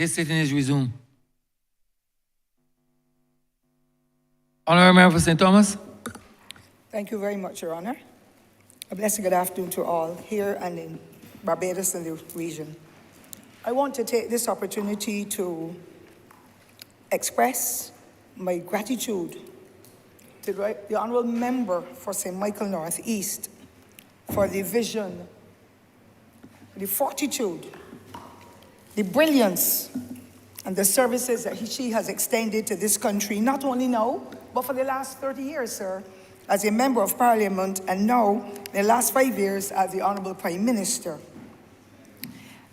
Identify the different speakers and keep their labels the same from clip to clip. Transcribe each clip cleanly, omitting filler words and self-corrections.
Speaker 1: This sitting is resumed. Honourable Member for St. Thomas.
Speaker 2: Thank you very much, Your Honour. A blessed good afternoon to all here and in Barbados and the region. I want to take this opportunity to express my gratitude to the Honourable Member for St. Michael North East for the vision, the fortitude, the brilliance, and the services that she has extended to this country, not only now, but for the last 30 years, sir, as a Member of Parliament, and now, the last 5 years, as the Honourable Prime Minister.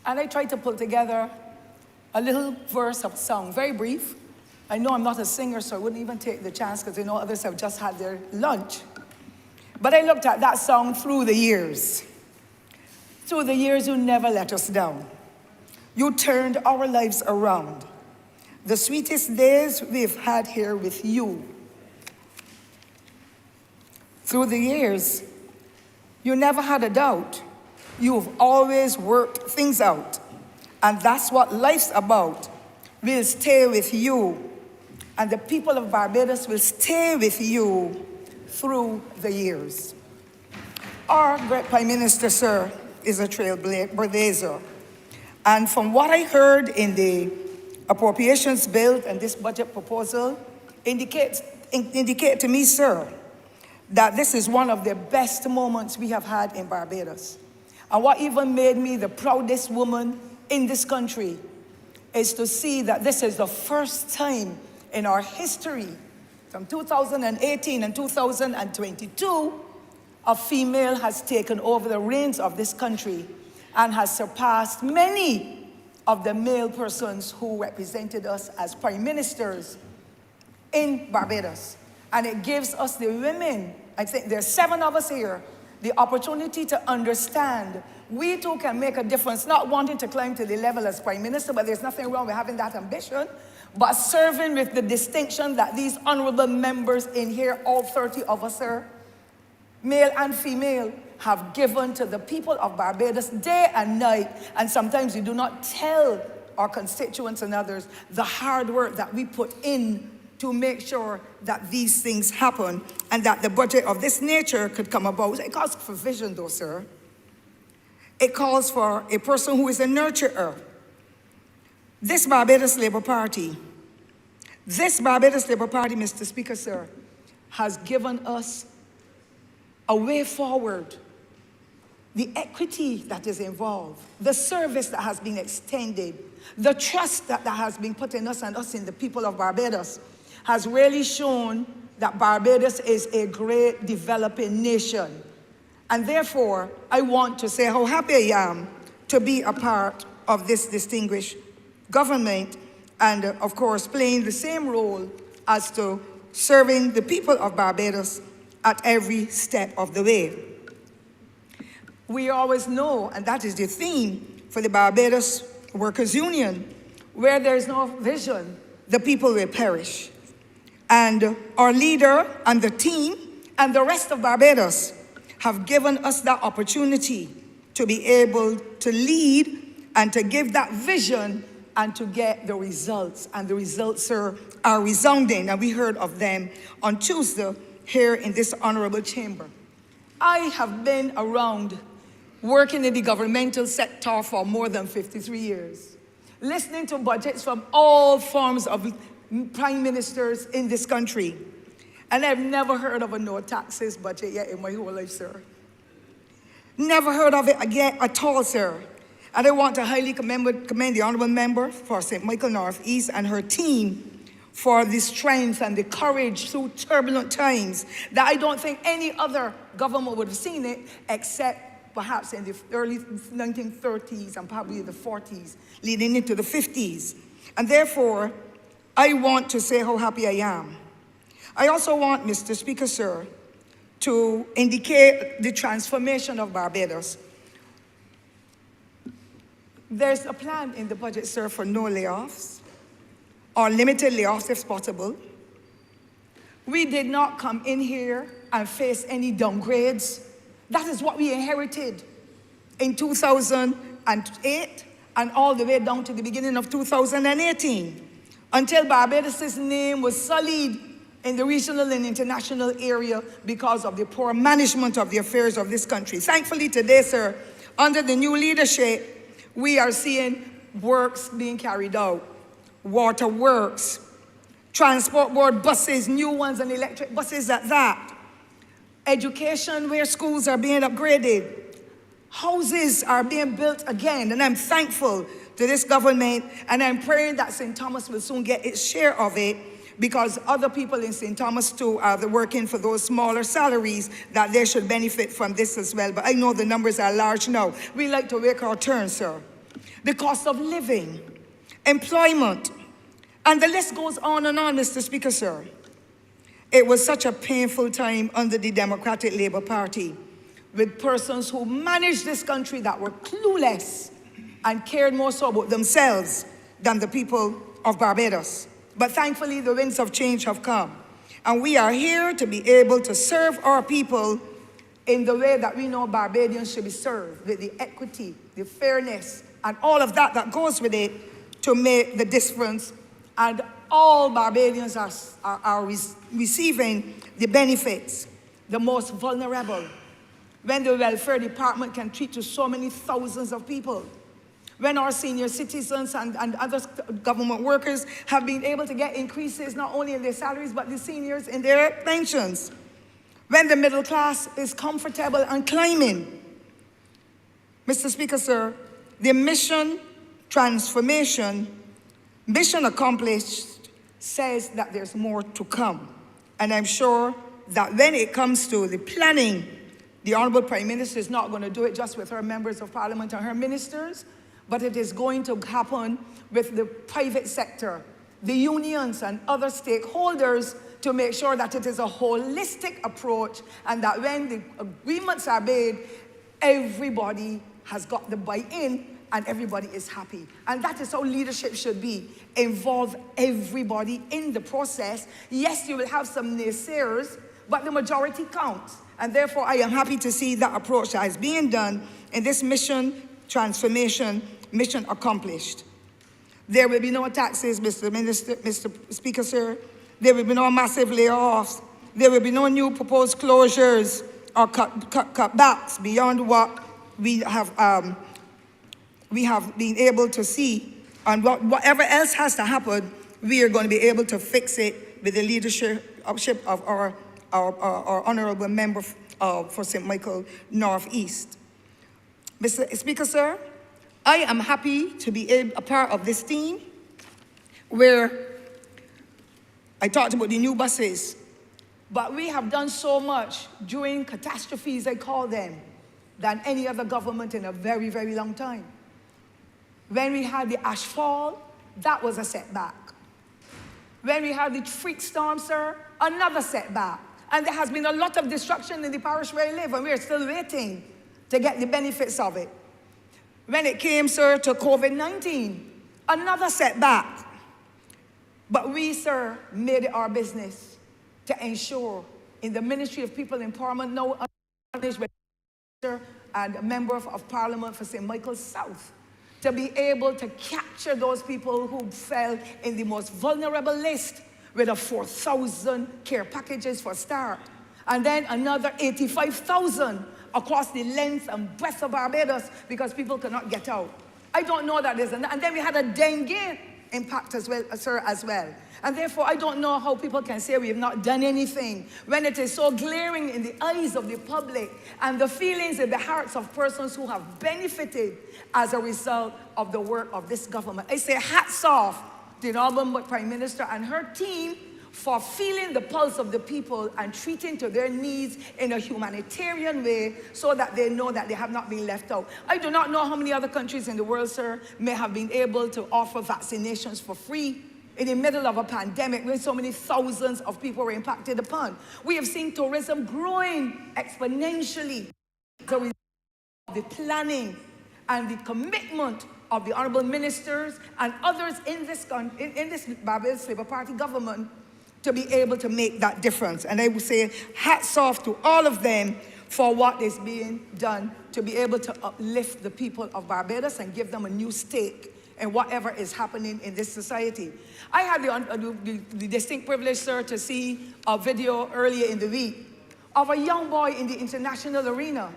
Speaker 2: And I tried to pull together a little verse of song, very brief. I know I'm not a singer, so I wouldn't even take the chance, because I know others have just had their lunch. But I looked at that song through the years. Through the years, you never let us down. You turned our lives around. The sweetest days we've had here with you. Through the years, you never had a doubt. You've always worked things out. And that's what life's about. We'll stay with you. And the people of Barbados will stay with you through the years. Our great Prime Minister, sir, is a trailblazer. And from what I heard in the appropriations bill and this budget proposal, indicate to me, sir, that this is one of the best moments we have had in Barbados. And what even made me the proudest woman in this country is to see that this is the first time in our history, from 2018 and 2022, a female has taken over the reins of this country and has surpassed many of the male persons who represented us as prime ministers in Barbados. And it gives us, the women, I think there's 7 of us here, the opportunity to understand we too can make a difference, not wanting to climb to the level as prime minister, but there's nothing wrong with having that ambition, but serving with the distinction that these honourable members in here, all 30 of us, sir, male and female, have given to the people of Barbados day and night. And sometimes we do not tell our constituents and others the hard work that we put in to make sure that these things happen and that the budget of this nature could come about. It calls for vision, though, sir. It calls for a person who is a nurturer. This Barbados Labour Party, Mr. Speaker, sir, has given us a way forward. The equity that is involved, the service that has been extended, the trust that has been put in us and us in the people of Barbados has really shown that Barbados is a great developing nation. And therefore, I want to say how happy I am to be a part of this distinguished government and, of course, playing the same role as to serving the people of Barbados at every step of the way. We always know, and that is the theme for the Barbados Workers' Union, where there is no vision, the people will perish. And our leader and the team and the rest of Barbados have given us that opportunity to be able to lead and to give that vision and to get the results. And the results, sir, are resounding, and we heard of them on Tuesday here in this honourable chamber. I have been around working in the governmental sector for more than 53 years, listening to budgets from all forms of prime ministers in this country. And I've never heard of a no taxes budget yet in my whole life, sir. Never heard of it yet at all, sir. And I want to highly commend the honourable member for St. Michael North East and her team for the strength and the courage through turbulent times that I don't think any other government would have seen it except perhaps in the early 1930s and probably the 40s, leading into the 50s. And therefore, I want to say how happy I am. I also want, Mr. Speaker, sir, to indicate the transformation of Barbados. There's a plan in the budget, sir, for no layoffs, or limited layoffs if possible. We did not come in here and face any downgrades. That is what we inherited in 2008 and all the way down to the beginning of 2018, until Barbados' name was sullied in the regional and international area because of the poor management of the affairs of this country. Thankfully today, sir, under the new leadership, we are seeing works being carried out. Water works, transport board buses, new ones and electric buses at that. Education where schools are being upgraded. Houses are being built again, and I'm thankful to this government, and I'm praying that St. Thomas will soon get its share of it, because other people in St. Thomas too are working for those smaller salaries, that they should benefit from this as well. But I know the numbers are large now. We like to make our turn, sir. The cost of living, employment, and the list goes on and on, Mr. Speaker, sir. It was such a painful time under the Democratic Labour Party, with persons who managed this country that were clueless and cared more so about themselves than the people of Barbados. But thankfully, the winds of change have come. And we are here to be able to serve our people in the way that we know Barbadians should be served, with the equity, the fairness, and all of that that goes with it, to make the difference. And all Barbadians are receiving the benefits, the most vulnerable. When the welfare department can treat to so many thousands of people. When our senior citizens and other government workers have been able to get increases not only in their salaries, but the seniors in their pensions. When the middle class is comfortable and climbing. Mr. Speaker, sir, the mission transformation, mission accomplished, says that there's more to come. And I'm sure that when it comes to the planning, the Honourable Prime Minister is not going to do it just with her members of Parliament and her ministers, but it is going to happen with the private sector, the unions and other stakeholders, to make sure that it is a holistic approach, and that when the agreements are made, everybody has got the buy-in and everybody is happy. And that is how leadership should be. Involve everybody in the process. Yes, you will have some naysayers, but the majority counts. And therefore, I am happy to see that approach that is being done in this mission transformation, mission accomplished. There will be no taxes, Mr. Speaker, sir. There will be no massive layoffs. There will be no new proposed closures or cutbacks beyond what we have been able to see. And whatever else has to happen, we are going to be able to fix it with the leadership of our Honourable Member for St. Michael North East. Mr. Speaker, sir, I am happy to be a part of this team where I talked about the new buses, but we have done so much during catastrophes, I call them, than any other government in a very, very long time. When we had the ash fall, that was a setback. When we had the freak storm, sir, another setback. And there has been a lot of destruction in the parish where I live, and we are still waiting to get the benefits of it. When it came, sir, to COVID-19, another setback. But we, sir, made it our business to ensure in the Ministry of People Empowerment, now managed by and a Member of Parliament for St. Michael's South, to be able to capture those people who fell in the most vulnerable list with a 4,000 care packages for start. And then another 85,000 across the length and breadth of Barbados because people could not get out. I don't know that there's and then we had a dengue impact as well, sir, as well. And therefore, I don't know how people can say we have not done anything when it is so glaring in the eyes of the public and the feelings in the hearts of persons who have benefited as a result of the work of this government. I say hats off to the Honourable Prime Minister and her team for feeling the pulse of the people and treating to their needs in a humanitarian way so that they know that they have not been left out. I do not know how many other countries in the world, sir, may have been able to offer vaccinations for free in the middle of a pandemic when so many thousands of people were impacted upon. We have seen tourism growing exponentially. So the planning and the commitment of the honourable ministers and others in this Barbados Labour Party government to be able to make that difference. And I would say hats off to all of them for what is being done to be able to uplift the people of Barbados and give them a new stake in whatever is happening in this society. I had the distinct privilege, sir, to see a video earlier in the week of a young boy in the international arena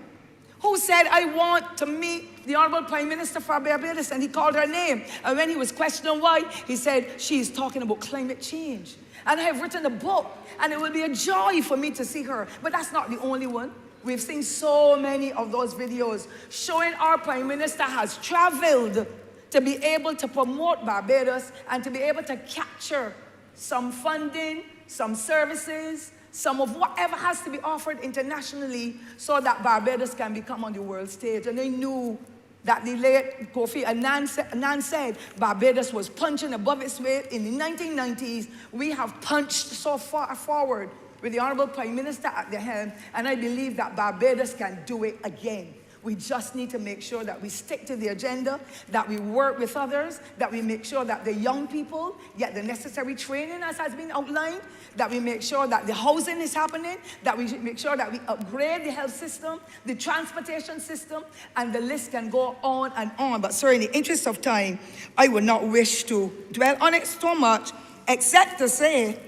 Speaker 2: who said, I want to meet the Honourable Prime Minister for Barbados, and he called her name. And when he was questioned why, he said, she's talking about climate change. And I have written a book, and it will be a joy for me to see her. But that's not the only one. We've seen so many of those videos showing our Prime Minister has traveled to be able to promote Barbados and to be able to capture some funding, some services, some of whatever has to be offered internationally so that Barbados can become on the world stage. And they knew that the late Kofi Annan said Barbados was punching above its weight in the 1990s. We have punched so far forward with the Honourable Prime Minister at the helm, and I believe that Barbados can do it again. We just need to make sure that we stick to the agenda, that we work with others, that we make sure that the young people get the necessary training as has been outlined, that we make sure that the housing is happening, that we make sure that we upgrade the health system, the transportation system, and the list can go on and on. But sir, in the interest of time, I would not wish to dwell on it so much, except to say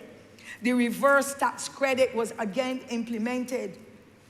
Speaker 2: the reverse tax credit was again implemented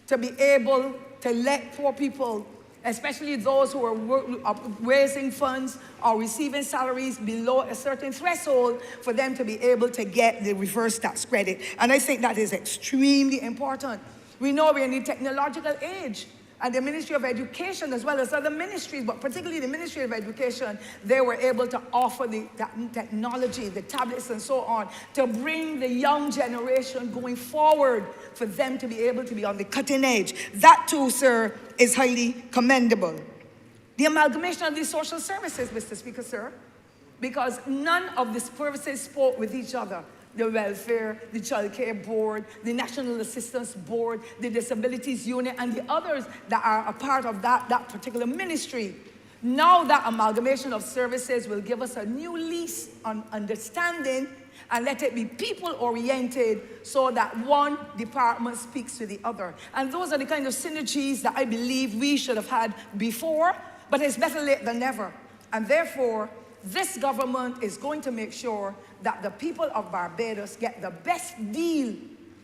Speaker 2: to be able to let poor people, especially those who are raising funds or receiving salaries below a certain threshold, for them to be able to get the reverse tax credit. And I think that is extremely important. We know we're in the technological age, and the Ministry of Education, as well as other ministries, but particularly the Ministry of Education, they were able to offer the technology, the tablets and so on, to bring the young generation going forward for them to be able to be on the cutting edge. That too, sir, is highly commendable. The amalgamation of these social services, Mr. Speaker, sir, because none of the services spoke with each other. The welfare, the child care board, the national assistance board, the disabilities unit, and the others that are a part of that particular ministry. Now that amalgamation of services will give us a new lease on understanding, and let it be people-oriented so that one department speaks to the other. And those are the kind of synergies that I believe we should have had before, but it's better late than never. And therefore, this government is going to make sure that the people of Barbados get the best deal,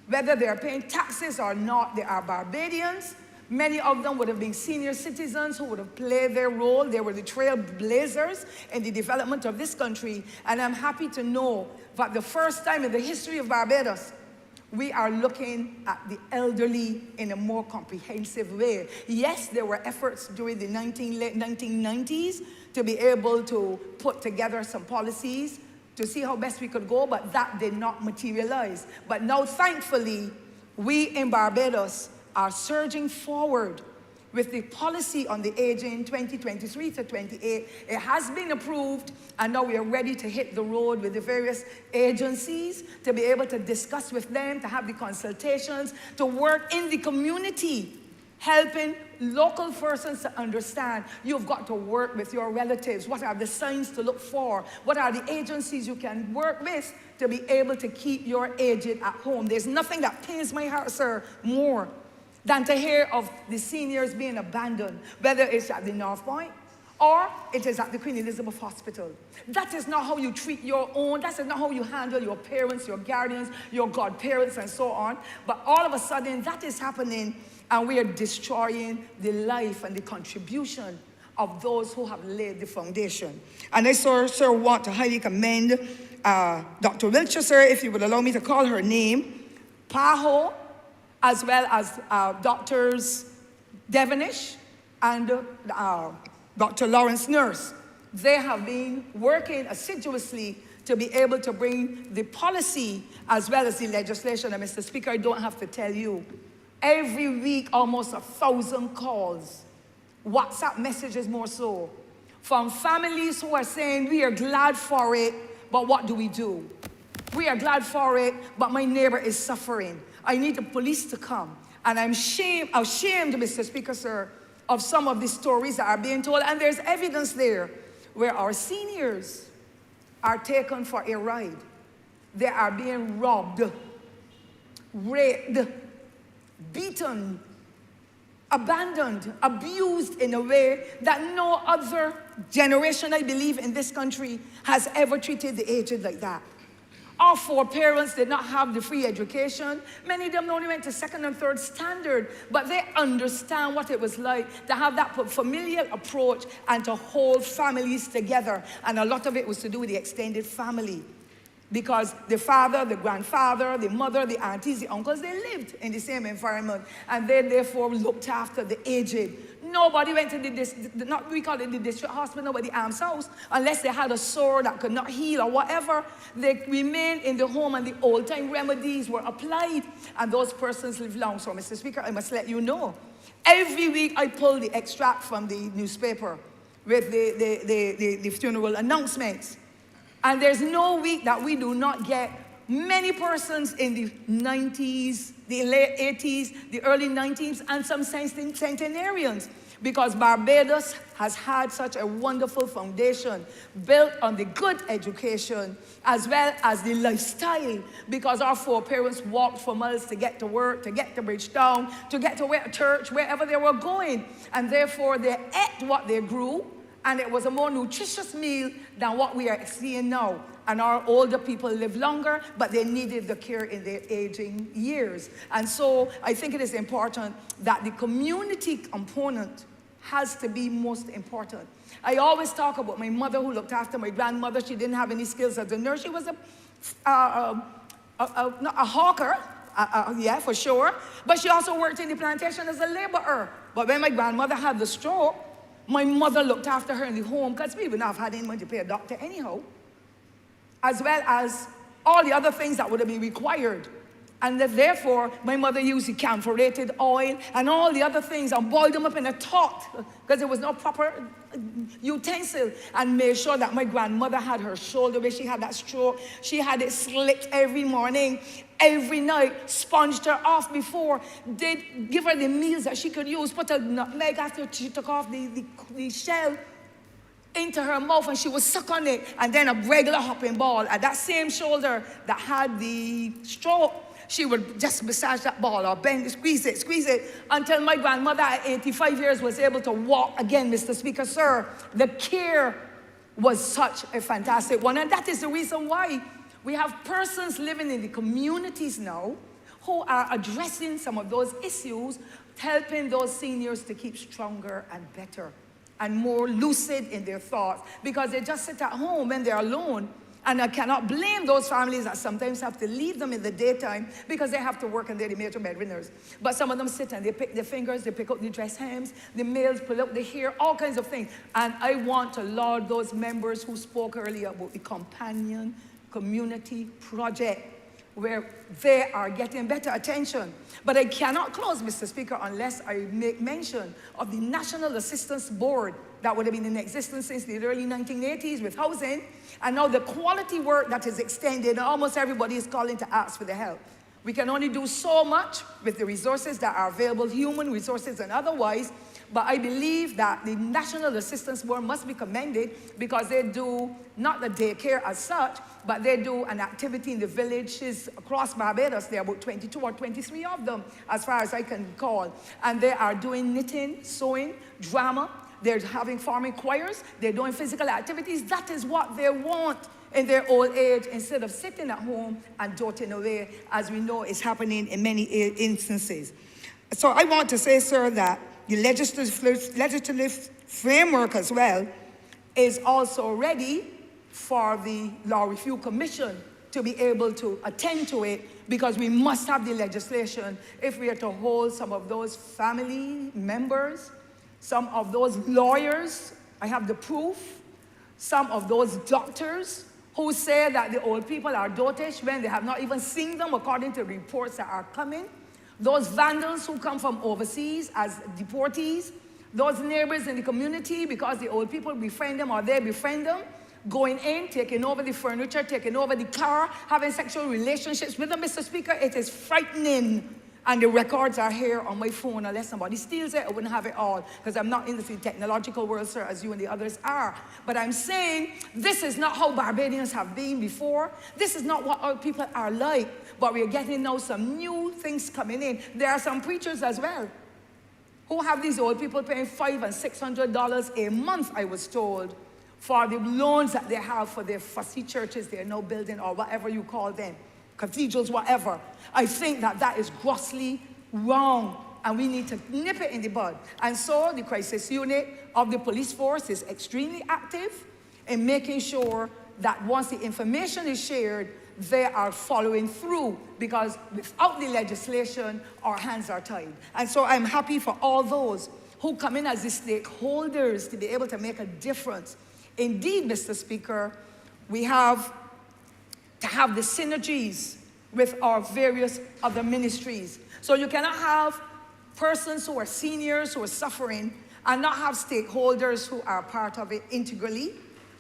Speaker 2: whether they're paying taxes or not. They are Barbadians. Many of them would have been senior citizens who would have played their role. They were the trailblazers in the development of this country. And I'm happy to know that the first time in the history of Barbados, we are looking at the elderly in a more comprehensive way. Yes, there were efforts during the late 1990s to be able to put together some policies to see how best we could go, but that did not materialize. But now, thankfully, we in Barbados are surging forward with the policy on the aging 2023 to 28. It has been approved, and now we are ready to hit the road with the various agencies to be able to discuss with them, to have the consultations, to work in the community, helping local persons to understand you've got to work with your relatives. What are the signs to look for? What are the agencies you can work with to be able to keep your aged at home? There's nothing that pains my heart, sir, more than to hear of the seniors being abandoned, whether it's at the North Point or it is at the Queen Elizabeth Hospital. That is not how you treat your own. That is not how you handle your parents, your guardians, your godparents, and so on. But all of a sudden, that is happening, and we are destroying the life and the contribution of those who have laid the foundation. And I, sir, want to highly commend Dr. Wiltshire, sir, if you would allow me to call her name, Paho, as well as Doctors Devonish and Dr. Lawrence Nurse. They have been working assiduously to be able to bring the policy as well as the legislation. And Mr. Speaker, I don't have to tell you, every week almost 1,000 calls, WhatsApp messages more so, from families who are saying, we are glad for it, but what do we do? We are glad for it, but my neighbor is suffering. I need the police to come. And I'm ashamed, Mr. Speaker, sir, of some of the stories that are being told. And there's evidence there where our seniors are taken for a ride. They are being robbed, raped, beaten, abandoned, abused in a way that no other generation, I believe, in this country has ever treated the aged like that. Our foreparents did not have the free education. Many of them only went to second and third standard, but they understand what it was like to have that familial approach and to hold families together. And a lot of it was to do with the extended family. Because the father, the grandfather, the mother, the aunties, the uncles, they lived in the same environment. And they therefore looked after the aged. Nobody went to we call it the district hospital or the alms house, unless they had a sore that could not heal or whatever. They remained in the home and the old time remedies were applied. And those persons lived long. So, Mr. Speaker, I must let you know. Every week I pull the extract from the newspaper with the funeral announcements. And there's no week that we do not get many persons in the 90s, the late 80s, the early 90s, and some centenarians. Because Barbados has had such a wonderful foundation built on the good education as well as the lifestyle. Because our foreparents walked for miles to get to work, to get to Bridgetown, to get to church, wherever they were going. And therefore they ate what they grew. And it was a more nutritious meal than what we are seeing now. And our older people live longer, but they needed the care in their aging years. And so I think it is important that the community component has to be most important. I always talk about my mother who looked after my grandmother. She didn't have any skills as a nurse. She was not a hawker, yeah, for sure. But she also worked in the plantation as a laborer. But when my grandmother had the stroke, my mother looked after her in the home because we would not have had anyone to pay a doctor anyhow, as well as all the other things that would have been required. And that therefore, my mother used the camphorated oil and all the other things and boiled them up in a pot because there was no proper utensil, and made sure that my grandmother had her shoulder where she had that stroke. She had it slicked every morning, every night, sponged her off before, did give her the meals that she could use, put a nutmeg after she took off the shell into her mouth, and she would suck on it, and then a regular hopping ball at that same shoulder that had the stroke. She would just massage that ball or bend, squeeze it, until my grandmother at 85 years was able to walk again, Mr. Speaker, sir. The care was such a fantastic one. And that is the reason why we have persons living in the communities now who are addressing some of those issues, helping those seniors to keep stronger and better and more lucid in their thoughts, because they just sit at home when they're alone. And I cannot blame those families that sometimes have to leave them in the daytime because they have to work and they're the major breadwinners. But some of them sit and they pick their fingers, they pick up the dress hems, the males pull out the hair, all kinds of things. And I want to laud those members who spoke earlier about the Companion Community Project, where they are getting better attention. But I cannot close, Mr. Speaker, unless I make mention of the National Assistance Board that would have been in existence since the early 1980s with housing, and now the quality work that is extended, and almost everybody is calling to ask for the help. We can only do so much with the resources that are available, human resources and otherwise, but I believe that the National Assistance Board must be commended because they do not the daycare as such, but they do an activity in the villages across Barbados. There are about 22 or 23 of them, as far as I can recall. And they are doing knitting, sewing, drama. They're having farming choirs. They're doing physical activities. That is what they want in their old age, instead of sitting at home and doting away, as we know is happening in many instances. So I want to say, sir, that the legislative framework as well is also ready for the Law Review Commission to be able to attend to it, because we must have the legislation if we are to hold some of those family members, some of those lawyers, I have the proof, some of those doctors who say that the old people are dotish when they have not even seen them according to reports that are coming, those vandals who come from overseas as deportees, those neighbors in the community because the old people befriend them or they befriend them, going in, taking over the furniture, taking over the car, having sexual relationships with them, Mr. Speaker. It is frightening. And the records are here on my phone. Unless somebody steals it, I wouldn't have it all, because I'm not in the technological world, sir, as you and the others are. But I'm saying this is not how Barbadians have been before. This is not what our people are like. But we're getting now some new things coming in. There are some preachers as well who have these old people paying $500 and $600 a month, I was told, for the loans that they have for their fussy churches they're now building, or whatever you call them, cathedrals, whatever. I think that that is grossly wrong, and we need to nip it in the bud. And so the crisis unit of the police force is extremely active in making sure that once the information is shared, they are following through, because without the legislation, our hands are tied. And so I'm happy for all those who come in as the stakeholders to be able to make a difference. Indeed, Mr. Speaker, we have to have the synergies with our various other ministries. So you cannot have persons who are seniors who are suffering and not have stakeholders who are part of it integrally.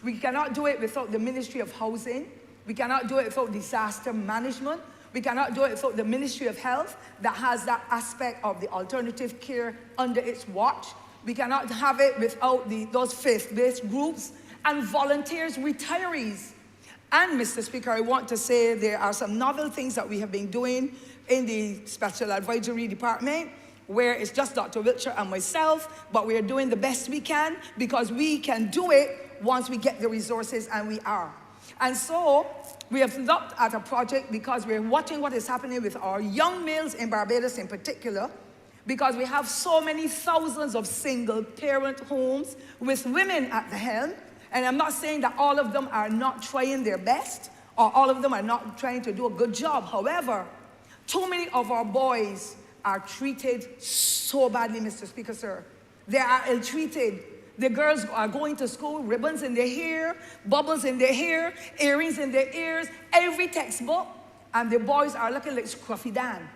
Speaker 2: We cannot do it without the Ministry of Housing. We cannot do it without disaster management. We cannot do it without the Ministry of Health that has that aspect of the alternative care under its watch. We cannot have it without those faith-based groups and volunteers, retirees. And Mr. Speaker, I want to say there are some novel things that we have been doing in the Special Advisory Department, where it's just Dr. Wiltshire and myself, but we are doing the best we can, because we can do it once we get the resources, and we are. And so we have looked at a project because we're watching what is happening with our young males in Barbados in particular, because we have so many thousands of single parent homes with women at the helm. And I'm not saying that all of them are not trying their best, or all of them are not trying to do a good job. However, too many of our boys are treated so badly, Mr. Speaker, sir. They are ill-treated. The girls are going to school, ribbons in their hair, bubbles in their hair, earrings in their ears, every textbook, and the boys are looking like Scruffy Dan.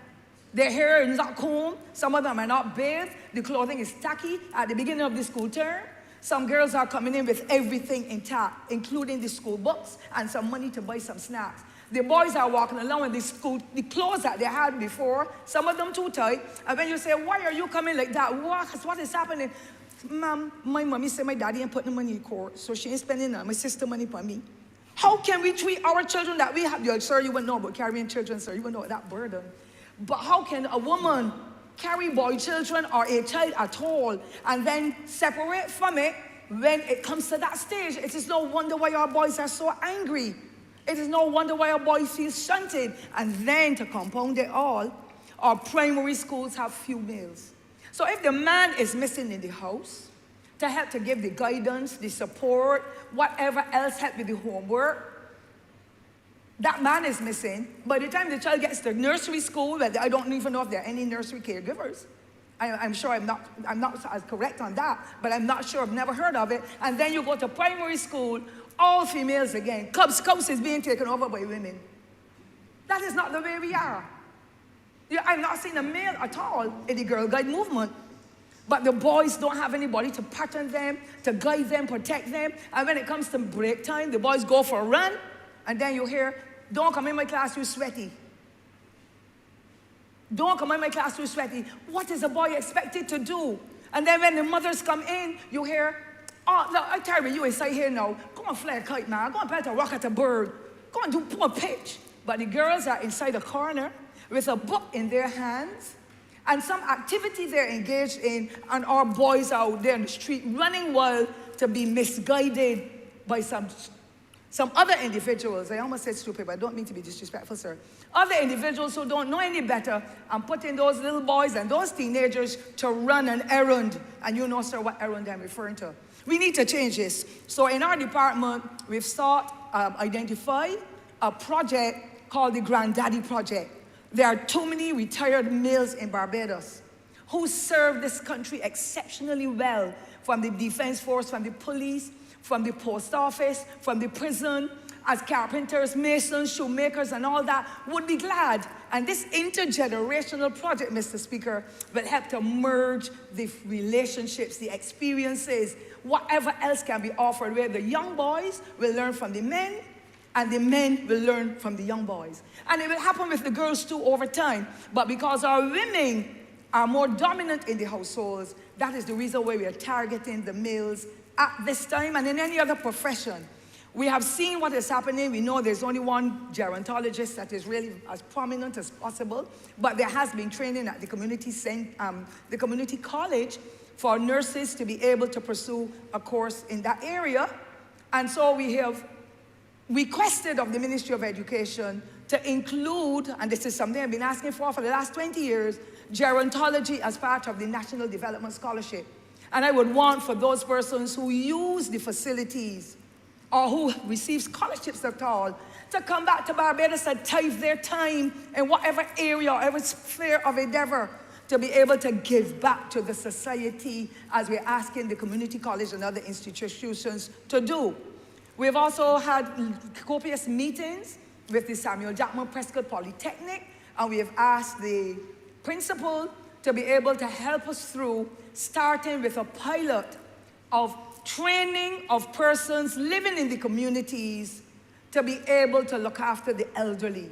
Speaker 2: Their hair is not combed, some of them are not bathed, the clothing is tacky at the beginning of the school term. Some girls are coming in with everything intact, including the school books and some money to buy some snacks. The boys are walking along with the clothes that they had before, some of them too tight, and when you say, why are you coming like that? What is happening? Ma'am, my mommy said my daddy ain't putting the money in court, so she ain't spending my sister money for me. How can we treat our children that we have? Sir, you wouldn't know about carrying children, sir. You wouldn't know that burden. But how can a woman carry boy children or a child at all and then separate from it when it comes to that stage? It is no wonder why our boys are so angry. It is no wonder why our boys feel shunted. And then to compound it all, our primary schools have few males. So if the man is missing in the house to help to give the guidance, the support, whatever else help with the homework, that man is missing. By the time the child gets to nursery school, well, I don't even know if there are any nursery caregivers. I'm sure I'm not as correct on that, but I'm not sure, I've never heard of it. And then you go to primary school, all females again. Cub Scouts is being taken over by women. That is not the way we are. I've not seen a male at all in the Girl Guide movement. But the boys don't have anybody to pattern them, to guide them, protect them. And when it comes to break time, the boys go for a run, and then you hear, don't come in my class, you're sweaty. Don't come in my class, you're sweaty. What is a boy expected to do? And then when the mothers come in, you hear, oh, no, I tell you inside here now, go and fly a kite, man. Go and plant a rock at a bird. Go and do a pitch. But the girls are inside a corner with a book in their hands and some activity they're engaged in, and our boys are out there in the street running wild to be misguided by some other individuals. I almost said stupid, but I don't mean to be disrespectful, sir. Other individuals who don't know any better and putting those little boys and those teenagers to run an errand. And you know, sir, what errand I'm referring to. We need to change this. So in our department, we've identify a project called the Granddaddy Project. There are too many retired males in Barbados who serve this country exceptionally well, from the defense force, from the police, from the post office, from the prison, as carpenters, masons, shoemakers, and all that, would be glad. And this intergenerational project, Mr. Speaker, will help to merge the relationships, the experiences, whatever else can be offered, where the young boys will learn from the men, and the men will learn from the young boys. And it will happen with the girls too over time. But because our women are more dominant in the households, that is the reason why we are targeting the males at this time and in any other profession. We have seen what is happening. We know there's only one gerontologist that is really as prominent as possible, but there has been training at the community college for nurses to be able to pursue a course in that area. And so we have requested of the Ministry of Education to include, and this is something I've been asking for the last 20 years, gerontology as part of the National Development Scholarship. And I would want for those persons who use the facilities or who receive scholarships at all to come back to Barbados and tithe their time in whatever area or every sphere of endeavor to be able to give back to the society as we're asking the community college and other institutions to do. We've also had copious meetings with the Samuel Jackman Prescott Polytechnic, and we have asked the principal to be able to help us through starting with a pilot of training of persons living in the communities to be able to look after the elderly.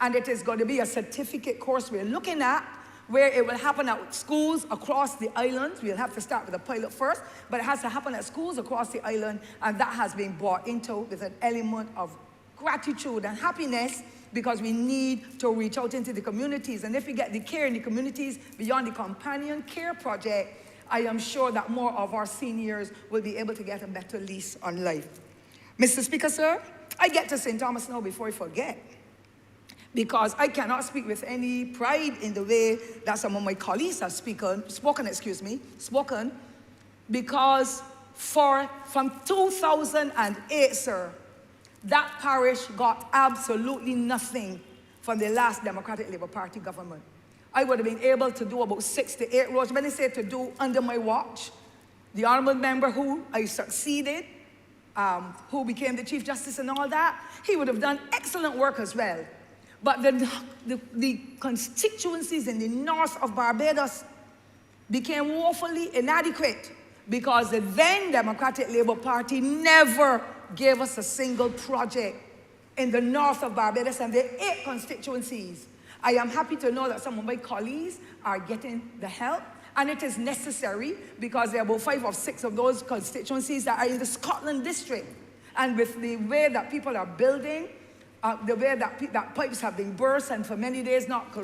Speaker 2: And it is going to be a certificate course we're looking at, where it will happen at schools across the island. We'll have to start with a pilot first, but it has to happen at schools across the island, and that has been brought into with an element of gratitude and happiness, because we need to reach out into the communities. And if we get the care in the communities beyond the companion care project, I am sure that more of our seniors will be able to get a better lease on life. Mr. Speaker, sir, I get to St. Thomas now before I forget, because I cannot speak with any pride in the way that some of my colleagues have spoken, because from 2008, sir, that parish got absolutely nothing from the last Democratic Labour Party government. I would have been able to do about 6 to 8 roads. When I say to do under my watch, the honourable member who I succeeded, who became the Chief Justice and all that, he would have done excellent work as well. But the constituencies in the north of Barbados became woefully inadequate because the then Democratic Labour Party never gave us a single project in the north of Barbados and the 8 constituencies. I am happy to know that some of my colleagues are getting the help, and it is necessary because there are about 5 or 6 of those constituencies that are in the Scotland district. And with the way that people are building, the way that pipes have been burst and for many days not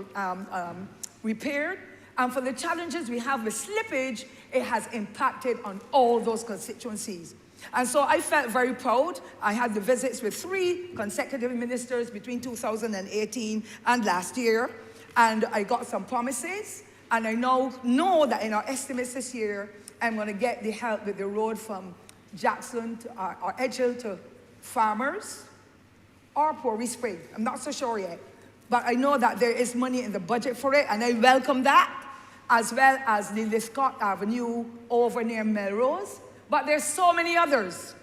Speaker 2: repaired, and for the challenges we have with slippage, it has impacted on all those constituencies. And so I felt very proud. I had the visits with 3 consecutive ministers between 2018 and last year, and I got some promises, and I now know that in our estimates this year, I'm going to get the help with the road from Jackson to, or Edgehill to Farmers, or Pori Spring. I'm not so sure yet. But I know that there is money in the budget for it, and I welcome that, as well as the Liscott Avenue over near Melrose. But there's so many others.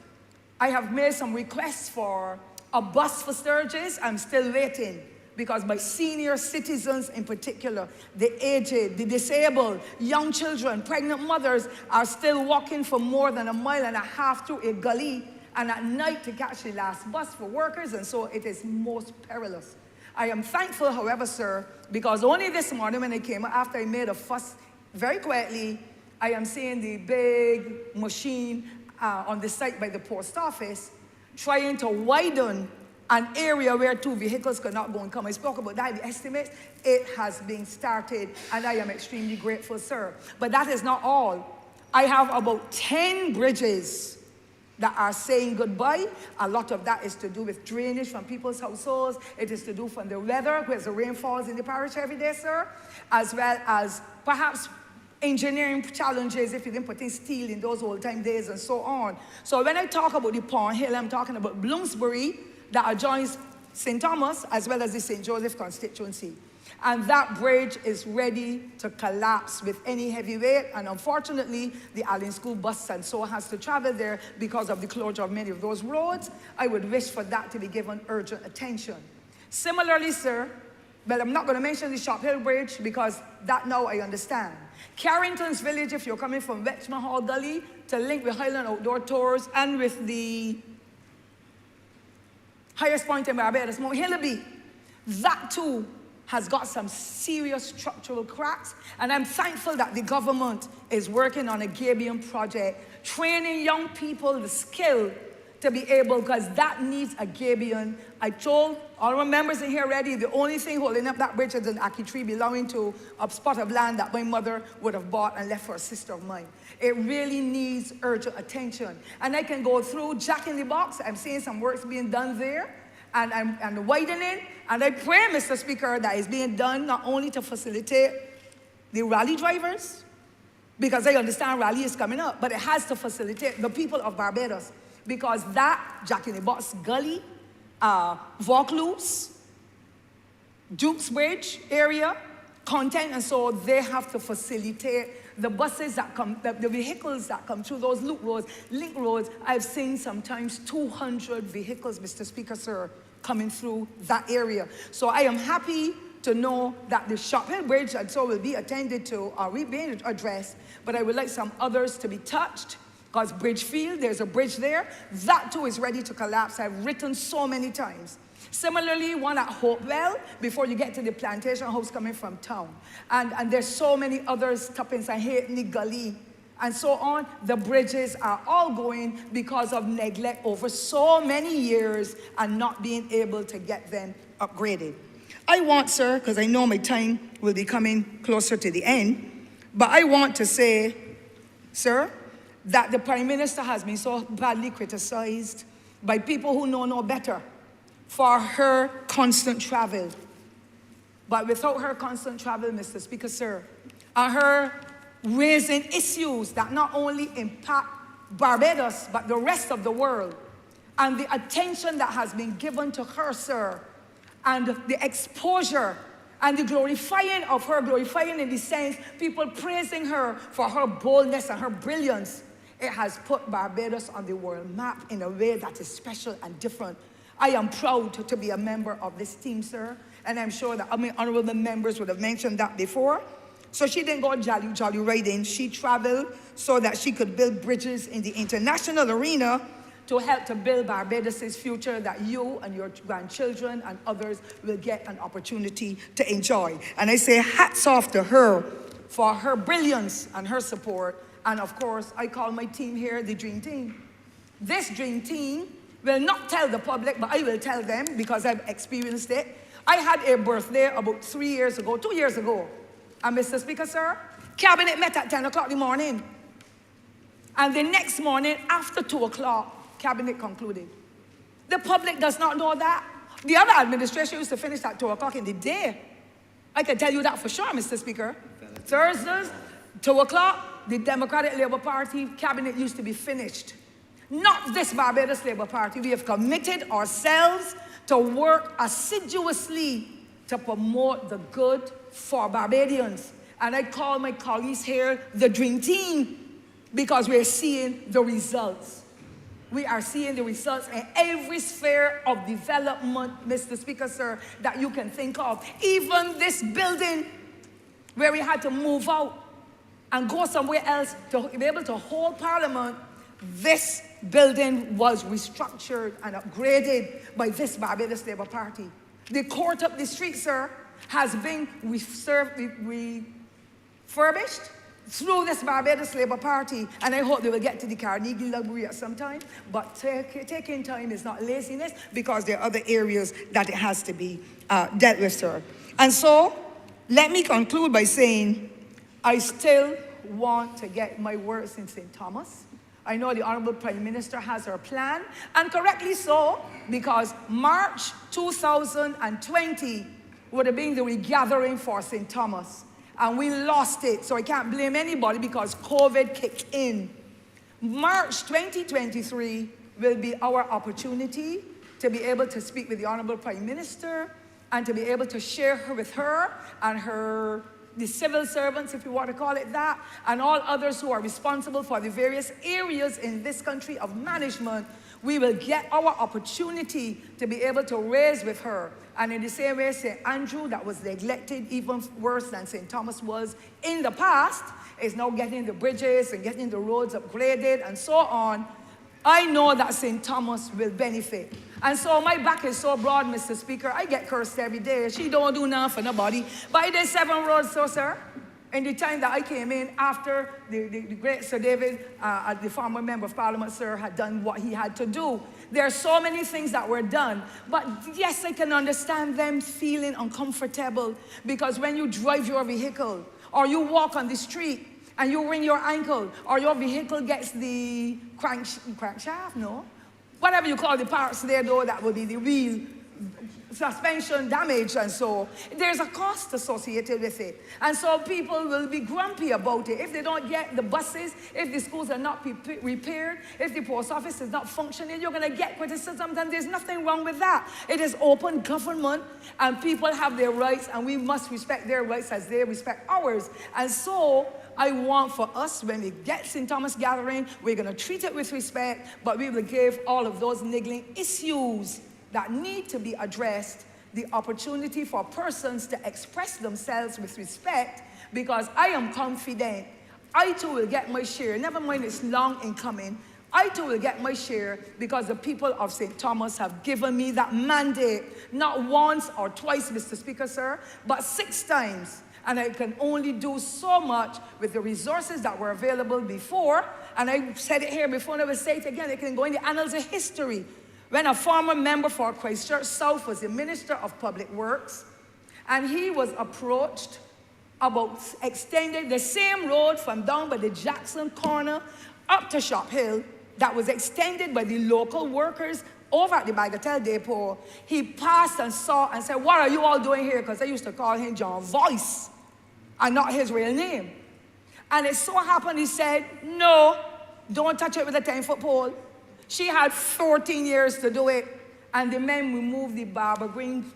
Speaker 2: I have made some requests for a bus for Sturgis. I'm still waiting, because my senior citizens in particular, the aged, the disabled, young children, pregnant mothers are still walking for more than 1.5 miles through a gully, and at night to catch the last bus for workers, and so it is most perilous. I am thankful, however, sir, because only this morning when I came, after I made a fuss very quietly, I am seeing the big machine on the site by the post office trying to widen an area where 2 vehicles could not go and come. I spoke about that, the estimates. It has been started, and I am extremely grateful, sir. But that is not all. I have about 10 bridges that are saying goodbye. A lot of that is to do with drainage from people's households. It is to do from the weather, because the rain falls in the parish every day, sir, as well as perhaps engineering challenges if you didn't put in steel in those old-time days and so on. So when I talk about the Pond Hill, I'm talking about Bloomsbury that adjoins St. Thomas as well as the St. Joseph constituency. And that bridge is ready to collapse with any heavy weight, and unfortunately, the Allen School bus and so has to travel there because of the closure of many of those roads. I would wish for that to be given urgent attention. Similarly, sir, well, I'm not going to mention the Shop Hill Bridge because that now I understand. Carrington's Village, if you're coming from Wetchman Hall Gully to link with Highland Outdoor Tours and with the highest point in Barbados, Mount Hillaby, that too has got some serious structural cracks, and I'm thankful that the government is working on a Gabion project, training young people the skill to be able, because that needs a gabion. I told all our members in here already, the only thing holding up that bridge is an ackee tree belonging to a spot of land that my mother would have bought and left for a sister of mine. It really needs urgent attention. And I can go through Jack in the Box. I'm seeing some works being done there, and the widening. And I pray, Mr. Speaker, that is being done not only to facilitate the rally drivers, because I understand rally is coming up, but it has to facilitate the people of Barbados, because that Jack in the Box Gully, Vaucluse, Duke's Bridge area, content, and so they have to facilitate the buses that come, the vehicles that come through those loop roads, link roads. I've seen sometimes 200 vehicles, Mr. Speaker, sir, coming through that area. So I am happy to know that the Shop Hill Bridge and so will be attended to, being addressed, but I would like some others to be touched, because Bridgefield, there's a bridge there, that too is ready to collapse. I've written so many times. Similarly, one at Hopewell, before you get to the plantation house coming from town. And there's so many others, Tuppence and Halfpenny Gully, and so on. The bridges are all going because of neglect over so many years and not being able to get them upgraded. I want, sir, because I know my time will be coming closer to the end, but I want to say, sir, that the Prime Minister has been so badly criticized by people who know no better for her constant travel. But without her constant travel, Mr. Speaker, sir, and her raising issues that not only impact Barbados, but the rest of the world, and the attention that has been given to her, sir, and the exposure and the glorifying of her, glorifying in the sense, people praising her for her boldness and her brilliance, it has put Barbados on the world map in a way that is special and different. I am proud to be a member of this team, sir, and I'm sure that honorable members would have mentioned that before. So she didn't go jolly riding. She traveled so that she could build bridges in the international arena to help to build Barbados' future that you and your grandchildren and others will get an opportunity to enjoy. And I say hats off to her for her brilliance and her support. And of course, I call my team here the Dream Team. This Dream Team will not tell the public, but I will tell them because I've experienced it. I had a birthday about 2 years ago. And Mr. Speaker, sir, Cabinet met at 10 o'clock in the morning. And the next morning, after 2 o'clock, Cabinet concluded. The public does not know that. The other administration used to finish at 2 o'clock in the day. I can tell you that for sure, Mr. Speaker. Thursdays, 2 o'clock, the Democratic Labour Party Cabinet used to be finished. Not this Barbados Labour Party. We have committed ourselves to work assiduously to promote the good for Barbadians. And I call my colleagues here the Dream Team because we're seeing the results. We are seeing the results in every sphere of development, Mr. Speaker, sir, that you can think of. Even this building where we had to move out and go somewhere else to be able to hold Parliament, this building was restructured and upgraded by this Barbados Labour Party. The court up the street, sir, has been refurbished through this Barbados Labour Party, and I hope they will get to the Carnegie Library at some time, but taking time is not laziness because there are other areas that it has to be dealt with, sir. And so, let me conclude by saying, I still want to get my works in St. Thomas. I know the Honourable Prime Minister has her plan, and correctly so, because March 2020 would have been the regathering for St. Thomas, and we lost it, so I can't blame anybody because COVID kicked in. March 2023 will be our opportunity to be able to speak with the Honourable Prime Minister and to be able to share with her and the civil servants, if you want to call it that, and all others who are responsible for the various areas in this country of management, we will get our opportunity to be able to raise with her. And in the same way, St. Andrew, that was neglected even worse than St. Thomas was in the past, is now getting the bridges and getting the roads upgraded and so on. I know that St. Thomas will benefit. And so my back is so broad, Mr. Speaker, I get cursed every day. She don't do nothing for nobody. But I did 7 roads, so sir. In the time that I came in, after the great Sir David, the former member of Parliament, sir, had done what he had to do. There are so many things that were done. But yes, I can understand them feeling uncomfortable, because when you drive your vehicle, or you walk on the street, and you wring your ankle, or your vehicle gets the crankshaft, no? Whatever you call the parts there, though, that would be the wheel, suspension damage, and so there's a cost associated with it. And so people will be grumpy about it. If they don't get the buses, if the schools are not repaired, if the post office is not functioning, you're going to get criticism, and there's nothing wrong with that. It is open government, and people have their rights, and we must respect their rights as they respect ours. And so I want for us, when we get St. Thomas Gathering, we're going to treat it with respect, but we will give all of those niggling issues that need to be addressed the opportunity for persons to express themselves with respect, because I am confident I too will get my share. Never mind it's long in coming. I too will get my share, because the people of St. Thomas have given me that mandate, not once or twice, Mr. Speaker, sir, but 6 times. And I can only do so much with the resources that were available before. And I said it here before, and I will say it again. It can go in the annals of history. When a former member for Christchurch South was the Minister of Public Works, and he was approached about extending the same road from down by the Jackson corner up to Shop Hill that was extended by the local workers over at the Bagatelle Depot. He passed and saw and said, "What are you all doing here?" Because I used to call him John Voice and not his real name. And it so happened he said, "No, don't touch it with a 10-foot pole." She had 14 years to do it, and the men removed the Barbara Green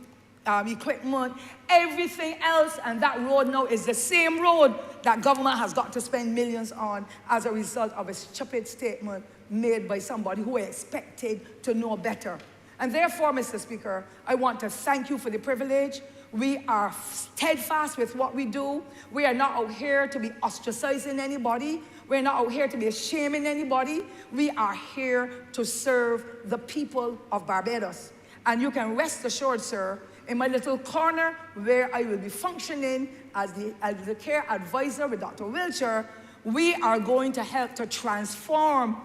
Speaker 2: equipment, everything else, and that road now is the same road that government has got to spend millions on as a result of a stupid statement made by somebody who expected to know better. And therefore, Mr. Speaker, I want to thank you for the privilege. We are steadfast with what we do. We are not out here to be ostracizing anybody. We're not out here to be shaming anybody. We are here to serve the people of Barbados. And you can rest assured, sir, in my little corner where I will be functioning as the care advisor with Dr. Wiltshire, we are going to help to transform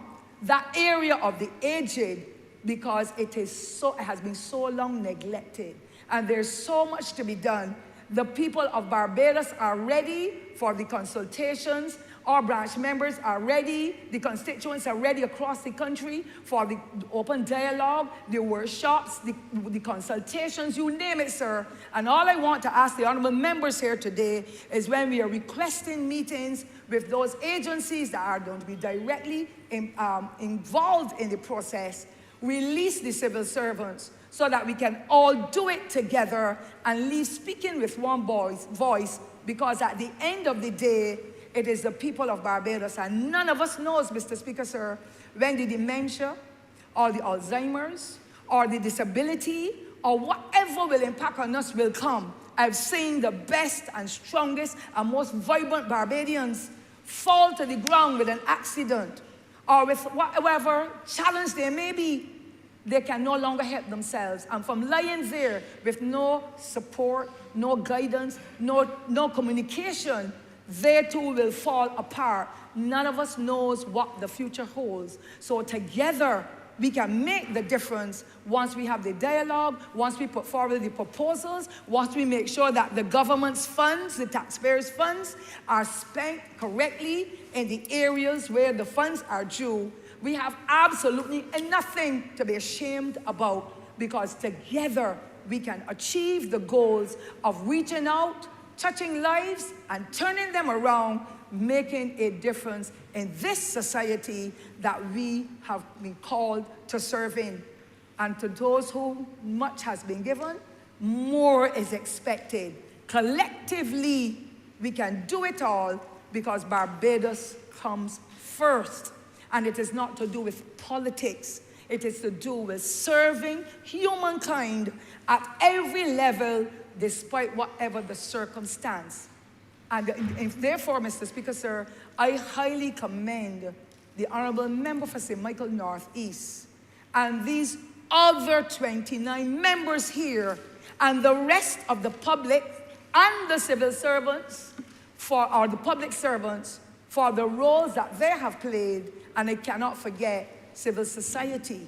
Speaker 2: that area of the aged, because it has been so long neglected. And there's so much to be done. The people of Barbados are ready for the consultations. Our branch members are ready. The constituents are ready across the country for the open dialogue, the workshops, the consultations, you name it, sir. And all I want to ask the honourable members here today is, when we are requesting meetings with those agencies that are going to be directly involved in the process, release the civil servants so that we can all do it together and leave speaking with one voice, because at the end of the day, it is the people of Barbados, and none of us knows, Mr. Speaker, sir, when the dementia or the Alzheimer's or the disability or whatever will impact on us will come. I've seen the best and strongest and most vibrant Barbadians fall to the ground with an accident or with whatever challenge there may be. They can no longer help themselves. And from lying there with no support, no guidance, no communication, they too will fall apart. None of us knows what the future holds. So together, we can make the difference once we have the dialogue, once we put forward the proposals, once we make sure that the government's funds, the taxpayers' funds, are spent correctly in the areas where the funds are due. We have absolutely nothing to be ashamed about, because together we can achieve the goals of reaching out, touching lives, and turning them around, making a difference in this society that we have been called to serve in. And to those who much has been given, more is expected. Collectively, we can do it all, because Barbados comes first. And it is not to do with politics. It is to do with serving humankind at every level, despite whatever the circumstance. And therefore, Mr. Speaker, sir, I highly commend the Honourable Member for St. Michael North East and these other 29 members here and the rest of the public and the civil servants or the public servants for the roles that they have played, and I cannot forget civil society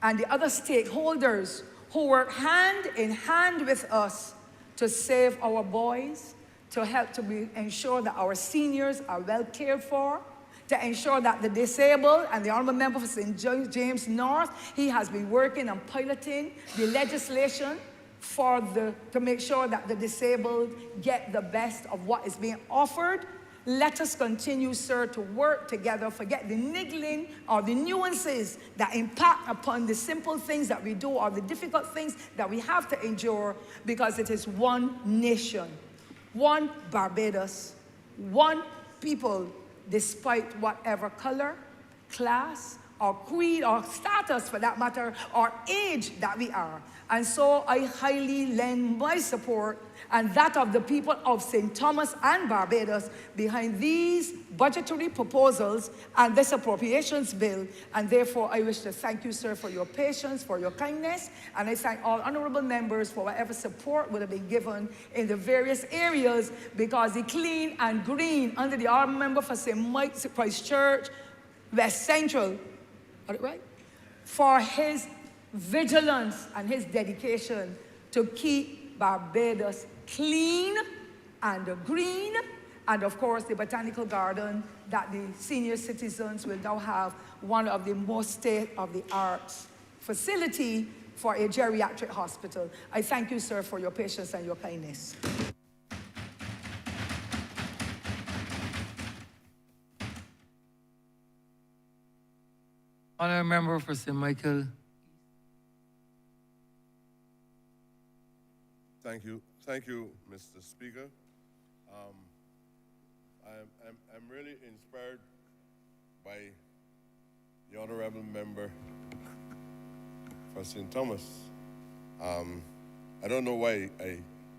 Speaker 2: and the other stakeholders who work hand in hand with us to save our boys, to help to ensure that our seniors are well cared for, to ensure that the disabled, and the Honourable Member for St. James North, he has been working and piloting the legislation to make sure that the disabled get the best of what is being offered. Let us continue, sir, to work together, forget the niggling or the nuances that impact upon the simple things that we do or the difficult things that we have to endure, because it is one nation, one Barbados, one people, despite whatever color, class, or creed, or status for that matter, or age that we are. And so I highly lend my support and that of the people of St. Thomas and Barbados behind these budgetary proposals and this appropriations bill. And therefore, I wish to thank you, sir, for your patience, for your kindness, and I thank all honourable members for whatever support would have been given in the various areas, because the clean and green under the honourable member for St. Mike's Christchurch, West Central, got it right? For his vigilance and his dedication to keep Barbados clean and green, and of course the botanical garden that the senior citizens will now have one of the most state-of-the-art facility for a geriatric hospital. I thank you, sir, for your patience and your kindness.
Speaker 1: Honourable Member for St. Michael.
Speaker 3: Thank you, Mr. Speaker. I'm really inspired by the Honourable Member for St. Thomas. I don't know why I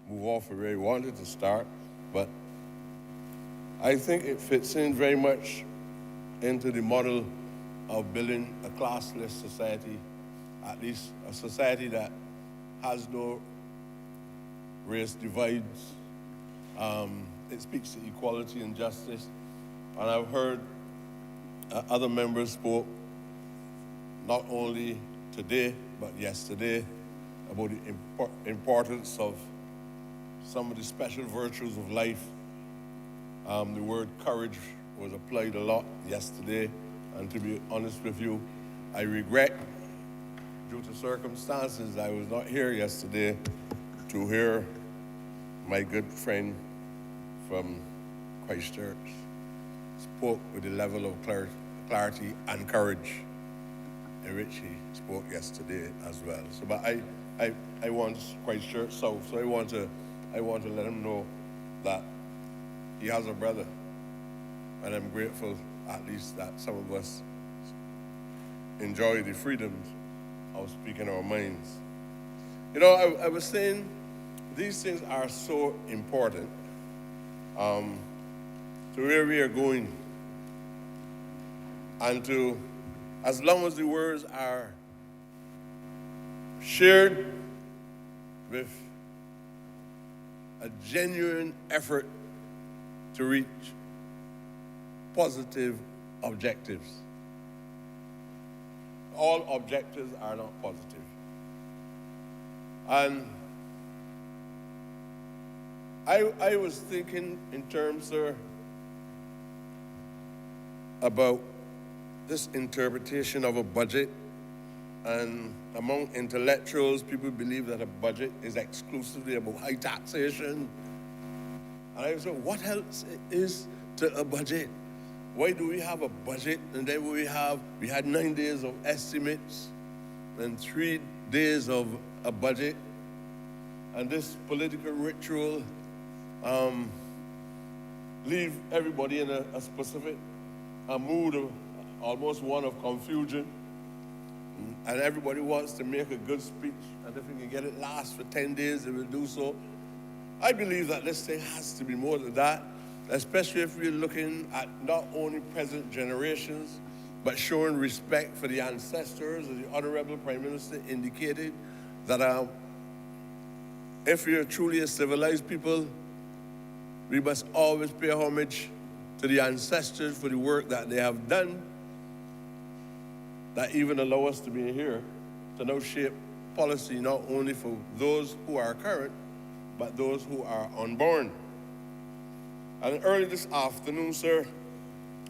Speaker 3: move off where I wanted to start, but I think it fits in very much into the model of building a classless society, at least a society that has no race divides. It speaks to equality and justice. And I've heard other members spoke, not only today, but yesterday, about the importance of some of the special virtues of life. The word courage was applied a lot yesterday, and to be honest with you, I regret, due to circumstances, I was not here yesterday to hear my good friend from Christchurch spoke with the level of clarity and courage in which he spoke yesterday as well. So, but I want Christchurch South, so I want to let him know that he has a brother, and I'm grateful at least that some of us enjoy the freedoms of speaking our minds. You know, I was saying these things are so important to where we are going, and to, as long as the words are shared with a genuine effort to reach positive objectives. All objectives are not positive. And I was thinking in terms, sir, about this interpretation of a budget. And among intellectuals, people believe that a budget is exclusively about high taxation. And I said, what else is to a budget? Why do we have a budget? And then we had 9 days of estimates and 3 days of a budget. And this political ritual leave everybody in a specific mood of almost one of confusion. And everybody wants to make a good speech, and if we can get it last for 10 days, they will do so. I believe that this thing has to be more than that, especially if we're looking at not only present generations, but showing respect for the ancestors. As the Honourable Prime Minister indicated, that if you're truly a civilized people, We must always pay homage to the ancestors for the work that they have done, that even allow us to be here to now shape policy not only for those who are current, but those who are unborn. And early this afternoon, sir,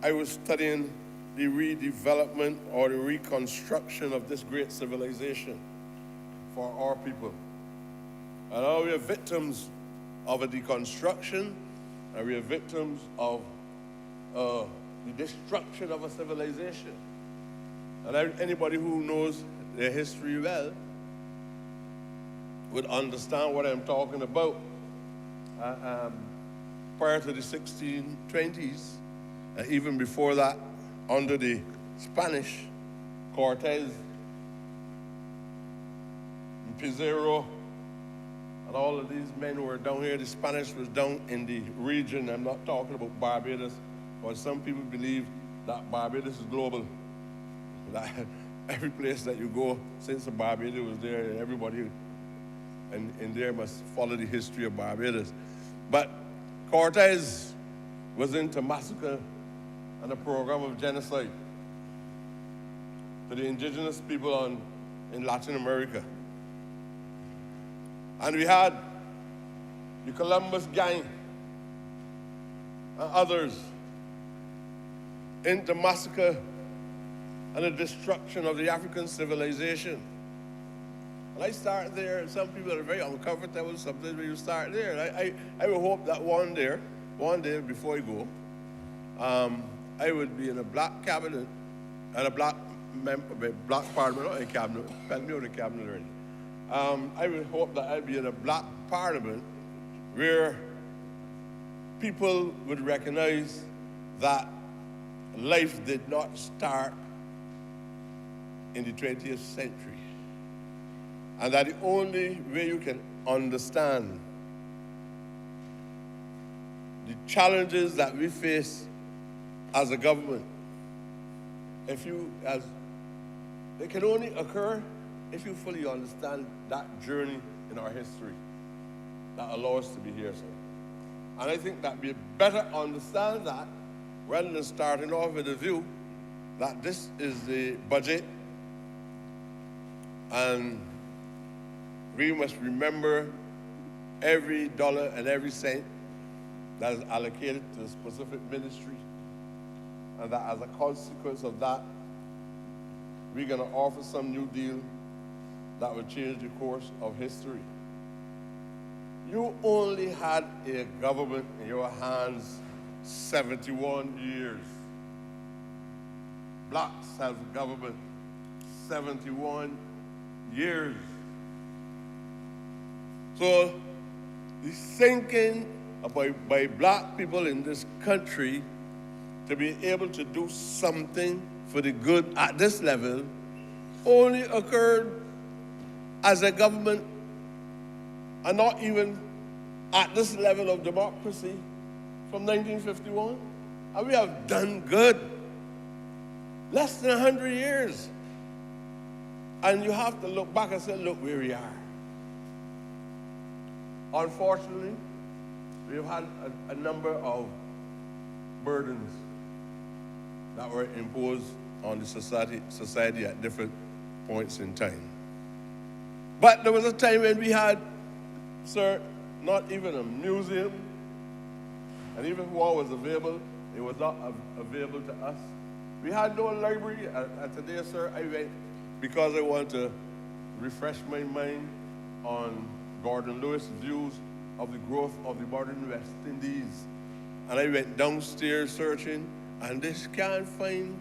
Speaker 3: I was studying the redevelopment or the reconstruction of this great civilization for our people. And now we are victims of a deconstruction, and we are victims of the destruction of a civilization. And anybody who knows their history well would understand what I'm talking about. Prior to the 1620s, and even before that, under the Spanish, Cortez, Pizarro, and all of these men who were down here. The Spanish was down in the region. I'm not talking about Barbados, but some people believe that Barbados is global. That every place that you go, since the Barbados was there, everybody in there must follow the history of Barbados. But Cortez was into massacre and a program of genocide to the indigenous people in Latin America. And we had the Columbus gang and others into massacre and the destruction of the African civilization. And I start there, and some people are very uncomfortable sometimes when you start there. And I would hope that one day before I go, I would be in a black cabinet and a black parliament, not a cabinet, put me on the cabinet already. I would hope that I'd be in a black parliament where people would recognize that life did not start in the 20th century. And that the only way you can understand the challenges that we face as a government, they can only occur if you fully understand that journey in our history that allows us to be here, sir. And I think that we better understand that rather than starting off with a view that this is the budget and we must remember every dollar and every cent that is allocated to a specific ministry, and that as a consequence of that, we're going to offer some new deal that would change the course of history. You only had a government in your hands 71 years. Black self-government, 71 years. So the thinking by black people in this country to be able to do something for the good at this level only occurred as a government, and not even at this level of democracy from 1951. And we have done good. Less than 100 years. And you have to look back and say, look where we are. Unfortunately, we've had a number of burdens that were imposed on the society at different points in time. But there was a time when we had, sir, not even a museum, and even what was available, it was not available to us. We had no library, and today, sir, I went because I want to refresh my mind on Gordon Lewis' views of the growth of the modern West Indies. And I went downstairs searching, and they can't find,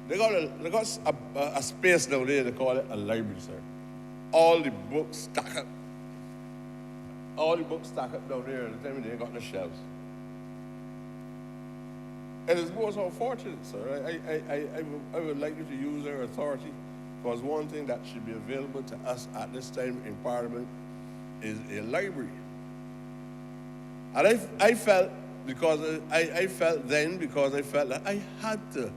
Speaker 3: they got a space down there, they call it a library, sir. All the books stack up. All the books stack up down there, and the time they ain't got no shelves. And it's most unfortunate, sir. I would like you to use our authority, because one thing that should be available to us at this time in Parliament is a library. And I felt that I had to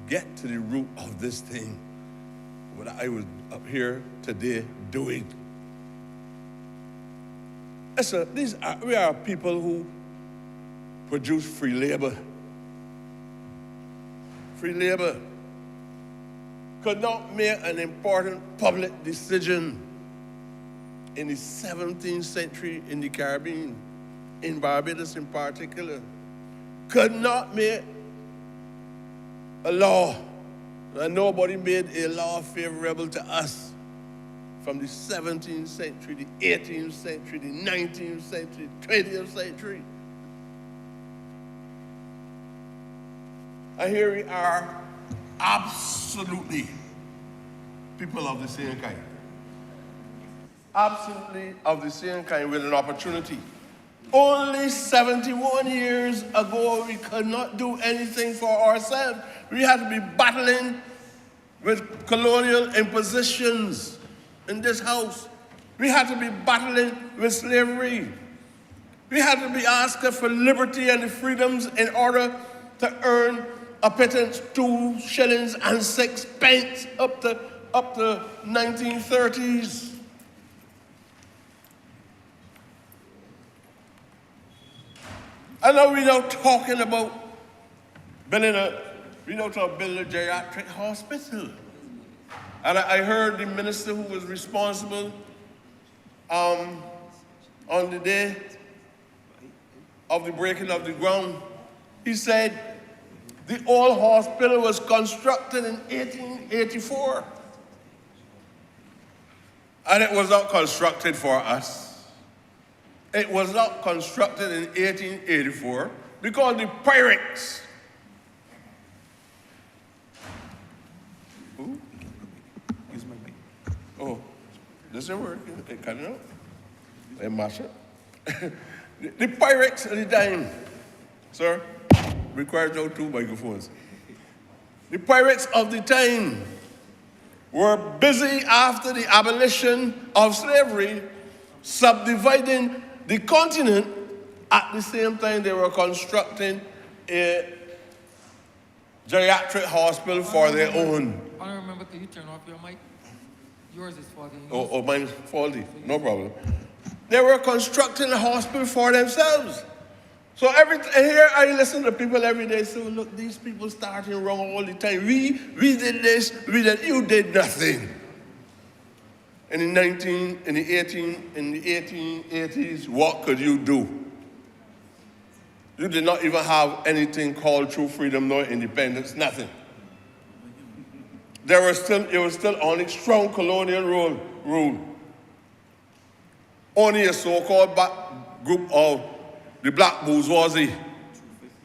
Speaker 3: get to the root of this thing, what I was up here today doing. Listen, we are people who produce free labor. Free labor could not make an important public decision in the 17th century in the Caribbean, in Barbados in particular, could not make a law, and nobody made a law favorable to us from the 17th century, the 18th century, the 19th century, 20th century. And here we are, absolutely people of the same kind. Absolutely of the same kind with an opportunity. Only 71 years ago, we could not do anything for ourselves. We had to be battling with colonial impositions in this house. We had to be battling with slavery. We had to be asking for liberty and the freedoms in order to earn a pittance, 2 shillings and 6 pence up to 1930s. And now we're now talking about building a geriatric hospital. And I heard the minister who was responsible on the day of the breaking of the ground, he said the old hospital was constructed in 1884. And it was not constructed for us. It was not constructed in 1884 because the pirates, oh, does it work? It cut it out? They mash it. The pirates at the time, sir, requires now 2 microphones. The pirates of the time were busy after the abolition of slavery, subdividing the continent. At the same time, they were constructing a geriatric hospital for their own.
Speaker 1: Honourable, can you turn off your mic? Yours is faulty.
Speaker 3: Oh, mine's faulty. No problem. They were constructing a hospital for themselves. So here I listen to people every day say, look, these people starting wrong all the time. We did this, you did nothing. In the 1880s, what could you do? You did not even have anything called true freedom nor independence, nothing. It was still only strong colonial rule. Only a so-called group of the black bourgeoisie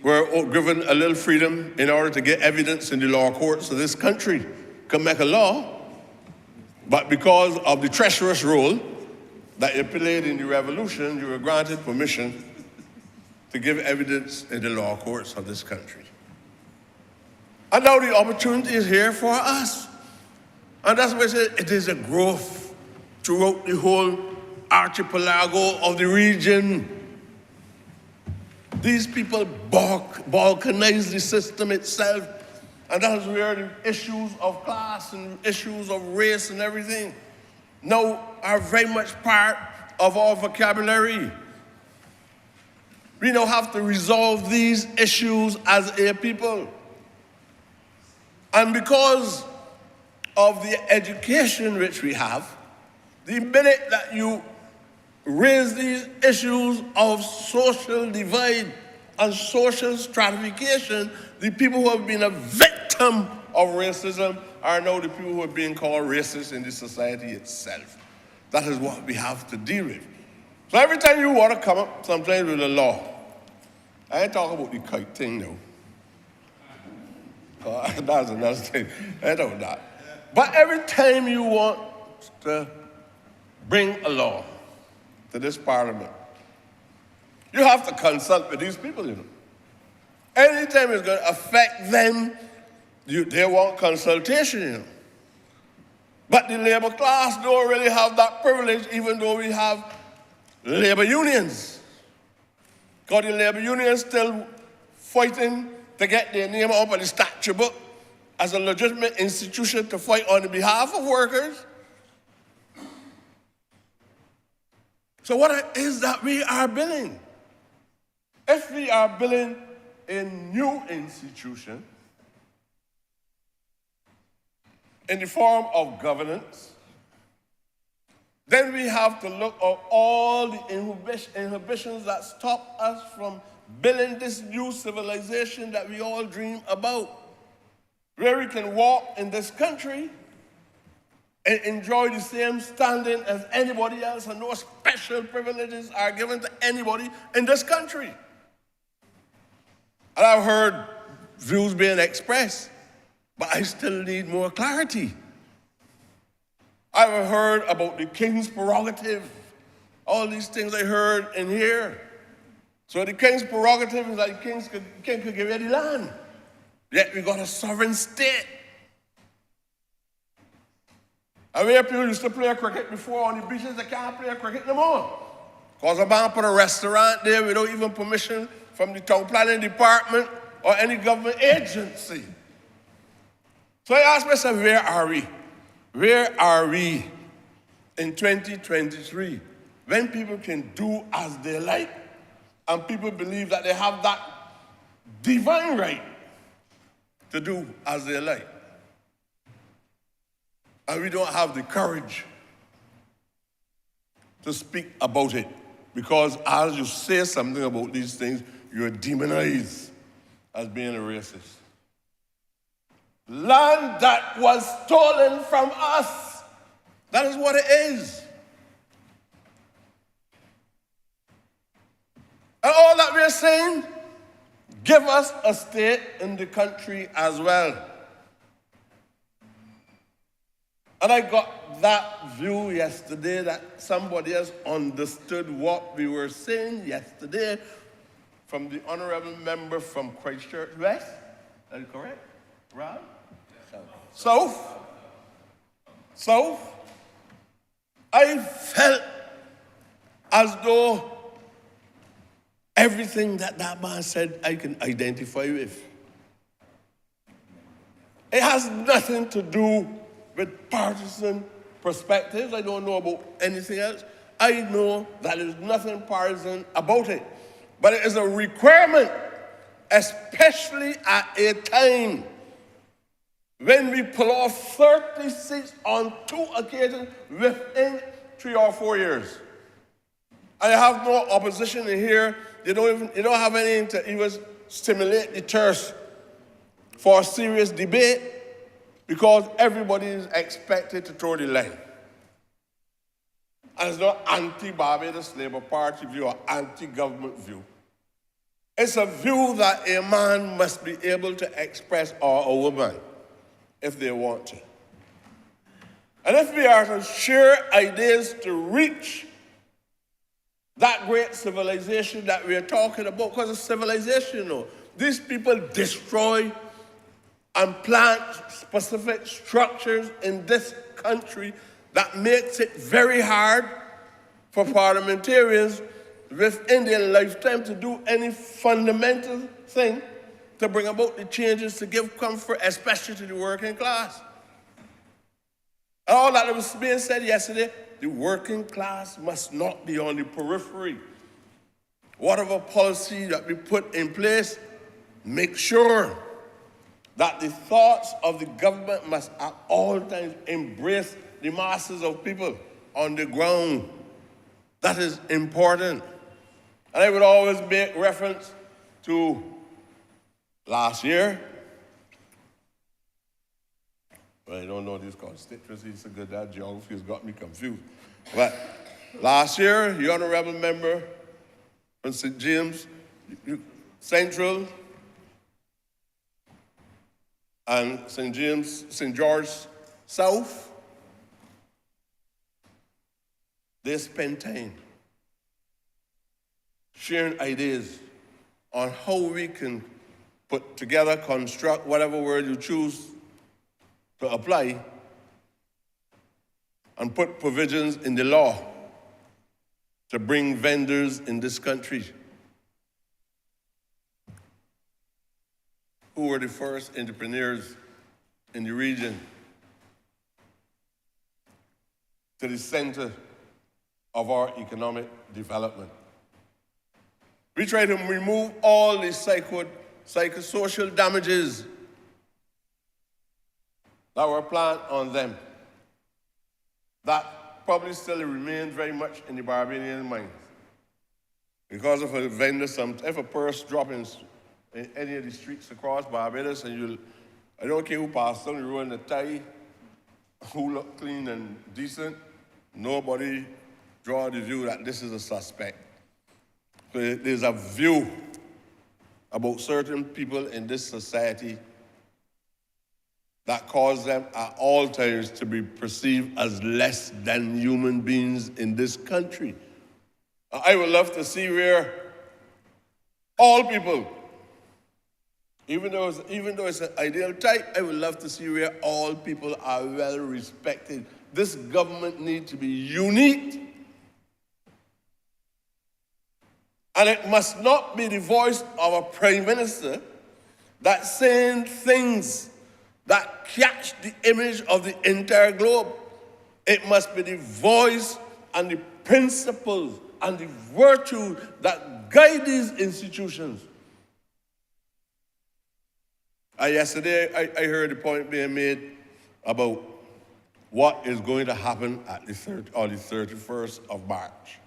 Speaker 3: were given a little freedom in order to get evidence in the law courts of this country, could make a law. But because of the treacherous role that you played in the revolution, you were granted permission to give evidence in the law courts of this country. And now the opportunity is here for us. And that's why I said it is a growth throughout the whole archipelago of the region. These people balkanize the system itself. And that is where the issues of class and issues of race and everything now are very much part of our vocabulary. We now have to resolve these issues as a people. And because of the education which we have, the minute that you raise these issues of social divide and social stratification, the people who have been a victim of racism are now the people who are being called racist in the society itself. That is what we have to deal with. So every time you want to come up sometimes with a law, I ain't talking about the kite thing now. That's another thing. I know that. But every time you want to bring a law to this parliament, you have to consult with these people, you know. Anytime it's going to affect them, they want consultation, you know. But the labor class don't really have that privilege, even though we have labor unions. Because the labor unions still fighting to get their name up on the statute book as a legitimate institution to fight on the behalf of workers. So what is that we are building? If we are building a new institution in the form of governance, then we have to look at all the inhibitions that stop us from building this new civilization that we all dream about, where we can walk in this country and enjoy the same standing as anybody else, and no special privileges are given to anybody in this country. And I've heard views being expressed, but I still need more clarity. I've heard about the king's prerogative, all these things I heard in here. So the king's prerogative is that the king could give you the land. Yet we got a sovereign state. And where people used to play cricket before on the beaches, they can't play cricket no more. Because I'm about to put a restaurant there without even permission from the town planning department or any government agency. So I asked myself, where are we? Where are we in 2023 when people can do as they like and people believe that they have that divine right to do as they like? And we don't have the courage to speak about it, because as you say something about these things, you're demonized as being a racist. Land that was stolen from us. That is what it is. And all that we're saying, give us a state in the country as well. And I got that view yesterday that somebody else understood what we were saying yesterday from the honorable member from Christchurch West. Is that correct? Rob? South. I felt as though everything that man said I can identify with. It has nothing to do with partisan perspectives. I don't know about anything else. I know that there's nothing partisan about it. But it is a requirement, especially at a time when we pull off 30 seats on 2 occasions within 3 or 4 years. I have no opposition in here. You don't have anything to even stimulate the thirst for a serious debate, because everybody is expected to throw the line. And it's not anti-Barbados Labour Party view or anti-government view. It's a view that a man must be able to express, or a woman, if they want to. And if we are to share ideas to reach that great civilization that we are talking about, because it's civilization, you know. These people destroy and plant specific structures in this country that makes it very hard for parliamentarians within their lifetime to do any fundamental thing to bring about the changes to give comfort, especially to the working class. And all that was being said yesterday, the working class must not be on the periphery. Whatever policy that we put in place, make sure that the thoughts of the government must at all times embrace the masses of people on the ground. That is important. And I would always make reference to last year. Well, I don't know these constituencies so good, that geography has got me confused. But last year, the honorable member from St. James Central and St. George South, they spent time sharing ideas on how we can put together, construct, whatever word you choose to apply, and put provisions in the law to bring vendors in this country who were the first entrepreneurs in the region to the center of our economic development. We try to remove all the psychosocial damages that were planned on them, that probably still remain very much in the Barbadian minds. Because of a vendor, if a purse drop in any of the streets across Barbados, and I don't care who passed on the road in a tie, who look clean and decent, nobody draw the view that this is a suspect. So there's a view about certain people in this society that cause them at all times to be perceived as less than human beings in this country. I would love to see where all people, even though it's an ideal type, I would love to see where all people are well respected. This government needs to be unique. And it must not be the voice of a prime minister that's saying things that catch the image of the entire globe. It must be the voice and the principles and the virtue that guide these institutions. Yesterday, I heard the point being made about what is going to happen at the 31st of March.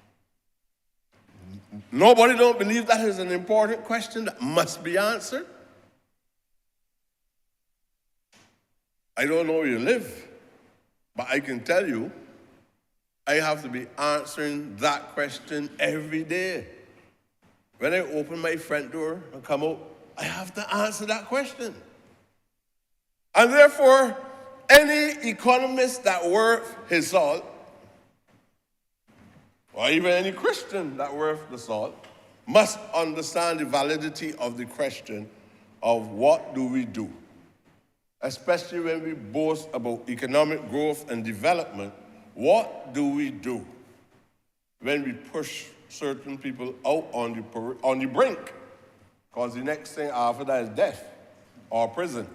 Speaker 3: Nobody don't believe that is an important question that must be answered. I don't know where you live, but I can tell you, I have to be answering that question every day. When I open my front door and come out, I have to answer that question. And therefore, any economist that worth his salt, or even any Christian that worth the salt, must understand the validity of the question of what do we do? Especially when we boast about economic growth and development, what do we do when we push certain people out on the brink? Because the next thing after that is death or prison.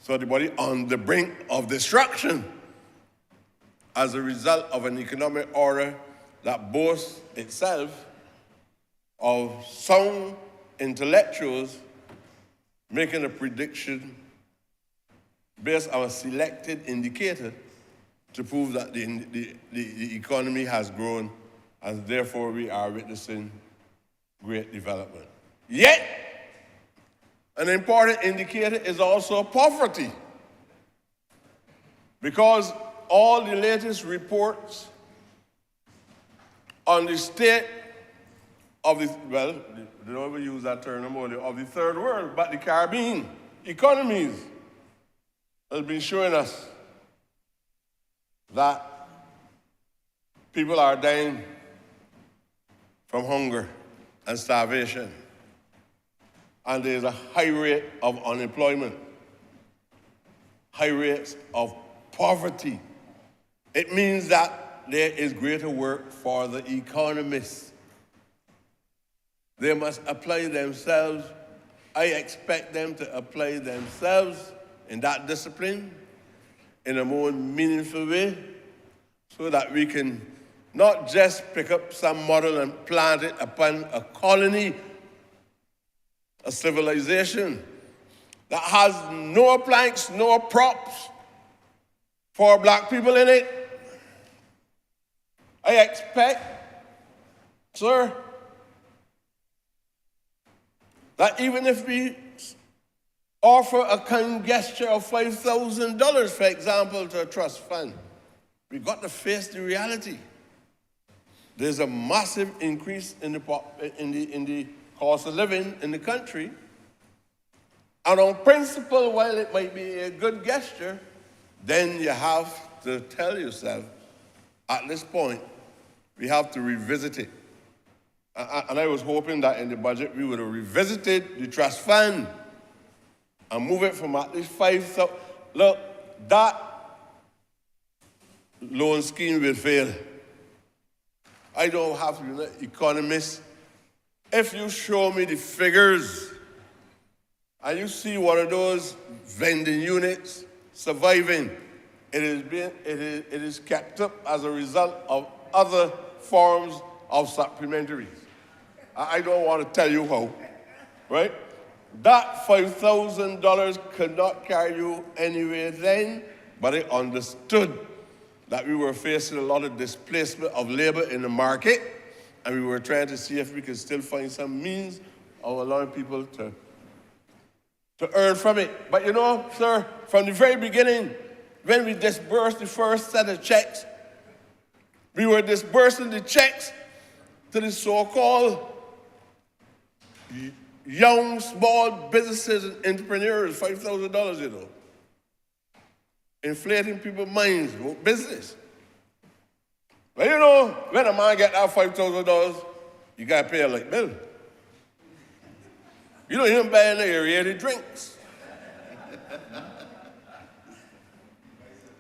Speaker 3: So everybody on the brink of destruction as a result of an economic order that boasts itself of sound intellectuals making a prediction based on a selected indicator to prove that the economy has grown and therefore we are witnessing great development. Yet, an important indicator is also poverty, because all the latest reports on the state of the, well, they don't ever use that term anymore, of the third world, but the Caribbean economies has been showing us that people are dying from hunger and starvation. And there's a high rate of unemployment, high rates of poverty. It means that there is greater work for the economists. They must apply themselves. I expect them to apply themselves in that discipline in a more meaningful way so that we can not just pick up some model and plant it upon a colony, a civilization that has no planks, no props for black people in it. I expect, sir, that even if we offer a kind gesture of $5,000, for example, to a trust fund, we've got to face the reality. There's a massive increase in the cost of living in the country. And on principle, while it might be a good gesture, then you have to tell yourself, at this point, we have to revisit it. And I was hoping that in the budget, we would have revisited the trust fund and move it from at least 5,000. Look, that loan scheme will fail. I don't have to be an economist. If you show me the figures and you see one of those vending units surviving, it is kept up as a result of other forms of supplementaries. I don't want to tell you how, right? That $5,000 could not carry you anywhere then, but I understood that we were facing a lot of displacement of labor in the market, and we were trying to see if we could still find some means of allowing people to earn from it. But you know, sir, from the very beginning, when we disbursed the first set of checks, we were disbursing the checks to the so-called young, small businesses and entrepreneurs, $5,000, you know. Inflating people's minds about business. But you know, when a man get that $5,000, you got to pay a light bill. You don't even buy any aerated drinks.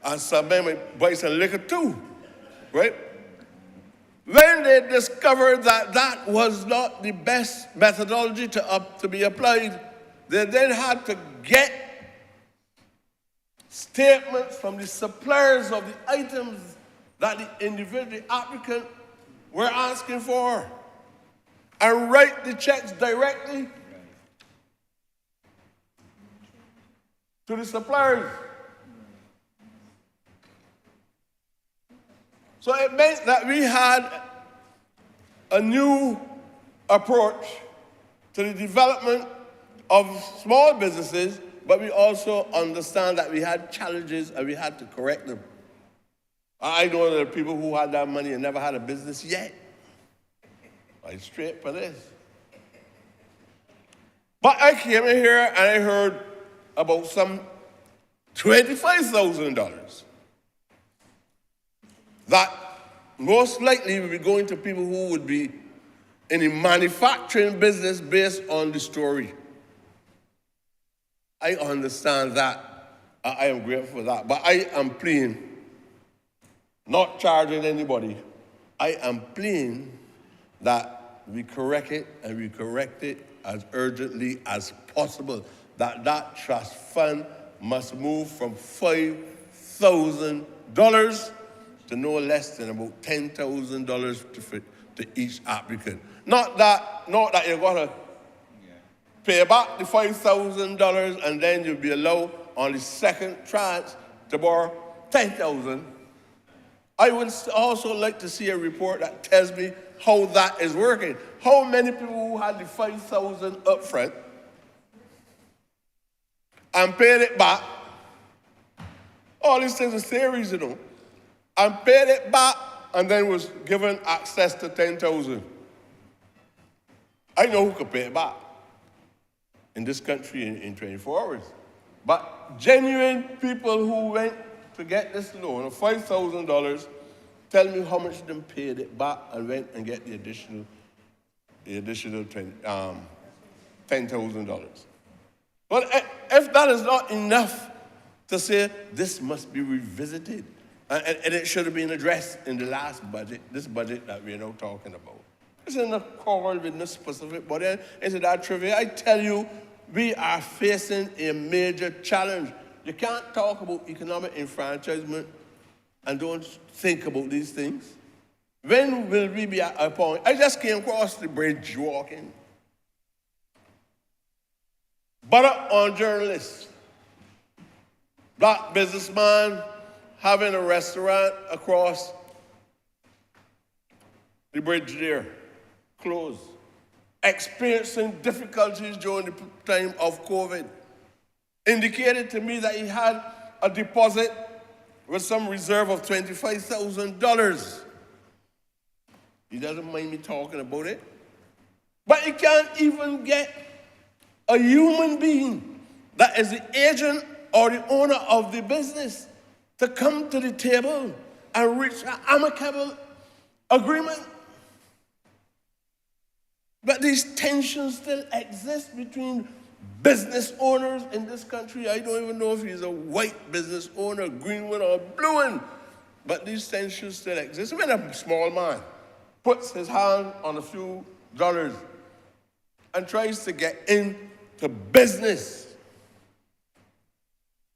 Speaker 3: And some men might buy some liquor too, right? When they discovered that that was not the best methodology to be applied, they then had to get statements from the suppliers of the items that the individual applicant were asking for and write the checks directly to the suppliers. So it meant that we had a new approach to the development of small businesses, but we also understand that we had challenges and we had to correct them. I know there are people who had that money and never had a business yet. I'm straight for this. But I came in here and I heard about some $25,000 that most likely will be going to people who would be in a manufacturing business based on the story. I understand that. I am grateful for that. But I am pleading, not charging anybody. I am pleading that we correct it, and we correct it as urgently as possible. That trust fund must move from $5,000 to no less than about $10,000 to each applicant. Not that you're gonna pay back the $5,000 and then you'll be allowed on the second tranche to borrow $10,000. I would also like to see a report that tells me how that is working. How many people who had the $5,000 up front and paid it back, all these things are theories, you know, and paid it back and then was given access to $10,000. I know who could pay it back in this country in 24 hours. But genuine people who went to get this loan of $5,000, tell me how much of them paid it back and went and get the additional $10,000. But if that is not enough to say this must be revisited, and it should have been addressed in the last budget, this budget that we're now talking about. It's in the call with no specific, but then into that trivia, I tell you, we are facing a major challenge. You can't talk about economic enfranchisement and don't think about these things. When will we be at a point? I just came across the bridge walking. Butter on journalists. Black businessman having a restaurant across the bridge there, closed. Experiencing difficulties during the time of COVID. Indicated to me that he had a deposit with some reserve of $25,000. He doesn't mind me talking about it. But he can't even get a human being that is the agent or the owner of the business to come to the table and reach an amicable agreement. But these tensions still exist between business owners in this country. I don't even know if he's a white business owner, green one or blue one. But these tensions still exist. When a small man puts his hand on a few dollars and tries to get into business,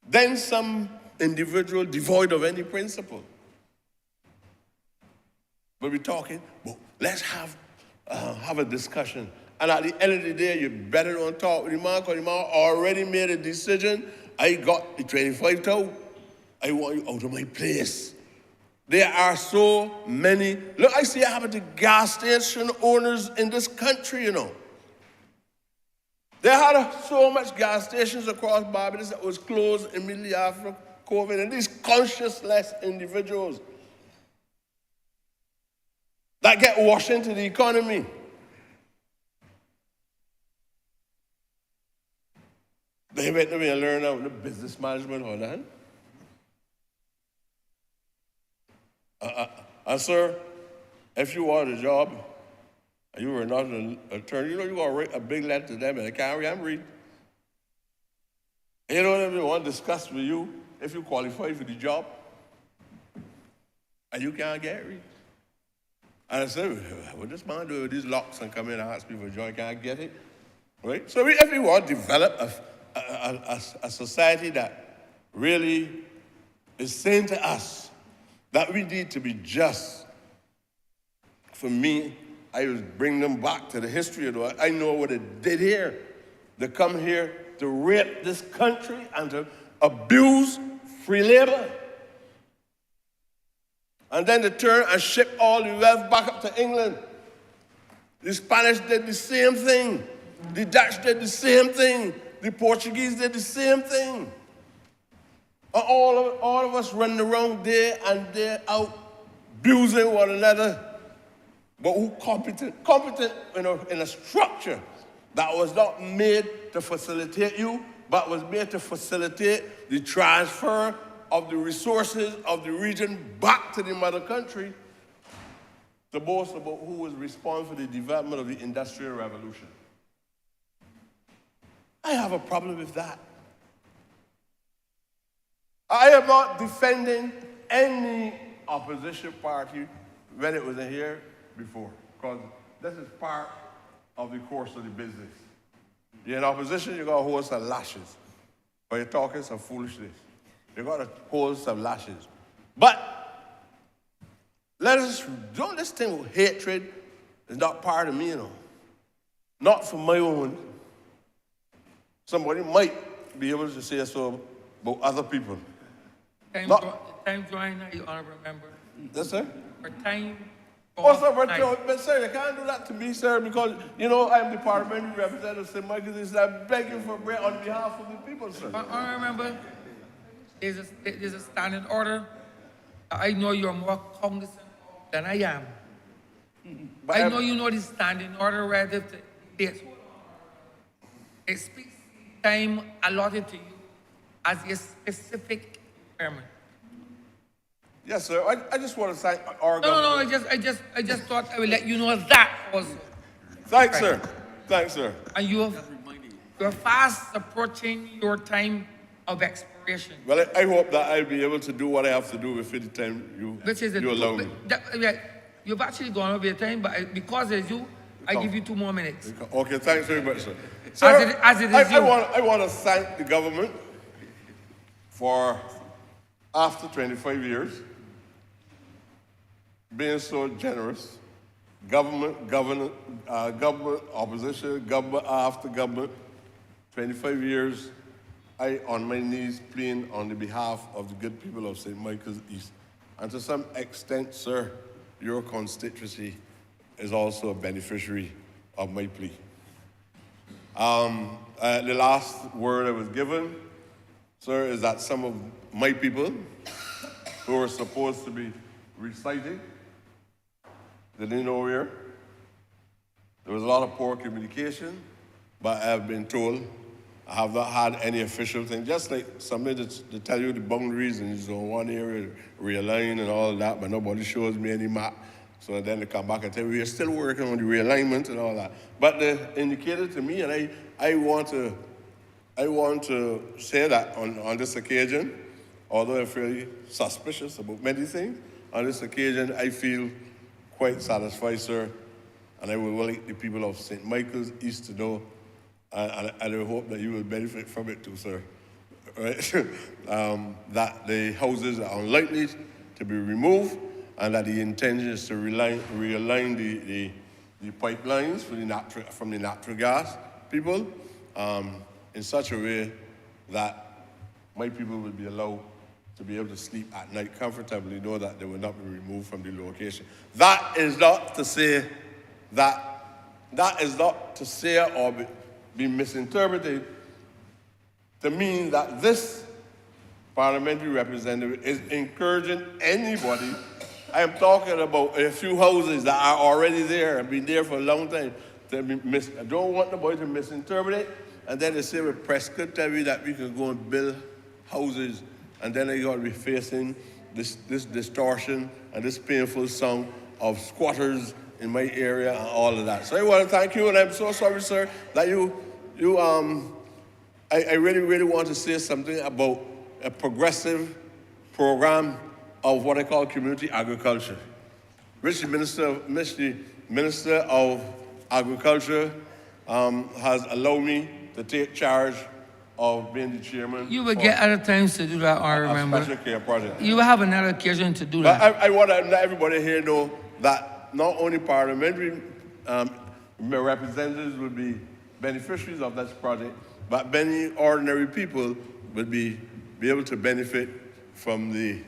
Speaker 3: then some individual devoid of any principle will be talking, well, Let's have a discussion. And at the end of the day, you better don't talk with the man, because the man already made a decision. I got the 25,000. I want you out of my place. There are so many. Look, I see it happen to gas station owners in this country, you know. They had so much gas stations across Barbados that was closed immediately after COVID, and these conscienceless individuals that get washed into the economy. They went to me and learn out the business management or that. And sir, if you want a job, and you were not an attorney, you know you got to write a big letter to them, and they can't read and read. You know what they want to discuss with you if you qualify for the job, and you can't get it read. And I said, what this man do with these locks and come in and ask me for a job, can't get it? Right? So if we want to develop a society that really is saying to us that we need to be just, for me, I was bringing them back to the history of it. I know what they did here. They come here to rape this country and to abuse free labor. And then they turn and ship all the wealth back up to England. The Spanish did the same thing. The Dutch did the same thing. The Portuguese did the same thing. And all of us running around day and day out, abusing one another. But who competent? Competent in a structure that was not made to facilitate you, but was made to facilitate the transfer of the resources of the region back to the mother country, to boast about who was responsible for the development of the Industrial Revolution. I have a problem with that. I am not defending any opposition party when it was in here before, because this is part of the course of the business. You're in opposition, you got to hold some lashes, but you're talking some foolishness. You got to hold some lashes. But don't this thing with hatred is not part of me, you know. Not for my own. Somebody might be able to say so about other people.
Speaker 1: Time drawing now, you honourable member.
Speaker 3: Yes, sir?
Speaker 1: For time.
Speaker 3: Oh, sir, but sir, you can't do that to me, sir, because, you know, I'm the parliamentary representative of St. Michael's. Is I'm begging for bread on behalf of the people, sir.
Speaker 1: Honourable member, there's a standing order. I know you're more cognizant than I am. But I know you know the standing order relative to dates. It speaks time allotted to you as a specific requirement.
Speaker 3: Yes, sir. I just want to thank our
Speaker 1: government. No, I just thought I would let you know that also.
Speaker 3: Thanks, sir. Thanks, sir.
Speaker 1: And you're fast approaching your time of expiration.
Speaker 3: Well, I hope that I'll be able to do what I have to do within the time you allow me.
Speaker 1: You've actually gone over your time, but because it's you, I give you 2 more minutes.
Speaker 3: Okay, thanks very much, sir. Sir, I want to thank the government for, after 25 years, being so generous. Government, opposition, government after government. 25 years, I on my knees pleading on the behalf of the good people of St. Michael's East. And to some extent, sir, your constituency is also a beneficiary of my plea. The last word I was given, sir, is that some of my people who are supposed to be reciting, they didn't know where. There was a lot of poor communication, but I have been told I have not had any official thing, just like somebody to tell you the boundaries and so one area realign and all that, but nobody shows me any map. So then they come back and tell me, we're still working on the realignment and all that. But they indicated to me, and I want to say that on this occasion, although I'm fairly suspicious about many things, on this occasion I feel quite satisfied, sir, and I would like the people of St. Michael's East to know, and I hope that you will benefit from it too, sir, right? That the houses are unlikely to be removed, and that the intention is to realign the pipelines from the natural gas people in such a way that my people will be allowed to be able to sleep at night comfortably, know that they will not be removed from the location. That is not to say or be misinterpreted to mean that this parliamentary representative is encouraging anybody. I am talking about a few houses that are already there and been there for a long time. I don't want nobody to misinterpret it, and then they say with Prescott tell you that we can go and build houses, and then they got to be facing this distortion and this painful song of squatters in my area and all of that. So I want to thank you, and I'm so sorry, sir, that I really, really want to say something about a progressive program of what I call community agriculture. Which the Minister of Agriculture has allowed me to take charge of being the chairman.
Speaker 1: You will get other times to do that, I remember.
Speaker 3: Special care project.
Speaker 1: You will have another occasion to do
Speaker 3: But
Speaker 1: that.
Speaker 3: I want to let everybody here know that not only parliamentary representatives will be beneficiaries of this project, but many ordinary people will be able to benefit from the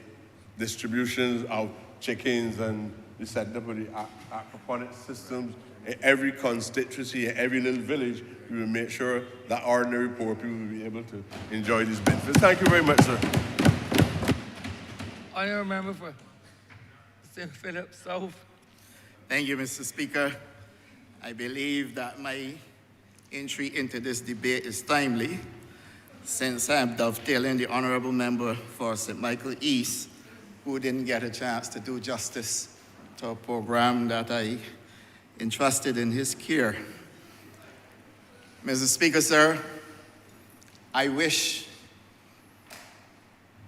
Speaker 3: distributions of chickens and the setting up of the aquaponic systems in every constituency, in every little village. We will make sure that ordinary poor people will be able to enjoy these benefits. Thank you very much, sir.
Speaker 1: I remember for St. Philip South.
Speaker 4: Thank you, Mr. Speaker. I believe that my entry into this debate is timely, since I'm dovetailing the Honourable Member for St. Michael East, who didn't get a chance to do justice to a program that I entrusted in his care. Mr. Speaker, sir, I wish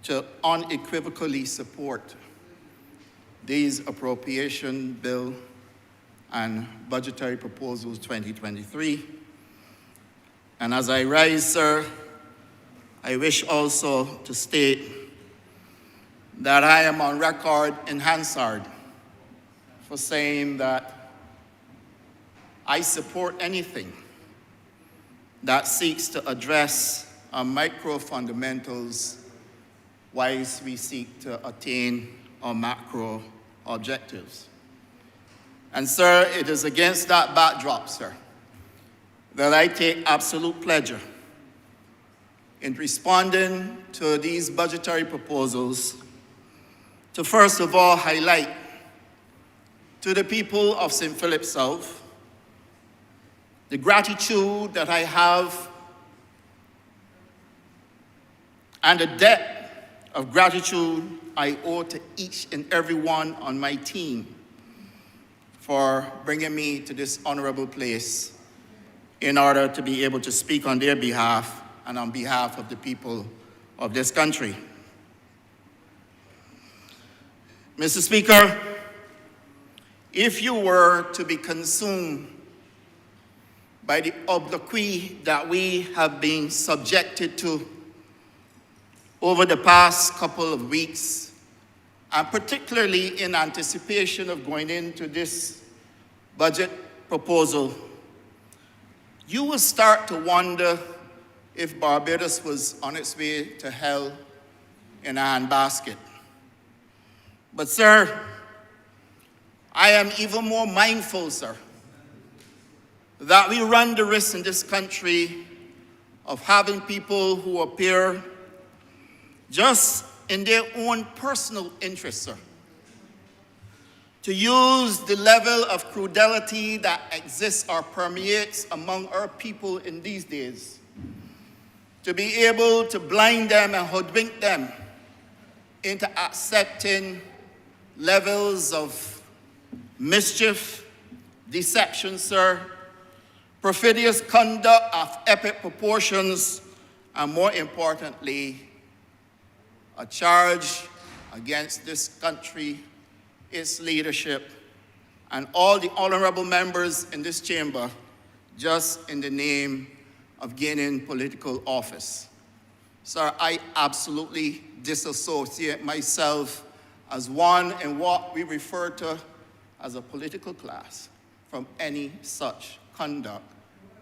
Speaker 4: to unequivocally support these appropriation bill and budgetary proposals 2023. And as I rise, sir, I wish also to state that I am on record in Hansard for saying that I support anything that seeks to address our micro fundamentals whilst we seek to attain our macro objectives. And sir, it is against that backdrop, sir, that I take absolute pleasure in responding to these budgetary proposals to first of all highlight to the people of St. Philip South the gratitude that I have and the debt of gratitude I owe to each and every one on my team for bringing me to this honorable place in order to be able to speak on their behalf and on behalf of the people of this country. Mr. Speaker, if you were to be consumed by the obloquy that we have been subjected to over the past couple of weeks, and particularly in anticipation of going into this budget proposal, you will start to wonder if Barbados was on its way to hell in a handbasket. But sir, I am even more mindful, sir, that we run the risk in this country of having people who appear just in their own personal interest, sir, to use the level of crudelty that exists or permeates among our people in these days, to be able to blind them and hoodwink them into accepting levels of mischief, deception, sir, perfidious conduct of epic proportions, and more importantly, a charge against this country, its leadership, and all the honorable members in this chamber, just in the name of gaining political office. Sir, I absolutely disassociate myself as one in what we refer to as a political class from any such conduct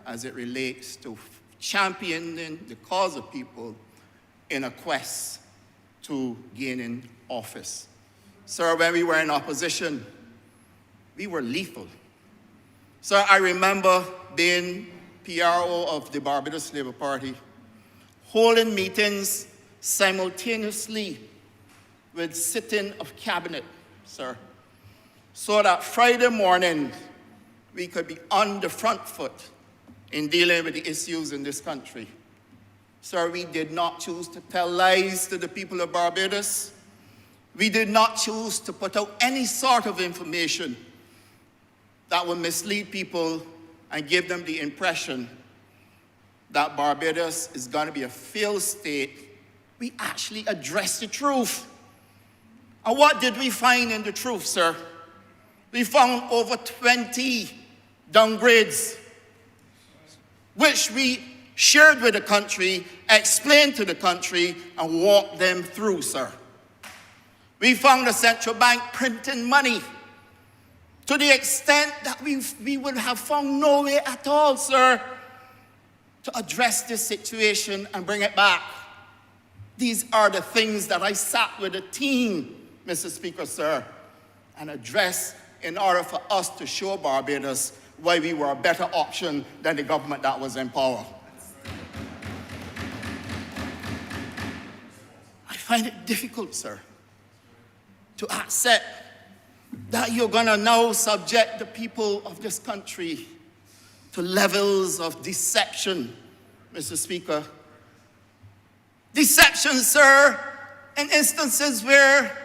Speaker 4: as it relates to championing the cause of people in a quest to gaining office. Sir, when we were in opposition, we were lethal. Sir, I remember being PRO of the Barbados Labour Party, holding meetings simultaneously with sitting of cabinet, sir, so that Friday morning we could be on the front foot in dealing with the issues in this country. Sir, we did not choose to tell lies to the people of Barbados. We did not choose to put out any sort of information that would mislead people and give them the impression that Barbados is going to be a failed state. We actually addressed the truth. And what did we find in the truth, sir? We found over 20 downgrades, which we shared with the country, explained to the country, and walked them through, sir. We found the central bank printing money to the extent that we would have found no way at all, sir, to address this situation and bring it back. These are the things that I sat with the team, Mr. Speaker, sir, and addressed in order for us to show Barbados why we were a better option than the government that was in power. I find it difficult, sir, to accept that you're going to now subject the people of this country to levels of deception, Mr. Speaker. Deception, sir, in instances where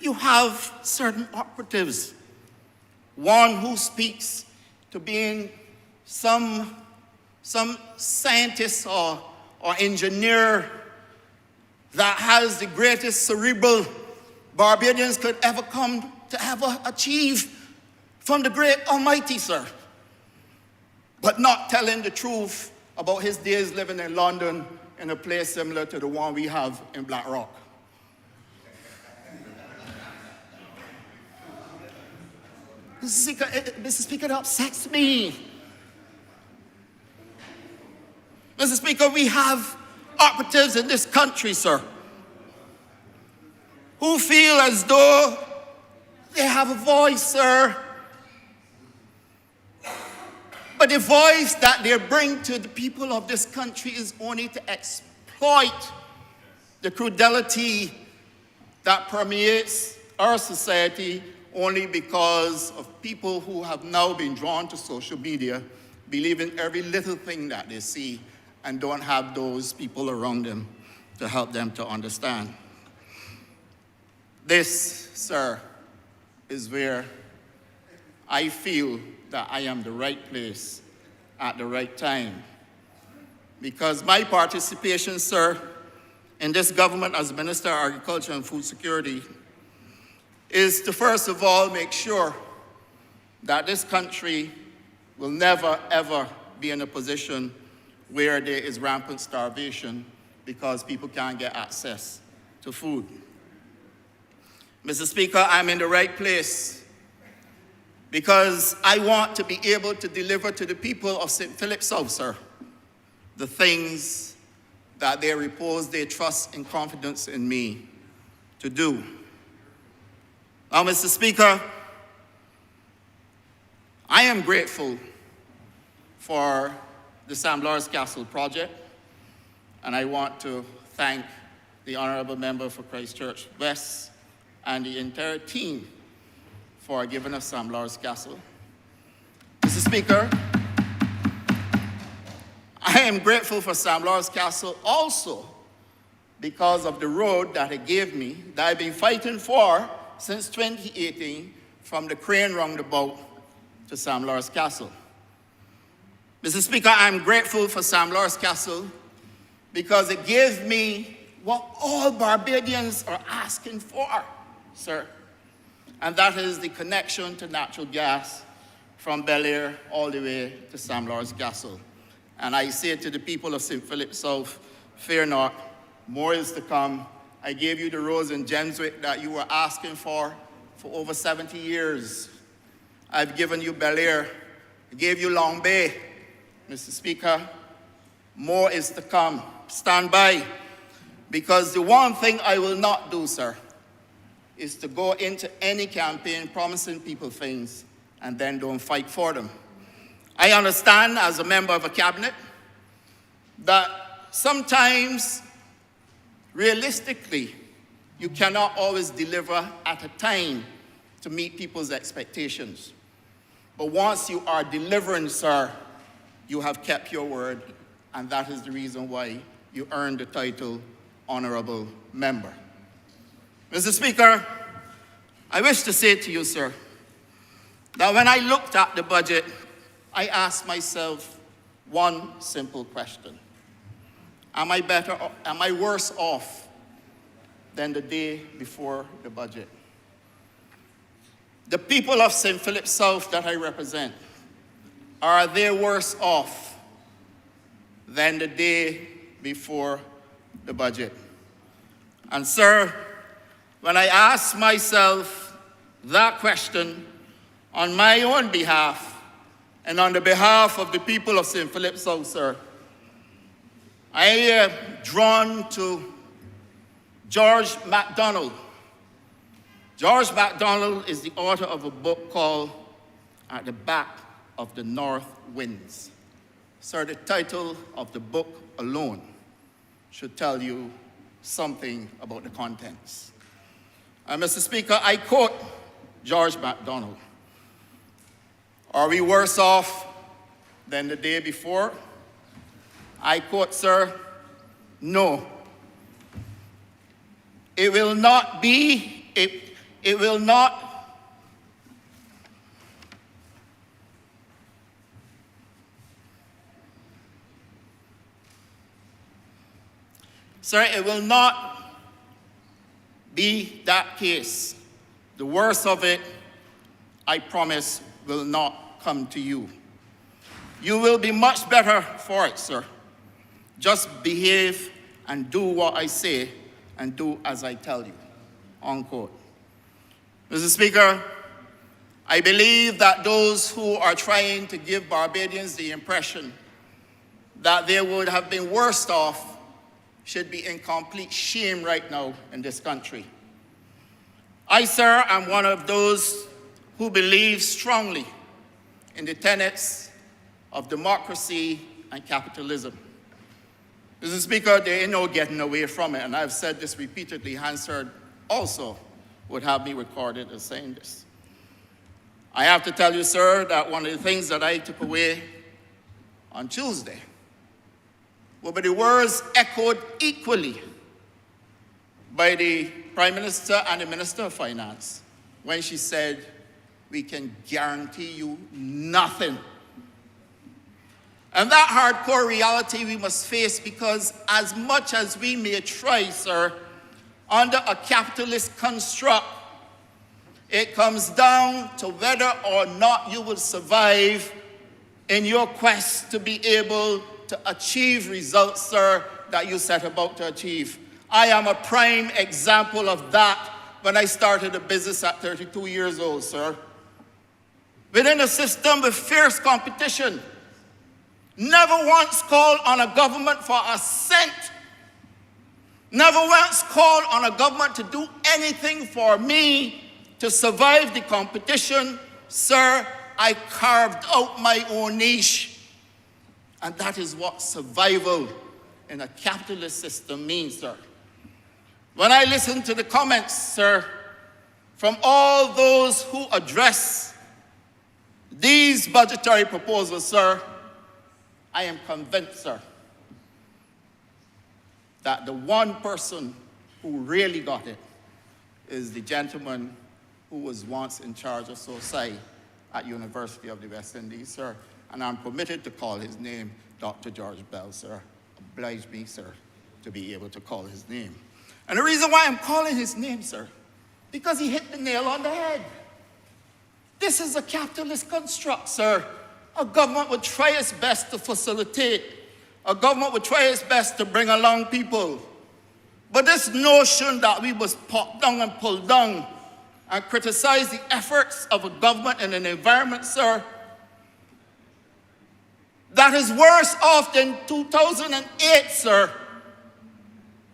Speaker 4: you have certain operatives. One who speaks to being some scientist or engineer that has the greatest cerebral Barbadians could ever come to ever achieve from the great Almighty, sir. But not telling the truth about his days living in London in a place similar to the one we have in Black Rock. Mr. Speaker, it upsets me. Mr. Speaker, we have operatives in this country, sir, who feel as though they have a voice, sir. But the voice that they bring to the people of this country is only to exploit the crudelty that permeates our society only because of people who have now been drawn to social media, believing every little thing that they see and don't have those people around them to help them to understand. This, sir, is where I feel that I am the right place at the right time. Because my participation, sir, in this government as Minister of Agriculture and Food Security is to first of all make sure that this country will never ever be in a position where there is rampant starvation because people can't get access to food. Mr. Speaker, I'm in the right place because I want to be able to deliver to the people of St. Philip South, sir, the things that they repose their trust and confidence in me to do. Now, Mr. Speaker, I am grateful for the Sam Lawrence Castle project, and I want to thank the Honourable Member for Christchurch West and the entire team for giving us Sam Lawrence Castle. Mr. Speaker, I am grateful for Sam Lawrence Castle also because of the road that it gave me, that I've been fighting for since 2018, from the Crane roundabout to Sam Lawrence Castle. Mr. Speaker, I'm grateful for Sam Lawrence Castle because it gave me what all Barbadians are asking for, sir, and that is the connection to natural gas from Bel Air all the way to Sam Lawrence Castle. And I say to the people of St. Philip South, fear not, more is to come, I gave you the roads in Jemswick that you were asking for over 70 years. I've given you Bel Air. I gave you Long Bay. Mr. Speaker, more is to come. Stand by. Because the one thing I will not do, sir, is to go into any campaign promising people things and then don't fight for them. I understand as a member of a cabinet that sometimes, realistically, you cannot always deliver at a time to meet people's expectations. But once you are delivering, sir, you have kept your word, and that is the reason why you earned the title Honourable Member. Mr. Speaker, I wish to say to you, sir, that when I looked at the budget, I asked myself one simple question. Am I worse off than the day before the budget? The people of St. Philip South that I represent, are they worse off than the day before the budget? And sir, when I ask myself that question on my own behalf and on the behalf of the people of St. Philip South, sir, I am drawn to George MacDonald. George MacDonald is the author of a book called At the Back of the North Winds. Sir, the title of the book alone should tell you something about the contents. And Mr. Speaker, I quote George MacDonald. Are we worse off than the day before? I quote, sir, no. It will not be, it will not, sir, it will not be that case. The worst of it, I promise, will not come to you. You will be much better for it, sir. Just behave and do what I say and do as I tell you, unquote. Mr. Speaker, I believe that those who are trying to give Barbadians the impression that they would have been worse off should be in complete shame right now in this country. I, sir, am one of those who believe strongly in the tenets of democracy and capitalism. Mr. Speaker, there ain't no getting away from it, and I've said this repeatedly. Hansard also would have me recorded as saying this. I have to tell you, sir, that one of the things that I took away on Tuesday were the words echoed equally by the Prime Minister and the Minister of Finance when she said, we can guarantee you nothing. And that hardcore reality we must face, because as much as we may try, sir, under a capitalist construct, it comes down to whether or not you will survive in your quest to be able to achieve results, sir, that you set about to achieve. I am a prime example of that when I started a business at 32 years old, sir. Within a system with fierce competition, never once called on a government for a cent. Never once called on a government to do anything for me to survive the competition. Sir, I carved out my own niche. And that is what survival in a capitalist system means, sir. When I listen to the comments, sir, from all those who address these budgetary proposals, sir, I am convinced, sir, that the one person who really got it is the gentleman who was once in charge of SOSI at University of the West Indies, sir. And I'm permitted to call his name Dr. George Bell, sir. Oblige me, sir, to be able to call his name. And the reason why I'm calling his name, sir, because he hit the nail on the head. This is a capitalist construct, sir. A government would try its best to facilitate. A government would try its best to bring along people. But this notion that we must pop down and pull down and criticize the efforts of a government and an environment, sir, that is worse off than 2008, sir.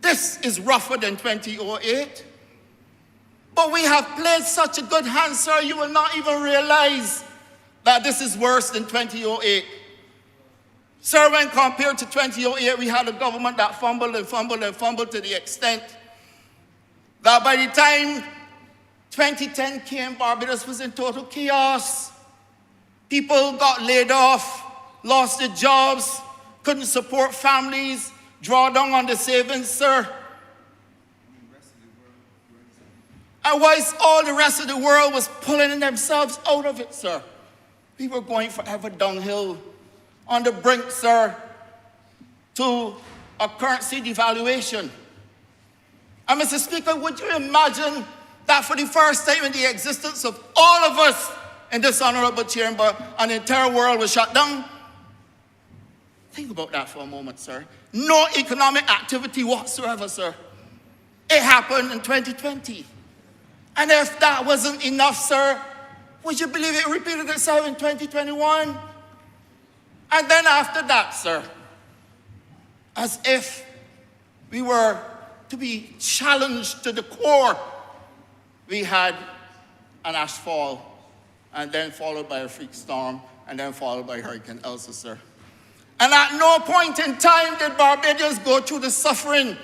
Speaker 4: This is rougher than 2008. But we have played such a good hand, sir, you will not even realize that this is worse than 2008. Sir, when compared to 2008, we had a government that fumbled and fumbled and fumbled to the extent that by the time 2010 came, Barbados was in total chaos. People got laid off, lost their jobs, couldn't support families, draw down on the savings, sir. And whilst all the rest of the world was pulling themselves out of it, sir, we were going forever downhill on the brink, sir, to a currency devaluation. And Mr. Speaker, would you imagine that for the first time in the existence of all of us in this honorable chamber, an entire world was shut down? Think about that for a moment, sir. No economic activity whatsoever, sir. It happened in 2020. And if that wasn't enough, sir, would you believe it repeated itself in 2021? And then after that, sir, as if we were to be challenged to the core, we had an ash fall, and then followed by a freak storm, and then followed by Hurricane Elsa, sir. And at no point in time did Barbadians go through the suffering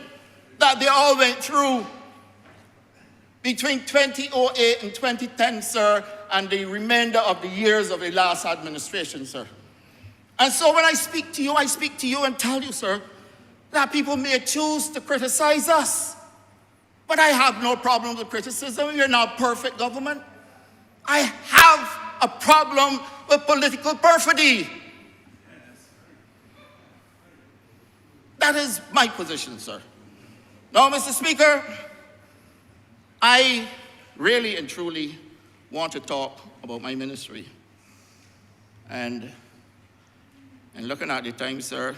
Speaker 4: that they all went through between 2008 and 2010, sir, and the remainder of the years of the last administration, sir. And so when I speak to you and tell you, sir, that people may choose to criticize us. But I have no problem with criticism. We're not perfect government. I have a problem with political perfidy. That is my position, sir. Now, Mr. Speaker, I really and truly want to talk about my ministry. And looking at the time, sir,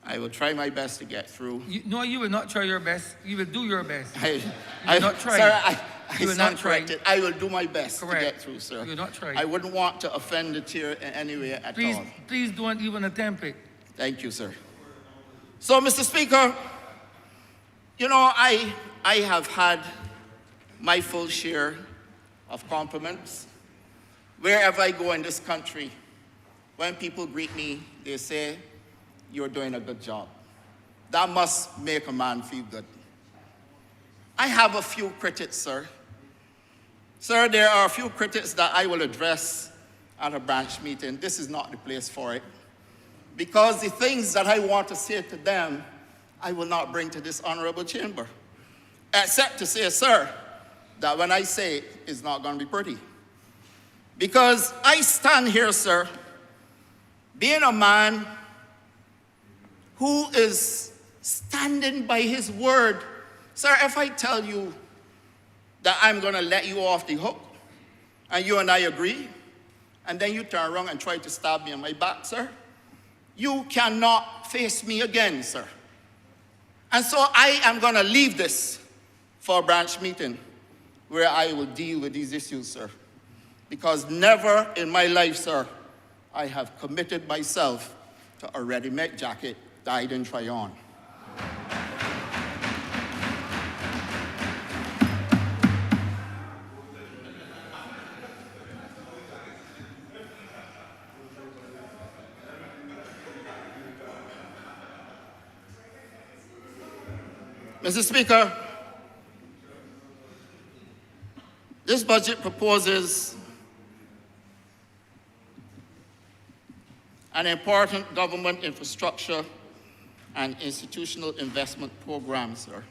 Speaker 4: I will try my best to get through.
Speaker 1: No, you will not try your best. You will do your best.
Speaker 4: I
Speaker 1: will not try.
Speaker 4: Sir, I
Speaker 1: You will
Speaker 4: stand
Speaker 1: not try.
Speaker 4: corrected. I will do my best
Speaker 1: Correct.
Speaker 4: to get through, sir.
Speaker 1: You will not try.
Speaker 4: I wouldn't want to offend the chair in any way at all.
Speaker 1: Please don't even attempt it.
Speaker 4: Thank you, sir. So, Mr. Speaker, you know, I have had my full share of compliments. Wherever I go in this country, when people greet me, they say, "You're doing a good job." That must make a man feel good. I have a few critics, sir. Sir, there are a few critics that I will address at a branch meeting. This is not the place for it. Because the things that I want to say to them, I will not bring to this honorable chamber. Except to say, sir, that when I say it, it's not going to be pretty. Because I stand here, sir, being a man who is standing by his word. Sir, if I tell you that I'm going to let you off the hook, and you and I agree, and then you turn around and try to stab me on my back, sir, you cannot face me again, sir. And so I am going to leave this for a branch meeting where I will deal with these issues, sir. Because never in my life, sir, I have committed myself to a ready-made jacket that I didn't try on. Mr. Speaker, this budget proposes an important government infrastructure and institutional investment program, sir,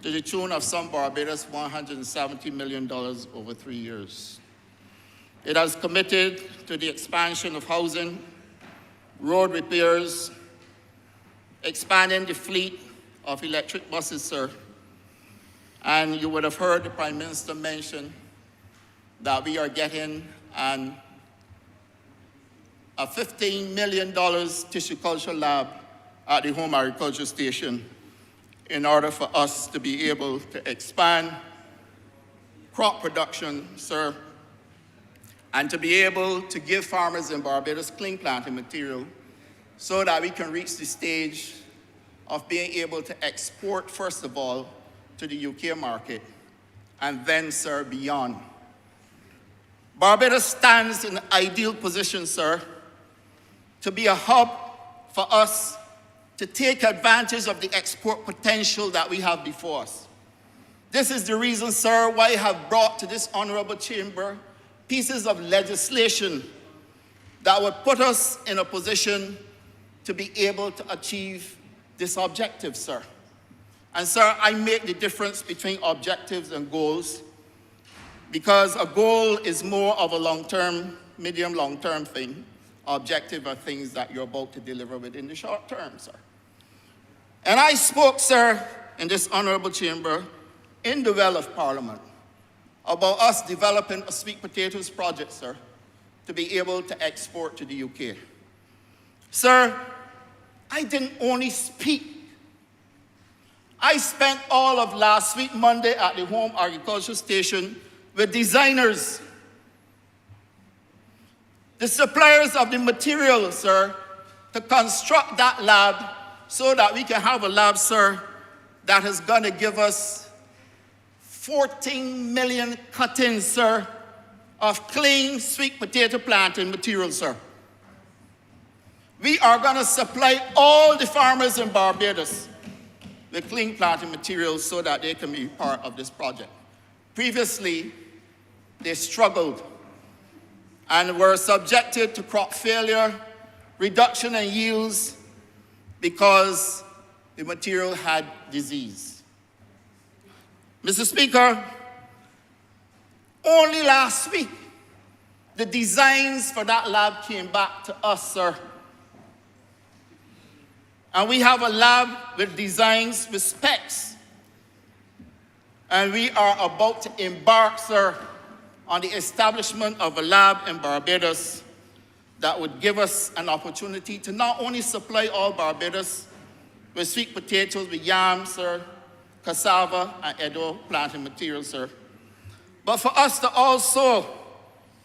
Speaker 4: to the tune of some Barbados $170 million over 3 years. It has committed to the expansion of housing, road repairs, expanding the fleet of electric buses, sir. And you would have heard the Prime Minister mention that we are getting a $15 million tissue culture lab at the Home Agriculture Station in order for us to be able to expand crop production, sir, and to be able to give farmers in Barbados clean planting material so that we can reach the stage of being able to export, first of all, to the UK market, and then, sir, beyond. Barbados stands in an ideal position, sir, to be a hub for us to take advantage of the export potential that we have before us. This is the reason, sir, why I have brought to this honorable chamber pieces of legislation that would put us in a position to be able to achieve this objective, sir. And, sir, I make the difference between objectives and goals because a goal is more of a long-term, medium, long-term thing. Objective are things that you're about to deliver within the short term, sir. And I spoke, sir, in this honorable chamber, in the well of Parliament, about us developing a sweet potatoes project, sir, to be able to export to the UK. Sir, I didn't only speak. I spent all of last week, Monday, at the Home Agricultural Station with designers, the suppliers of the material, sir, to construct that lab so that we can have a lab, sir, that is going to give us 14 million cuttings, sir, of clean sweet potato planting material, sir. We are going to supply all the farmers in Barbados with clean planting materials so that they can be part of this project. Previously, they struggled and were subjected to crop failure, reduction in yields, because the material had disease. Mr. Speaker, only last week, the designs for that lab came back to us, sir. And we have a lab with designs, with specs. And we are about to embark, sir, on the establishment of a lab in Barbados that would give us an opportunity to not only supply all Barbados with sweet potatoes, with yams, sir, cassava, and Edo planting material, sir, but for us to also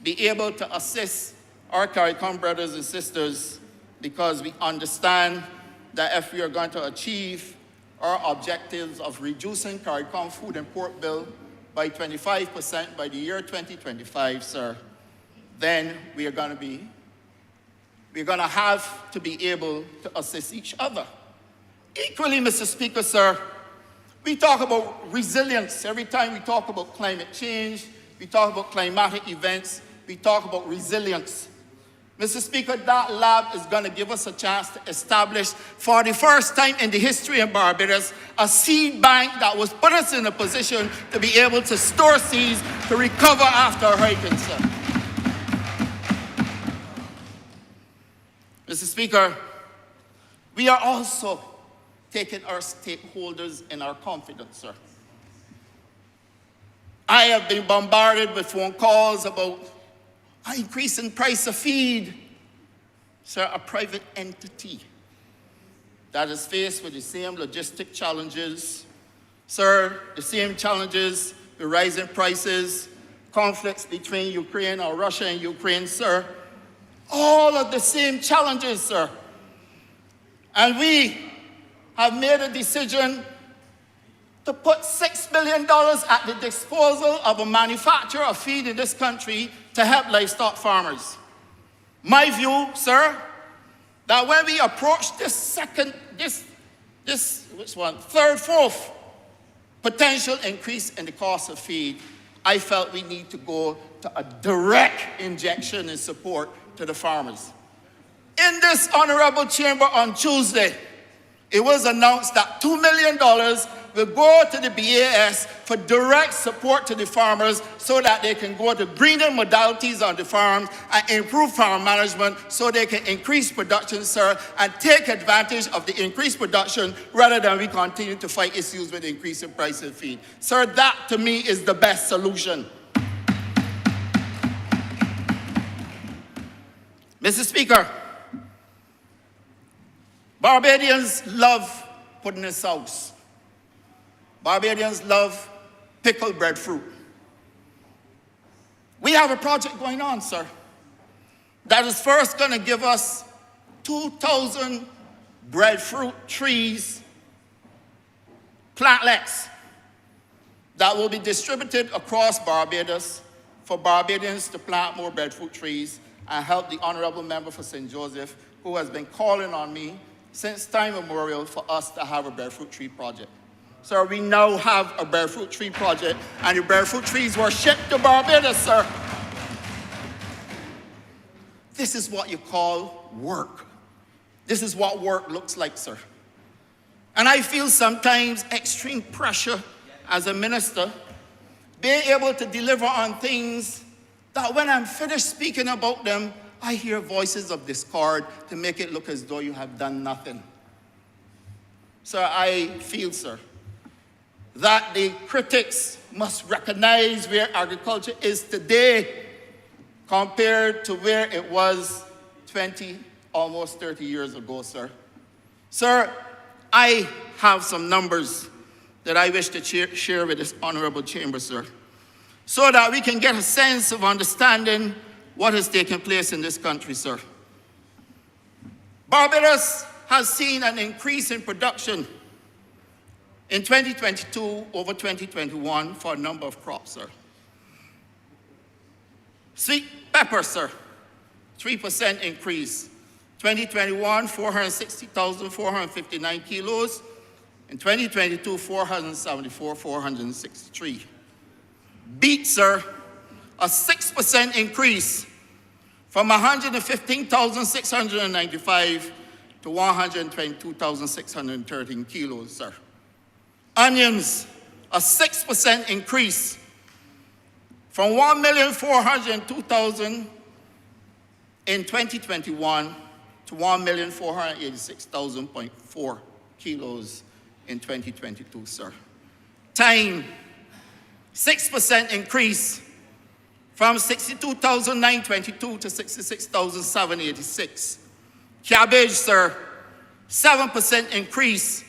Speaker 4: be able to assist our CARICOM brothers and sisters, because we understand that if we are going to achieve our objectives of reducing CARICOM food import bill by 25% by the year 2025, sir, then we're going to have to be able to assist each other. Equally, Mr. Speaker, sir, we talk about resilience. Every time we talk about climate change, we talk about climatic events, we talk about resilience. Mr. Speaker, that lab is going to give us a chance to establish, for the first time in the history of Barbados, a seed bank that will put us in a position to be able to store seeds to recover after a hurricane, sir. Mr. Speaker, we are also taking our stakeholders in our confidence, sir. I have been bombarded with phone calls about an increase in price of feed. Sir, a private entity that is faced with the same logistic challenges, sir, the same challenges, the rising prices, conflicts between Ukraine or Russia and Ukraine, sir, all of the same challenges, sir. And we have made a decision to put $6 billion at the disposal of a manufacturer of feed in this country to help livestock farmers. My view, sir, that when we approach third, fourth potential increase in the cost of feed, I felt we need to go to a direct injection in support to the farmers. In this honorable chamber on Tuesday, it was announced that $2 million will go to the BAS for direct support to the farmers so that they can go to breeding modalities on the farms and improve farm management so they can increase production, sir, and take advantage of the increased production rather than we continue to fight issues with increasing price of feed. Sir, that to me is the best solution. Mr. Speaker, Barbadians love putting in sauce. Barbadians love pickled breadfruit. We have a project going on, sir, that is first going to give us 2,000 breadfruit trees, plantlets, that will be distributed across Barbados for Barbadians to plant more breadfruit trees and help the Honourable Member for St. Joseph, who has been calling on me since time immemorial for us to have a breadfruit tree project. Sir, we now have a breadfruit tree project, and the breadfruit trees were shipped to Barbados, sir. This is what you call work. This is what work looks like, sir. And I feel sometimes extreme pressure as a minister, being able to deliver on things that when I'm finished speaking about them, I hear voices of discord to make it look as though you have done nothing. Sir, I feel, sir, that the critics must recognize where agriculture is today compared to where it was 20, almost 30 years ago, sir. Sir, I have some numbers that I wish to share with this honorable chamber, sir, so that we can get a sense of understanding what has taken place in this country, sir. Barbados has seen an increase in production in 2022 over 2021 for a number of crops, sir. Sweet pepper, sir, 3% increase. 2021, 460,459 kilos. In 2022, 463. Beet, sir, a 6% increase from 115,695 to 122,613 kilos, sir. Onions, a 6% increase from 1,402,000 in 2021 to 1,486,000.4 kilos in 2022, sir. Thyme, 6% increase from 62,922 to 66,786. Cabbage, sir, 7% increase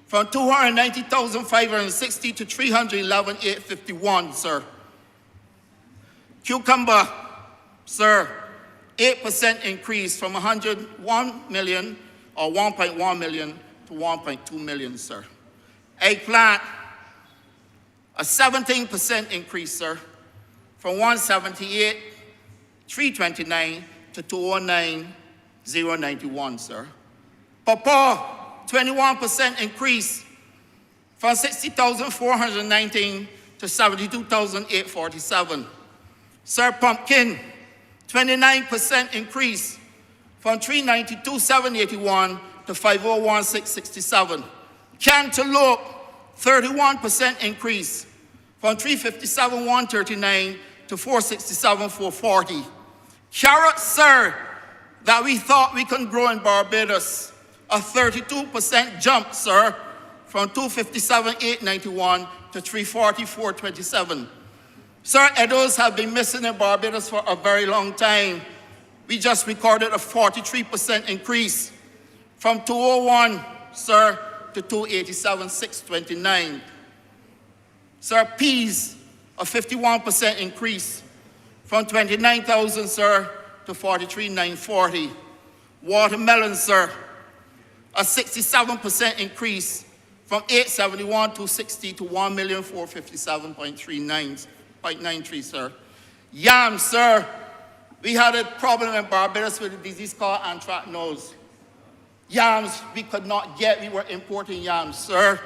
Speaker 4: from 290,560 to 311,851, sir. Cucumber, sir, 8% increase from 101 million or 1.1 million to 1.2 million, sir. Eggplant, a 17% increase, sir, from 178,329 to 209,091, sir. Pawpaw, 21% increase from 60,419 to 72,847. Sir, pumpkin, 29% increase from 392,781 to 501,667. Cantaloupe, 31% increase from 357,139 to 467,440. Carrots, sir, that we thought we couldn't grow in Barbados, a 32% jump, sir, from 257,891 to 340,427. Sir, Edos have been missing in Barbados for a very long time. We just recorded a 43% increase from 201, sir, to 287,629. Sir, peas, a 51% increase from 29,000, sir, to 43,940. Watermelon, sir, a 67% increase from 871,260 to 1,457,393, sir. Yams, sir, we had a problem in Barbados with a disease called anthracnose. Yams we could not get, we were importing yams, sir.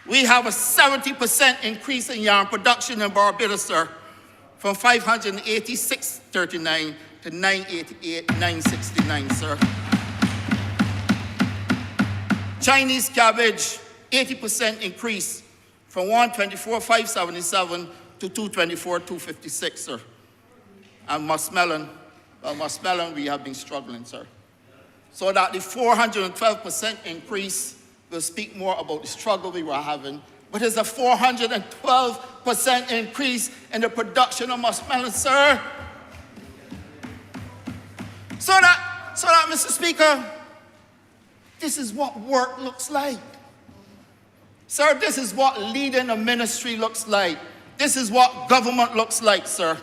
Speaker 4: We have a 70% increase in yam production in Barbados, sir, from 586,39 to 988,969, sir. Chinese cabbage, 80% increase from 124,577 to 224,256, sir. And muskmelon, we have been struggling, sir. So that the 412% increase will speak more about the struggle we were having, but it's a 412% increase in the production of muskmelon, sir. So that, Mr. Speaker, this is what work looks like. Sir, this is what leading a ministry looks like. This is what government looks like, sir.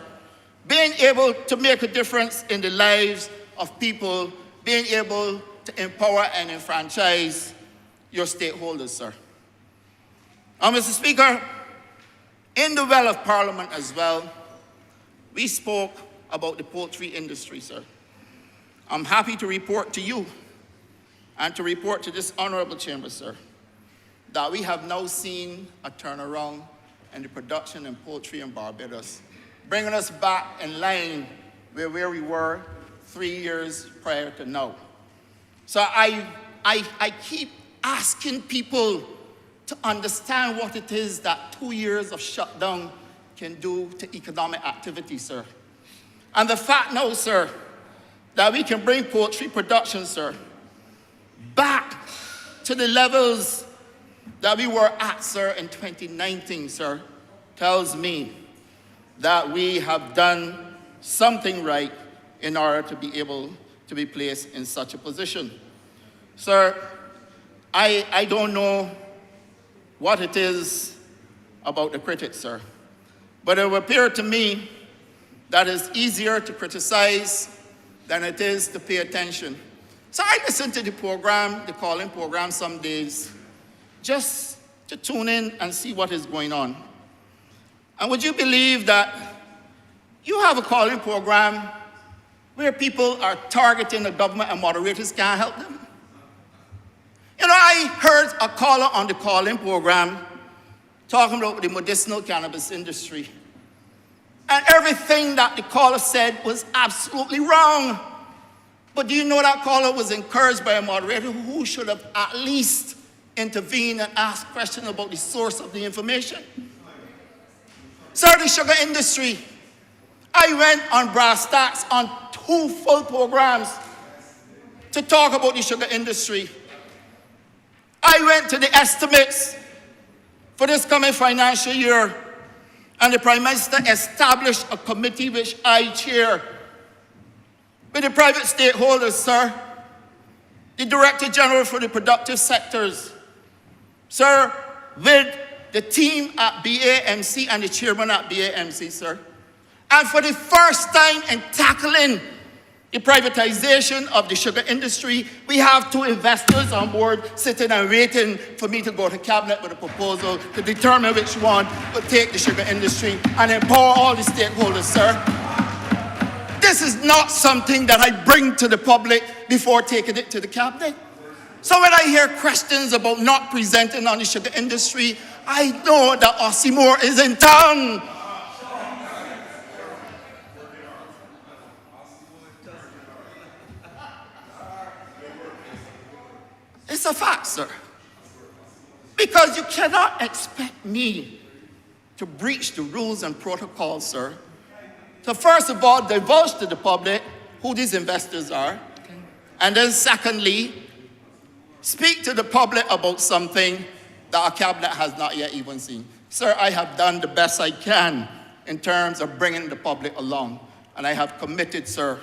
Speaker 4: Being able to make a difference in the lives of people, being able to empower and enfranchise your stakeholders, sir. Mr. Speaker, in the well of Parliament as well, we spoke about the poultry industry, sir. I'm happy to report to you and to report to this honourable chamber, sir, that we have now seen a turnaround in the production in poultry in Barbados, bringing us back in line with where we were 3 years prior to now. So I keep asking people to understand what it is that 2 years of shutdown can do to economic activity, sir. And the fact now, sir, that we can bring poultry production, sir, back to the levels that we were at, sir, in 2019, sir, tells me that we have done something right in order to be able to be placed in such a position. Sir, I don't know what it is about the critics, sir, but it would appear to me that it's easier to criticize than it is to pay attention. So I listen to the program, the call-in program some days, just to tune in and see what is going on. And would you believe that you have a call-in program where people are targeting the government and moderators can't help them? You know, I heard a caller on the call-in program talking about the medicinal cannabis industry. And everything that the caller said was absolutely wrong. But do you know that caller was encouraged by a moderator who should have at least intervened and asked questions about the source of the information? Sir, the sugar industry. I went on brass tacks on 2 full programs to talk about the sugar industry. I went to the estimates for this coming financial year, and the Prime Minister established a committee which I chair with the private stakeholders, sir, the Director General for the productive sectors, sir, with the team at BAMC and the chairman at BAMC, sir. And for the first time in tackling the privatization of the sugar industry, we have 2 investors on board sitting and waiting for me to go to cabinet with a proposal to determine which one will take the sugar industry and empower all the stakeholders, sir. This is not something that I bring to the public before taking it to the cabinet. So when I hear questions about not presenting on the sugar industry, I know that Ossie is in town. It's a fact, sir. Because you cannot expect me to breach the rules and protocols, sir. So first of all, divulge to the public who these investors are. And then secondly, speak to the public about something that our cabinet has not yet even seen. Sir, I have done the best I can in terms of bringing the public along. And I have committed, sir,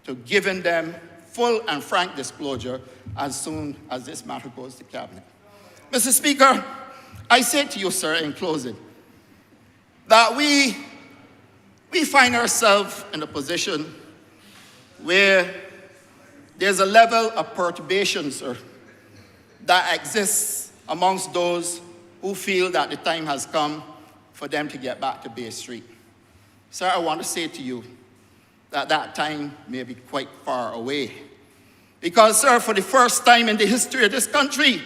Speaker 4: to giving them full and frank disclosure as soon as this matter goes to cabinet. Mr. Speaker, I say to you, sir, in closing, that we find ourselves in a position where there's a level of perturbation, sir, that exists amongst those who feel that the time has come for them to get back to Bay Street. Sir, I want to say to you that that time may be quite far away. Because, sir, for the first time in the history of this country,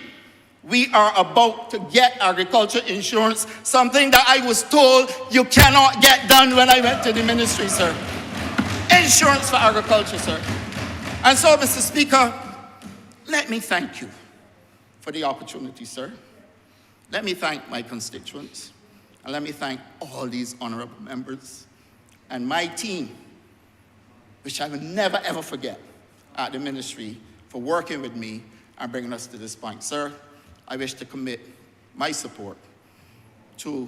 Speaker 4: we are about to get agriculture insurance, something that I was told you cannot get done when I went to the ministry, sir. Insurance for agriculture, sir. And so, Mr. Speaker, let me thank you for the opportunity, sir. Let me thank my constituents, and let me thank all these honourable members and my team, which I will never ever forget at the ministry, for working with me and bringing us to this point. Sir, I wish to commit my support to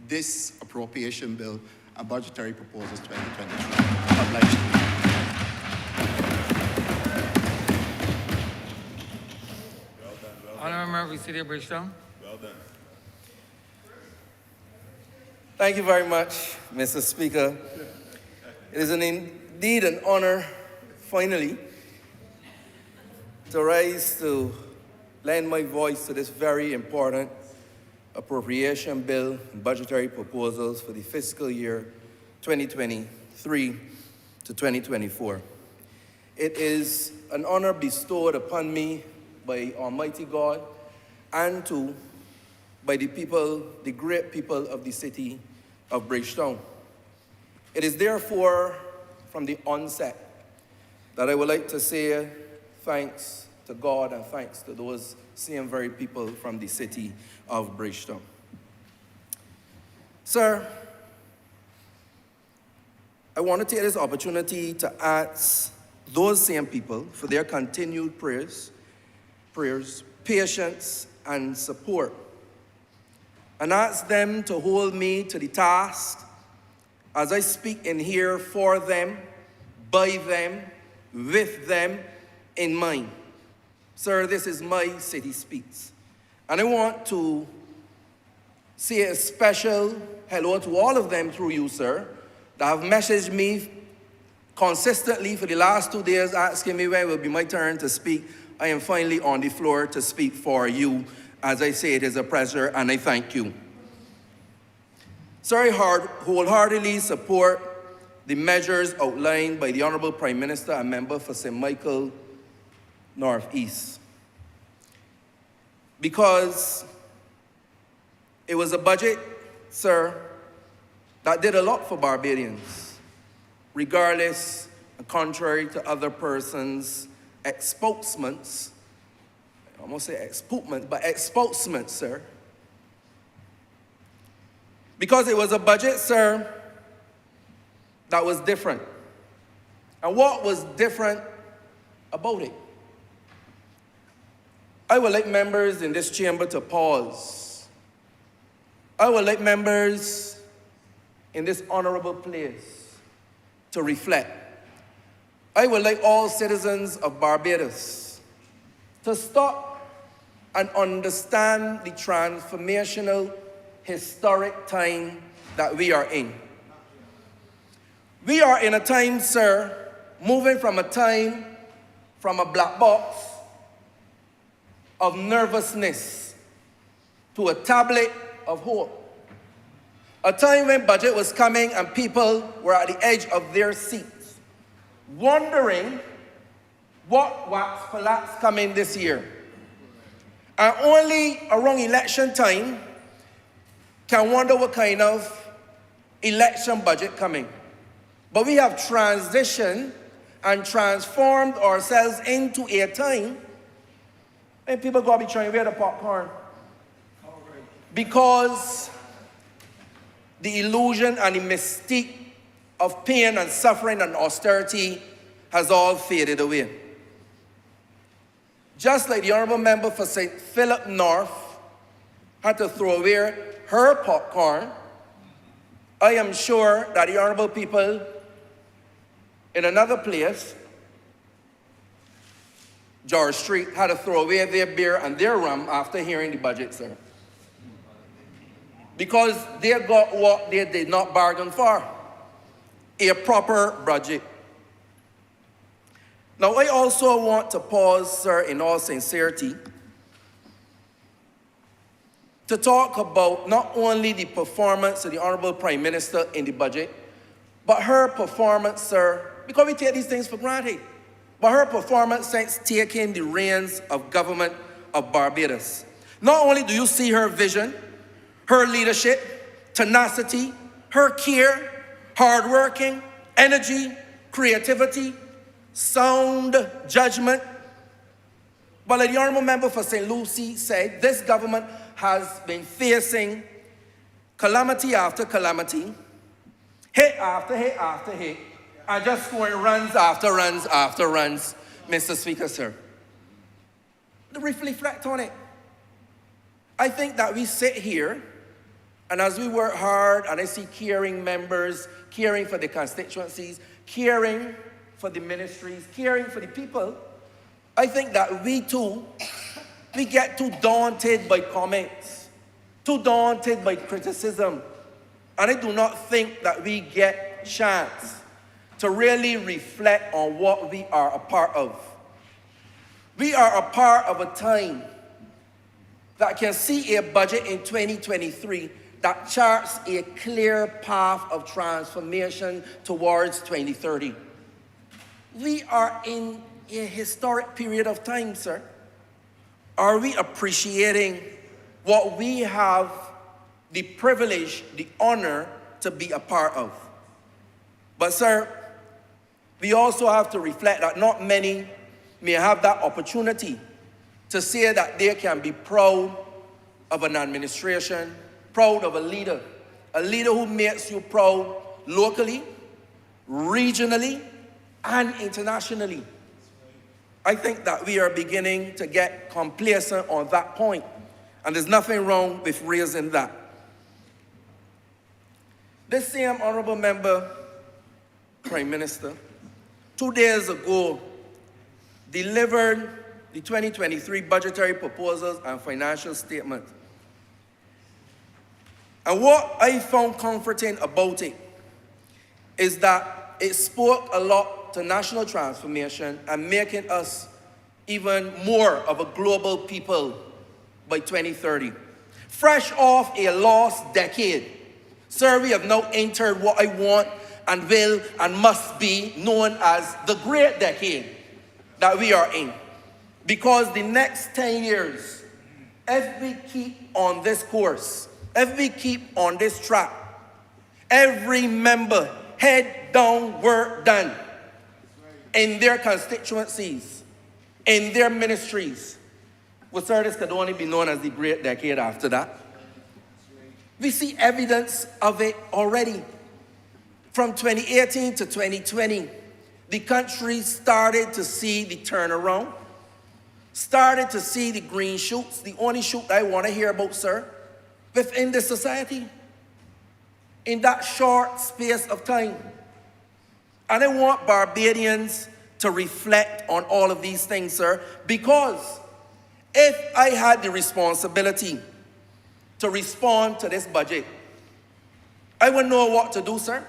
Speaker 4: this appropriation bill and budgetary proposals 2023. I'm obliged to you.
Speaker 1: Honourable Member City of Bridgetown.
Speaker 3: Well
Speaker 5: Thank you very much, Mr. Speaker. It is indeed an honor, finally, to rise to lend my voice to this very important appropriation bill and budgetary proposals for the fiscal year 2023 to 2024. It is an honor bestowed upon me by Almighty God and by the people, the great people of the city of Bridgetown. It is therefore, from the onset, that I would like to say thanks to God and thanks to those same very people from the city of Bridgetown. Sir, I want to take this opportunity to ask those same people for their continued prayers, patience, and support, and ask them to hold me to the task as I speak in here for them, by them, with them, in mind. Sir, this is my city speaks. And I want to say a special hello to all of them through you, sir, that have messaged me consistently for the last 2 days asking me when will be my turn to speak. I am finally on the floor to speak for you. As I say, it is a pleasure and I thank you. Sir, I wholeheartedly support the measures outlined by the Honourable Prime Minister and member for St. Michael Northeast, because it was a budget, sir, that did a lot for Barbadians, regardless and contrary to other persons' expousements. I almost say expousements, but expousements, sir. Because it was a budget, sir, that was different. And what was different about it? I would like members in this chamber to pause. I would like members in this honorable place to reflect. I would like all citizens of Barbados to stop and understand the transformational, historic time that we are in. We are in a time, sir, moving from a black box of nervousness to a tablet of hope. A time when budget was coming and people were at the edge of their seats, wondering what wax collapse coming this year. And only around election time can wonder what kind of election budget coming. But we have transitioned and transformed ourselves into a time when people gotta be trying to wear the popcorn. Because the illusion and the mystique of pain and suffering and austerity has all faded away. Just like the Honourable Member for St. Philip North had to throw away her popcorn, I am sure that the honourable people in another place, George Street, had to throw away their beer and their rum after hearing the budget, sir. Because they got what they did not bargain for, a proper budget. Now, I also want to pause, sir, in all sincerity, to talk about not only the performance of the Honourable Prime Minister in the budget, but her performance, sir, because we take these things for granted, but her performance since taking the reins of government of Barbados. Not only do you see her vision, her leadership, tenacity, her care, hardworking, energy, creativity, sound judgment, but like the Honourable Member for St. Lucie said, this government has been facing calamity after calamity, hit after hit after hit, and just scoring runs after runs after runs, Mr. Speaker, sir. Reflect on it. I think that we sit here, and as we work hard, and I see caring members, caring for the constituencies, caring for the ministries, caring for the people, I think that we too, we get too daunted by comments. too daunted by criticism, and I do not think that we get a chance to really reflect on what we are a part of. We are a part of a time that can see a budget in 2023 that charts a clear path of transformation towards 2030. We are in a historic period of time, sir. Are we appreciating what we have the privilege, the honor to be a part of? But sir, we also have to reflect that not many may have that opportunity to say that they can be proud of an administration, proud of a leader who makes you proud locally, regionally, and internationally. I think that we are beginning to get complacent on that point, and there's nothing wrong with raising that. This same honorable member, Prime Minister, 2 days ago, delivered the 2023 budgetary proposals and financial statement. And what I found comforting about it is that it spoke a lot to national transformation and making us even more of a global people by 2030. Fresh off a lost decade, sir, we have now entered what I want and will and must be known as the great decade that we are in. Because the next 10 years, if we keep on this course, if we keep on this track, every member head down, work done in their constituencies, in their ministries. Well, sir, this could only be known as the great decade after that. We see evidence of it already. From 2018 to 2020, the country started to see the turnaround, started to see the green shoots, the only shoot I want to hear about, sir, within the society, in that short space of time. And I want Barbadians to reflect on all of these things, sir, because if I had the responsibility to respond to this budget, I would know what to do, sir.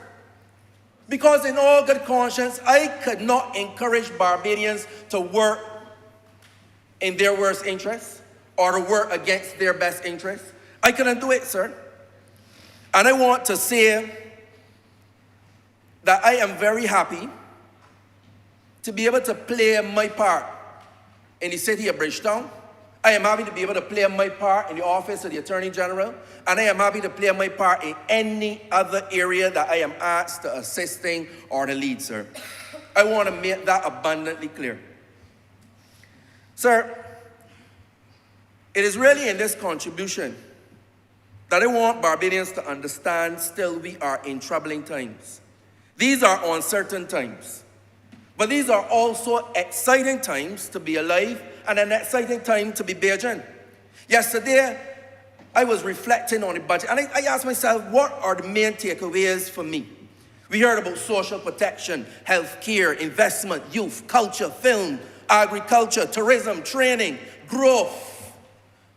Speaker 5: Because in all good conscience, I could not encourage Barbadians to work in their worst interests or to work against their best interests. I couldn't do it, sir. And I want to say that I am very happy to be able to play my part in the city of Bridgetown. I am happy to be able to play my part in the office of the Attorney General, and I am happy to play my part in any other area that I am asked to assisting or to lead, sir. I want to make that abundantly clear. Sir, it is really in this contribution that I want Barbadians to understand still we are in troubling times. These are uncertain times, but these are also exciting times to be alive and an exciting time to be Bajan. Yesterday, I was reflecting on the budget, and I asked myself, what are the main takeaways for me? We heard about social protection, health care, investment, youth, culture, film, agriculture, tourism, training, growth.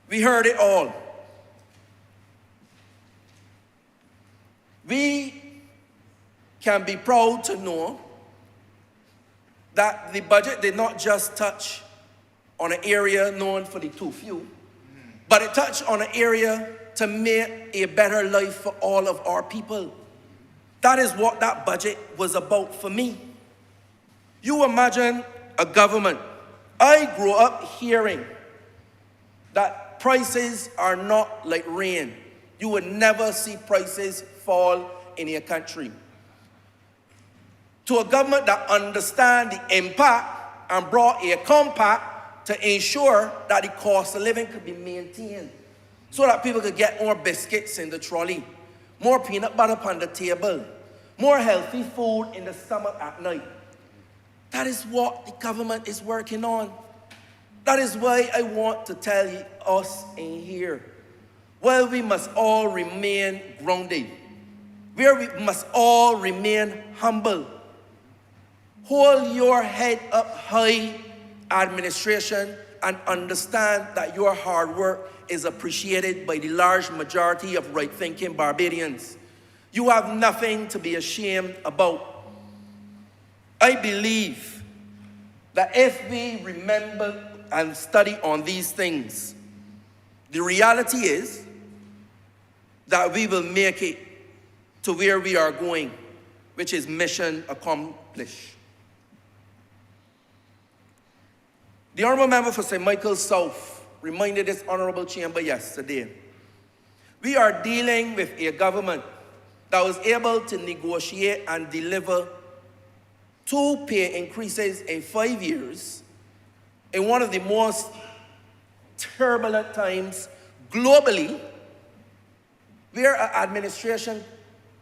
Speaker 5: We heard it all. We can be proud to know that the budget did not just touch on an area known for the too few, but it touched on an area to make a better life for all of our people. That is what that budget was about for me. You imagine a government. I grew up hearing that prices are not like rain. You would never see prices fall in your country. To a government that understands the impact and brought a compact to ensure that the cost of living could be maintained so that people could get more biscuits in the trolley, more peanut butter on the table, more healthy food in the stomach at night. That is what the government is working on. That is why I want to tell us in here, well, we must all remain grounded, where we must all remain humble. Hold your head up high, administration and understand that your hard work is appreciated by the large majority of right-thinking Barbadians. You have nothing to be ashamed about. I believe that if we remember and study on these things, the reality is that we will make it to where we are going, which is mission accomplished. The Honourable Member for St. Michael South reminded this Honourable Chamber yesterday. We are dealing with a government that was able to negotiate and deliver 2 pay increases in 5 years in one of the most turbulent times globally, where an administration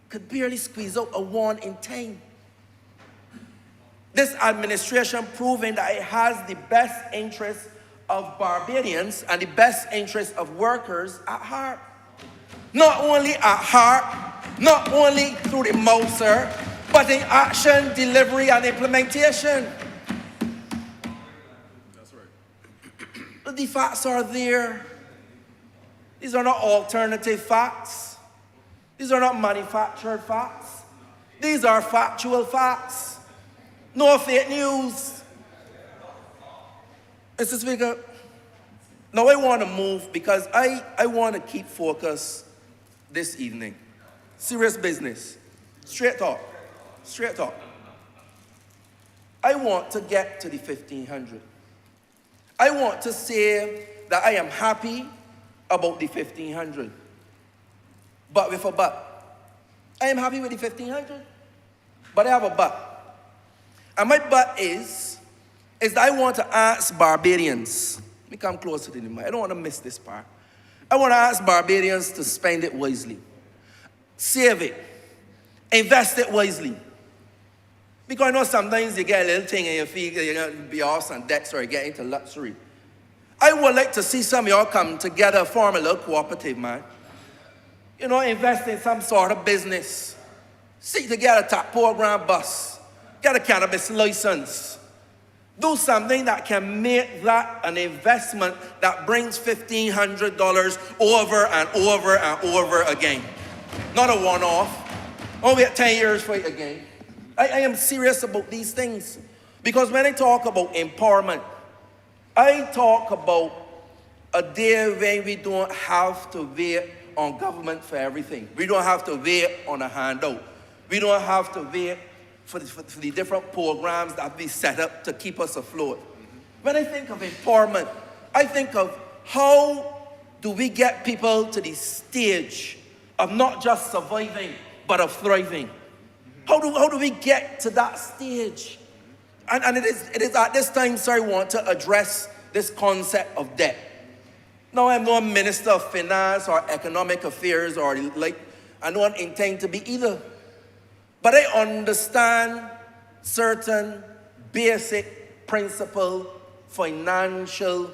Speaker 5: could barely squeeze out a 1 in 10. This administration proving that it has the best interests of Barbadians and the best interests of workers at heart. Not only at heart, not only through the mouth, sir, but in action, delivery, and implementation. That's right. The facts are there. These are not alternative facts. These are not manufactured facts. These are factual facts. No fake news. Mr. Speaker, now I want to move because I want to keep focus this evening. Serious business. Straight talk. Straight talk. I want to get to the 1500. I want to say that I am happy about the 1500. But with a but. I am happy with the 1500, but I have a but. And my but is that I want to ask Barbadians, let me come closer to the mic, I don't want to miss this part. I want to ask Barbadians to spend it wisely. Save it. Invest it wisely. Because I know sometimes you get a little thing and you feel you're going to be off some debts or you get into luxury. I would like to see some of y'all come together, form a little cooperative, man. You know, invest in some sort of business. See to get a top program bus. Get a cannabis license. Do something that can make that an investment that brings $1,500 over and over and over again. Not a one-off. Oh, wait 10 years for it again. I am serious about these things. Because when I talk about empowerment, I talk about a day when we don't have to wait on government for everything. We don't have to wait on a handout. We don't have to wait for the different programs that we set up to keep us afloat. When I think of empowerment, I think of how do we get people to the stage of not just surviving, but of thriving. How do we get to that stage? And it is at this time, sir, I want to address this concept of debt. Now, I'm no Minister of Finance or Economic Affairs or like, I don't intend to be either. But I understand certain basic principle financial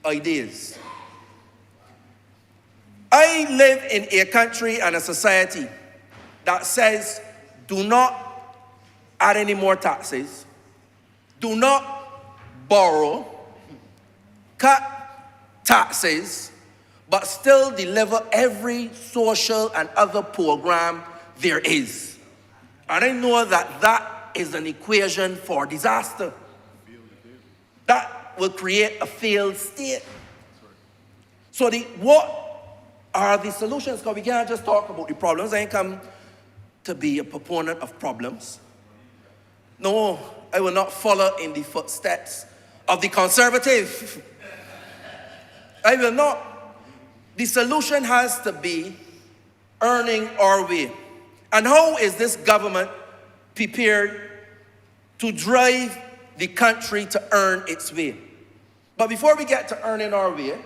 Speaker 5: ideas. I live in a country and a society that says, do not add any more taxes, do not borrow, cut taxes, but still deliver every social and other program there is. And I know that that is an equation for disaster. That will create a failed state. So what are the solutions? Because we can't just talk about the problems. I ain't come to be a proponent of problems. No, I will not follow in the footsteps of the conservative. I will not. The solution has to be earning our way. And how is this government prepared to drive the country to earn its way? But before we get to earning our way,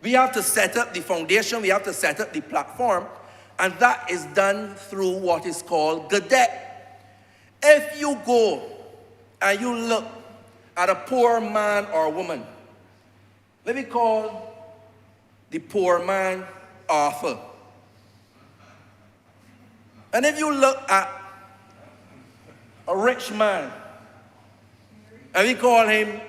Speaker 5: we have to set up the foundation, we have to set up the platform, and that is done through what is called good debt. If you go and you look at a poor man or woman, let me call the poor man Arthur. And if you look at a rich man, and we call him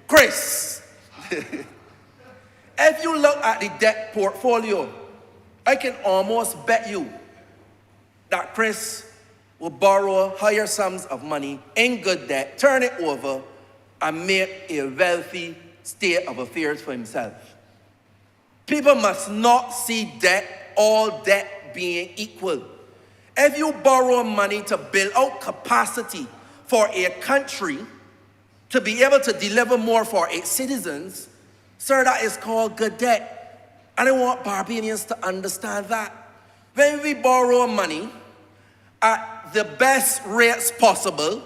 Speaker 5: Chris, if you look at the debt portfolio, I can almost bet you that Chris will borrow higher sums of money in good debt, turn it over, and make a wealthy state of affairs for himself. People must not see all debt being equal. If you borrow money to build out capacity for a country to be able to deliver more for its citizens, sir, that is called good debt. And I want Barbadians to understand that. When we borrow money at the best rates possible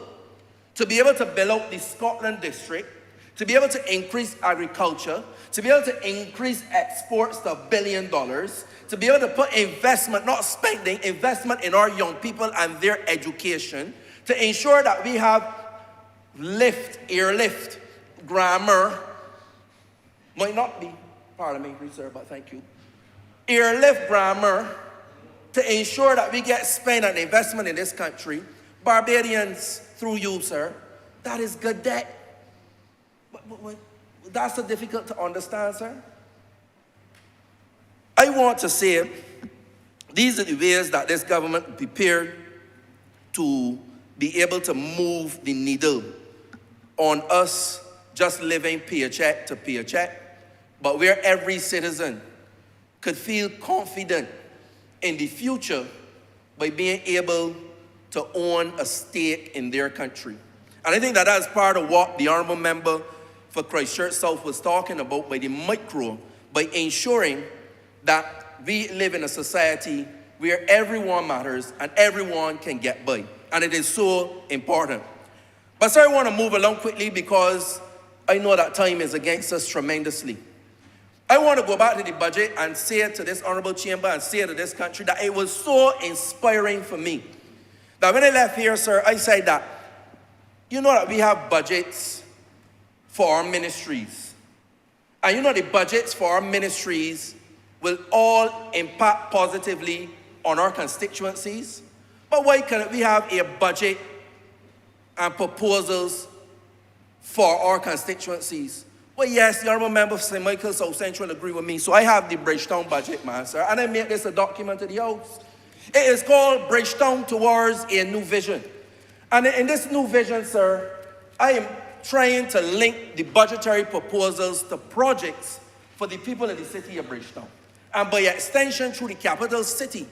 Speaker 5: to be able to build out the Scotland district, to be able to increase agriculture, to be able to increase exports to $1 billion, to be able to put investment, not spending, investment in our young people and their education, to ensure that we have airlift, grammar, might not be parliamentary, sir, but thank you. Airlift grammar, to ensure that we get spend and investment in this country. Barbadians, through you, sir, that is good debt. But that's so difficult to understand, sir. I want to say these are the ways that this government prepared to be able to move the needle on us just living paycheck to paycheck, but where every citizen could feel confident in the future by being able to own a stake in their country. And I think that that's part of what the Honourable Member for Christchurch South was talking about by the micro, by ensuring that we live in a society where everyone matters and everyone can get by. And it is so important. But sir, I want to move along quickly because I know that time is against us tremendously. I want to go back to the budget and say to this honorable chamber and say to this country that it was so inspiring for me. That when I left here, sir, I said that, you know that we have budgets for our ministries. And you know the budgets for our ministries will all impact positively on our constituencies. But why can't we have a budget and proposals for our constituencies? Well, yes, the Honourable Member for St. Michael South Central agree with me. So I have the Bridgetown budget, man, sir. And I made this a document to the House. It is called Bridgetown Towards a New Vision. And in this new vision, sir, I am trying to link the budgetary proposals to projects for the people in the city of Bridgetown. And by extension, through the capital city,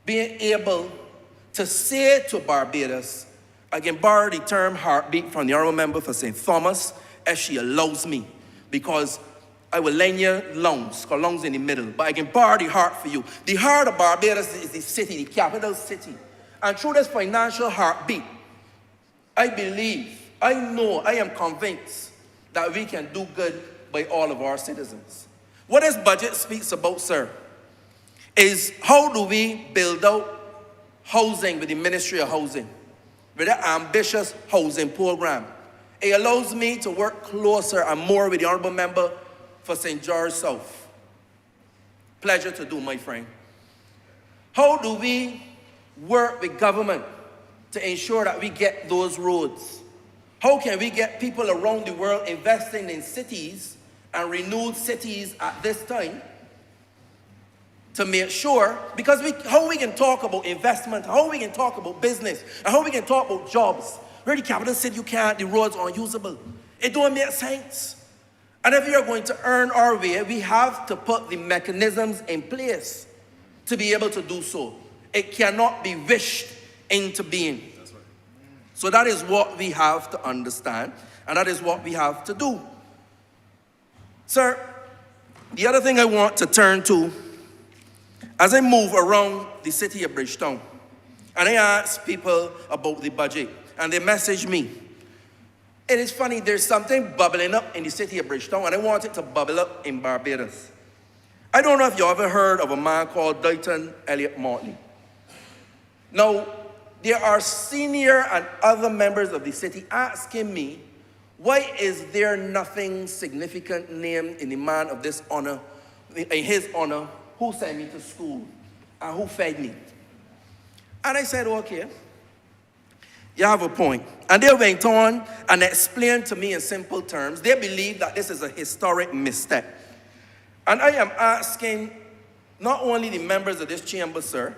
Speaker 5: being able to say to Barbados, I can borrow the term heartbeat from the Honourable Member for St. Thomas, if she allows me, because I will lend you lungs, because lungs in the middle, but I can borrow the heart for you. The heart of Barbados is the city, the capital city. And through this financial heartbeat, I believe, I know, I am convinced that we can do good by all of our citizens. What this budget speaks about, sir, is how do we build out housing with the Ministry of Housing, with an ambitious housing program. It allows me to work closer and more with the Honourable Member for St. George South. Pleasure to do, my friend. How do we work with government to ensure that we get those roads? How can we get people around the world investing in cities and renewed cities at this time to make sure, because how we can talk about investment, how we can talk about business, and how we can talk about jobs, where the capital city you can't, the roads are unusable. It don't make sense. And if we are going to earn our way, we have to put the mechanisms in place to be able to do so. It cannot be wished into being. That's right. So that is what we have to understand, and that is what we have to do. Sir, the other thing I want to turn to, as I move around the city of Bridgetown, and I ask people about the budget, and they message me. It is funny, there's something bubbling up in the city of Bridgetown, and I want it to bubble up in Barbados. I don't know if you ever heard of a man called Dayton Elliott Motley. Now, there are senior and other members of the city asking me, why is there nothing significant named in the man of this honor, in his honor, who sent me to school and who fed me? And I said, okay, You have a point. And they went on and explained to me in simple terms, they believe that this is a historic misstep. And I am asking not only the members of this chamber, sir,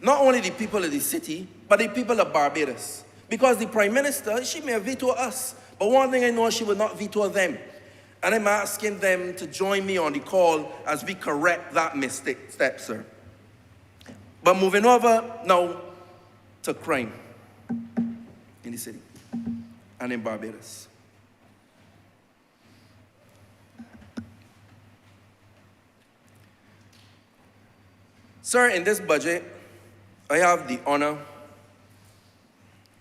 Speaker 5: not only the people of the city, but the people of Barbados. Because the Prime Minister, she may veto us, but one thing I know, she will not veto them. And I'm asking them to join me on the call as we correct that misstep, sir. But moving over now to crime in the city and in Barbados. Sir, in this budget, I have the honor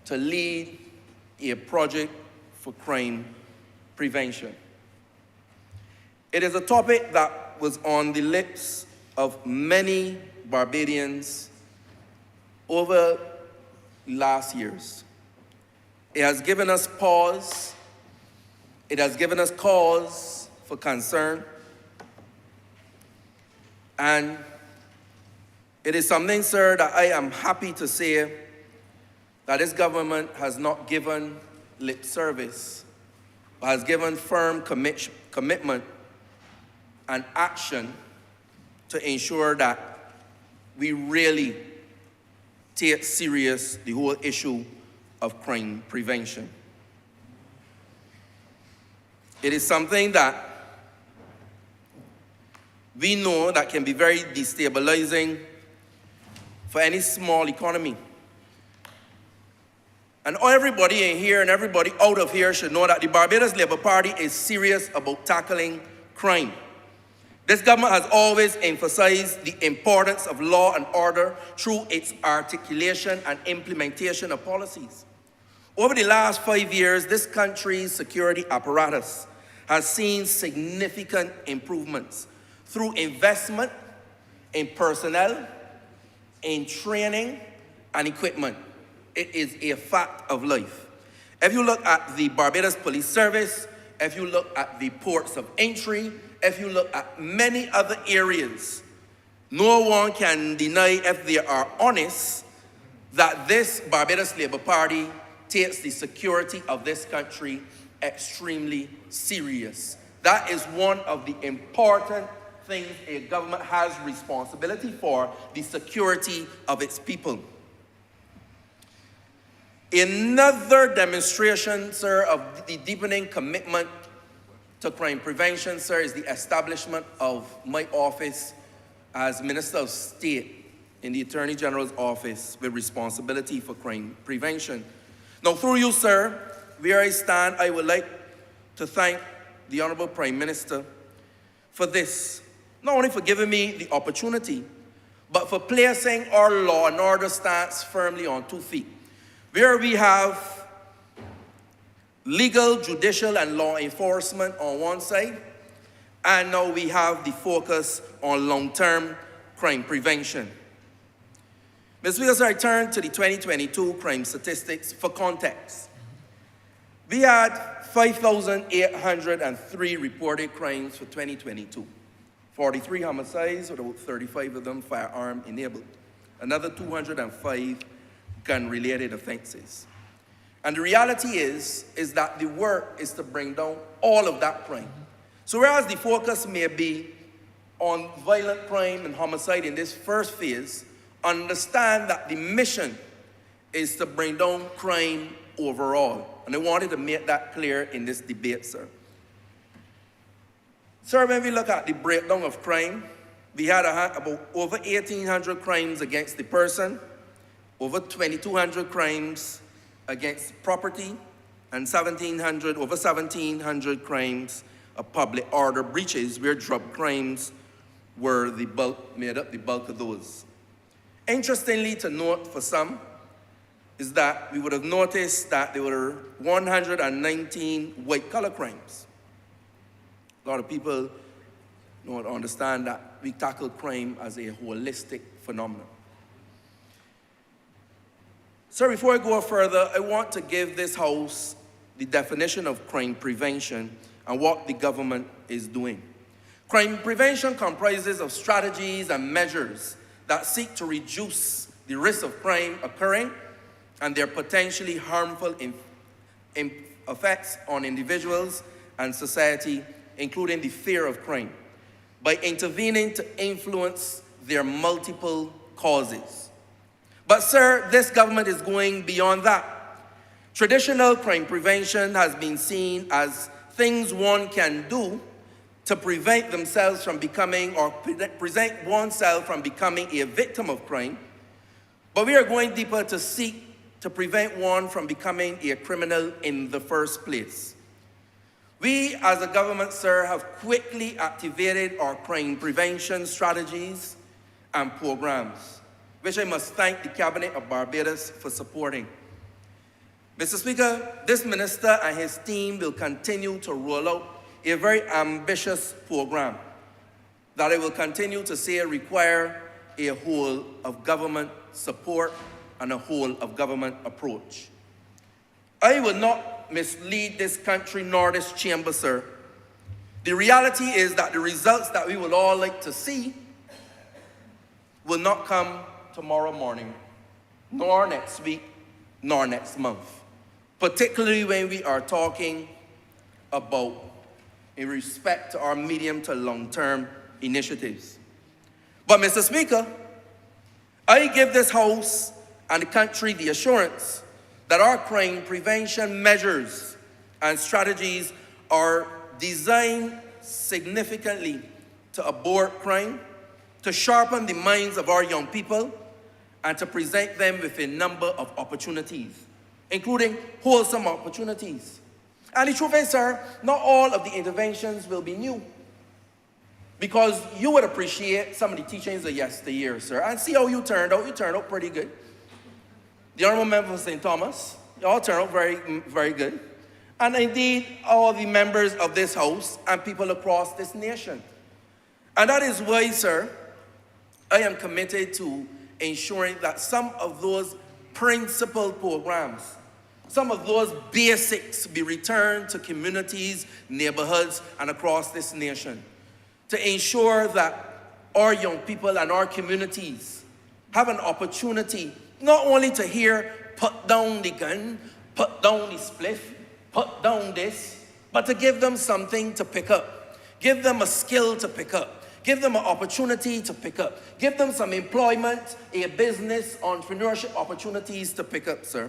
Speaker 5: to lead a project for crime prevention. It is a topic that was on the lips of many Barbadians over the last years. It has given us pause. It has given us cause for concern. And it is something, sir, that I am happy to say that this government has not given lip service, but has given firm commitment and action to ensure that we really take serious the whole issue of crime prevention. It is something that we know that can be very destabilizing for any small economy. And everybody in here and everybody out of here should know that the Barbados Labour Party is serious about tackling crime. This government has always emphasized the importance of law and order through its articulation and implementation of policies. Over the last 5 years, this country's security apparatus has seen significant improvements through investment in personnel, in training, and equipment. It is a fact of life. If you look at the Barbados Police Service, if you look at the ports of entry, if you look at many other areas, no one can deny, if they are honest, that this Barbados Labour Party takes the security of this country extremely serious. That is one of the important things a government has responsibility for, the security of its people. Another demonstration, sir, of the deepening commitment to crime prevention, sir, is the establishment of my office as Minister of State in the Attorney General's office with responsibility for crime prevention. Now, through you, sir, where I stand, I would like to thank the Honourable Prime Minister for this, not only for giving me the opportunity, but for placing our law and order stance firmly on 2 feet. Where we have legal, judicial, and law enforcement on one side, and now we have the focus on long-term crime prevention. Mr. Speaker, sir, I turn to the 2022 crime statistics for context. We had 5,803 reported crimes for 2022. 43 homicides, with about 35 of them firearm enabled. Another 205 gun-related offenses. And the reality is that the work is to bring down all of that crime. So whereas the focus may be on violent crime and homicide in this first phase, understand that the mission is to bring down crime overall. And I wanted to make that clear in this debate, sir. Sir, when we look at the breakdown of crime, we had about over 1,800 crimes against the person, over 2,200 crimes against property, and over 1,700 crimes of public order breaches, where drug crimes were made up the bulk of those. Interestingly to note for some is that we would have noticed that there were 119 white-collar crimes. A lot of people don't understand that we tackle crime as a holistic phenomenon. Sir, before I go further, I want to give this House the definition of crime prevention and what the government is doing. Crime prevention comprises of strategies and measures that seek to reduce the risk of crime occurring and their potentially harmful effects on individuals and society, including the fear of crime, by intervening to influence their multiple causes. But sir, this government is going beyond that. Traditional crime prevention has been seen as things one can do to prevent themselves from becoming, or present oneself from becoming, a victim of crime. But we are going deeper to seek to prevent one from becoming a criminal in the first place. We as a government, sir, have quickly activated our crime prevention strategies and programs, which I must thank the Cabinet of Barbados for supporting. Mr. Speaker, this minister and his team will continue to roll out a very ambitious program that I will continue to say require a whole of government support and a whole of government approach. I will not mislead this country nor this chamber, sir. The reality is that the results that we would all like to see will not come tomorrow morning, nor next week, nor next month, particularly when we are talking about in respect to our medium to long-term initiatives. But Mr. Speaker, I give this House and the country the assurance that our crime prevention measures and strategies are designed significantly to abort crime, to sharpen the minds of our young people, and to present them with a number of opportunities, including wholesome opportunities. And the truth is, sir, not all of the interventions will be new, because you would appreciate some of the teachings of yesteryear, sir, and see how you turned out. You turned out pretty good. The Honourable Member for St. Thomas, you all turned out very, very good. And indeed, all the members of this House and people across this nation. And that is why, sir, I am committed to ensuring that some of those principal programs, some of those basics be returned to communities, neighborhoods, and across this nation, to ensure that our young people and our communities have an opportunity not only to hear, put down the gun, put down the spliff, put down this, but to give them something to pick up, give them a skill to pick up, give them an opportunity to pick up, give them some employment, a business, entrepreneurship opportunities to pick up, sir.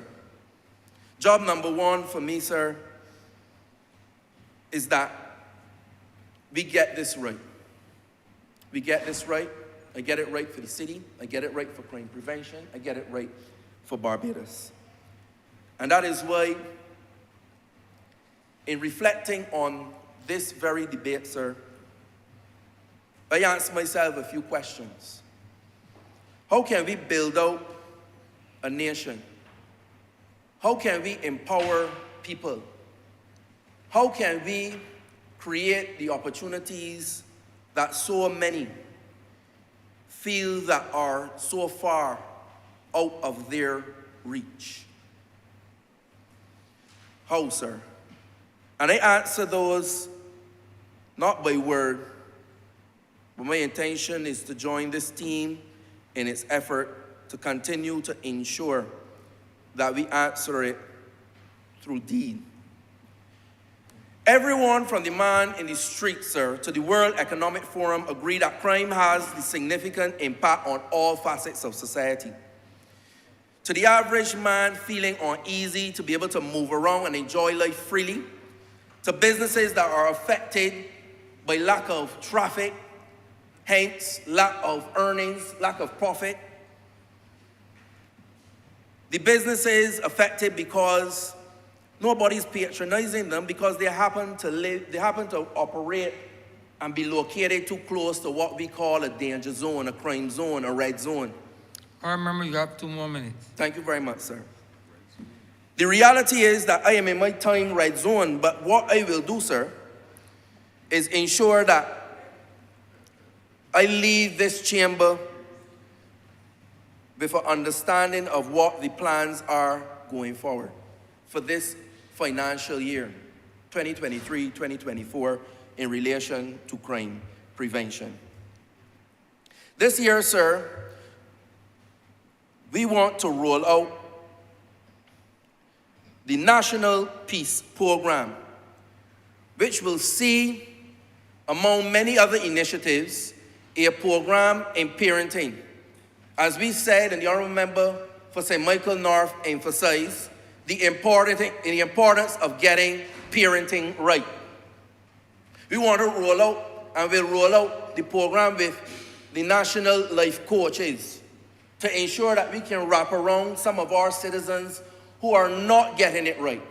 Speaker 5: Job number one for me, sir, is that we get this right. We get this right. I get it right for the city. I get it right for crime prevention. I get it right for Barbados. And that is why, in reflecting on this very debate, sir, I ask myself a few questions. How can we build out a nation? How can we empower people? How can we create the opportunities that so many feel that are so far out of their reach? How, sir? And I answer those not by word, but my intention is to join this team in its effort to continue to ensure that we answer it through deed. Everyone from the man in the street, sir, to the World Economic Forum agree that crime has a significant impact on all facets of society. To the average man feeling uneasy to be able to move around and enjoy life freely, to businesses that are affected by lack of traffic, hence lack of earnings, lack of profit. The businesses affected because nobody's patronizing them because they happen to operate and be located too close to what we call a danger zone, a crime zone, a red zone.
Speaker 1: I remember you have 2 more minutes.
Speaker 5: Thank you very much, sir. The reality is that I am in my time red zone, but what I will do, sir, is ensure that I leave this chamber with an understanding of what the plans are going forward for this financial year, 2023-2024, in relation to crime prevention. This year, sir, we want to roll out the National Peace Program, which will see, among many other initiatives, a program in parenting. As we said, and the Honourable Member for St. Michael North emphasized, the importance of getting parenting right. We want to roll out, and we'll roll out the program with the National Life Coaches to ensure that we can wrap around some of our citizens who are not getting it right,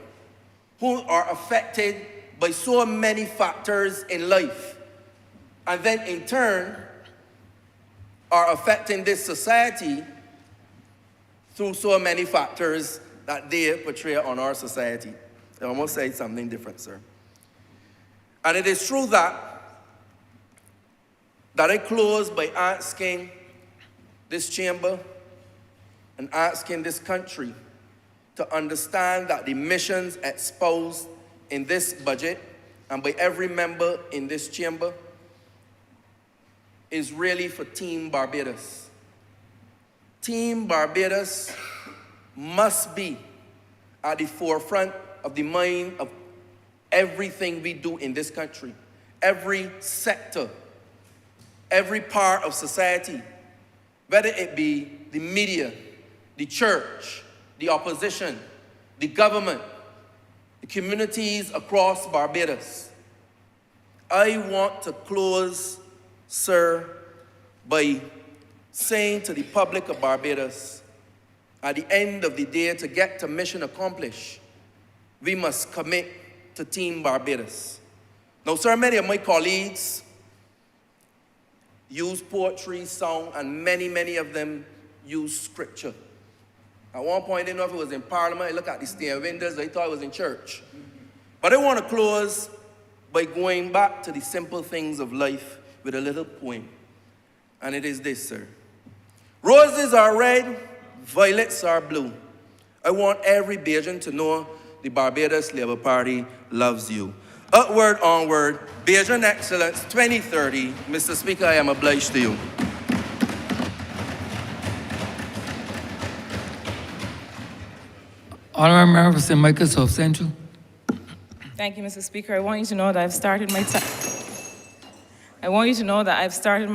Speaker 5: who are affected by so many factors in life, and then in turn are affecting this society through so many factors that they portray on our society. I almost said something different, sir. And it is true that I close by asking this chamber and asking this country to understand that the missions exposed in this budget and by every member in this chamber is really for Team Barbados. Team Barbados must be at the forefront of the mind of everything we do in this country, every sector, every part of society, whether it be the media, the church, the opposition, the government, the communities across Barbados. I want to close, sir, by saying to the public of Barbados, at the end of the day, to get to mission accomplished, we must commit to Team Barbados. Now, sir, many of my colleagues use poetry, song, and many of them use scripture. At one point, I didn't know if it was in Parliament. I looked at the stair windows, I thought it was in church. But I want to close by going back to the simple things of life with a little poem. And it is this, sir. Roses are red, violets are blue. I want every Bajan to know the Barbados Labour Party loves you. Upward, onward, Bajan Excellence 2030. Mr. Speaker, I am obliged to you.
Speaker 1: Honourable Member for St. Michael South Central.
Speaker 6: Thank you, Mr. Speaker. I want you to know that I've started my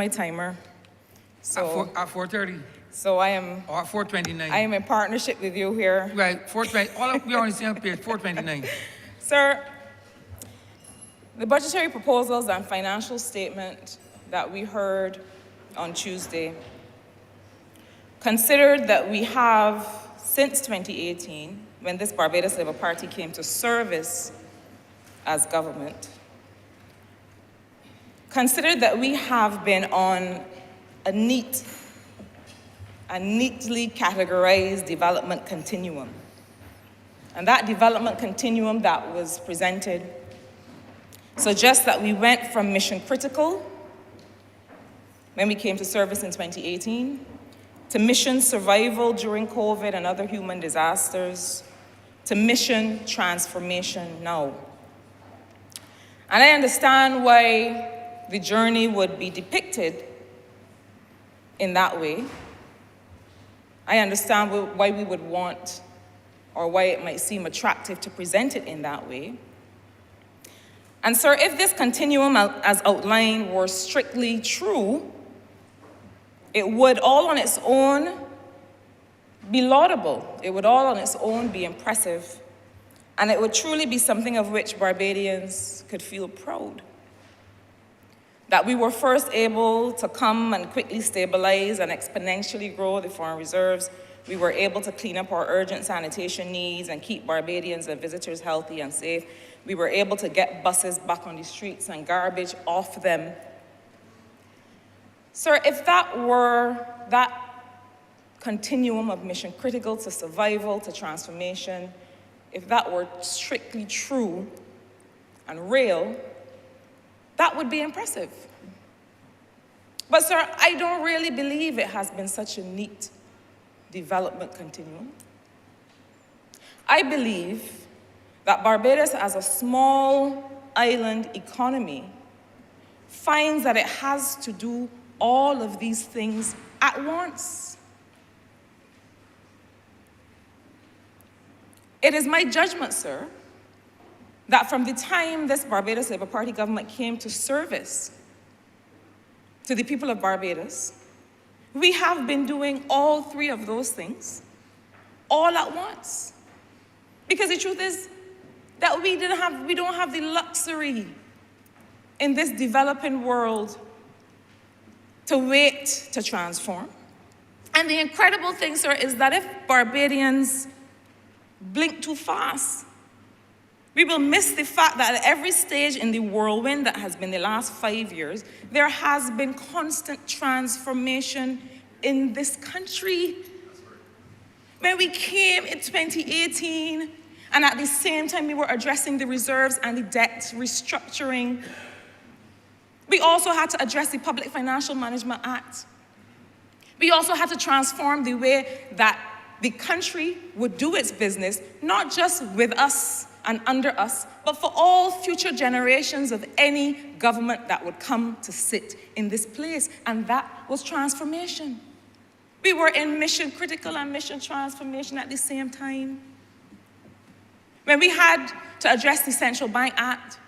Speaker 6: timer. So
Speaker 1: At 4:30
Speaker 6: so I am
Speaker 1: or at 4:29.
Speaker 6: I am in partnership with you here.
Speaker 1: Right, 4:20. We're on the same page, 4:29.
Speaker 6: Sir, the budgetary proposals and financial statement that we heard on Tuesday considered that we have, since 2018, when this Barbados Labour Party came to service as government, considered that we have been on a neatly categorized development continuum. And that development continuum that was presented suggests that we went from mission critical when we came to service in 2018 to mission survival during COVID and other human disasters to mission transformation now. And I understand why the journey would be depicted in that way. I understand why we would want, or why it might seem attractive to present it in that way. And sir, if this continuum as outlined were strictly true, it would all on its own be laudable. It would all on its own be impressive. And it would truly be something of which Barbadians could feel proud. That we were first able to come and quickly stabilize and exponentially grow the foreign reserves. We were able to clean up our urgent sanitation needs and keep Barbadians and visitors healthy and safe. We were able to get buses back on the streets and garbage off them. Sir, if that were that continuum of mission critical to survival, to transformation, if that were strictly true and real, that would be impressive. But sir, I don't really believe it has been such a neat development continuum. I believe that Barbados, as a small island economy, finds that it has to do all of these things at once. It is my judgment, sir, that from the time this Barbados Labour Party government came to service to the people of Barbados, we have been doing all three of those things all at once. Because the truth is that we don't have the luxury in this developing world to wait to transform. And the incredible thing, sir, is that if Barbadians blink too fast, we will miss the fact that at every stage in the whirlwind that has been the last 5 years, there has been constant transformation in this country. When we came in 2018, and at the same time we were addressing the reserves and the debt restructuring, we also had to address the Public Financial Management Act. We also had to transform the way that the country would do its business, not just with us and under us, but for all future generations of any government that would come to sit in this place. And that was transformation. We were in mission critical and mission transformation at the same time. When we had to address the Central Bank Act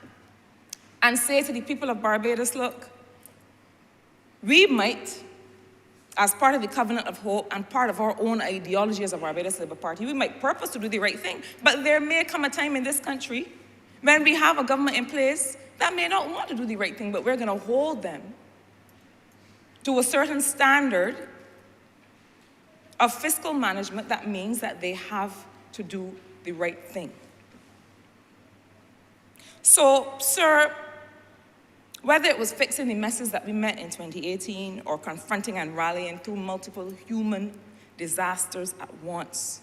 Speaker 6: and say to the people of Barbados, look, we might, as part of the Covenant of Hope and part of our own ideology as a Barbados Labour Party, we might purpose to do the right thing, but there may come a time in this country when we have a government in place that may not want to do the right thing, but we're going to hold them to a certain standard of fiscal management that means that they have to do the right thing. So, sir, whether it was fixing the messes that we met in 2018 or confronting and rallying through multiple human disasters at once,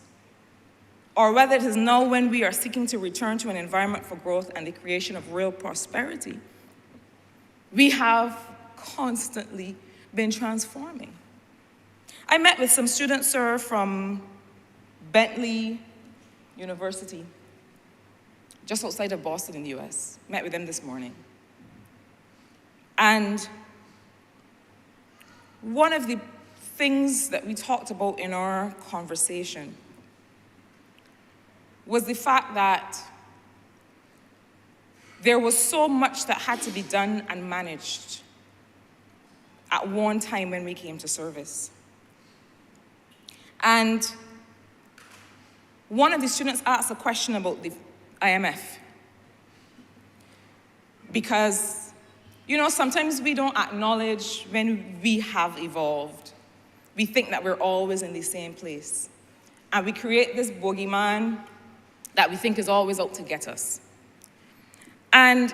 Speaker 6: or whether it is now when we are seeking to return to an environment for growth and the creation of real prosperity, we have constantly been transforming. I met with some students, sir, from Bentley University, just outside of Boston in the US. Met with them this morning. And one of the things that we talked about in our conversation was the fact that there was so much that had to be done and managed at one time when we came to service. And one of the students asked a question about the IMF. Because, you know, sometimes we don't acknowledge when we have evolved. We think that we're always in the same place. And we create this boogeyman that we think is always out to get us. And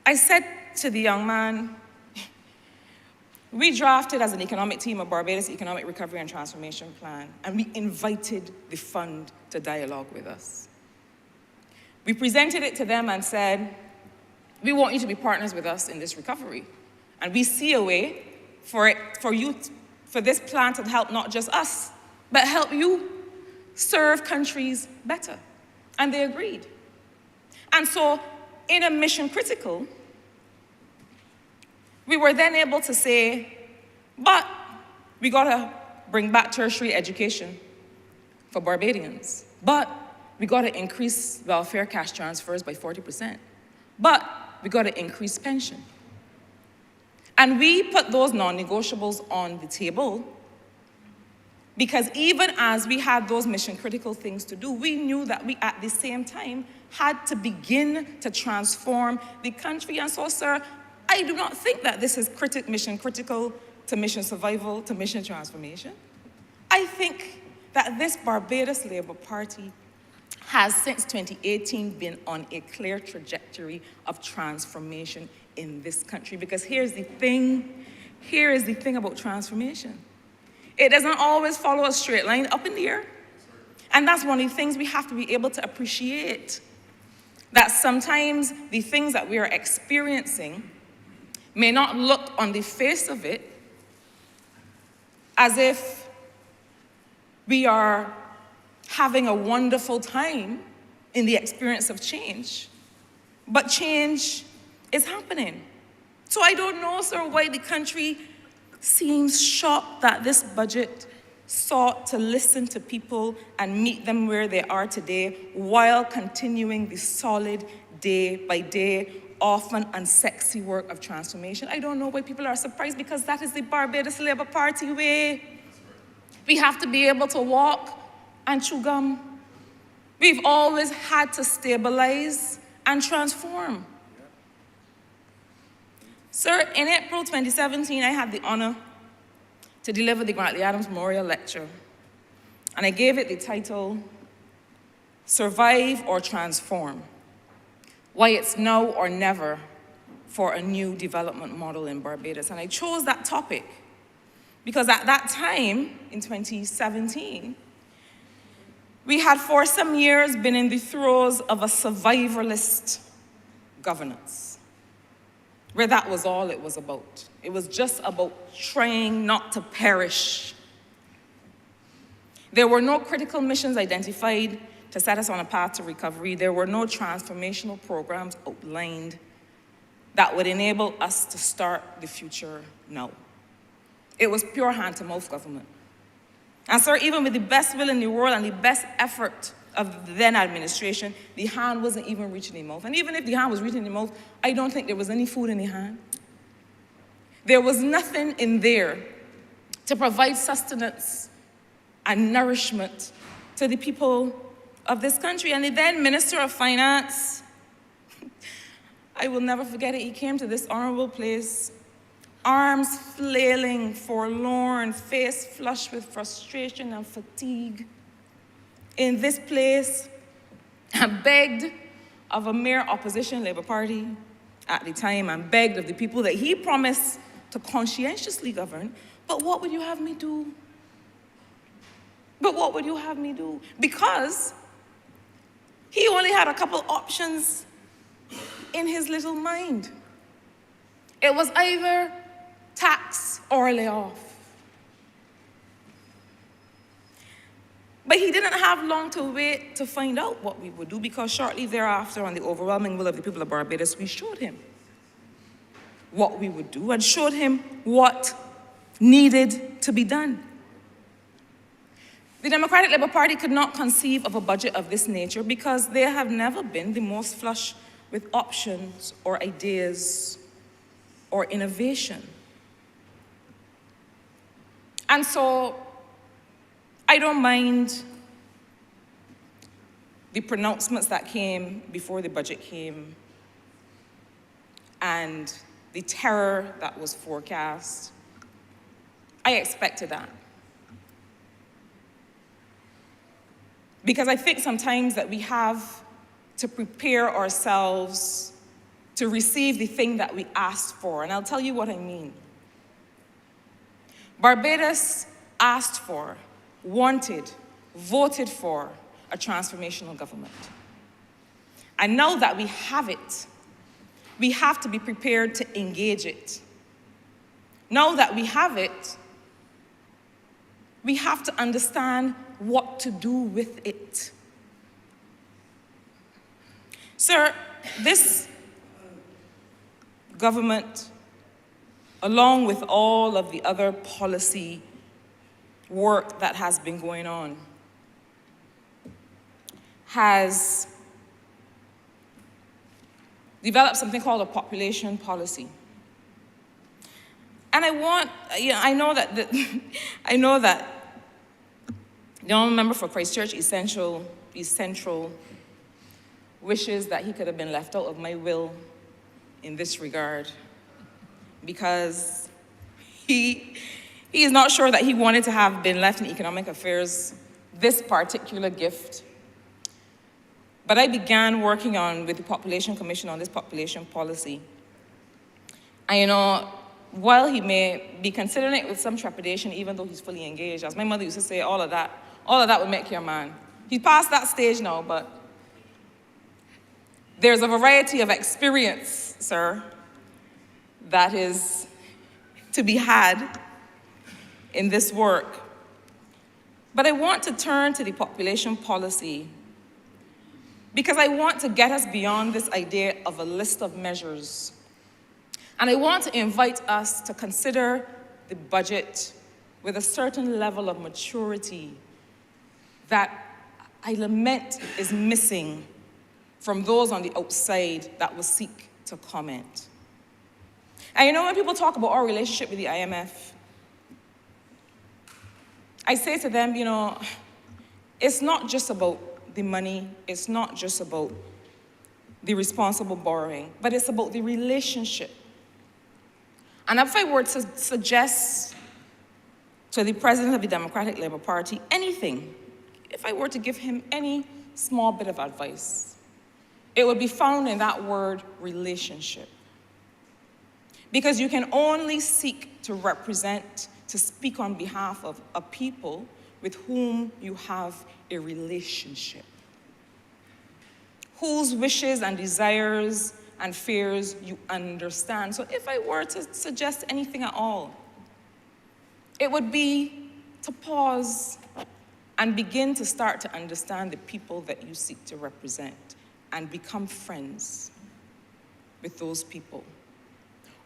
Speaker 6: I said to the young man, we drafted as an economic team a Barbados Economic Recovery and Transformation Plan, and we invited the fund to dialogue with us. We presented it to them and said, we want you to be partners with us in this recovery. And we see a way for this plan to help not just us, but help you serve countries better. And they agreed. And so, in a mission critical, we were then able to say, but we gotta bring back tertiary education for Barbadians. But we gotta increase welfare cash transfers by 40%. But we gotta increase pension. And we put those non-negotiables on the table because even as we had those mission critical things to do, we knew that we at the same time had to begin to transform the country. And so, sir, I do not think that this is mission critical to mission survival to mission transformation. I think that this Barbados Labour Party has since 2018 been on a clear trajectory of transformation in this country. Because here's the thing about transformation. It doesn't always follow a straight line up in the air. And that's one of the things we have to be able to appreciate. That sometimes the things that we are experiencing may not look on the face of it as if we are having a wonderful time in the experience of change, but change is happening. So I don't know, sir, why the country seems shocked that this budget sought to listen to people and meet them where they are today while continuing the solid day-by-day, often unsexy work of transformation. I don't know why people are surprised, because that is the Barbados Labour Party way. We have to be able to walk and chew gum. We've always had to stabilize and transform. Sir, in April 2017, I had the honor to deliver the Grantley Adams Memorial Lecture, and I gave it the title, Survive or Transform: Why It's Now or Never for a New Development Model in Barbados. And I chose that topic because at that time, in 2017, we had for some years been in the throes of a survivalist governance, where that was all it was about. It was just about trying not to perish. There were no critical missions identified to set us on a path to recovery. There were no transformational programs outlined that would enable us to start the future now. It was pure hand-to-mouth government. And sir, even with the best will in the world and the best effort of the then administration, the hand wasn't even reaching the mouth. And even if the hand was reaching the mouth, I don't think there was any food in the hand. There was nothing in there to provide sustenance and nourishment to the people of this country. And the then Minister of Finance, I will never forget it, he came to this honorable place, arms flailing, forlorn, face flushed with frustration and fatigue, in this place, and begged of a mere opposition Labour Party at the time, and begged of the people that he promised to conscientiously govern. But what would you have me do? But what would you have me do? Because he only had a couple options in his little mind. It was either tax or lay off. But he didn't have long to wait to find out what we would do, because shortly thereafter, on the overwhelming will of the people of Barbados, we showed him what we would do and showed him what needed to be done. The Democratic Labour Party could not conceive of a budget of this nature because they have never been the most flush with options or ideas or innovation. And so I don't mind the pronouncements that came before the budget came and the terror that was forecast. I expected that. Because I think sometimes that we have to prepare ourselves to receive the thing that we asked for. And I'll tell you what I mean. Barbados asked for, wanted, voted for a transformational government. And now that we have it, we have to be prepared to engage it. Now that we have it, we have to understand what to do with it. Sir, this government, along with all of the other policy work that has been going on, has developed something called a population policy. And I know that the honourable member for Christchurch East Central wishes that he could have been left out of my will in this regard, because he is not sure that he wanted to have been left in economic affairs this particular gift. But I began working with the Population Commission on this population policy. And while he may be considering it with some trepidation, even though he's fully engaged, as my mother used to say, all of that would make you a man. He's past that stage now, but there's a variety of experience, sir, that is to be had in this work. But I want to turn to the population policy because I want to get us beyond this idea of a list of measures. And I want to invite us to consider the budget with a certain level of maturity that I lament is missing from those on the outside that will seek to comment. And you know, when people talk about our relationship with the IMF, I say to them, you know, it's not just about the money, it's not just about the responsible borrowing, but it's about the relationship. And if I were to suggest to the president of the Democratic Labour Party anything, if I were to give him any small bit of advice, it would be found in that word, relationship. Because you can only seek to represent, to speak on behalf of a people with whom you have a relationship, whose wishes and desires and fears you understand. So if I were to suggest anything at all, it would be to pause and begin to start to understand the people that you seek to represent and become friends with those people.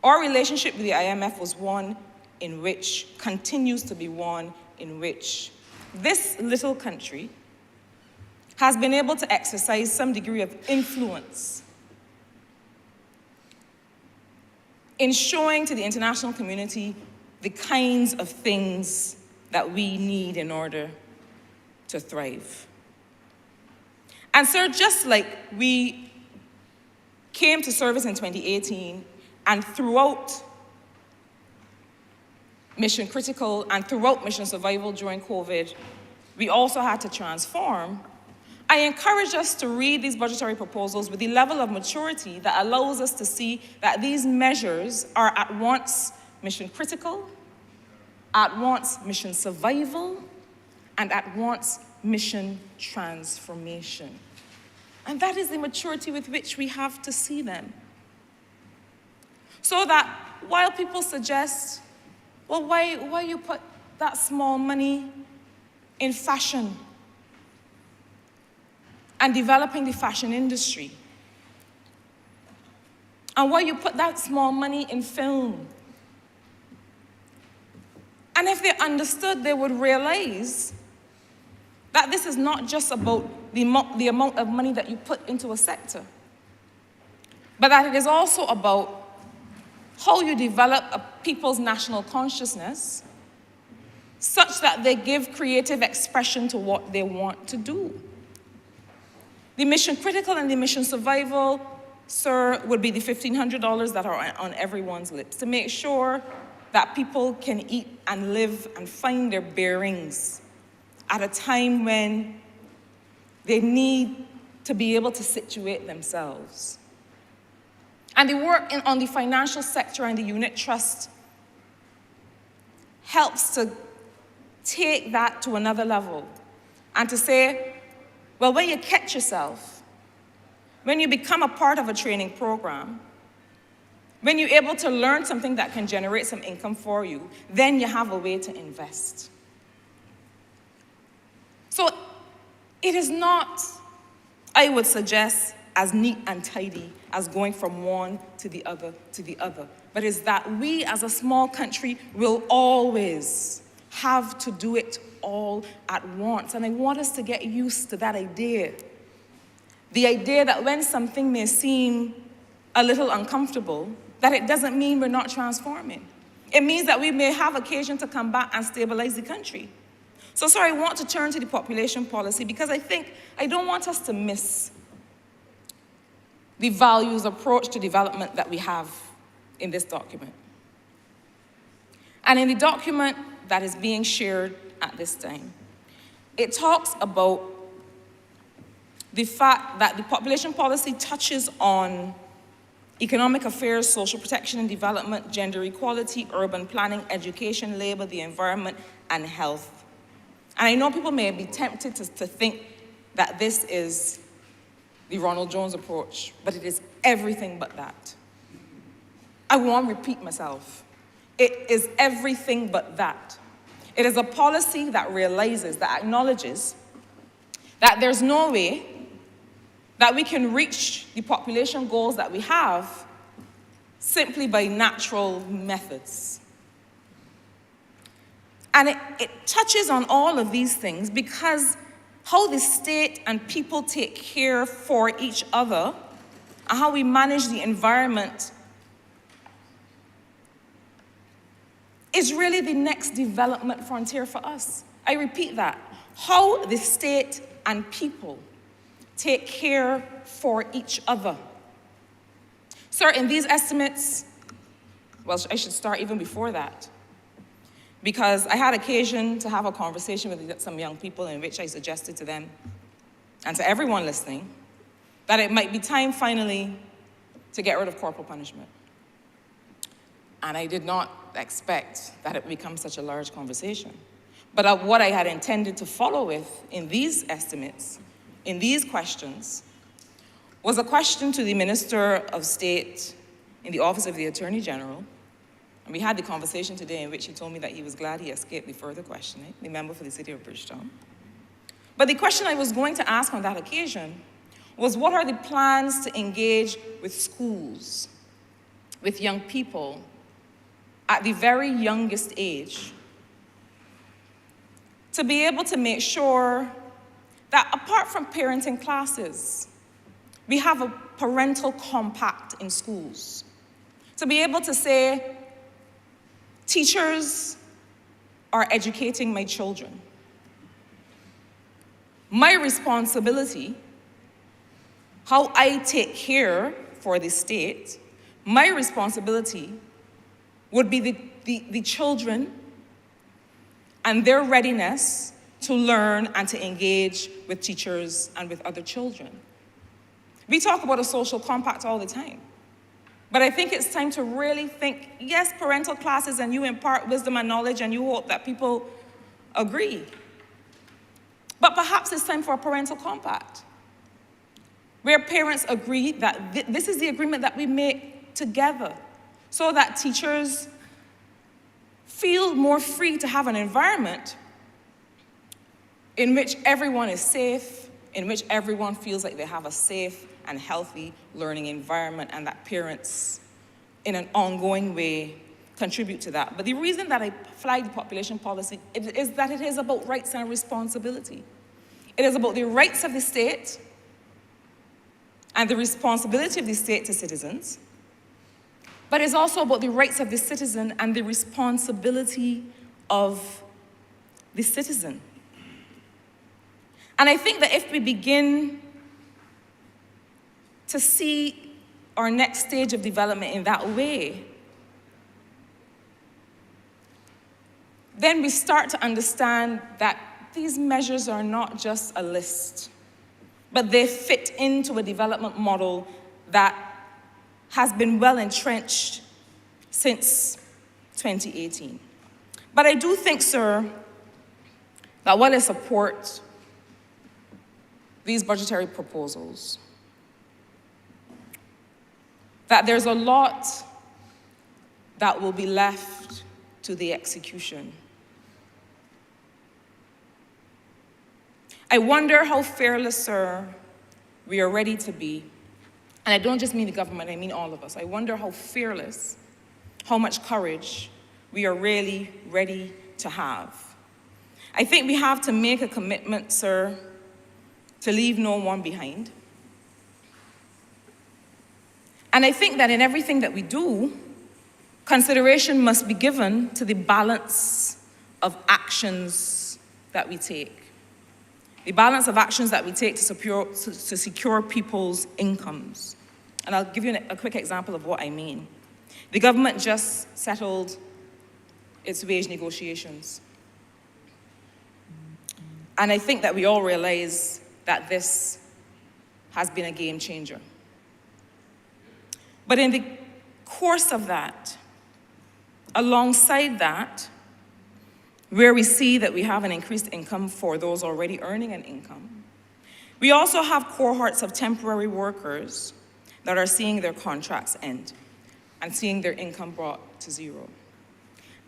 Speaker 6: Our relationship with the IMF was one in which, continues to be one in which this little country has been able to exercise some degree of influence in showing to the international community the kinds of things that we need in order to thrive. And sir, just like we came to service in 2018 and throughout Mission Critical and throughout Mission Survival during COVID, we also had to transform. I encourage us to read these budgetary proposals with the level of maturity that allows us to see that these measures are at once mission critical, at once mission survival, and at once mission transformation. And that is the maturity with which we have to see them. So that while people suggest, well, why you put that small money in fashion and developing the fashion industry? And why you put that small money in film? And if they understood, they would realize that this is not just about the amount of money that you put into a sector, but that it is also about how you develop a people's national consciousness such that they give creative expression to what they want to do. The mission critical and the mission survival, sir, would be the $1,500 that are on everyone's lips to make sure that people can eat and live and find their bearings at a time when they need to be able to situate themselves. And the work on the financial sector and the unit trust helps to take that to another level and to say, well, when you catch yourself, when you become a part of a training program, when you're able to learn something that can generate some income for you, then you have a way to invest. So it is not, I would suggest, as neat and tidy as going from one to the other, but is that we as a small country will always have to do it all at once. And I want us to get used to that idea. The idea that when something may seem a little uncomfortable, that it doesn't mean we're not transforming. It means that we may have occasion to come back and stabilize the country. So, sir, I want to turn to the population policy because I don't want us to miss the values approach to development that we have in this document. And in the document that is being shared at this time, it talks about the fact that the population policy touches on economic affairs, social protection and development, gender equality, urban planning, education, labor, the environment, and health. And I know people may be tempted to think that this is the Ronald Jones approach, but it is everything but that. I won't repeat myself. It is everything but that. It is a policy that realizes, that acknowledges that there's no way that we can reach the population goals that we have simply by natural methods. And it touches on all of these things because how the state and people take care for each other and how we manage the environment is really the next development frontier for us. I repeat that. How the state and people take care for each other. Sir, in these estimates, well, I should start even before that, because I had occasion to have a conversation with some young people in which I suggested to them, and to everyone listening, that it might be time finally to get rid of corporal punishment. And I did not expect that it would become such a large conversation. But what I had intended to follow with in these estimates, in these questions, was a question to the Minister of State in the Office of the Attorney General. And we had the conversation today in which he told me that he was glad he escaped the further questioning, the member for the City of Bridgetown. But the question I was going to ask on that occasion was, what are the plans to engage with schools, with young people at the very youngest age, to be able to make sure that apart from parenting classes, we have a parental compact in schools. To be able to say, teachers are educating my children. My responsibility, how I take care for the state, my responsibility would be the children and their readiness to learn and to engage with teachers and with other children. We talk about a social compact all the time, but I think it's time to really think, yes, parental classes, and you impart wisdom and knowledge and you hope that people agree. But perhaps it's time for a parental compact, where parents agree that this is the agreement that we make together, so that teachers feel more free to have an environment in which everyone is safe, in which everyone feels like they have a safe and healthy learning environment, and that parents, in an ongoing way, contribute to that. But the reason that I flagged population policy is that it is about rights and responsibility. It is about the rights of the state and the responsibility of the state to citizens, but it's also about the rights of the citizen and the responsibility of the citizen. And I think that if we begin to see our next stage of development in that way, then we start to understand that these measures are not just a list, but they fit into a development model that has been well entrenched since 2018. But I do think, sir, that while I support these budgetary proposals, that there's a lot that will be left to the execution. I wonder how fearless, sir, we are ready to be. And I don't just mean the government, I mean all of us. I wonder how fearless, how much courage we are really ready to have. I think we have to make a commitment, sir, to leave no one behind. And I think that in everything that we do, consideration must be given to the balance of actions that we take. The balance of actions that we take to secure people's incomes. And I'll give you a quick example of what I mean. The government just settled its wage negotiations. And I think that we all realize that this has been a game changer. But in the course of that, alongside that, where we see that we have an increased income for those already earning an income, we also have cohorts of temporary workers that are seeing their contracts end and seeing their income brought to zero.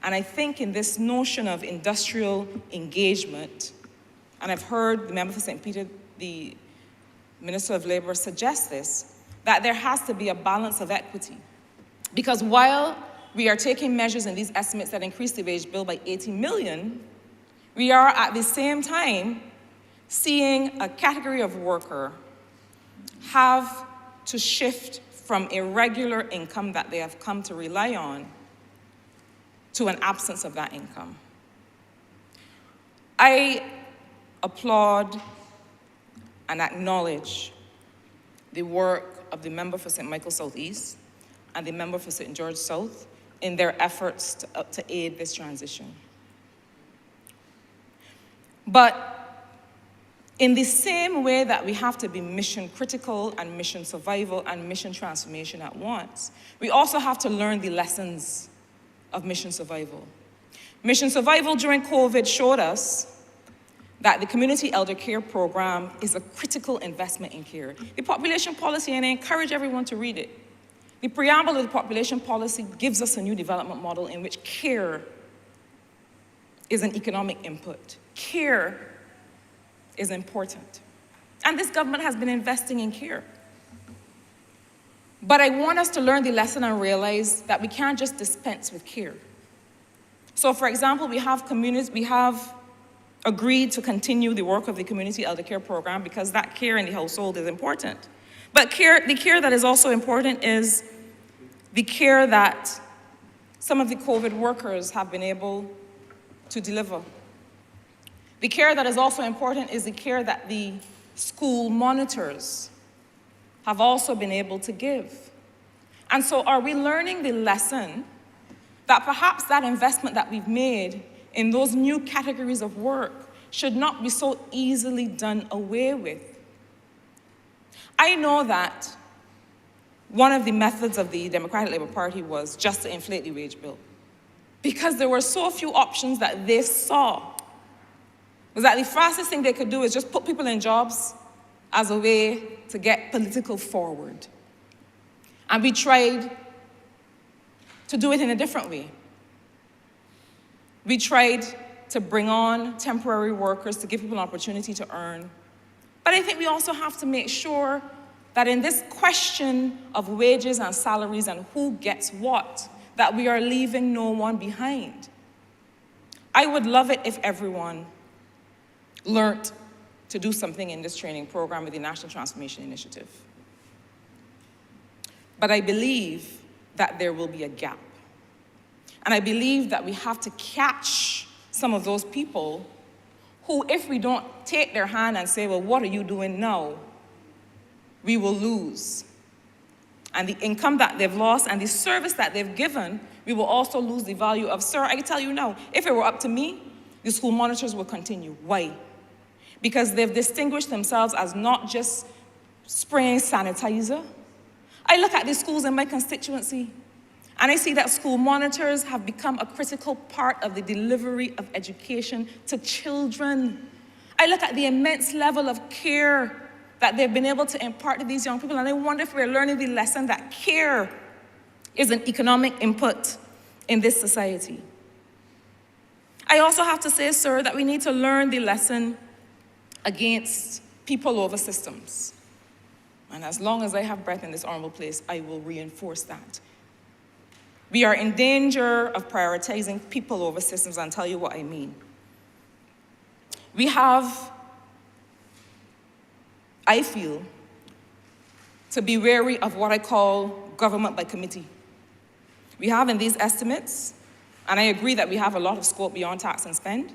Speaker 6: And I think in this notion of industrial engagement, and I've heard the member for St. Peter, the Minister of Labor, suggest this, that there has to be a balance of equity. Because while we are taking measures in these estimates that increase the wage bill by 80 million, we are at the same time seeing a category of worker have to shift from a regular income that they have come to rely on to an absence of that income. I applaud and acknowledge the work of the member for St. Michael Southeast and the member for St. George South in their efforts to aid this transition. But in the same way that we have to be mission critical and mission survival and mission transformation at once, we also have to learn the lessons of mission survival. Mission survival during COVID showed us that the community elder care program is a critical investment in care. The population policy, and I encourage everyone to read it, the preamble of the population policy gives us a new development model in which care is an economic input. Care is important. And this government has been investing in care. But I want us to learn the lesson and realize that we can't just dispense with care. So for example, we have agreed to continue the work of the community elder care program because that care in the household is important. But the care that is also important is the care that some of the COVID workers have been able to deliver. The care that is also important is the care that the school monitors have also been able to give. And so are we learning the lesson that perhaps that investment that we've made in those new categories of work should not be so easily done away with? I know that one of the methods of the Democratic Labour Party was just to inflate the wage bill, because there were so few options that they saw. Was that the fastest thing they could do is just put people in jobs as a way to get political forward. And we tried to do it in a different way. We tried to bring on temporary workers to give people an opportunity to earn. But I think we also have to make sure that in this question of wages and salaries and who gets what, that we are leaving no one behind. I would love it if everyone learned to do something in this training program with the National Transformation Initiative. But I believe that there will be a gap. And I believe that we have to catch some of those people who, if we don't take their hand and say, well, what are you doing now? We will lose. And the income that they've lost and the service that they've given, we will also lose the value of. Sir, I can tell you now, if it were up to me, the school monitors will continue. Why? Because they've distinguished themselves as not just spraying sanitizer. I look at the schools in my constituency, and I see that school monitors have become a critical part of the delivery of education to children. I look at the immense level of care that they've been able to impart to these young people, and I wonder if we're learning the lesson that care is an economic input in this society. I also have to say, sir, that we need to learn the lesson against people over systems. And as long as I have breath in this honorable place, I will reinforce that. We are in danger of prioritizing people over systems, and I'll tell you what I mean. We have, I feel, to be wary of what I call government by committee. We have in these estimates, and I agree that we have a lot of scope beyond tax and spend.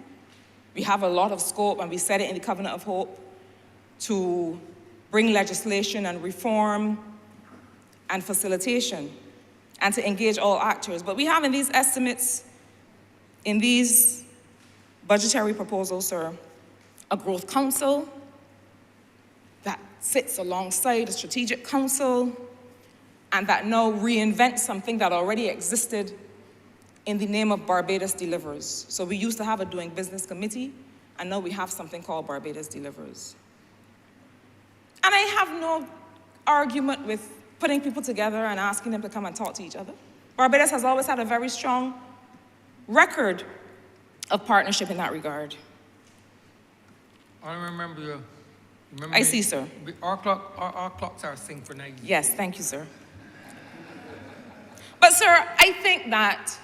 Speaker 6: We have a lot of scope, and we said it in the Covenant of Hope, to bring legislation and reform and facilitation, and to engage all actors. But we have in these estimates, in these budgetary proposals, sir, a growth council that sits alongside a strategic council and that now reinvents something that already existed in the name of Barbados Delivers. So we used to have a doing business committee, and now we have something called Barbados Delivers. And I have no argument with putting people together and asking them to come and talk to each other. Barbados has always had a very strong record of partnership in that regard.
Speaker 1: I remember you. Remember
Speaker 6: I
Speaker 1: me?
Speaker 6: see, sir.
Speaker 1: Our clocks are synchronized.
Speaker 6: Yes, thank you, sir. But sir, I think that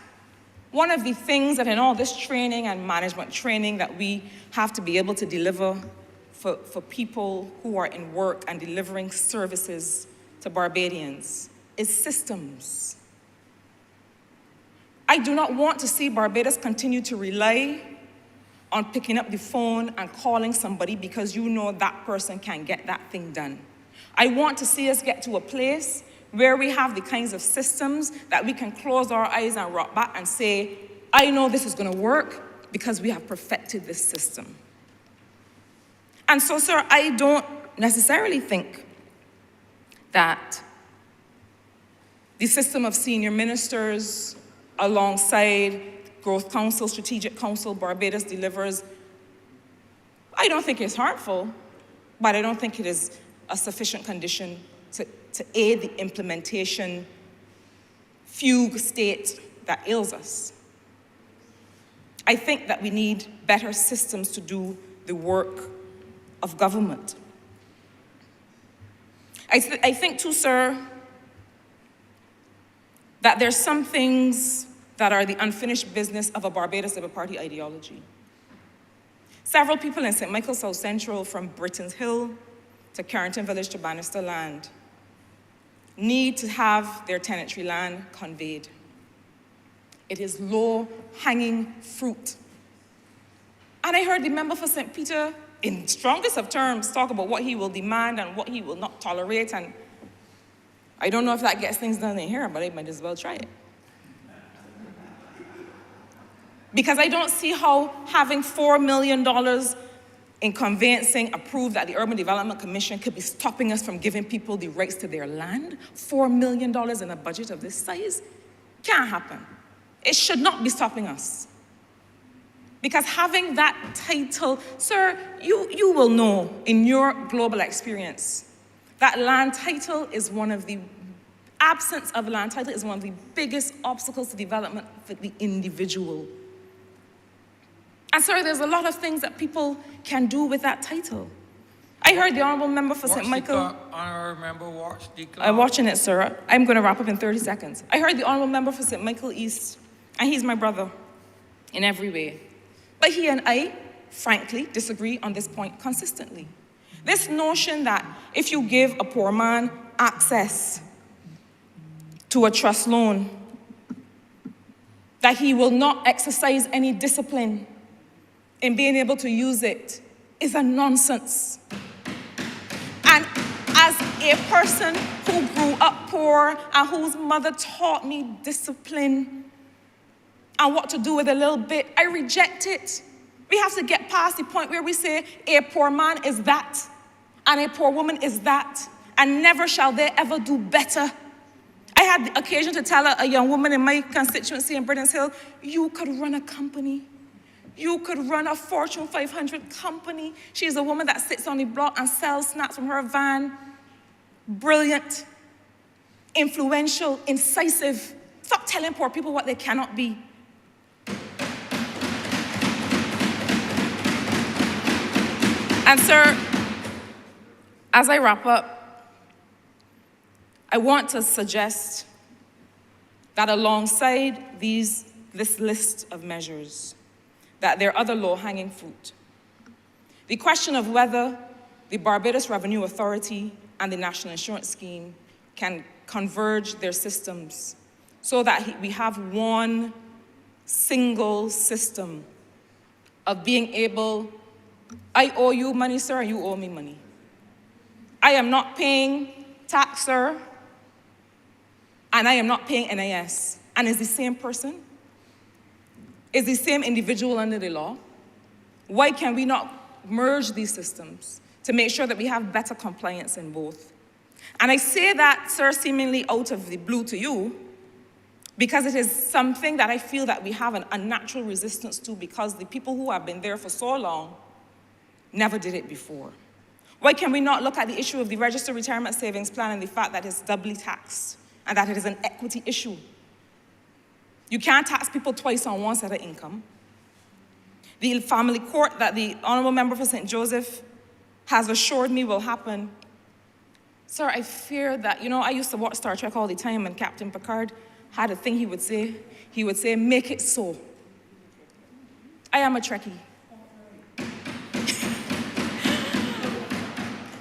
Speaker 6: one of the things that in all this training and management training that we have to be able to deliver for people who are in work and delivering services to Barbadians is systems. I do not want to see Barbados continue to rely on picking up the phone and calling somebody because you know that person can get that thing done. I want to see us get to a place where we have the kinds of systems that we can close our eyes and rock back and say, I know this is going to work because we have perfected this system. And so, sir, I don't necessarily think that the system of senior ministers alongside Growth Council, Strategic Council, Barbados delivers, I don't think it's harmful, but I don't think it is a sufficient condition to aid the implementation fugue state that ails us. I think that we need better systems to do the work of government. I think too, sir, that there's some things that are the unfinished business of a Barbados Labour Party ideology. Several people in St. Michael South Central, from Britton's Hill to Carrington Village to Bannister Land, need to have their tenantry land conveyed. It is low-hanging fruit. And I heard the member for St. Peter, in strongest of terms, talk about what he will demand and what he will not tolerate, and I don't know if that gets things done in here, but I might as well try it. Because I don't see how having $4 million in conveyancing approved at the Urban Development Commission could be stopping us from giving people the rights to their land. $4 million in a budget of this size can't happen. It should not be stopping us. Because having that title, sir, you will know in your global experience that land title is one of the, absence of land title is one of the biggest obstacles to development for the individual. And sir, there's a lot of things that people can do with that title. I heard the Honourable Member for St. Michael.
Speaker 1: Honourable Member, watch the clock.
Speaker 6: I'm watching it, sir. I'm going to wrap up in 30 seconds. I heard the Honourable Member for St. Michael East, and he's my brother in every way. But he and I, frankly, disagree on this point consistently. This notion that if you give a poor man access to a trust loan, that he will not exercise any discipline in being able to use it is a nonsense. And as a person who grew up poor and whose mother taught me discipline and what to do with a little bit, I reject it. We have to get past the point where we say a poor man is that and a poor woman is that, and never shall they ever do better. I had the occasion to tell a young woman in my constituency in Britton's Hill, you could run a company. You could run a Fortune 500 company. She's a woman that sits on the block and sells snacks from her van. Brilliant, influential, incisive. Stop telling poor people what they cannot be. And sir, as I wrap up, I want to suggest that alongside this list of measures, that there are other low-hanging fruit. The question of whether the Barbados Revenue Authority and the National Insurance Scheme can converge their systems so that we have one single system of being able, I owe you money, sir, and you owe me money. I am not paying tax, sir, and I am not paying NIS. And it's the same person? Is the same individual under the law? Why can we not merge these systems to make sure that we have better compliance in both? And I say that, sir, seemingly out of the blue to you, because it is something that I feel that we have an unnatural resistance to, because the people who have been there for so long never did it before. Why can we not look at the issue of the Registered Retirement Savings Plan and the fact that it's doubly taxed and that it is an equity issue? You can't tax people twice on one set of income. The family court that the Honourable Member for St. Joseph has assured me will happen. Sir, I fear that, I used to watch Star Trek all the time and Captain Picard. had a thing he would say. He would say, make it so. I am a Trekkie.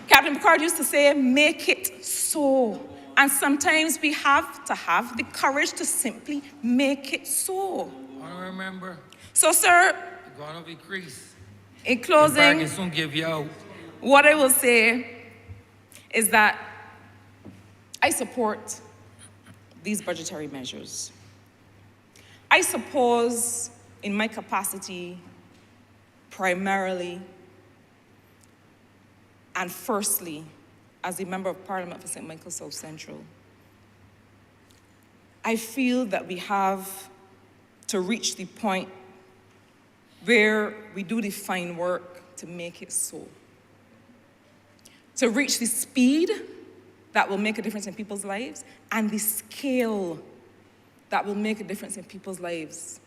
Speaker 6: Captain Picard used to say, make it so. And sometimes we have to have the courage to simply make it so.
Speaker 1: Honourable member,
Speaker 6: So, sir,
Speaker 1: you're going to increase.
Speaker 6: in
Speaker 1: The
Speaker 6: closing,
Speaker 1: bag is soon give you out.
Speaker 6: what I will say is that I support these budgetary measures. I suppose, in my capacity, primarily and firstly, as a member of Parliament for St. Michael South Central, I feel that we have to reach the point where we do the fine work to make it so. To reach the speed that will make a difference in people's lives and the scale that will make a difference in people's lives.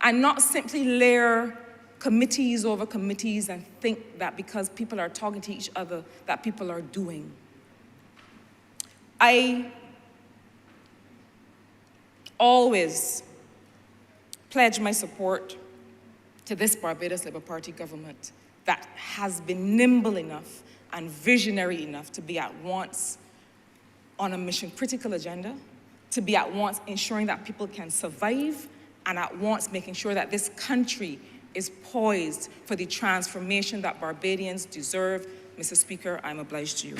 Speaker 6: And not simply layer committees over committees and think that because people are talking to each other, that people are doing. I always pledge my support to this Barbados Labour Party government that has been nimble enough and visionary enough to be at once on a mission-critical agenda, to be at once ensuring that people can survive, and at once making sure that this country is poised for the transformation that Barbadians deserve. Mr. Speaker, I'm obliged to you.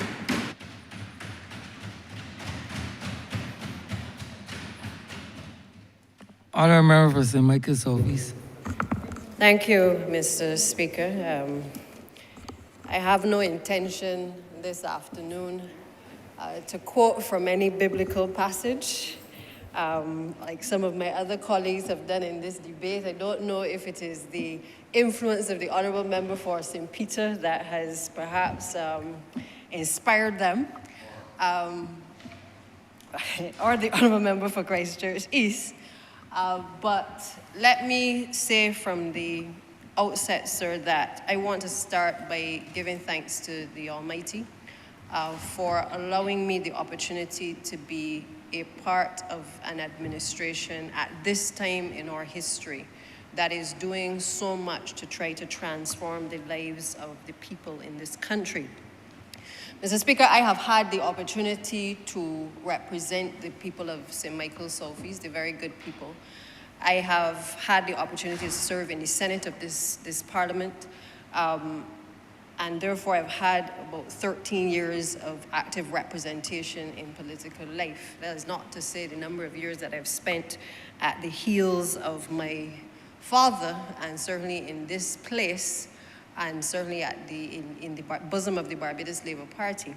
Speaker 1: Honourable member for St. Michael South East.
Speaker 7: Thank you, Mr. Speaker. I have no intention this afternoon to quote from any biblical passage, like some of my other colleagues have done in this debate. I don't know if it is the influence of the Honourable Member for St. Peter that has perhaps inspired them, or the Honourable Member for Christchurch East. But let me say from the outset, sir, that I want to start by giving thanks to the Almighty for allowing me the opportunity to be a part of an administration at this time in our history that is doing so much to try to transform the lives of the people in this country. Mr. Speaker, I have had the opportunity to represent the people of St. Michael South East, the very good people. I have had the opportunity to serve in the Senate of this Parliament, and therefore I've had about 13 years of active representation in political life. That is not to say the number of years that I've spent at the heels of my father, and certainly in this place, and certainly at in the bosom of the Barbados Labour Party.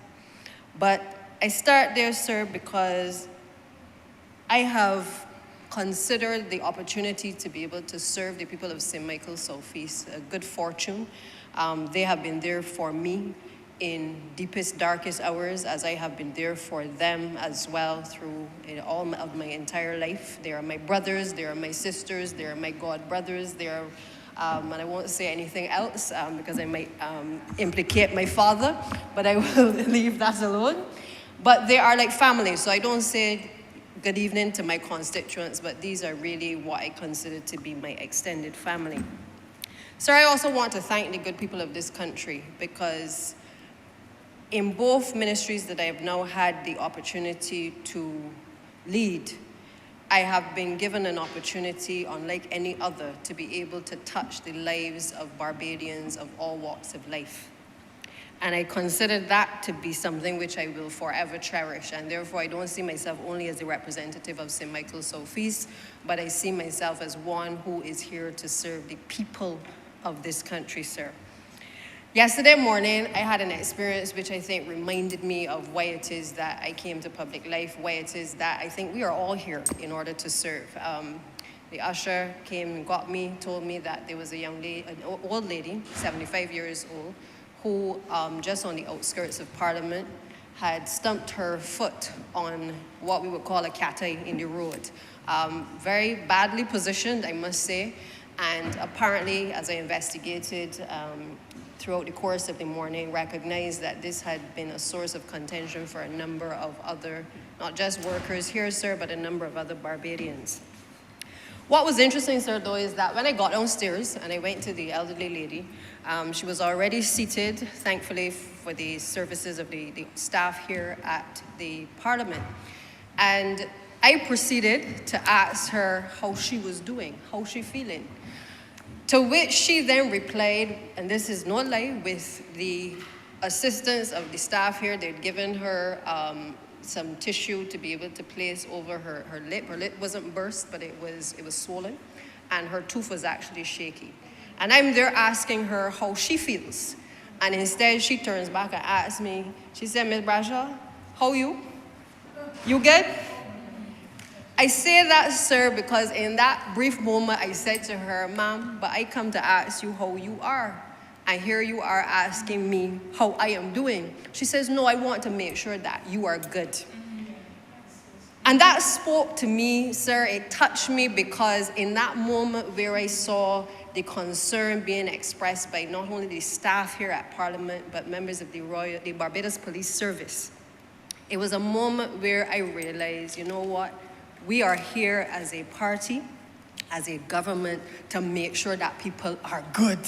Speaker 7: But I start there, sir, because I have considered the opportunity to be able to serve the people of St. Michael South East a good fortune. They have been there for me in deepest, darkest hours, as I have been there for them as well through all of my entire life. They are my brothers, they are my sisters, they are my god brothers, they are, and I won't say anything else because I might implicate my father, but I will leave that alone. But they are like family, so I don't say good evening to my constituents, but these are really what I consider to be my extended family. Sir, I also want to thank the good people of this country, because in both ministries that I have now had the opportunity to lead, I have been given an opportunity, unlike any other, to be able to touch the lives of Barbadians of all walks of life. And I consider that to be something which I will forever cherish. And therefore, I don't see myself only as a representative of St. Michael South East, but I see myself as one who is here to serve the people of this country, sir. Yesterday morning, I had an experience which I think reminded me of why it is that I came to public life, why it is that I think we are all here in order to serve. The usher came and got me, told me that there was a young lady, an old lady, 75 years old, who just on the outskirts of Parliament had stumped her foot on what we would call a catay in the road. Very badly positioned, I must say, and apparently, as I investigated throughout the course of the morning, recognized that this had been a source of contention for a number of other not just workers here, sir, but a number of other Barbadians. What was interesting, sir, though, is that when I got downstairs and I went to the elderly lady, she was already seated, thankfully, for the services of the staff here at the Parliament. And I proceeded to ask her how she was doing, how she feeling. To which she then replied, and this is no lie, with the assistance of the staff here, they'd given her some tissue to be able to place over her lip. Her lip wasn't burst, but it was swollen, and her tooth was actually shaky. And I'm there asking her how she feels. And instead, she turns back and asks me, she said, Ms. Bradshaw, how you? You good? I say that, sir, because in that brief moment, I said to her, ma'am, but I come to ask you how you are. And here you are asking me how I am doing. She says, no, I want to make sure that you are good. And that spoke to me, sir. It touched me because in that moment where I saw the concern being expressed by not only the staff here at Parliament, but members of the Barbados Police Service, it was a moment where I realized, you know what? We are here as a party, as a government, to make sure that people are good.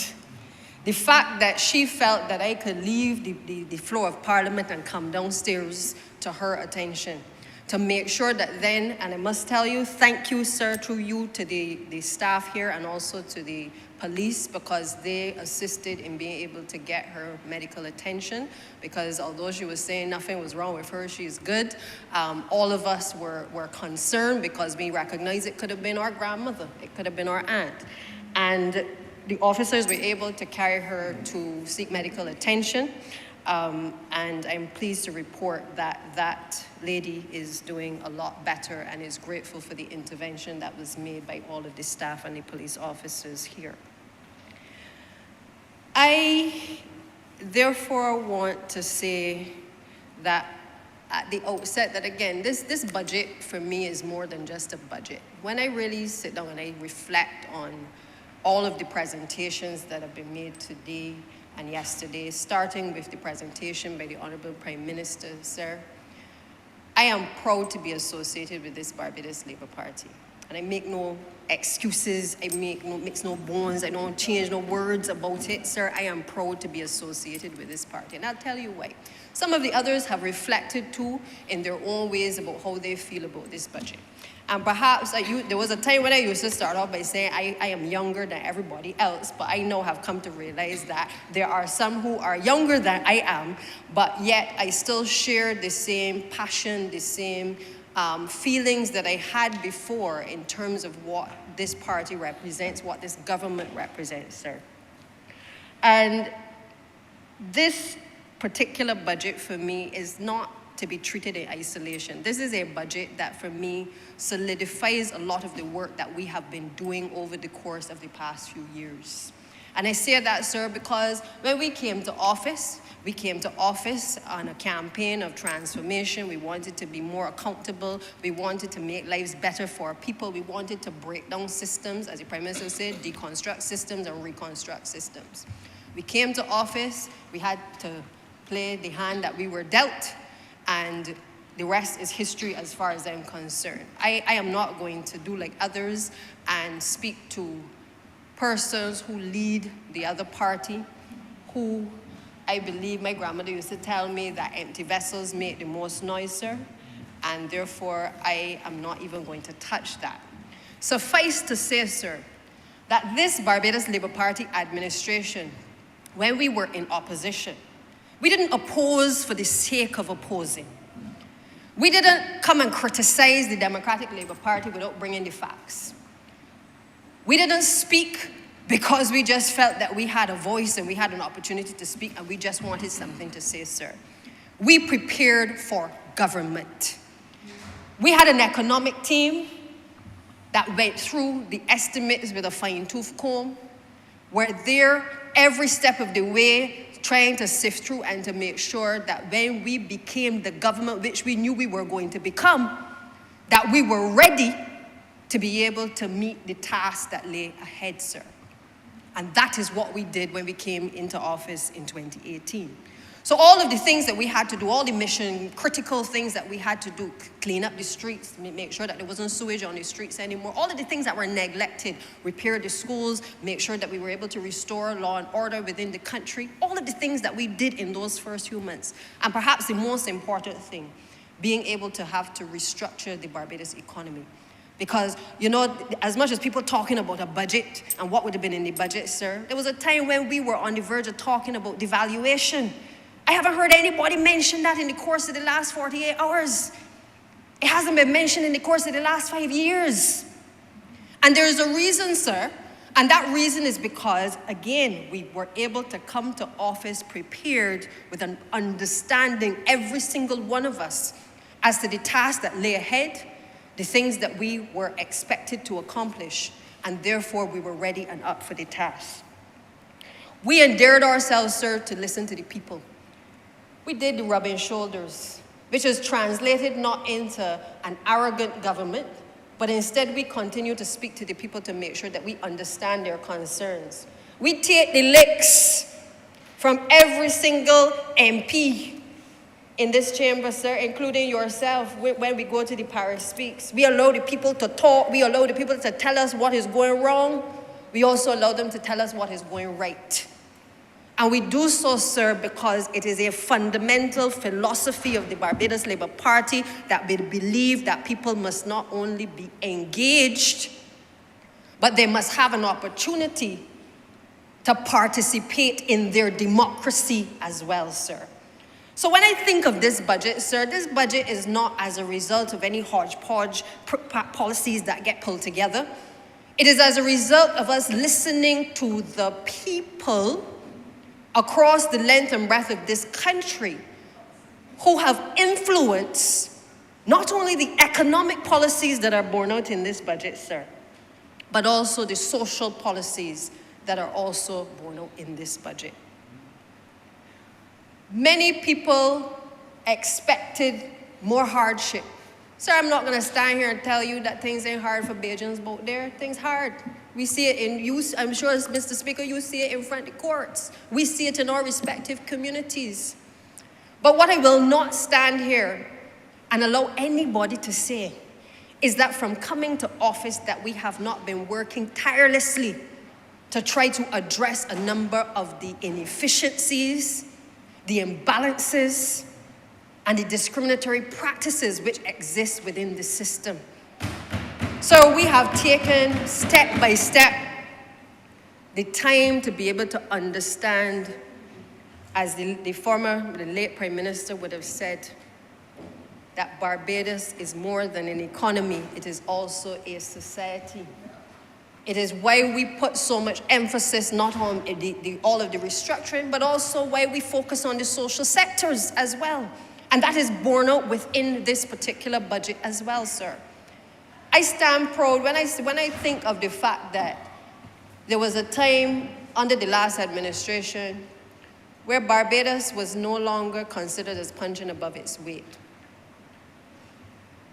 Speaker 7: The fact that she felt that I could leave the floor of Parliament and come downstairs to her attention, to make sure that then, and I must tell you, thank you, sir, through you to the staff here and also to the police, because they assisted in being able to get her medical attention, because although she was saying nothing was wrong with her, she's good, all of us were concerned because we recognized it could have been our grandmother, it could have been our aunt. And the officers were able to carry her to seek medical attention. And I'm pleased to report that that lady is doing a lot better and is grateful for the intervention that was made by all of the staff and the police officers here. I therefore want to say that at the outset that, again, this budget for me is more than just a budget. When I really sit down and I reflect on all of the presentations that have been made today and yesterday, starting with the presentation by the Honourable Prime Minister, sir, I am proud to be associated with this Barbados Labour Party. And I make no excuses, I mix no bones, I don't change no words about it, sir. I am proud to be associated with this party. And I'll tell you why. Some of the others have reflected too in their own ways about how they feel about this budget. And perhaps there was a time when I used to start off by saying I am younger than everybody else, but I now have come to realize that there are some who are younger than I am, but yet I still share the same passion, the same feelings that I had before in terms of what this party represents, what this government represents, sir. And this particular budget for me is not to be treated in isolation. This is a budget that, for me, solidifies a lot of the work that we have been doing over the course of the past few years. And I say that, sir, because when we came to office on a campaign of transformation. We wanted to be more accountable. We wanted to make lives better for our people. We wanted to break down systems, as the Prime Minister said, deconstruct systems and reconstruct systems. We came to office, we had to play the hand that we were dealt, and the rest is history as far as I'm concerned. I am not going to do like others and speak to persons who lead the other party, who I believe my grandmother used to tell me that empty vessels make the most noise, sir, and therefore I am not even going to touch that. Suffice to say, sir, that this Barbados Labour Party administration, when we were in opposition, we didn't oppose for the sake of opposing. We didn't come and criticize the Democratic Labour Party without bringing the facts. We didn't speak because we just felt that we had a voice and we had an opportunity to speak and we just wanted something to say, sir. We prepared for government. We had an economic team that went through the estimates with a fine-tooth comb. We're there every step of the way trying to sift through and to make sure that when we became the government, which we knew we were going to become, that we were ready to be able to meet the tasks that lay ahead, sir. And that is what we did when we came into office in 2018. So all of the things that we had to do, all the mission critical things that we had to do, clean up the streets, make sure that there wasn't sewage on the streets anymore, all of the things that were neglected, repair the schools, make sure that we were able to restore law and order within the country, all of the things that we did in those first few months. And perhaps the most important thing, being able to have to restructure the Barbados economy. Because, you know, as much as people talking about a budget and what would have been in the budget, sir, there was a time when we were on the verge of talking about devaluation. I haven't heard anybody mention that in the course of the last 48 hours. It hasn't been mentioned in the course of the last 5 years. And there's a reason, sir, and that reason is because, again, we were able to come to office prepared with an understanding, every single one of us, as to the tasks that lay ahead, the things that we were expected to accomplish, and therefore we were ready and up for the task. We endeared ourselves, sir, to listen to the people. We did the rubbing shoulders, which is translated not into an arrogant government, but instead we continue to speak to the people to make sure that we understand their concerns. We take the licks from every single MP in this chamber, sir, including yourself, when we go to the parish speaks. We allow the people to talk. We allow the people to tell us what is going wrong. We also allow them to tell us what is going right. And we do so, sir, because it is a fundamental philosophy of the Barbados Labour Party that we believe that people must not only be engaged, but they must have an opportunity to participate in their democracy as well, sir. So when I think of this budget, sir, this budget is not as a result of any hodgepodge policies that get pulled together. It is as a result of us listening to the people across the length and breadth of this country who have influenced not only the economic policies that are borne out in this budget, sir, but also the social policies that are also borne out in this budget. Many people expected more hardship. Sir, I'm not going to stand here and tell you that things ain't hard for Bajans out there. Things hard. We see it in you. I'm sure, Mr. Speaker, you see it in front of the courts. We see it in our respective communities. But what I will not stand here and allow anybody to say is that from coming to office that we have not been working tirelessly to try to address a number of the inefficiencies, the imbalances, and the discriminatory practices which exist within the system. So we have taken step by step the time to be able to understand, as the late Prime Minister would have said, that Barbados is more than an economy, it is also a society. It is why we put so much emphasis not on all of the restructuring, but also why we focus on the social sectors as well. And that is borne out within this particular budget as well, sir. I stand proud when I think of the fact that there was a time under the last administration where Barbados was no longer considered as punching above its weight.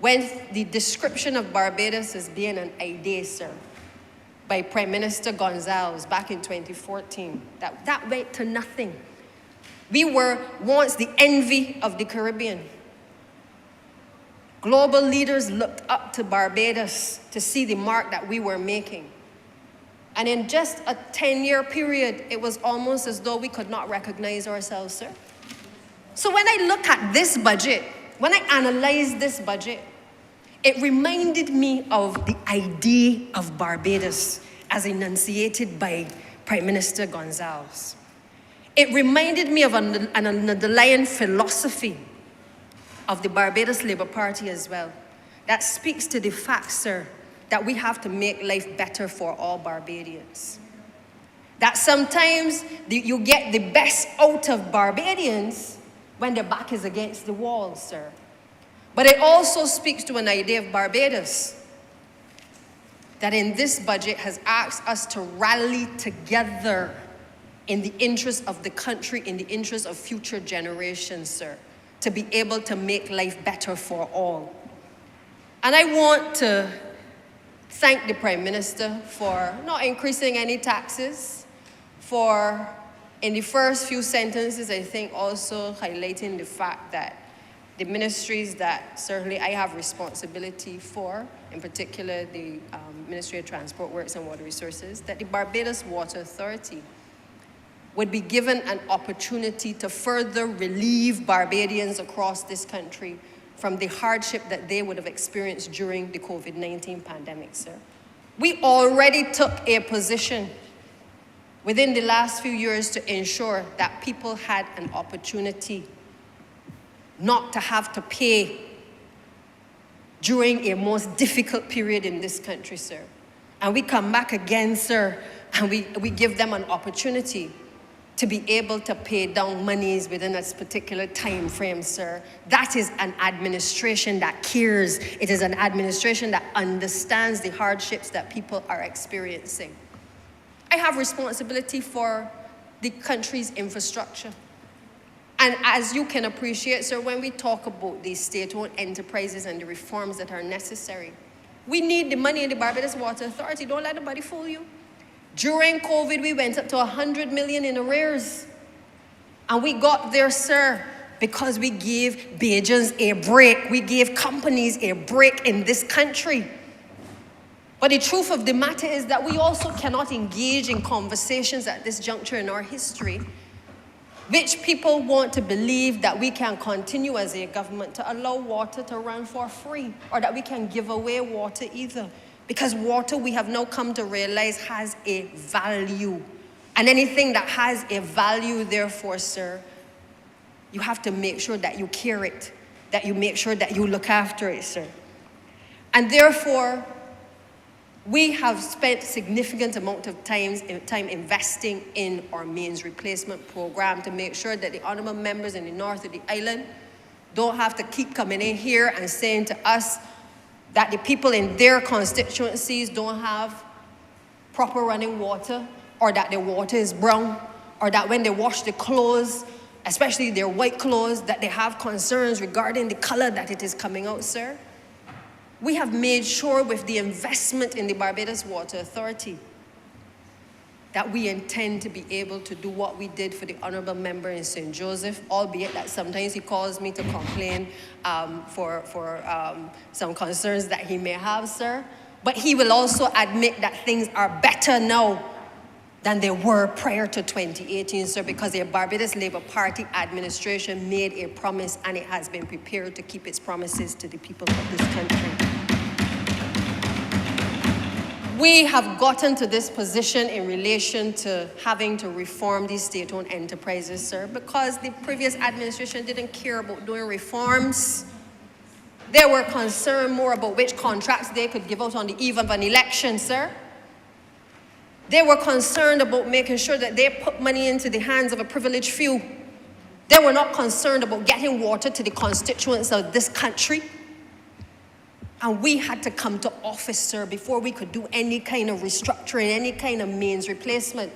Speaker 7: When the description of Barbados as being an idea, sir, by Prime Minister Gonzalez back in 2014, that went to nothing. We were once the envy of the Caribbean. Global leaders looked up to Barbados to see the mark that we were making. And in just a 10-year period, it was almost as though we could not recognize ourselves, sir. So when I look at this budget, when I analyze this budget, it reminded me of the idea of Barbados as enunciated by Prime Minister Gonzalez. It reminded me of an underlying philosophy of the Barbados Labour Party as well, that speaks to the fact, sir, that we have to make life better for all Barbadians. That sometimes you get the best out of Barbadians when their back is against the wall, sir. But it also speaks to an idea of Barbados that in this budget has asked us to rally together in the interest of the country, in the interest of future generations, sir, to be able to make life better for all. And I want to thank the Prime Minister for not increasing any taxes, for In the first few sentences, I think also highlighting the fact that the ministries that certainly I have responsibility for, in particular the Ministry of Transport Works and Water Resources, that the Barbados Water Authority would be given an opportunity to further relieve Barbadians across this country from the hardship that they would have experienced during the COVID-19 pandemic, sir. We already took a position within the last few years to ensure that people had an opportunity not to have to pay during a most difficult period in this country, sir. And we come back again, sir, and we give them an opportunity to be able to pay down monies within a particular time frame, sir. That is an administration that cares. It is an administration that understands the hardships that people are experiencing. I have responsibility for the country's infrastructure. And as you can appreciate, sir, when we talk about these state-owned enterprises and the reforms that are necessary, we need the money in the Barbados Water Authority. Don't let anybody fool you. During COVID, we went up to 100 million in arrears. And we got there, sir, because we gave Bajans a break. We gave companies a break in this country. But the truth of the matter is that we also cannot engage in conversations at this juncture in our history, which people want to believe that we can continue as a government to allow water to run for free, or that we can give away water either. Because water, we have now come to realize, has a value. And anything that has a value, therefore, sir, you have to make sure that you care it, that you make sure that you look after it, sir. And therefore, we have spent significant amount of time investing in our mains replacement program to make sure that the honourable members in the north of the island don't have to keep coming in here and saying to us that the people in their constituencies don't have proper running water, or that their water is brown, or that when they wash the clothes, especially their white clothes, that they have concerns regarding the color that it is coming out, sir. We have made sure with the investment in the Barbados Water Authority that we intend to be able to do what we did for the honourable member in St. Joseph, albeit that sometimes he calls me to complain for some concerns that he may have, sir. But he will also admit that things are better now than they were prior to 2018, sir, because the Barbados Labour Party administration made a promise, and it has been prepared to keep its promises to the people of this country. We have gotten to this position in relation to having to reform these state-owned enterprises, sir, because the previous administration didn't care about doing reforms. They were concerned more about which contracts they could give out on the eve of an election, sir. They were concerned about making sure that they put money into the hands of a privileged few. They were not concerned about getting water to the constituents of this country. And we had to come to office, sir, before we could do any kind of restructuring, any kind of mains replacement.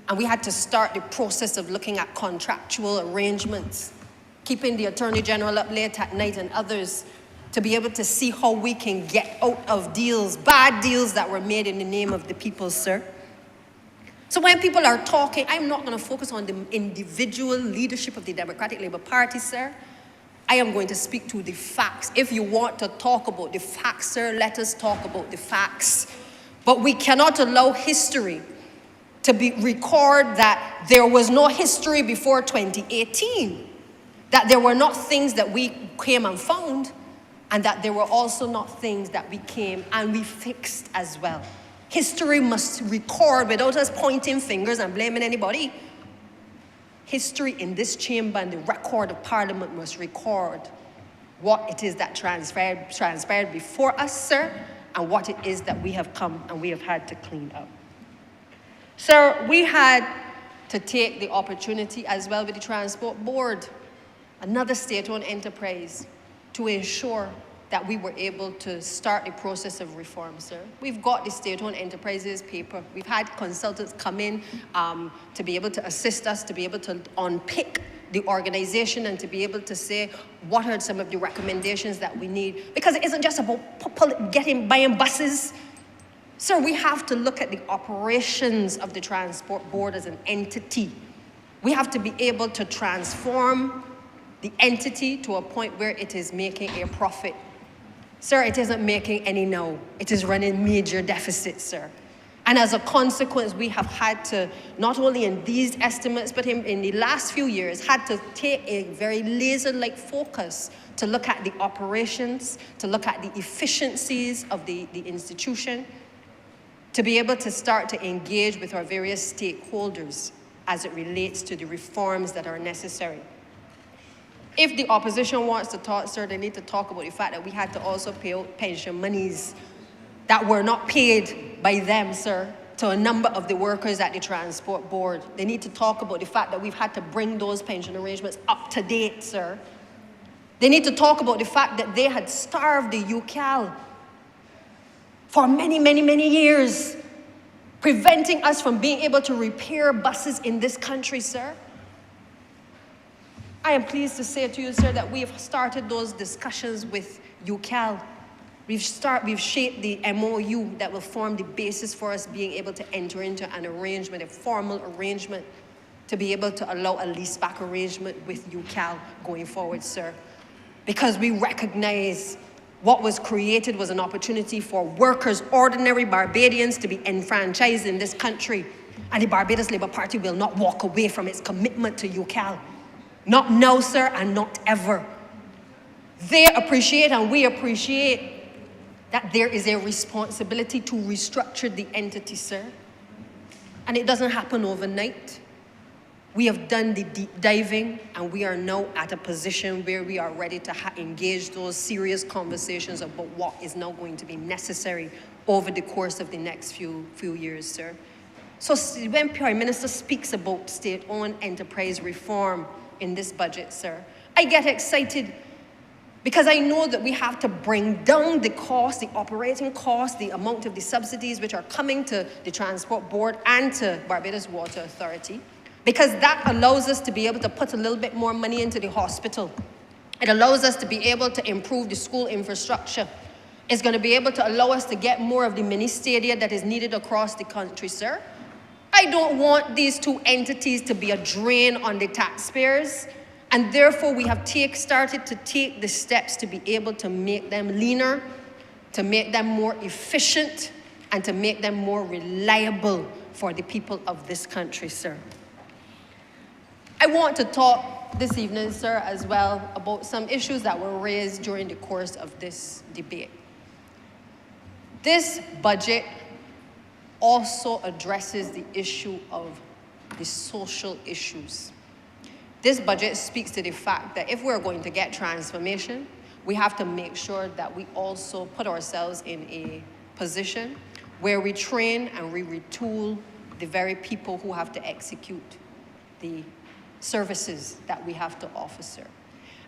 Speaker 7: And we had to start the process of looking at contractual arrangements, keeping the Attorney General up late at night and others to be able to see how we can get out of deals, bad deals that were made in the name of the people, sir. So when people are talking, I'm not going to focus on the individual leadership of the Democratic Labour Party, sir. I am going to speak to the facts. If you want to talk about the facts, sir, let us talk about the facts. But we cannot allow history to record that there was no history before 2018, that there were not things that we came and found, and that there were also not things that we came and we fixed as well. History must record without us pointing fingers and blaming anybody. History in this chamber and the record of Parliament must record what it is that transpired before us, sir, and what it is that we have come and we have had to clean up. Sir, we had to take the opportunity as well with the Transport Board, another state-owned enterprise, to ensure that we were able to start the process of reform, sir. We've got the state-owned enterprises paper. We've had consultants come in to be able to assist us, to be able to unpick the organization and to be able to say what are some of the recommendations that we need. Because it isn't just about buying buses. Sir, we have to look at the operations of the Transport Board as an entity We have to be able to transform the entity to a point where it is making a profit. Sir, it isn't making any now. It is running major deficits, sir. And as a consequence, we have had to, not only in these estimates, but in the last few years, had to take a very laser-like focus to look at the operations, to look at the efficiencies of the institution, to be able to start to engage with our various stakeholders as it relates to the reforms that are necessary. If the opposition wants to talk, sir, they need to talk about the fact that we had to also pay out pension monies that were not paid by them, sir, to a number of the workers at the Transport Board. They need to talk about the fact that we've had to bring those pension arrangements up to date, sir. They need to talk about the fact that they had starved the UCAL for many, many, many years, preventing us from being able to repair buses in this country, sir. I am pleased to say to you, sir, that we have started those discussions with UCAL. We've shaped the MOU that will form the basis for us being able to enter into an arrangement, a formal arrangement, to be able to allow a leaseback arrangement with UCAL going forward, sir. Because we recognize what was created was an opportunity for workers, ordinary Barbadians, to be enfranchised in this country. And the Barbados Labour Party will not walk away from its commitment to UCAL. Not now, sir, and not ever. They appreciate and we appreciate that there is a responsibility to restructure the entity, sir. And it doesn't happen overnight. We have done the deep diving, and we are now at a position where we are ready to engage those serious conversations about what is now going to be necessary over the course of the next few years, sir. So when Prime Minister speaks about state-owned enterprise reform in this budget, sir, I get excited because I know that we have to bring down the cost, the operating cost, the amount of the subsidies which are coming to the Transport Board and to Barbados Water Authority, because that allows us to be able to put a little bit more money into the hospital. It allows us to be able to improve the school infrastructure. It's going to be able to allow us to get more of the mini stadia that is needed across the country, sir. I don't want these two entities to be a drain on the taxpayers, and therefore we have started to take the steps to be able to make them leaner, to make them more efficient, and to make them more reliable for the people of this country, sir. I want to talk this evening, sir, as well, about some issues that were raised during the course of this debate. This budget also addresses the issue of the social issues. This budget speaks to the fact that if we're going to get transformation, we have to make sure that we also put ourselves in a position where we train and we retool the very people who have to execute the services that we have to offer, sir.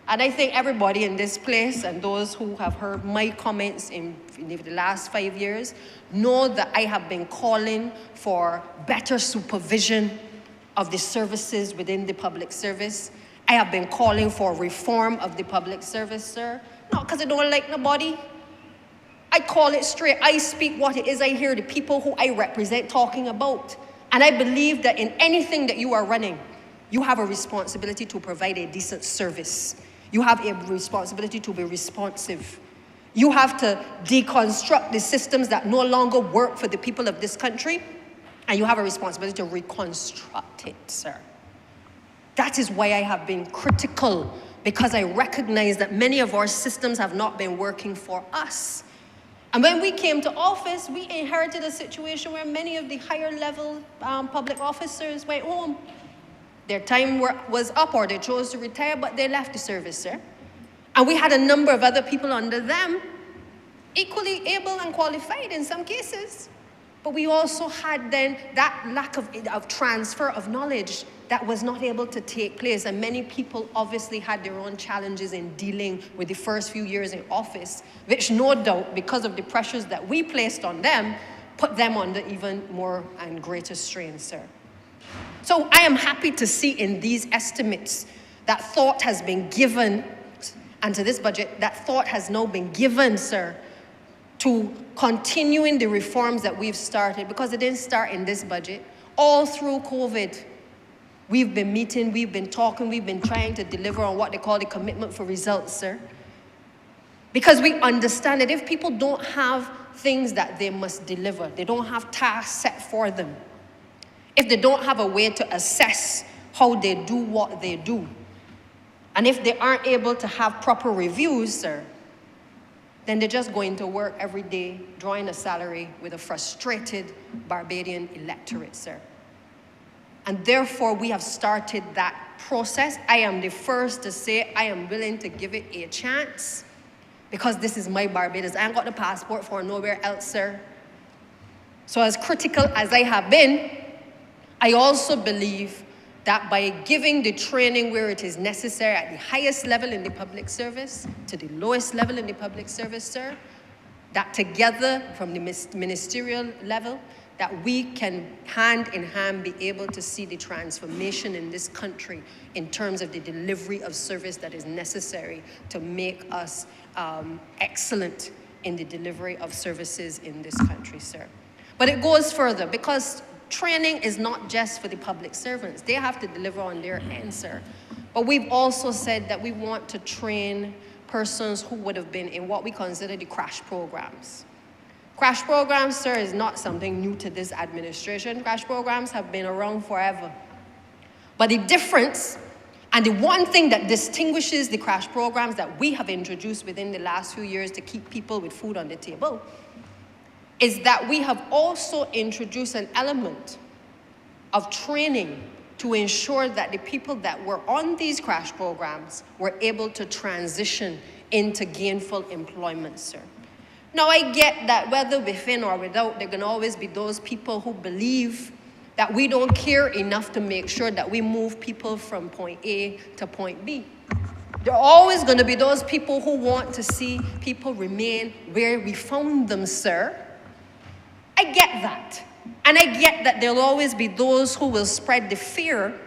Speaker 7: And I think everybody in this place and those who have heard my comments in the last 5 years know that I have been calling for better supervision of the services within the public service. I have been calling for reform of the public service, sir. Not because I don't like nobody. I call it straight. I speak what it is I hear the people who I represent talking about. And I believe that in anything that you are running, you have a responsibility to provide a decent service. You have a responsibility to be responsive. You have to deconstruct the systems that no longer work for the people of this country, and you have a responsibility to reconstruct it, sir. That is why I have been critical, because I recognize that many of our systems have not been working for us. And when we came to office, we inherited a situation where many of the higher level public officers went home. Their time was up, or they chose to retire, but they left the service, sir. And we had a number of other people under them, equally able and qualified in some cases. But we also had then that lack of transfer of knowledge that was not able to take place. And many people obviously had their own challenges in dealing with the first few years in office, which no doubt, because of the pressures that we placed on them, put them under even more and greater strain, sir. So I am happy to see in these estimates that thought has been given, and to this budget, that thought has now been given, sir, to continuing the reforms that we've started, because it didn't start in this budget. All through COVID, We've been meeting, we've been talking, we've been trying to deliver on what they call the commitment for results, sir. Because we understand that if people don't have things that they must deliver, they don't have tasks set for them, if they don't have a way to assess how they do what they do, and if they aren't able to have proper reviews, sir, then they're just going to work every day, drawing a salary with a frustrated Barbadian electorate, sir. And therefore, we have started that process. I am the first to say I am willing to give it a chance because this is my Barbados. I ain't got the passport for nowhere else, sir. So as critical as I have been, I also believe that by giving the training where it is necessary at the highest level in the public service to the lowest level in the public service, sir, that together from the ministerial level, that we can hand in hand be able to see the transformation in this country in terms of the delivery of service that is necessary to make us excellent in the delivery of services in this country, sir. But it goes further because training is not just for the public servants. They have to deliver on their end, sir. But we've also said that we want to train persons who would have been in what we consider the crash programs. Crash programs, sir, is not something new to this administration. Crash programs have been around forever. But the difference, and the one thing that distinguishes the crash programs that we have introduced within the last few years to keep people with food on the table, is that we have also introduced an element of training to ensure that the people that were on these crash programs were able to transition into gainful employment, sir. Now, I get that whether within or without, there can always be those people who believe that we don't care enough to make sure that we move people from point A to point B. There are always going to be those people who want to see people remain where we found them, sir. I get that. And I get that there'll always be those who will spread the fear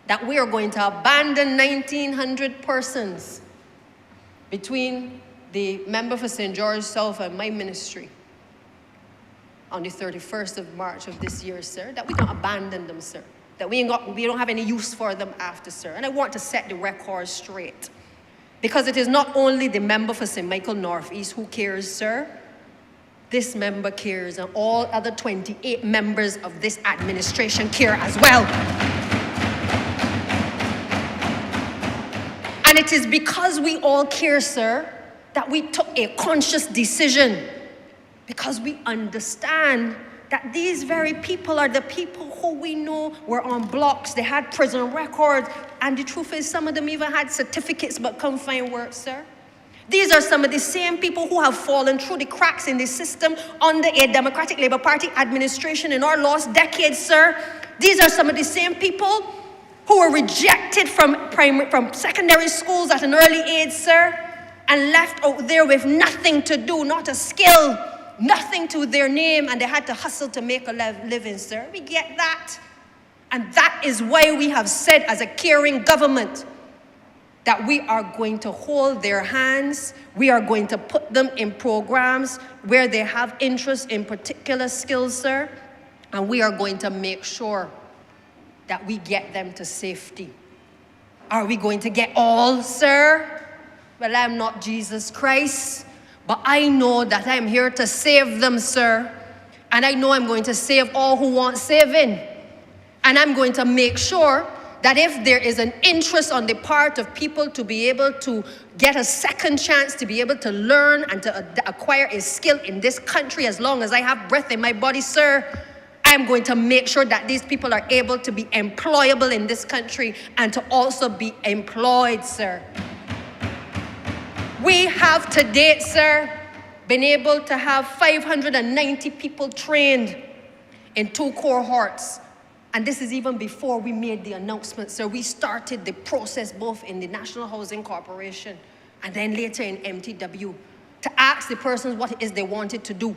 Speaker 7: that we are going to abandon 1,900 persons between the member for St. George South and my ministry on the 31st of March of this year, sir, that we don't abandon them, sir, that we don't have any use for them after, sir. And I want to set the record straight because it is not only the member for St. Michael Northeast who cares, sir. This member cares, and all other 28 members of this administration care as well. And it is because we all care, sir, that we took a conscious decision, because we understand that these very people are the people who we know were on blocks, they had prison records, and the truth is some of them even had certificates but couldn't find work, sir. These are some of the same people who have fallen through the cracks in the system under a Democratic Labour Party administration in our lost decades, sir. These are some of the same people who were rejected from secondary schools at an early age, sir, and left out there with nothing to do, not a skill, nothing to their name, and they had to hustle to make a living, sir. We get that. And that is why we have said as a caring government that we are going to hold their hands, we are going to put them in programs where they have interest in particular skills, sir, and we are going to make sure that we get them to safety. Are we going to get all, sir? Well, I'm not Jesus Christ, but I know that I'm here to save them, sir. And I know I'm going to save all who want saving. And I'm going to make sure that if there is an interest on the part of people to be able to get a second chance, to be able to learn and to acquire a skill in this country, as long as I have breath in my body, sir, I'm going to make sure that these people are able to be employable in this country and to also be employed, sir. We have to date, sir, been able to have 590 people trained in 2 cohorts. And this is even before we made the announcement, sir. We started the process both in the National Housing Corporation and then later in MTW to ask the persons what it is they wanted to do.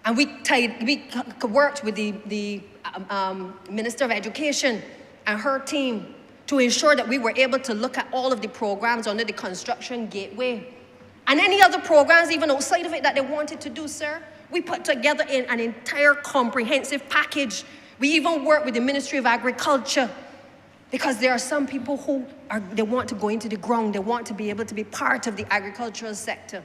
Speaker 7: And we worked with the Minister of Education and her team to ensure that we were able to look at all of the programs under the Construction Gateway and any other programs even outside of it that they wanted to do, sir. We put together an entire comprehensive package We even work with the Ministry of Agriculture because there are some people who they want to go into the ground. They want to be able to be part of the agricultural sector.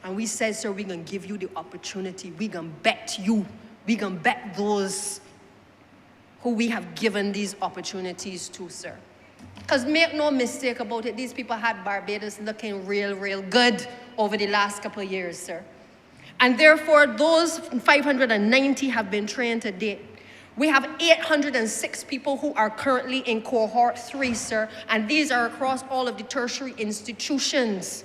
Speaker 7: And we said, sir, we're going to give you the opportunity. We're going to bet you. We're going to bet those who we have given these opportunities to, sir. Because make no mistake about it, these people had Barbados looking real good over the last couple of years, sir. And therefore, those 590 have been trained to date. We have 806 people who are currently in cohort 3, sir, and these are across all of the tertiary institutions.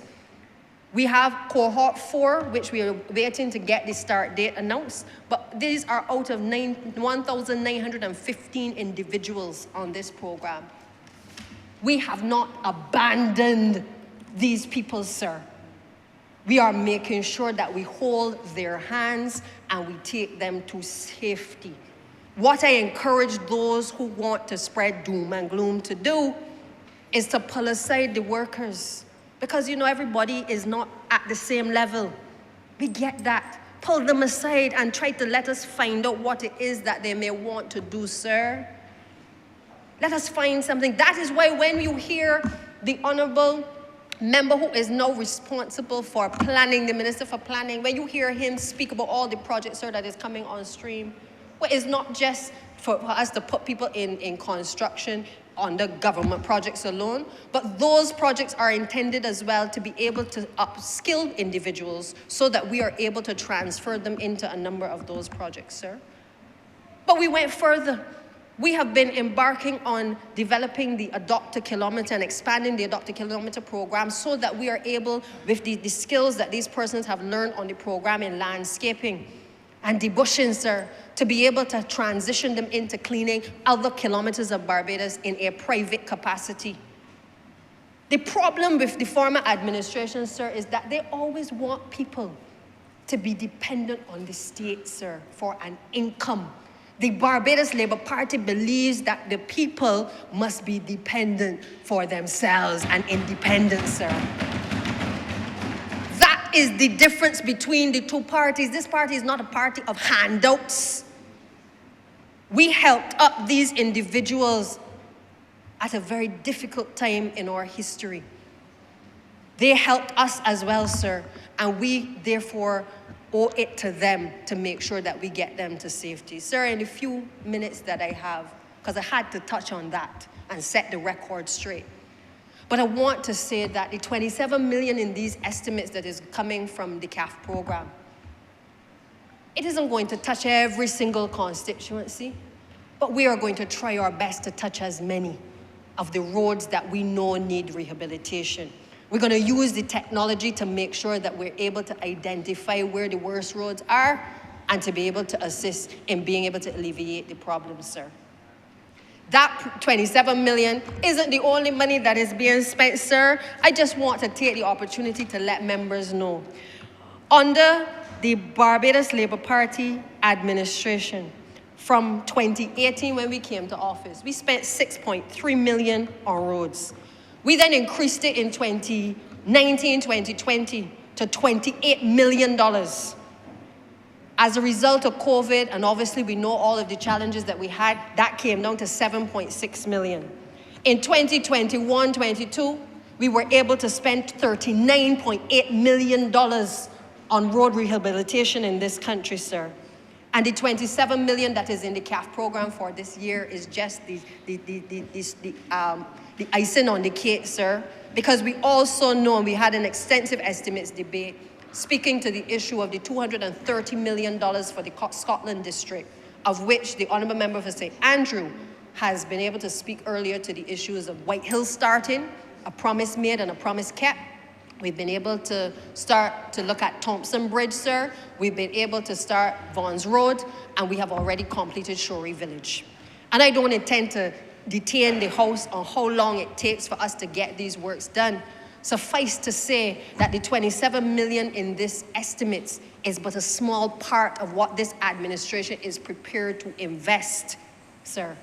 Speaker 7: We have cohort 4, which we are waiting to get the start date announced, but these are out of 1,915 individuals on this program. We have not abandoned these people, sir. We are making sure that we hold their hands and we take them to safety. What I encourage those who want to spread doom and gloom to do is to pull aside the workers. Because, you know, everybody is not at the same level. We get that. Pull them aside and try to let us find out what it is that they may want to do, sir. Let us find something. That is why when you hear the Honourable member who is now responsible for planning, the Minister for Planning, when you hear him speak about all the projects, sir, that is coming on stream, well, it's not just for us to put people in construction on the government projects alone, but those projects are intended as well to be able to upskill individuals so that we are able to transfer them into a number of those projects, sir. But we went further. We have been embarking on developing the Adopt a Kilometre and expanding the Adopt a Kilometre program so that we are able, with the skills that these persons have learned on the program in landscaping and debushing, sir, to be able to transition them into cleaning other kilometers of Barbados in a private capacity. The problem with the former administration, sir, is that they always want people to be dependent on the state, sir, for an income. The Barbados Labour Party believes that the people must be dependent for themselves and independent, sir. That is the difference between the two parties. This party is not a party of handouts. We helped up these individuals at a very difficult time in our history. They helped us as well, sir, and we therefore owe it to them to make sure that we get them to safety. Sir, in the few minutes that I have, because I had to touch on that and set the record straight. But I want to say that the 27 million in these estimates that is coming from the CAF program, it isn't going to touch every single constituency, but we are going to try our best to touch as many of the roads that we know need rehabilitation. We're going to use the technology to make sure that we're able to identify where the worst roads are and to be able to assist in being able to alleviate the problems, sir. That 27 million isn't the only money that is being spent, sir. I just want to take the opportunity to let members know. Under the Barbados Labour Party administration, from 2018 when we came to office, we spent 6.3 million on roads. We then increased it in 2019, 2020 to $28 million. As a result of COVID, and obviously we know all of the challenges that we had, that came down to 7.6 million. In 2021-22, we were able to spend $39.8 million on road rehabilitation in this country, sir. And the 27 million that is in the CAF program for this year is just the icing on the cake, sir. Because we also know, and we had an extensive estimates debate, speaking to the issue of the $230 million for the Scotland district, of which the Honourable Member for St. Andrew has been able to speak earlier to the issues of White Hill starting, a promise made and a promise kept. We've been able to start to look at Thompson Bridge, sir. We've been able to start Vaughan's Road, and we have already completed Shorey Village. And I don't intend to detain the House on how long it takes for us to get these works done. Suffice to say that the 27 million in this estimates is but a small part of what this administration is prepared to invest, sir,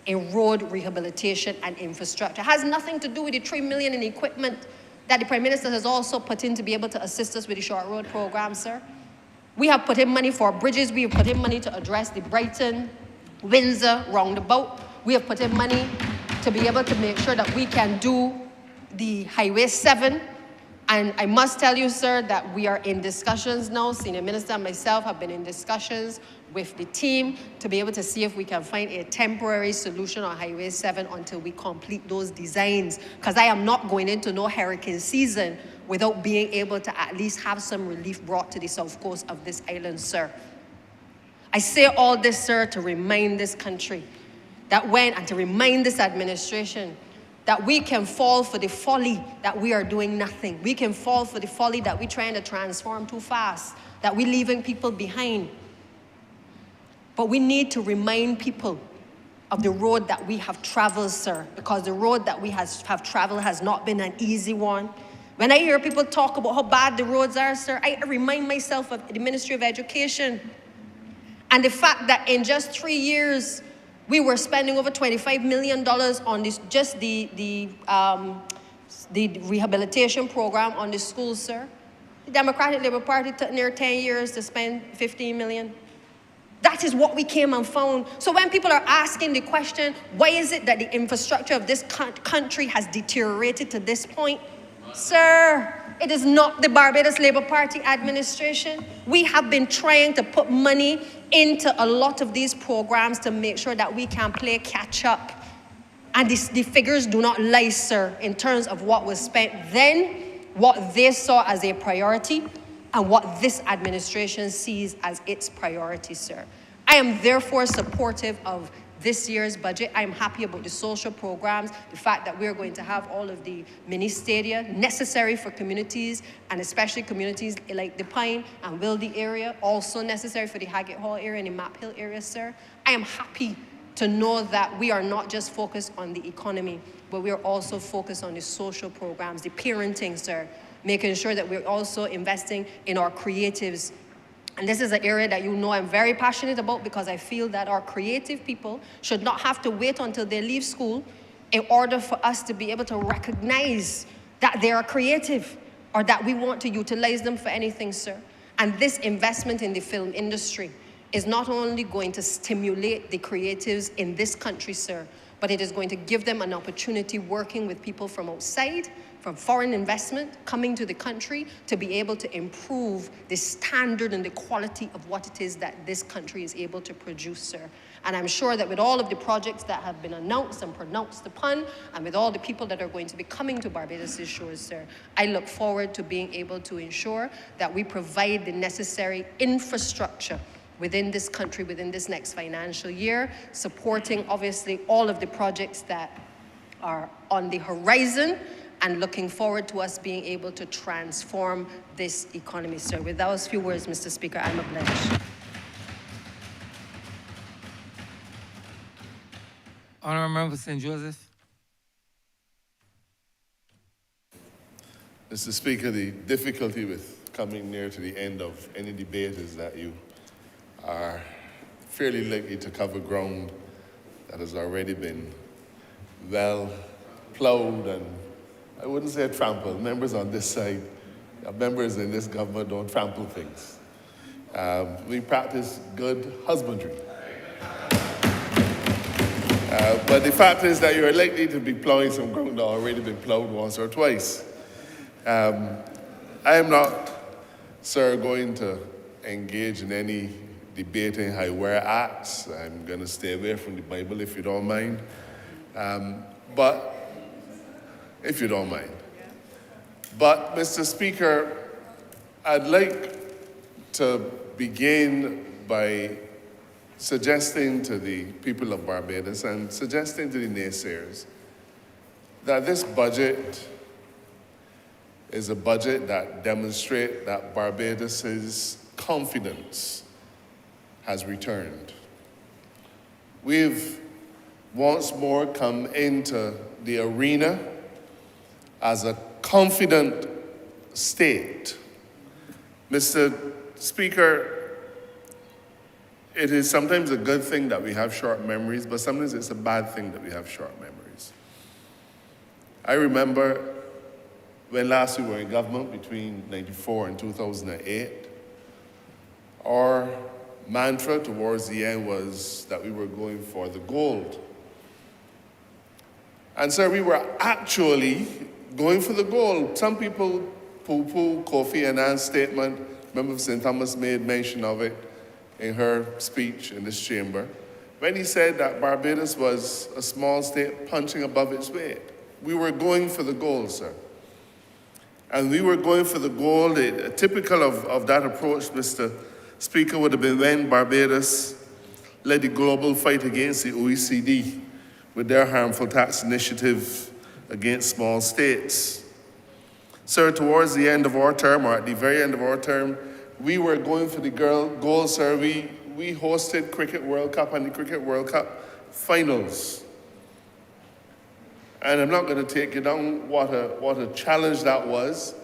Speaker 7: in road rehabilitation and infrastructure. It has nothing to do with the 3 million in equipment that the Prime Minister has also put in to be able to assist us with the short road program, sir. We have put in money for bridges. We have put in money to address the Brighton Windsor roundabout. We have put in money to be able to make sure that we can do the Highway 7. And I must tell you, sir, that we are in discussions now. Senior Minister and myself have been in discussions with the team to be able to see if we can find a temporary solution on Highway 7 until we complete those designs. Because I am not going into no hurricane season without being able to at least have some relief brought to the south coast of this island, sir. I say all this, sir, to remind this country and to remind this administration that we can fall for the folly that we are doing nothing. We can fall for the folly that we're trying to transform too fast, that we're leaving people behind. But we need to remind people of the road that we have traveled, sir, because the road that we have traveled has not been an easy one. When I hear people talk about how bad the roads are, sir, I remind myself of the Ministry of Education and the fact that in just 3 years, we were spending over $25 million on this, just the rehabilitation program on the schools, sir. The Democratic Labour Party took near 10 years to spend $15 million. That is what we came and found. So when people are asking the question, why is it that the infrastructure of this country has deteriorated to this point? Sir, it is not the Barbados Labour Party administration. We have been trying to put money into a lot of these programs to make sure that we can play catch up. And the figures do not lie, sir, in terms of what was spent then, what they saw as a priority, and what this administration sees as its priority, sir. I am therefore supportive of this year's budget. I'm happy about the social programs, the fact that we're going to have all of the mini stadia necessary for communities, and especially communities like the Pine and Wildy area, also necessary for the Haggett Hall area and the Map Hill area, sir. I am happy to know that we are not just focused on the economy, but we are also focused on the social programs, the parenting, sir, making sure that we're also investing in our creatives. And this is an area that you know I'm very passionate about, because I feel that our creative people should not have to wait until they leave school in order for us to be able to recognize that they are creative or that we want to utilize them for anything, sir. And this investment in the film industry is not only going to stimulate the creatives in this country, sir, but it is going to give them an opportunity working with people from outside, from foreign investment coming to the country, to be able to improve the standard and the quality of what it is that this country is able to produce, sir. And I'm sure that with all of the projects that have been announced and pronounced upon, and with all the people that are going to be coming to Barbados' shores, sir, I look forward to being able to ensure that we provide the necessary infrastructure within this country, within this next financial year, supporting obviously all of the projects that are on the horizon, and looking forward to us being able to transform this economy, sir. With those few words, Mr. Speaker, I'm obliged.
Speaker 1: Honourable Member for St. Joseph.
Speaker 3: Mr. Speaker, the difficulty with coming near to the end of any debate is that you are fairly likely to cover ground that has already been well plowed and, I wouldn't say trampled. Members on this side, members in this government don't trample things. We practice good husbandry. But the fact is that you're likely to be plowing some ground that already been plowed once or twice. I am not, sir, going to engage in any debating high-wire acts. I'm going to stay away from the Bible, if you don't mind. But if you don't mind. But, Mr. Speaker, I'd like to begin by suggesting to the people of Barbados and suggesting to the naysayers that this budget is a budget that demonstrates that Barbados's confidence has returned. We've once more come into the arena as a confident state. Mr. Speaker, it is sometimes a good thing that we have short memories, but sometimes it's a bad thing that we have short memories. I remember when last we were in government between 1994 and 2008, our mantra towards the end was that we were going for the gold. And sir, we were actually going for the gold. Some people poo-poo Kofi Annan's statement. Member of St. Thomas made mention of it in her speech in this chamber, when he said that Barbados was a small state punching above its weight. We were going for the gold, sir. And we were going for the gold. Typical of that approach, Mr. Speaker, would have been when Barbados led the global fight against the OECD with their harmful tax initiative against small states. Sir, towards the end of our term, or at the very end of our term, we were going for the gold, sir. We hosted Cricket World Cup and the Cricket World Cup finals. And I'm not going to take you down what a challenge that was,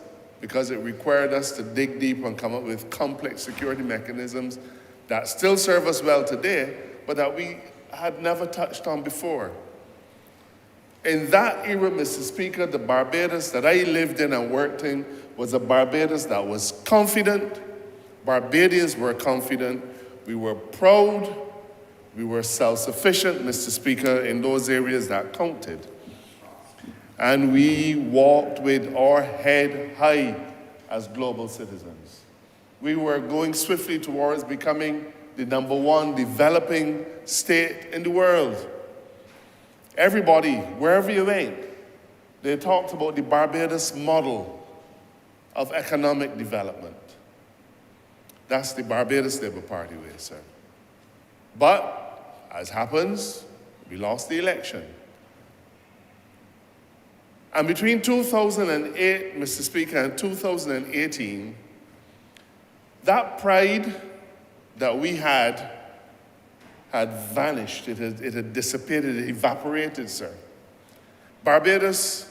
Speaker 3: because it required us to dig deep and come up with complex security mechanisms that still serve us well today, but that we had never touched on before. In that era, Mr. Speaker, the Barbados that I lived in and worked in was a Barbados that was confident. Barbadians were confident. We were proud. We were self-sufficient, Mr. Speaker, in those areas that counted. And we walked with our head high as global citizens. We were going swiftly towards becoming the #1 developing state in the world. Everybody, wherever you went, they talked about the Barbados model of economic development. That's the Barbados Labour Party way, sir. But, as happens, we lost the election. And between 2008, Mr. Speaker, and 2018, that pride that we had vanished. It had dissipated, it evaporated, sir. Barbados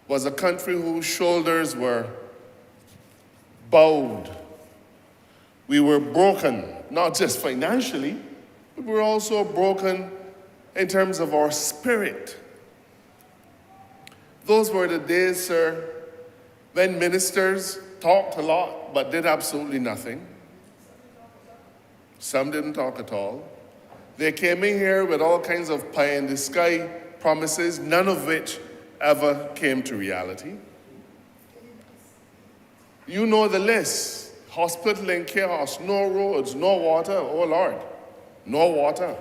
Speaker 3: was a country whose shoulders were bowed. We were broken, not just financially, but we were also broken in terms of our spirit. Those were the days, sir, when ministers talked a lot but did absolutely nothing. Some didn't talk at all. They came in here with all kinds of pie-in-the-sky promises, none of which ever came to reality. You know the list. Hospital in chaos, no roads, no water, oh Lord, no water.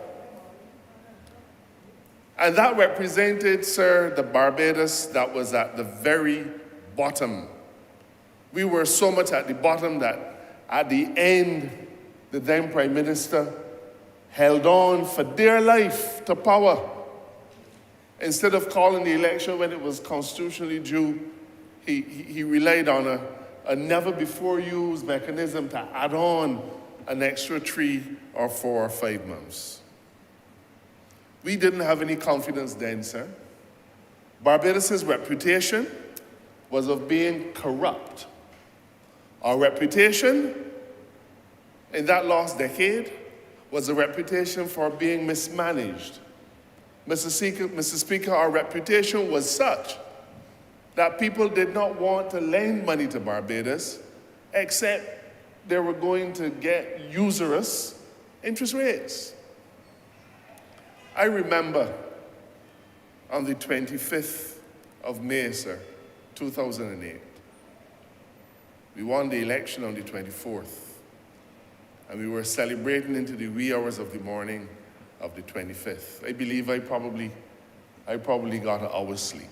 Speaker 3: And that represented, sir, the Barbados that was at the very bottom. We were so much at the bottom that at the end, the then Prime Minister held on for dear life to power. Instead of calling the election when it was constitutionally due, he relied on a never-before-used mechanism to add on an extra 3 or 4 or 5 months. We didn't have any confidence then, sir. Barbados' reputation was of being corrupt. Our reputation in that last decade was a reputation for being mismanaged. Mr. Speaker, our reputation was such that people did not want to lend money to Barbados except they were going to get usurious interest rates. I remember on the 25th of May, sir, 2008, we won the election on the 24th. And we were celebrating into the wee hours of the morning of the 25th. I believe I probably got an hour's sleep.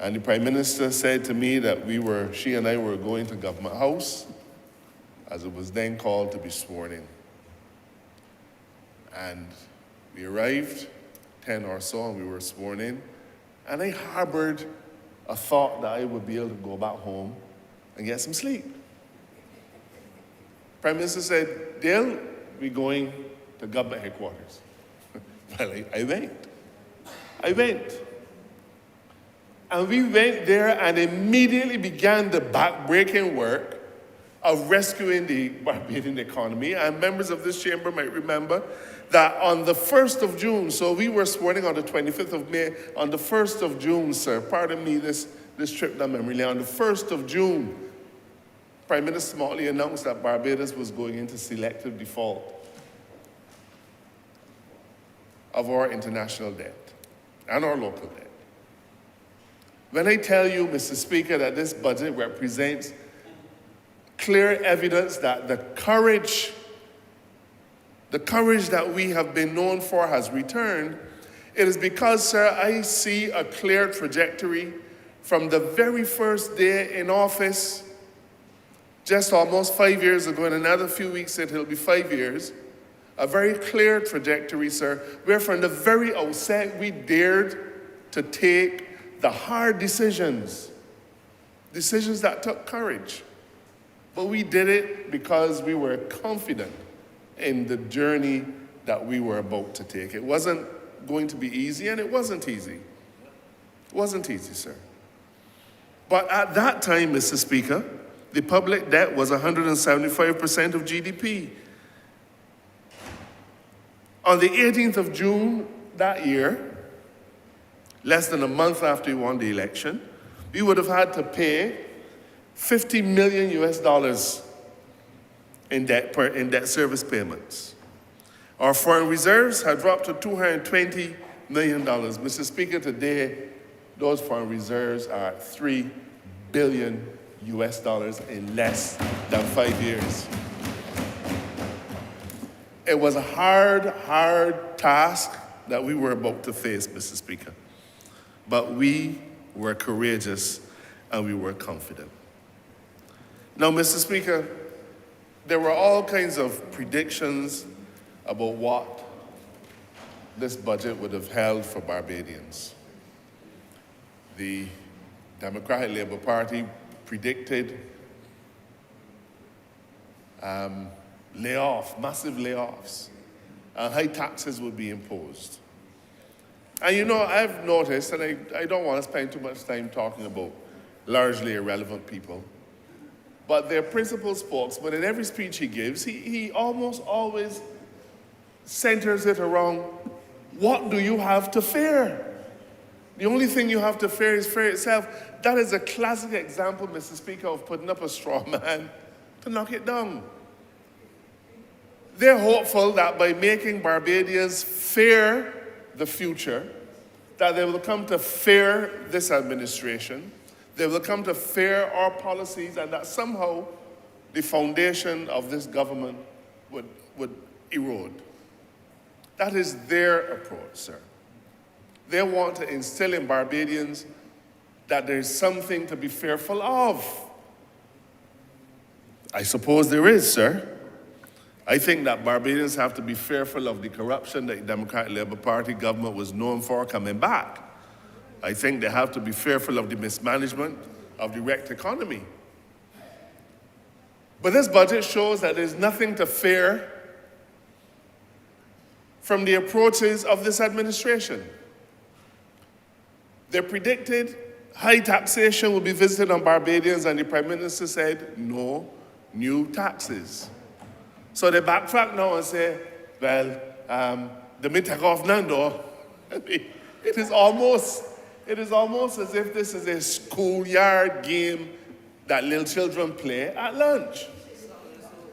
Speaker 3: And the Prime Minister said to me that she and I were going to Government House, as it was then called, to be sworn in. And we arrived, 10 or so, and we were sworn in. And I harbored a thought that I would be able to go back home and get some sleep. Prime Minister said, Dale, we're going to government headquarters. Well, I went. And we went there and immediately began the back-breaking work of rescuing the Barbadian economy. And members of this chamber might remember that on the 1st of June, so we were sworn in on the 25th of May, on the 1st of June, sir, pardon me this trip down memory lane, on the 1st of June, Prime Minister Motley announced that Barbados was going into selective default of our international debt and our local debt. When I tell you, Mr. Speaker, that this budget represents clear evidence that the courage that we have been known for has returned, it is because, sir, I see a clear trajectory from the very first day in office, just almost 5 years ago. In another few weeks, it'll be 5 years. A very clear trajectory, sir, where from the very outset, we dared to take the hard decisions that took courage. But we did it because we were confident in the journey that we were about to take. It wasn't going to be easy, and it wasn't easy. It wasn't easy, sir. But at that time, Mr. Speaker, the public debt was 175% of GDP. On the 18th of June that year, less than a month after we won the election, we would have had to pay $50 million in debt service payments. Our foreign reserves had dropped to $220 million. Mr. Speaker, today, those foreign reserves are $3 billion in less than 5 years. It was a hard task that we were about to face, Mr. Speaker. But we were courageous and we were confident. Now, Mr. Speaker, there were all kinds of predictions about what this budget would have held for Barbadians. The Democratic Labour Party predicted massive layoffs, and high taxes would be imposed. And you know, I've noticed, and I don't want to spend too much time talking about largely irrelevant people, but their principal spokesman, in every speech he gives, he almost always centers it around, what do you have to fear? The only thing you have to fear is fear itself. That is a classic example, Mr. Speaker, of putting up a straw man to knock it down. They're hopeful that by making Barbadians fear the future, that they will come to fear this administration, they will come to fear our policies, and that somehow the foundation of this government would erode. That is their approach, sir. They want to instill in Barbadians that there's something to be fearful of. I suppose there is, sir. I think that Barbadians have to be fearful of the corruption that the Democratic Labour Party government was known for coming back. I think they have to be fearful of the mismanagement of the wrecked economy. But this budget shows that there's nothing to fear from the approaches of this administration. They predicted high taxation will be visited on Barbadians, and the Prime Minister said, no new taxes. So they backtrack now and say, well, the take off Nando. It is almost as if this is a schoolyard game that little children play at lunch.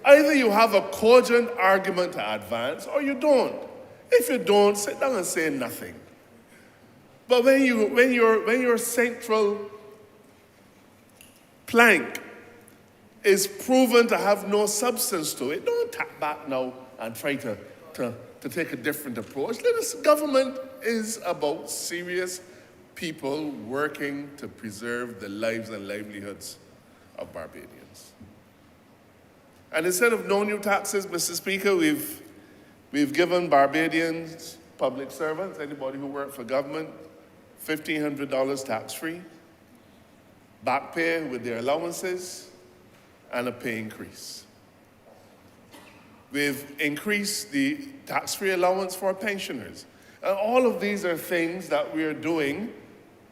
Speaker 3: Either you have a cogent argument to advance or you don't. If you don't, sit down and say nothing. But when your central plank is proven to have no substance to it, don't tap back now and try to take a different approach. This government is about serious people working to preserve the lives and livelihoods of Barbadians. And instead of no new taxes, Mr. Speaker, we've given Barbadians, public servants, anybody who works for government, $1,500 tax-free, back pay with their allowances, and a pay increase. We've increased the tax-free allowance for pensioners. And all of these are things that we are doing.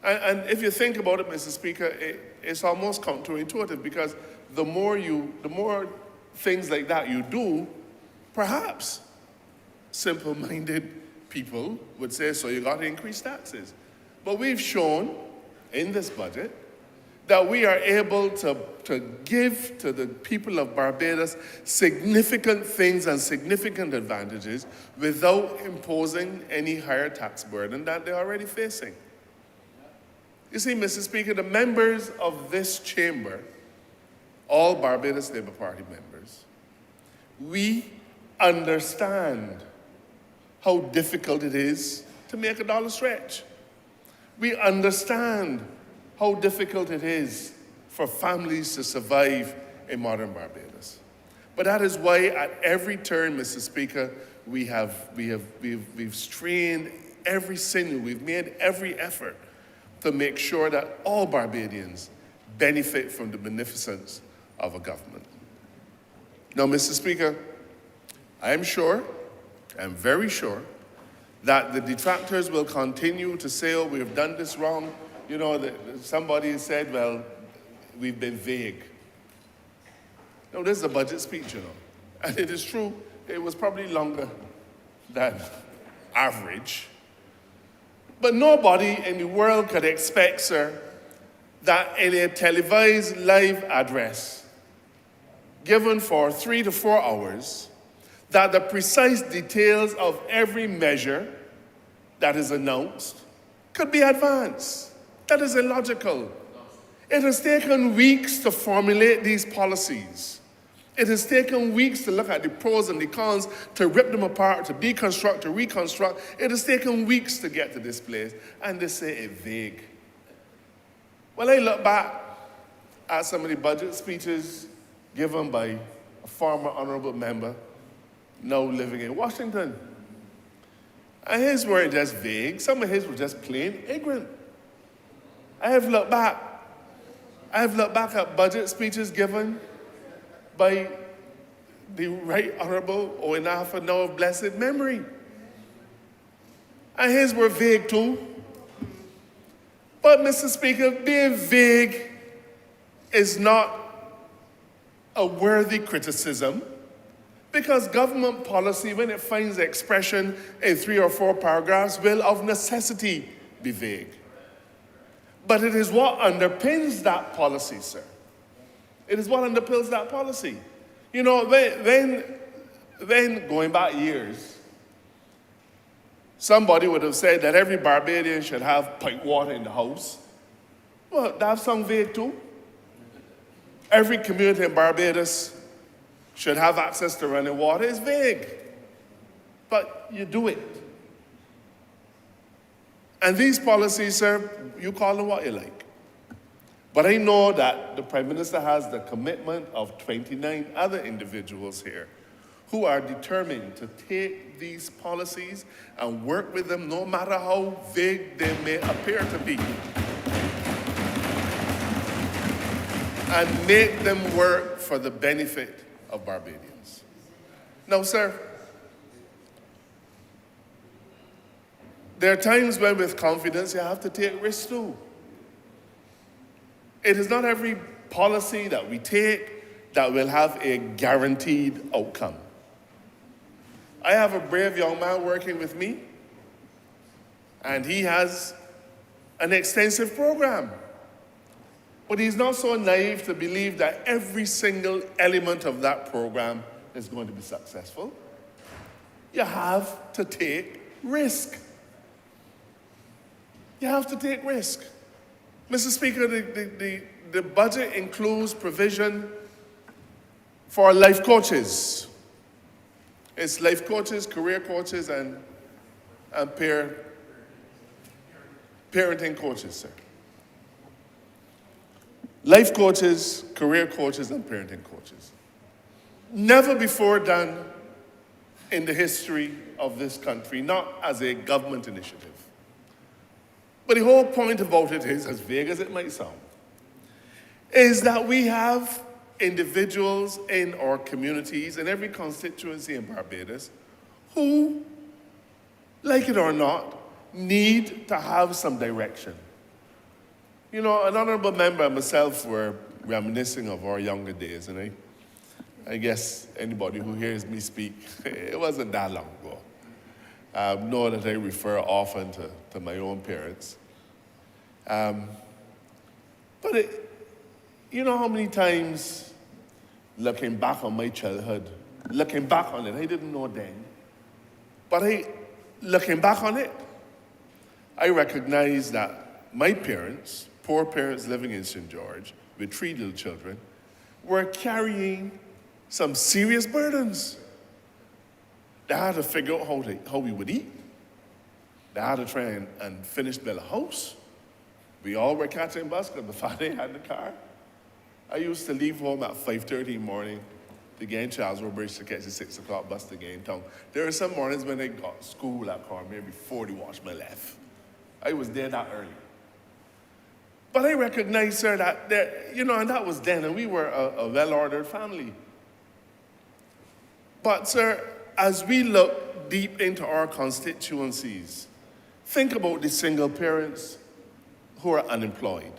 Speaker 3: And if you think about it, Mr. Speaker, it's almost counterintuitive, because the more things like that you do, perhaps simple-minded people would say, so you got to increase taxes. But we've shown in this budget that we are able to give to the people of Barbados significant things and significant advantages without imposing any higher tax burden that they're already facing. You see, Mr. Speaker, the members of this chamber, all Barbados Labour Party members, we understand how difficult it is to make a dollar stretch. We understand how difficult it is for families to survive in modern Barbados. But that is why at every turn, Mr. Speaker, we've strained every sinew, we've made every effort to make sure that all Barbadians benefit from the beneficence of a government. Now, Mr. Speaker, I am sure, I'm very sure, that the detractors will continue to say, oh, we've done this wrong. You know, somebody said, well, we've been vague. No, this is a budget speech, you know. And it is true, it was probably longer than average. But nobody in the world could expect, sir, that in a televised live address given for 3 to 4 hours, that the precise details of every measure that is announced could be advanced. That is illogical. It has taken weeks to formulate these policies. It has taken weeks to look at the pros and the cons, to rip them apart, to deconstruct, to reconstruct. It has taken weeks to get to this place, and they say it's vague. When I look back at some of the budget speeches given by a former honourable member now living in Washington, and his weren't just vague, some of his were just plain ignorant. I have looked back at budget speeches given by the Right Honourable Oinafa, now of blessed memory. And his were vague too. But, Mr. Speaker, being vague is not a worthy criticism, because government policy, when it finds expression in 3 or 4 paragraphs, will of necessity be vague. But it is what underpins that policy, sir. It is what underpins that policy. You know, then going back years, somebody would have said that every Barbadian should have piped water in the house. Well, that sounds vague too. Every community in Barbados should have access to running water. It's vague. But you do it. And these policies, sir, you call them what you like. But I know that the Prime Minister has the commitment of 29 other individuals here who are determined to take these policies and work with them no matter how vague they may appear to be, and make them work for the benefit of Barbadians. Now, sir, there are times when with confidence you have to take risks too. It is not every policy that we take that will have a guaranteed outcome. I have a brave young man working with me, and he has an extensive program. But he's not so naive to believe that every single element of that program is going to be successful. You have to take risk. You have to take risk. Mr. Speaker, the budget includes provision for life coaches. It's life coaches, career coaches, and parenting coaches, sir. Life coaches, career coaches, and parenting coaches. Never before done in the history of this country, not as a government initiative. But the whole point about it is, as vague as it might sound, is that we have individuals in our communities, in every constituency in Barbados, who, like it or not, need to have some direction. You know, an honourable member and myself were reminiscing of our younger days, and I guess anybody who hears me speak, it wasn't that long ago. Know that I refer often to my own parents. But You know how many times, looking back on my childhood, looking back on it, I didn't know then, but looking back on it, I recognize that my parents, poor parents living in St. George with 3 little children, were carrying some serious burdens. They had to figure out how we would eat. They had to try and finish build a house. We all were catching bus because the father had the car. I used to leave home at 5:30 in the morning to get in Charlesworth Bridge to catch the 6 o'clock bus to get in town. There were some mornings when I got school at Cormier before the watchman left. I was there that early. But I recognize, sir, that, and that was then, and we were a well-ordered family. But, sir, as we look deep into our constituencies, think about the single parents who are unemployed.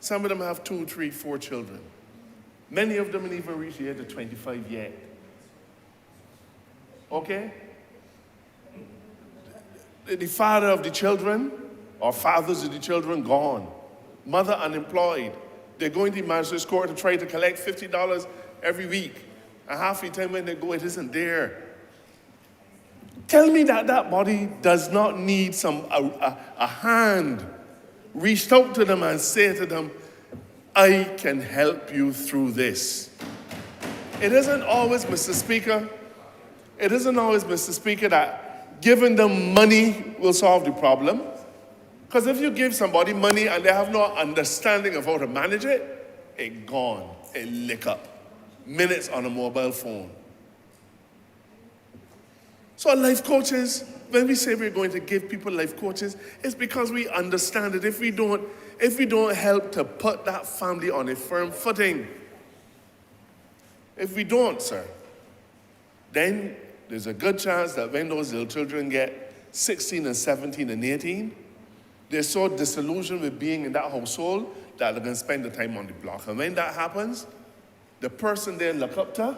Speaker 3: Some of them have 2, 3, 4 children. Many of them haven't even reached the age of 25 yet. Okay? The father of the children, or fathers of the children, gone. Mother unemployed. They're going to the magistrate's court to try to collect $50 every week. And half the time when they go, it isn't there. Tell me that body does not need a hand reached out to them and say to them, I can help you through this. It isn't always, Mr. Speaker, that giving them money will solve the problem. Because if you give somebody money and they have no understanding of how to manage it, it's gone, it lick up. Minutes on a mobile phone. So life coaches, when we say we're going to give people life coaches, it's because we understand that if we don't help to put that family on a firm footing, if we don't, sir, then there's a good chance that when those little children get 16 and 17 and 18, they're so disillusioned with being in that household that they're going to spend the time on the block. And when that happens, the person they look up to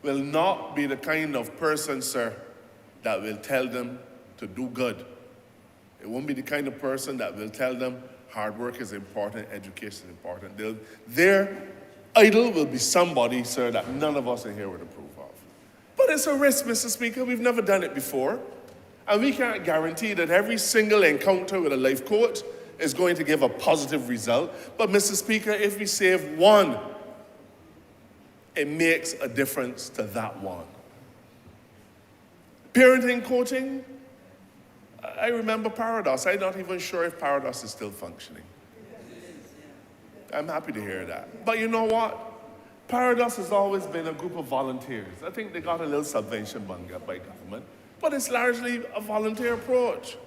Speaker 3: will not be the kind of person, sir, that will tell them to do good. It won't be the kind of person that will tell them hard work is important, education is important. Their idol will be somebody, sir, that none of us in here would approve of. But it's a risk, Mr. Speaker. We've never done it before. And we can't guarantee that every single encounter with a life coach is going to give a positive result. But, Mr. Speaker, if we save one, it makes a difference to that one. Parenting coaching, I remember Paradox. I'm not even sure if Paradox is still functioning. I'm happy to hear that. But you know what? Paradox has always been a group of volunteers. I think they got a little subvention by government, but it's largely a volunteer approach.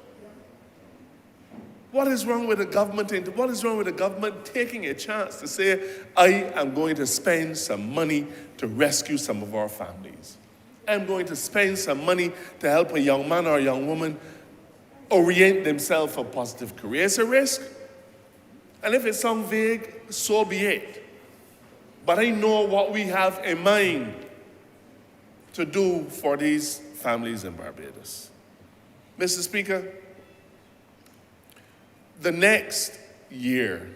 Speaker 3: What is wrong with the government? What is wrong with the government taking a chance to say, I am going to spend some money to rescue some of our families? I'm going to spend some money to help a young man or a young woman orient themselves for a positive career. It's a risk. And if it sounds vague, so be it. But I know what we have in mind to do for these families in Barbados. Mr. Speaker, the next year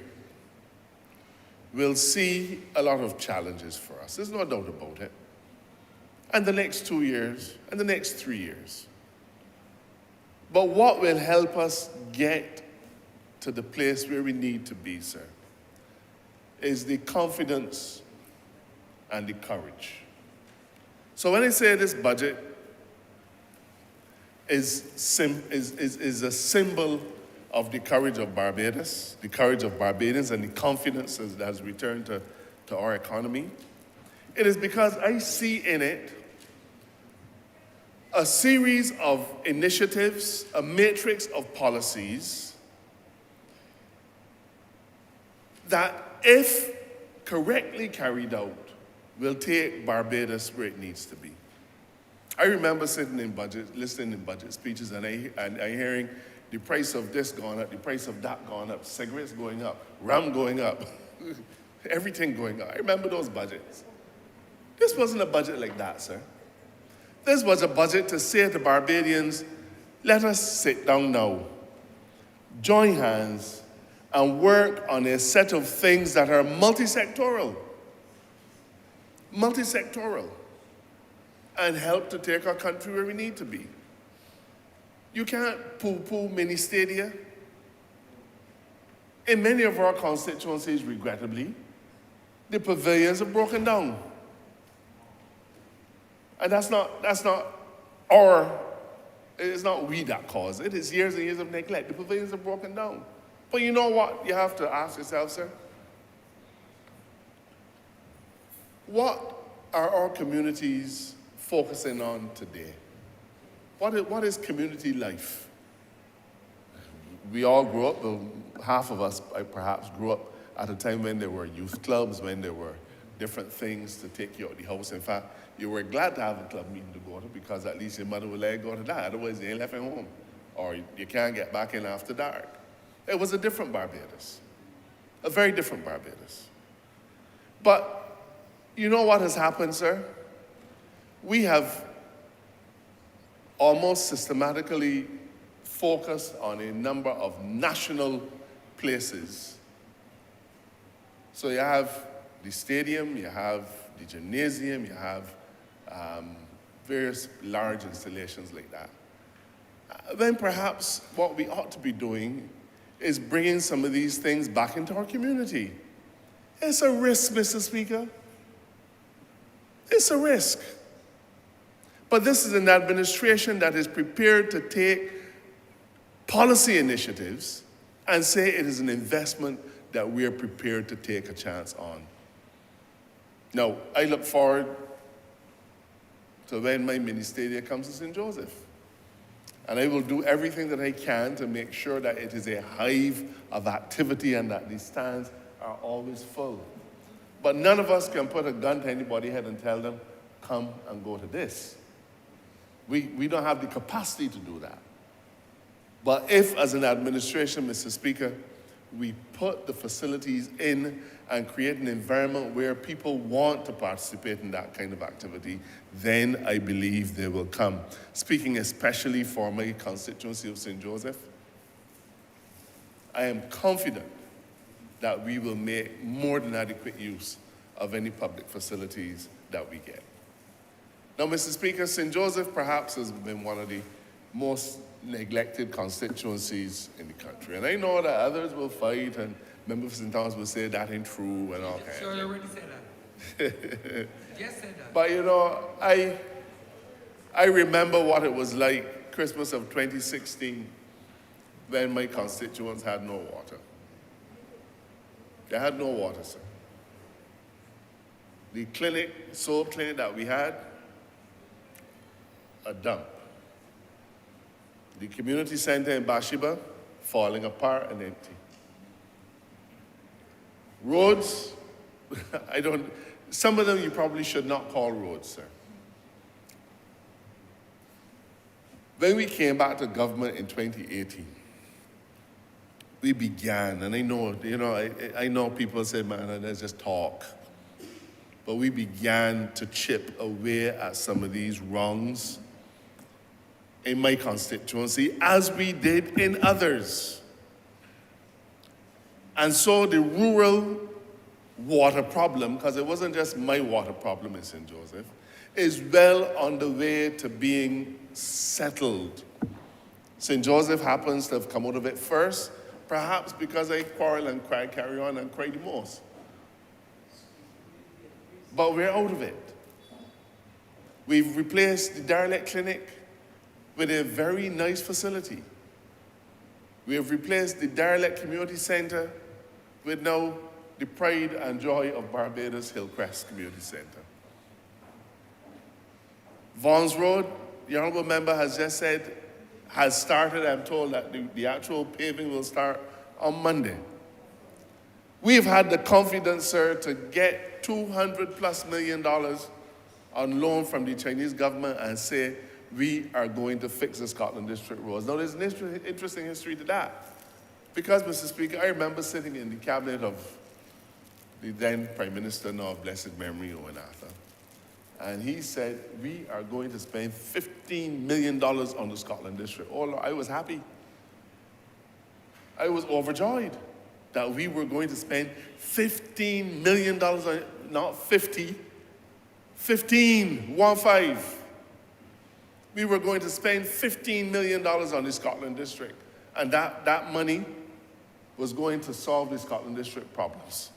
Speaker 3: will see a lot of challenges for us. There's no doubt about it. And the next 2 years, and the next 3 years. But what will help us get to the place where we need to be, sir, is the confidence and the courage. So when I say this budget is a symbol of the courage of Barbados, the courage of Barbadians, and the confidence that has returned to our economy, it is because I see in it a series of initiatives, a matrix of policies that, if correctly carried out, will take Barbados where it needs to be. I remember sitting in listening in budget speeches and I hearing the price of this going up, the price of that going up, cigarettes going up, rum going up, everything going up. I remember those budgets. This wasn't a budget like that, sir. This was a budget to say to Barbadians, let us sit down now, join hands, and work on a set of things that are multi-sectoral, and help to take our country where we need to be. You can't poo-poo mini stadia. In many of our constituencies, regrettably, the pavilions are broken down. And it's not we that cause it, it's years and years of neglect. The pavilions are broken down. But you know what you have to ask yourself, sir? What are our communities focusing on today? What is community life? We all grew up, well, half of us perhaps grew up at a time when there were youth clubs, when there were different things to take you out of the house. In fact, you were glad to have a club meeting to go to because at least your mother would let you go to that. Otherwise, you ain't left at home. Or you can't get back in after dark. It was a different Barbados. A very different Barbados. But you know what has happened, sir? We have almost systematically focused on a number of national places. So you have the stadium, you have the gymnasium, you have various large installations like that. Then perhaps what we ought to be doing is bringing some of these things back into our community. It's a risk, Mr. Speaker. It's a risk. But this is an administration that is prepared to take policy initiatives and say it is an investment that we are prepared to take a chance on. Now, I look forward to when my mini stadia comes to St. Joseph. And I will do everything that I can to make sure that it is a hive of activity and that the stands are always full. But none of us can put a gun to anybody's head and tell them, come and go to this. We don't have the capacity to do that. But if, as an administration, Mr. Speaker, we put the facilities in and create an environment where people want to participate in that kind of activity, then I believe they will come. Speaking especially for my constituency of St. Joseph, I am confident that we will make more than adequate use of any public facilities that we get. Now, Mr. Speaker, St. Joseph perhaps has been one of the most neglected constituencies in the country. And I know that others will fight and members of St. Thomas will say that ain't true and all kinds.
Speaker 1: Sure, you already said that. Yes, said that.
Speaker 3: But you know, I remember what it was like Christmas of 2016 when my constituents had no water. They had no water, sir. The clinic, soap clinic that we had, a dump. The community center in Bathsheba, falling apart and empty. Roads, some of them you probably should not call roads, sir. When we came back to government in 2018, we began, and I know, I know people say, man, let's just talk. But we began to chip away at some of these wrongs in my constituency, as we did in others. And so the rural water problem, because it wasn't just my water problem in St. Joseph, is well on the way to being settled. St. Joseph happens to have come out of it first, perhaps because I quarrel and cry, carry on and cry the most. But we're out of it. We've replaced the derelict clinic with a very nice facility. We have replaced the derelict community center with now the pride and joy of Barbados Hillcrest Community Center. Vaughan's Road, the Honourable Member has just said, has started. I'm told that the actual paving will start on Monday. We've had the confidence, sir, to get $200+ million on loan from the Chinese government and say, we are going to fix the Scotland District roads. Now, there's an interesting history to that. Because, Mr. Speaker, I remember sitting in the cabinet of the then Prime Minister, now of blessed memory, Owen Arthur. And he said, we are going to spend $15 million on the Scotland District. Oh, Lord, I was happy. I was overjoyed. that we were going to spend $15 million on, not 50, 15, 1-5. We were going to spend $15 million on the Scotland District. And that money was going to solve the Scotland District problems.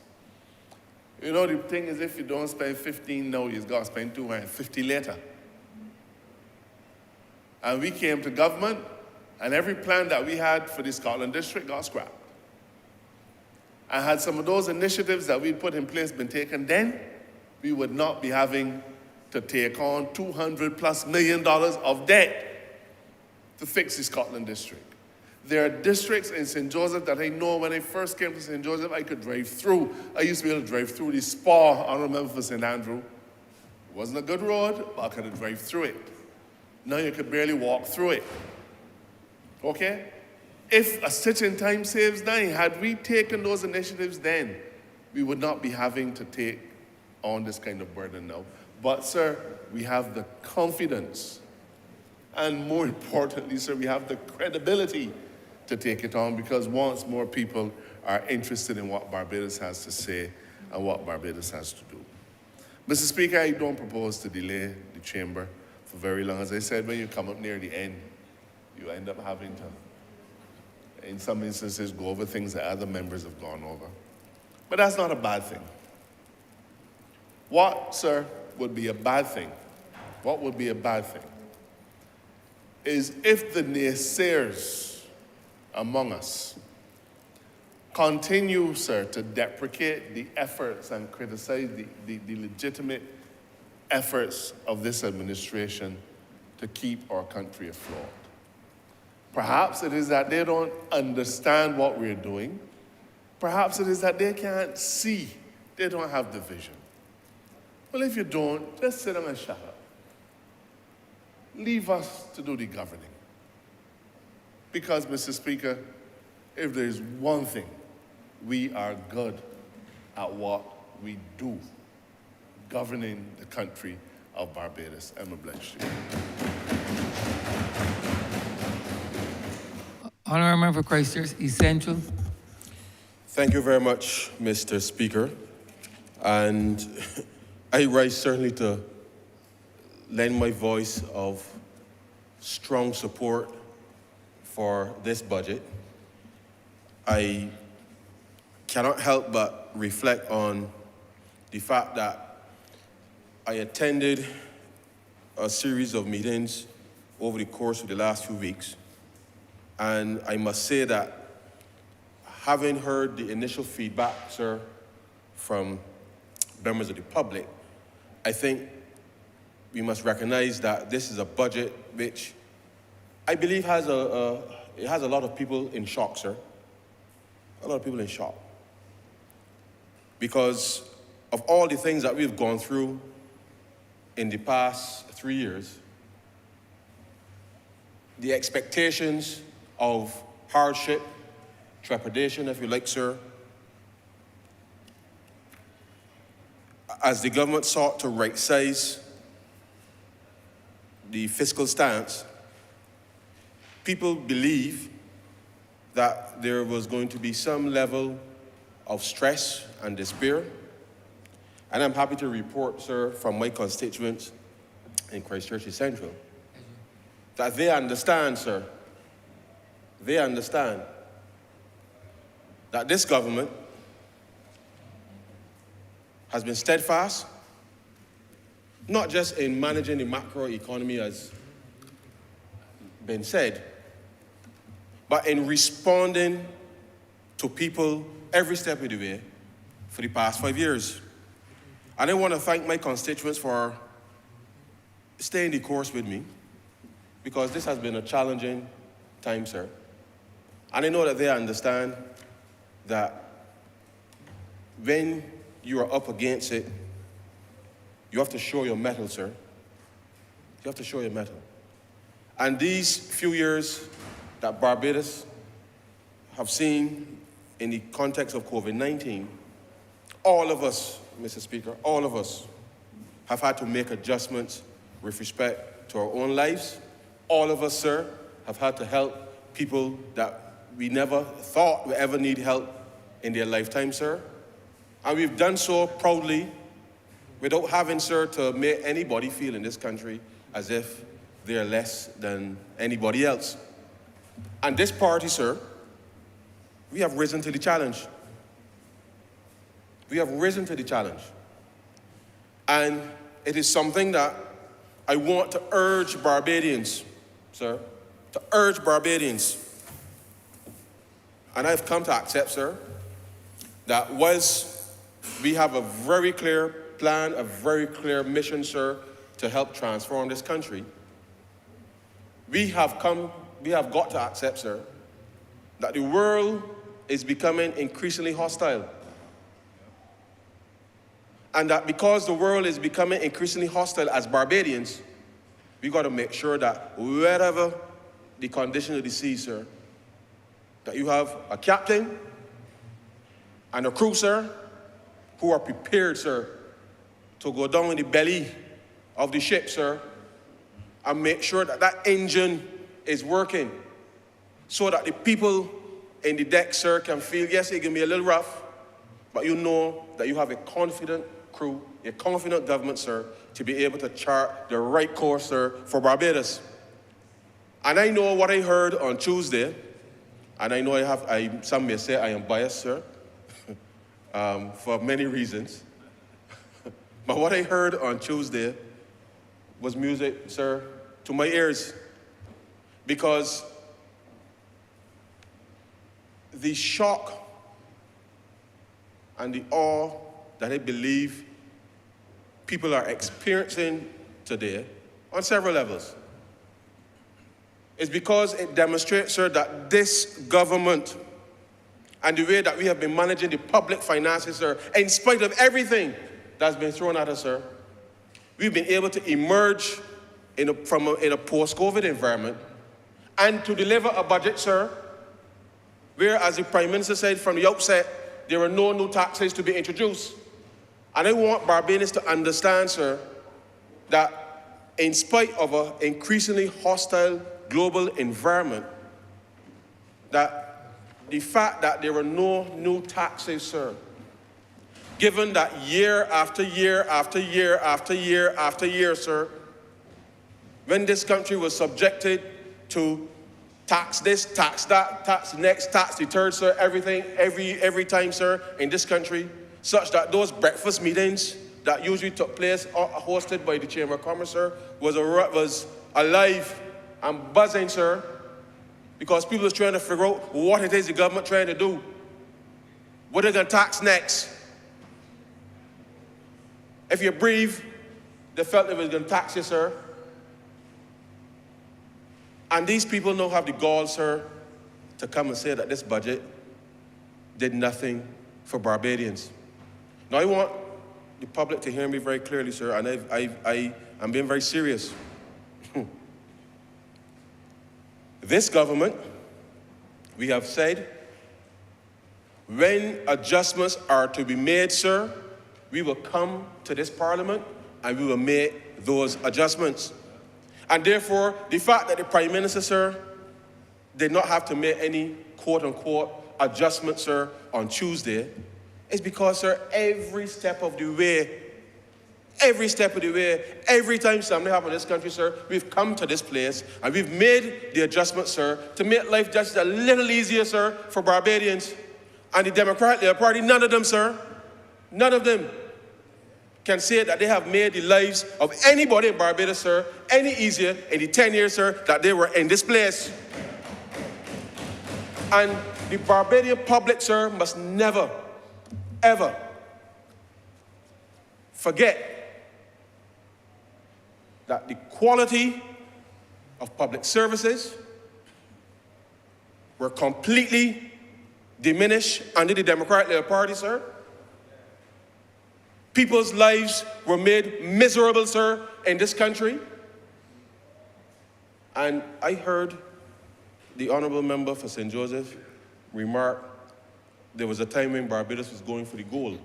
Speaker 3: You know, the thing is, if you don't spend 15 now, you've got to spend 250 later. And we came to government, and every plan that we had for the Scotland District got scrapped. And had some of those initiatives that we put in place been taken then, we would not be having to take on $200+ million of debt to fix the Scotland District. There are districts in St. Joseph that I know when I first came to St. Joseph, I could drive through. I used to be able to drive through the Spa, Honourable Member for St. Andrew. It wasn't a good road, but I could drive through it. Now you could barely walk through it. Okay? If a stitching time saves 9, had we taken those initiatives then, we would not be having to take on this kind of burden now. But, sir, we have the confidence, and more importantly, sir, we have the credibility to take it on, because once more people are interested in what Barbados has to say and what Barbados has to do. Mr. Speaker, I don't propose to delay the chamber for very long. As I said, when you come up near the end, you end up having to, in some instances, go over things that other members have gone over. But that's not a bad thing. What, sir, would be a bad thing? What would be a bad thing? Is if the naysayers among us continue, sir, to deprecate the efforts and criticize the legitimate efforts of this administration to keep our country afloat. Perhaps it is that they don't understand what we're doing. Perhaps it is that they can't see. They don't have the vision. Well, if you don't, just sit down and shut up. Leave us to do the governing. Because, Mr. Speaker, if there is one thing, we are good at what we do, governing the country of Barbados. I'm obliged to you.
Speaker 1: Honourable Member for Christchurch, Essential.
Speaker 8: Thank you very much, Mr. Speaker. And I rise certainly to lend my voice of strong support for this budget. I cannot help but reflect on the fact that I attended a series of meetings over the course of the last few weeks. And I must say that having heard the initial feedback, sir, from members of the public, I think we must recognize that this is a budget which I believe has a lot of people in shock, sir. A lot of people in shock. Because of all the things that we've gone through in the past 3 years, the expectations of hardship, trepidation, if you like, sir, as the government sought to right-size the fiscal stance, people believe that there was going to be some level of stress and despair. And I'm happy to report, sir, from my constituents in Christchurch Central, that they understand, sir, they understand that this government has been steadfast, not just in managing the macroeconomy as been said, but in responding to people every step of the way for the past 5 years. And I want to thank my constituents for staying the course with me, because this has been a challenging time, sir. And I know that they understand that when you are up against it, you have to show your mettle, sir. You have to show your mettle. And these few years that Barbados have seen in the context of COVID-19, all of us, Mr. Speaker, all of us have had to make adjustments with respect to our own lives. All of us, sir, have had to help people that we never thought would ever need help in their lifetime, sir. And we've done so proudly without having, sir, to make anybody feel in this country as if they're less than anybody else. And this party, sir, we have risen to the challenge. We have risen to the challenge. And it is something that I want to urge Barbadians, sir, to urge Barbadians. And I've come to accept, sir, that whilst we have a very clear plan, a very clear mission, sir, to help transform this country, we have got to accept, sir, that the world is becoming increasingly hostile. And that because the world is becoming increasingly hostile, as Barbadians, we got to make sure that wherever the condition of the sea, sir, that you have a captain and a crew, sir, who are prepared, sir, to go down in the belly of the ship, sir, and make sure that that engine is working so that the people in the deck, sir, can feel, yes, it can be a little rough, but you know that you have a confident crew, a confident government, sir, to be able to chart the right course, sir, for Barbados. And I know what I heard on Tuesday, and I know some may say I am biased, sir, for many reasons. But what I heard on Tuesday was music, sir, to my ears, because the shock and the awe that I believe people are experiencing today on several levels is because it demonstrates, sir, that this government and the way that we have been managing the public finances, sir, in spite of everything that's been thrown at us, sir, we've been able to emerge in a post-COVID environment and to deliver a budget, sir, where, as the Prime Minister said from the outset, there are no new taxes to be introduced. And I want Barbadians to understand, sir, that in spite of an increasingly hostile global environment, that the fact that there are no new taxes, sir, given that year after year after year after year after year, sir, when this country was subjected to tax this, tax that, tax the next, tax the third, sir, everything, every time, sir, in this country, such that those breakfast meetings that usually took place, hosted by the Chamber of Commerce, sir, was alive and buzzing, sir, because people was trying to figure out what it is the government trying to do. What are they going to tax next? If you breathe, they felt they was going to tax you, sir. And these people now have the gall, sir, to come and say that this budget did nothing for Barbadians. Now, I want the public to hear me very clearly, sir, and I'm being very serious. This government, we have said, when adjustments are to be made, sir, we will come to this Parliament and we will make those adjustments. And therefore, the fact that the Prime Minister, sir, did not have to make any quote-unquote adjustments, sir, on Tuesday is because, sir, every step of the way, every time something happens in this country, sir, we've come to this place and we've made the adjustments, sir, to make life just a little easier, sir, for Barbadians. And the Democratic Party, none of them, sir, none of them can say that they have made the lives of anybody in Barbados, sir, any easier in the 10 years, sir, that they were in this place. And the Barbadian public, sir, must never, ever forget that the quality of public services were completely diminished under the Democratic Party, sir. People's lives were made miserable, sir, in this country. And I heard the Honourable Member for St. Joseph remark there was a time when Barbados was going for the gold.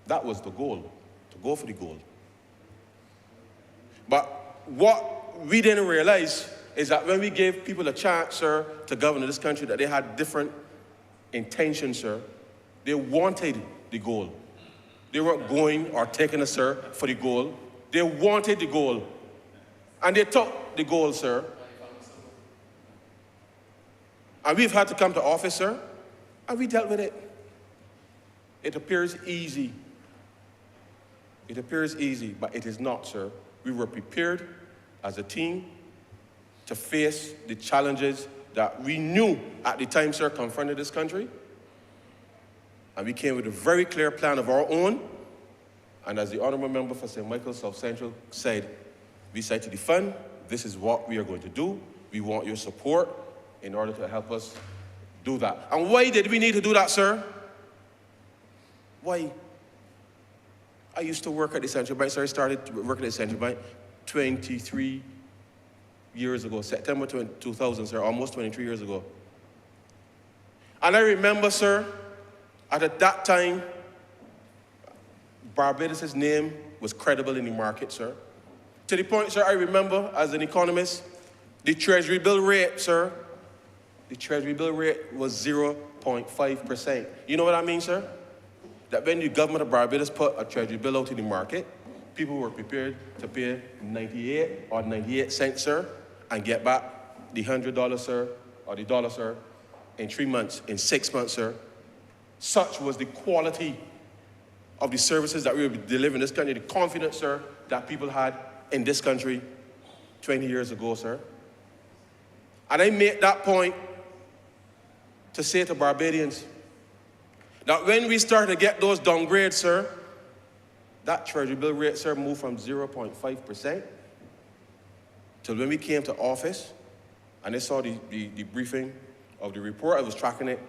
Speaker 8: That was the goal, to go for the gold. But what we didn't realize is that when we gave people a chance, sir, to govern this country, that they had different intention, sir. They wanted the goal. They weren't going or taking a sir for the goal. They wanted the goal. And they took the goal, sir. And we've had to come to office, sir, and we dealt with it. It appears easy. It appears easy, but it is not, sir. We were prepared as a team to face the challenges that we knew at the time, sir, confronted this country. And we came with a very clear plan of our own. And as the Honourable Member for St. Michael South Central said, we said to the fund, this is what we are going to do. We want your support in order to help us do that. And why did we need to do that, sir? Why? I used to work at the Central Bank, sir. I started working at the Central Bank 23 years ago, September 2000, sir, almost 23 years ago. And I remember, sir, at that time, Barbados' name was credible in the market, sir. To the point, sir, I remember, as an economist, the Treasury bill rate, sir, the Treasury bill rate was 0.5%. You know what I mean, sir? That when the government of Barbados put a Treasury bill out in the market, people were prepared to pay 98 or 98 cents, sir, and get back the $100, sir, or the dollar, sir, in 3 months, in 6 months, sir. Such was the quality of the services that we were delivering in this country, the confidence, sir, that people had in this country 20 years ago, sir. And I made that point to say to Barbadians that when we started to get those downgrades, sir, that Treasury bill rate, sir, moved from 0.5% till when we came to office, and I saw the briefing of the report. I was tracking it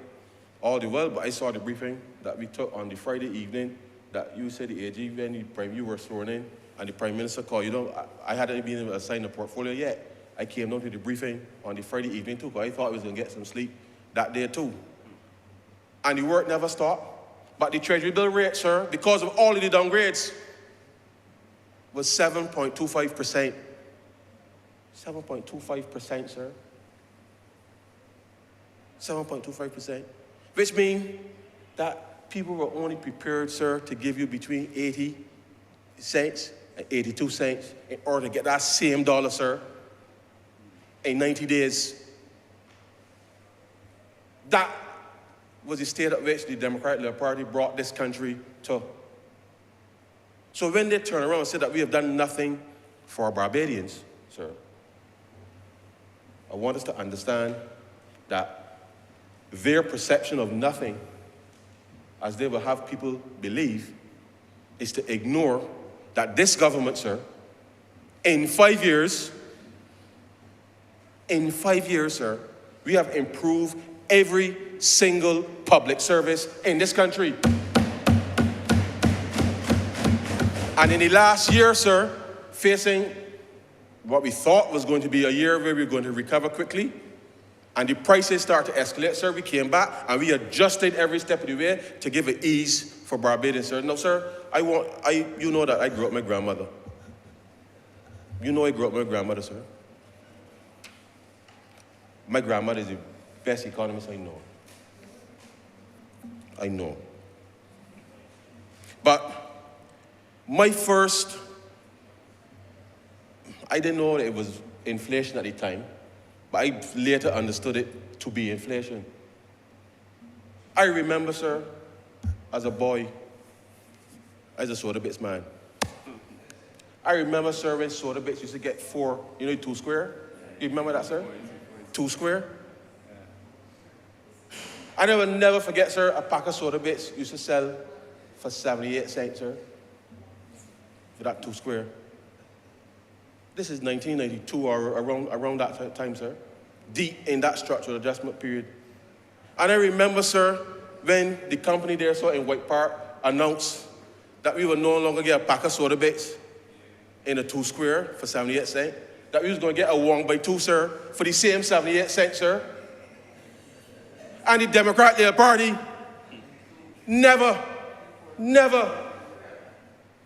Speaker 8: all the while, but I saw the briefing that we took on the Friday evening that you said the AG, when you were sworn in, and the Prime Minister called. You know, I hadn't been assigned a portfolio yet. I came down to the briefing on the Friday evening too, because I thought I was going to get some sleep that day too. And the work never stopped. But the Treasury bill rate, sir, because of all of the downgrades, was 7.25%. 7.25%, sir. 7.25%. Which means that people were only prepared, sir, to give you between 80 cents and 82 cents in order to get that same dollar, sir, in 90 days. That was the state at which the Democratic Party brought this country to. So when they turn around and say that we have done nothing for Barbadians, sir, I want us to understand that their perception of nothing, as they will have people believe, is to ignore that this government, sir, in 5 years, sir, we have improved every single public service in this country. And in the last year, sir, facing what we thought was going to be a year where we were going to recover quickly, and the prices started to escalate, sir, we came back and we adjusted every step of the way to give it ease for Barbadians, sir. No, sir, you know that I grew up with my grandmother. You know I grew up with my grandmother, sir. My grandmother is the best economist I know. I know. But my first, I didn't know that it was inflation at the time, but I later understood it to be inflation. I remember, sir, as a boy, I was a soda bits man. I remember, sir, when soda bits used to get 4, you know, 2 square? You remember that, sir? 2 square? I will never forget, sir, a pack of soda bits used to sell for 78 cents, sir, for that 2 square. This is 1992 or around that time, sir, deep in that structural adjustment period. And I remember, sir, when the company there, sir, in White Park announced that we would no longer get a pack of soda bits in a 2 square for 78 cents, that we was going to get a 1 by 2, sir, for the same 78 cents, sir. And the Democratic Party never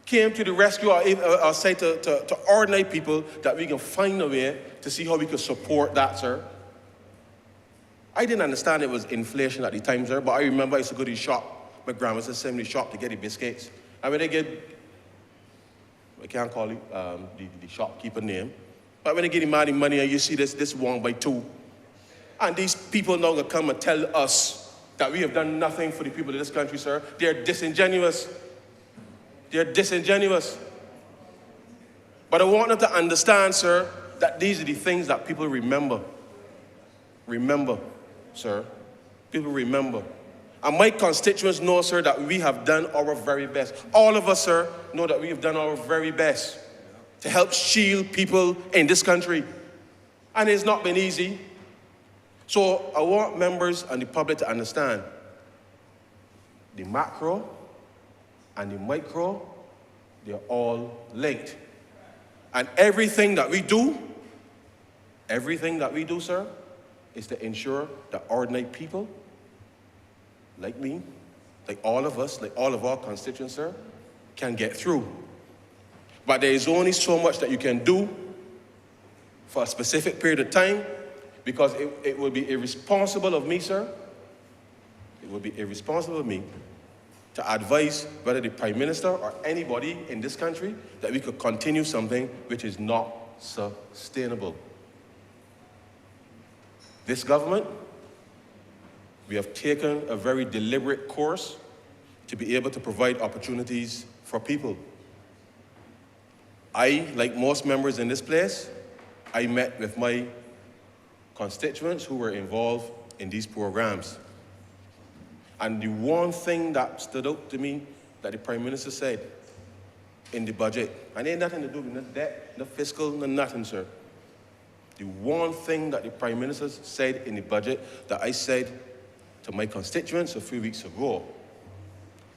Speaker 8: came to the rescue or say to ordinary people that we can find a way to see how we can support that, sir. I didn't understand it was inflation at the time, sir, but I remember I used to go to the shop, my grandma's assembly shop, to get the biscuits. And when they get, I can't call it the shopkeeper name, but when they get him the money and you see this 1 by 2, and these people now gonna come and tell us that we have done nothing for the people of this country, sir. They're disingenuous. They're disingenuous. But I want them to understand, sir, that these are the things that people remember. Remember, sir. People remember. And my constituents know, sir, that we have done our very best. All of us, sir, know that we have done our very best to help shield people in this country. And it's not been easy. So I want members and the public to understand the macro and the micro, they're all linked. And everything that we do, sir, is to ensure that ordinary people, like me, like all of us, like all of our constituents, sir, can get through. But there is only so much that you can do for a specific period of time, because it would be irresponsible of me, sir. It would be irresponsible of me to advise whether the Prime Minister or anybody in this country that we could continue something which is not sustainable. This government, we have taken a very deliberate course to be able to provide opportunities for people. I, like most members in this place, I met with my constituents who were involved in these programs. And the one thing that stood out to me that the Prime Minister said in the budget, and it ain't nothing to do with no debt, no fiscal, no nothing, sir. The one thing that the Prime Minister said in the budget that I said to my constituents a few weeks ago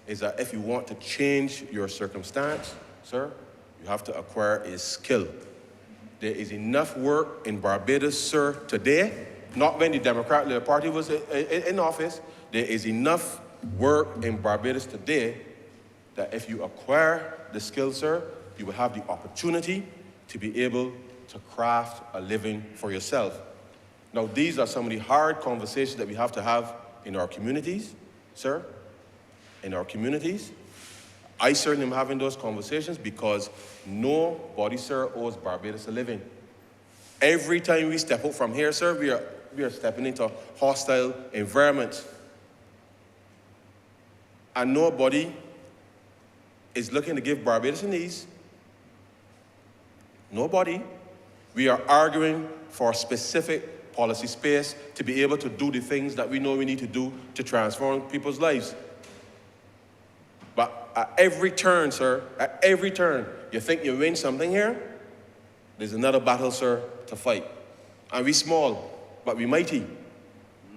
Speaker 8: is that if you want to change your circumstance, sir, you have to acquire a skill. There is enough work in Barbados, sir, today, not when the Democratic Party was in office. There is enough work in Barbados today that if you acquire the skill, sir, you will have the opportunity to be able to craft a living for yourself. Now, these are some of the hard conversations that we have to have in our communities, sir, in our communities. I certainly am having those conversations because nobody, sir, owes Barbados a living. Every time we step out from here, sir, we are stepping into hostile environments. And nobody is looking to give Barbados an ease. Nobody. We are arguing for a specific policy space to be able to do the things that we know we need to do to transform people's lives. But at every turn, sir, at every turn, you think you win something here, there's another battle, sir, to fight. And we small, but we mighty.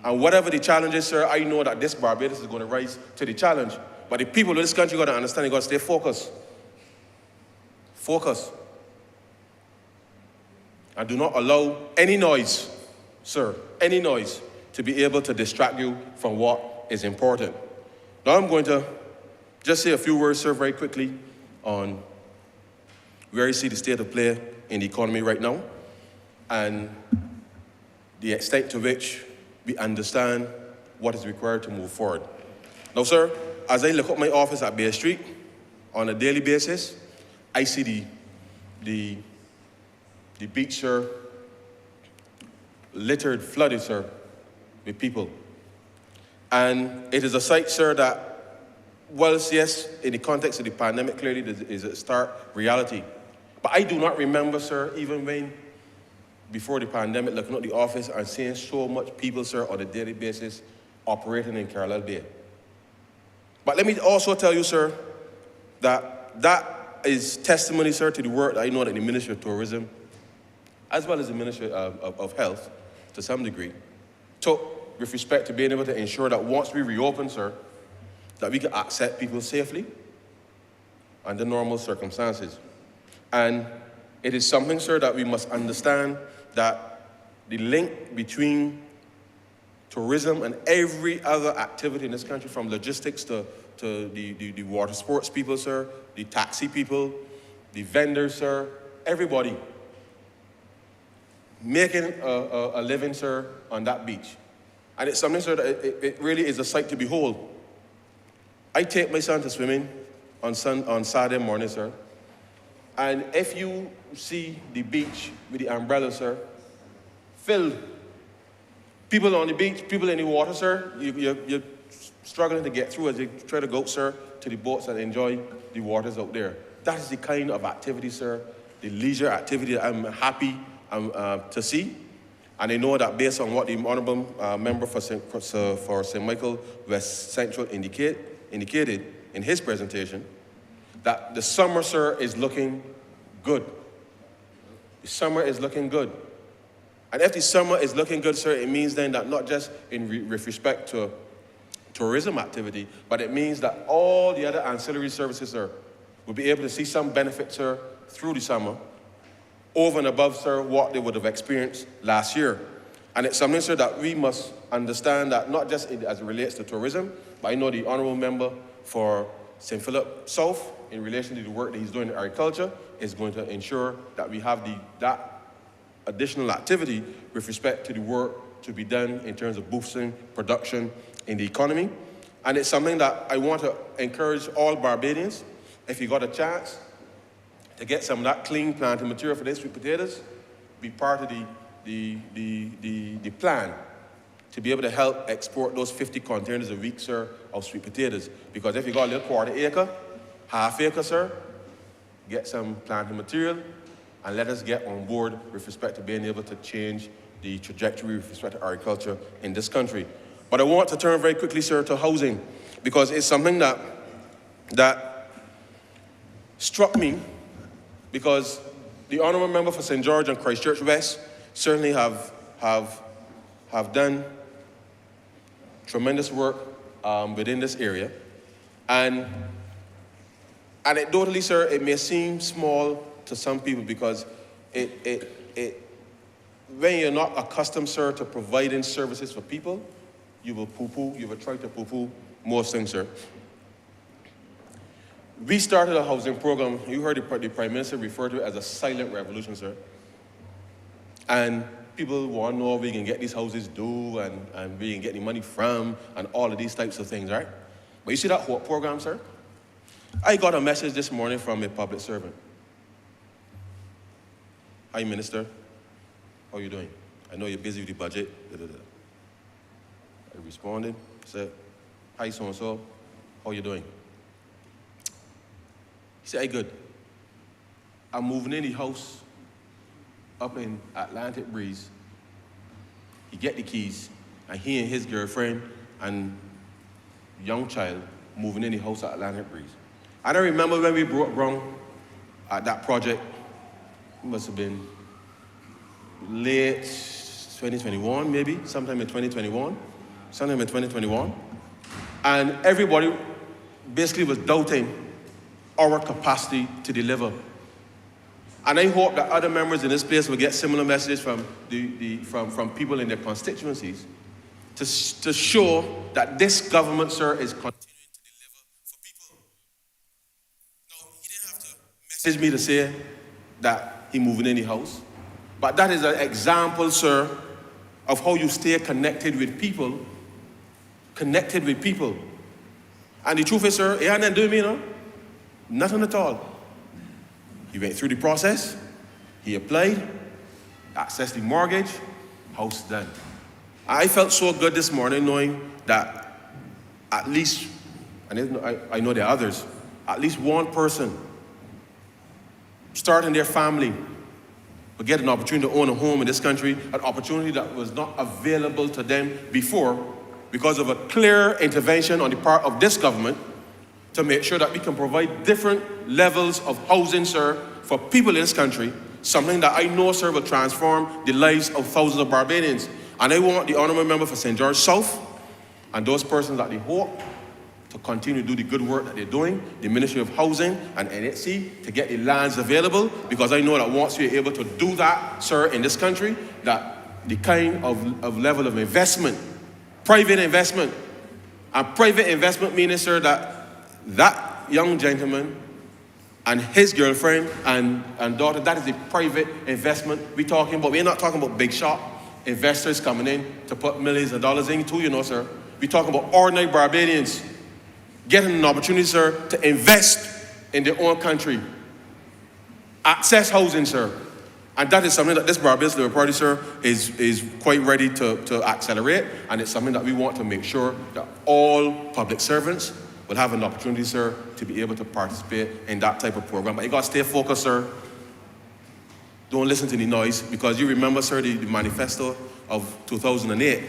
Speaker 8: And whatever the challenge is, sir, I know that this Barbados is going to rise to the challenge. But the people of this country got to understand, they got to stay focused. Focus. And do not allow any noise, sir, any noise, to be able to distract you from what is important. Now I'm going to just say a few words, sir, very quickly on where you see the state of play in the economy right now and the extent to which we understand what is required to move forward. Now, sir, as I look at my office at Bay Street on a daily basis, I see the beach, sir, littered, flooded, sir, with people. And it is a sight, sir, that, whilst, yes, in the context of the pandemic, clearly is a stark reality. But I do not remember, sir, even when, before the pandemic, looking at the office and seeing so much people, sir, on a daily basis operating in Carlisle Bay. But let me also tell you, sir, that is testimony, sir, to the work that I know that the Ministry of Tourism, as well as the Ministry of Health, to some degree, took with respect to being able to ensure that once we reopen, sir, that we can accept people safely under normal circumstances. And it is something, sir, that we must understand that the link between tourism and every other activity in this country, from logistics to the water sports people, sir, the taxi people, the vendors, sir, everybody making a living, sir, on that beach. And it's something, sir, that it really is a sight to behold. I take my son to swimming on Saturday morning, sir. And if you see the beach with the umbrella, sir, filled. People on the beach, people in the water, sir, you're struggling to get through as you try to go, sir, to the boats and enjoy the waters out there. That is the kind of activity, sir, the leisure activity that I'm happy to see. And I know that based on what the Honourable Member for St. Michael West Central indicated in his presentation, that the summer, sir, is looking good. The summer is looking good. And if the summer is looking good, sir, it means then that not just with respect to tourism activity, but it means that all the other ancillary services, sir, will be able to see some benefit, sir, through the summer, over and above, sir, what they would have experienced last year. And it's something, sir, that we must understand that not just as it relates to tourism, but I know the Honourable Member for St. Philip South, in relation to the work that he's doing in agriculture, is going to ensure that we have that additional activity with respect to the work to be done in terms of boosting production in the economy. And it's something that I want to encourage all Barbadians, if you got a chance, to get some of that clean planting material for their sweet potatoes, be part of the plan to be able to help export those 50 containers a week, sir, of sweet potatoes. Because if you got a little quarter acre, half acre, sir, get some planting material and let us get on board with respect to being able to change the trajectory with respect to agriculture in this country. But I want to turn very quickly, sir, to housing, because it's something that struck me, because the Honourable Member for St. George and Christchurch West certainly have done tremendous work within this area. And anecdotally, sir, it may seem small to some people because when you're not accustomed, sir, to providing services for people, you will try to poo-poo most things, sir. We started a housing program, you heard the Prime Minister refer to it as a silent revolution, sir. And people want to know where we can get these houses due and where we can get the money from and all of these types of things, right? But you see that HOPE program, sir? I got a message this morning from a public servant. Hi, Minister. How are you doing? I know you're busy with the budget. I responded, said, hi, so-and-so. How are you doing? He said, hey, good. I'm moving in the house up in Atlantic Breeze. He get the keys, and he and his girlfriend and young child moving in the house at Atlantic Breeze. I don't remember when we brought ground at that project. It must have been late 2021, maybe, sometime in 2021. And everybody basically was doubting our capacity to deliver. And I hope that other members in this place will get similar messages from people in their constituencies to show that this government, sir, is continuing to deliver for people. Now, he didn't have to message me to say that he moving in the house, but that is an example, sir, of how you stay connected with people. And the truth is, sir, he hadn't done me, you know? Nothing at all. He went through the process, he applied, accessed the mortgage, house done. I felt so good this morning knowing that at least, and I know there are others, at least one person starting their family will get an opportunity to own a home in this country, an opportunity that was not available to them before because of a clear intervention on the part of this government to make sure that we can provide different levels of housing, sir, for people in this country, something that I know, sir, will transform the lives of thousands of Barbadians. And I want the Honourable Member for St. George South and those persons that they hope to continue to do the good work that they're doing, the Ministry of Housing and NHC, to get the lands available, because I know that once we're able to do that, sir, in this country, that the kind of level of investment, private investment meaning, sir, that young gentleman and his girlfriend and daughter, that is a private investment we're talking about. We're not talking about big shop. investors coming in to put millions of dollars in too, you know, sir. We're talking about ordinary Barbadians getting an opportunity, sir, to invest in their own country. Access housing, sir. And that is something that this Barbados Labour Party, sir, is quite ready to accelerate. And it's something that we want to make sure that all public servants will have an opportunity, sir, to be able to participate in that type of program. But you got to stay focused, sir. Don't listen to the noise, because you remember, sir, the manifesto of 2008,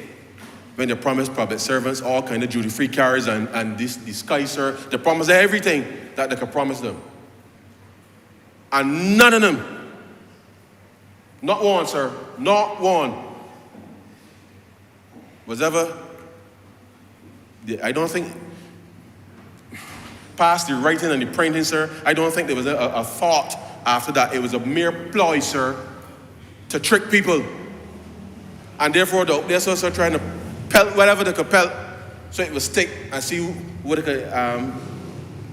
Speaker 8: when they promised public servants all kind of duty-free cards and the sky, sir. They promised everything that they could promise them. And none of them, not one, sir, not one, was ever, I don't think, past the writing and the printing, sir, I don't think there was a thought after that. It was a mere ploy, sir, to trick people. And therefore, they're also trying to pelt whatever they could pelt so it would stick and see what they could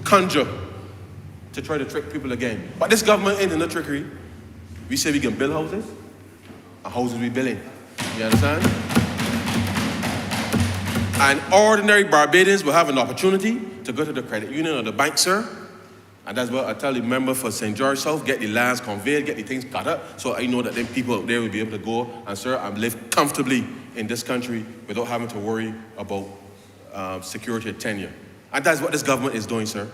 Speaker 8: conjure to try to trick people again. But this government ain't in no trickery. We say we can build houses, and houses we building. You understand? And ordinary Barbadians will have an opportunity to go to the credit union or the bank, sir. And that's what I tell the member for St. George South, get the lands conveyed, get the things cut up, so I know that then people out there will be able to go and, sir, and live comfortably in this country without having to worry about security and tenure. And that's what this government is doing, sir,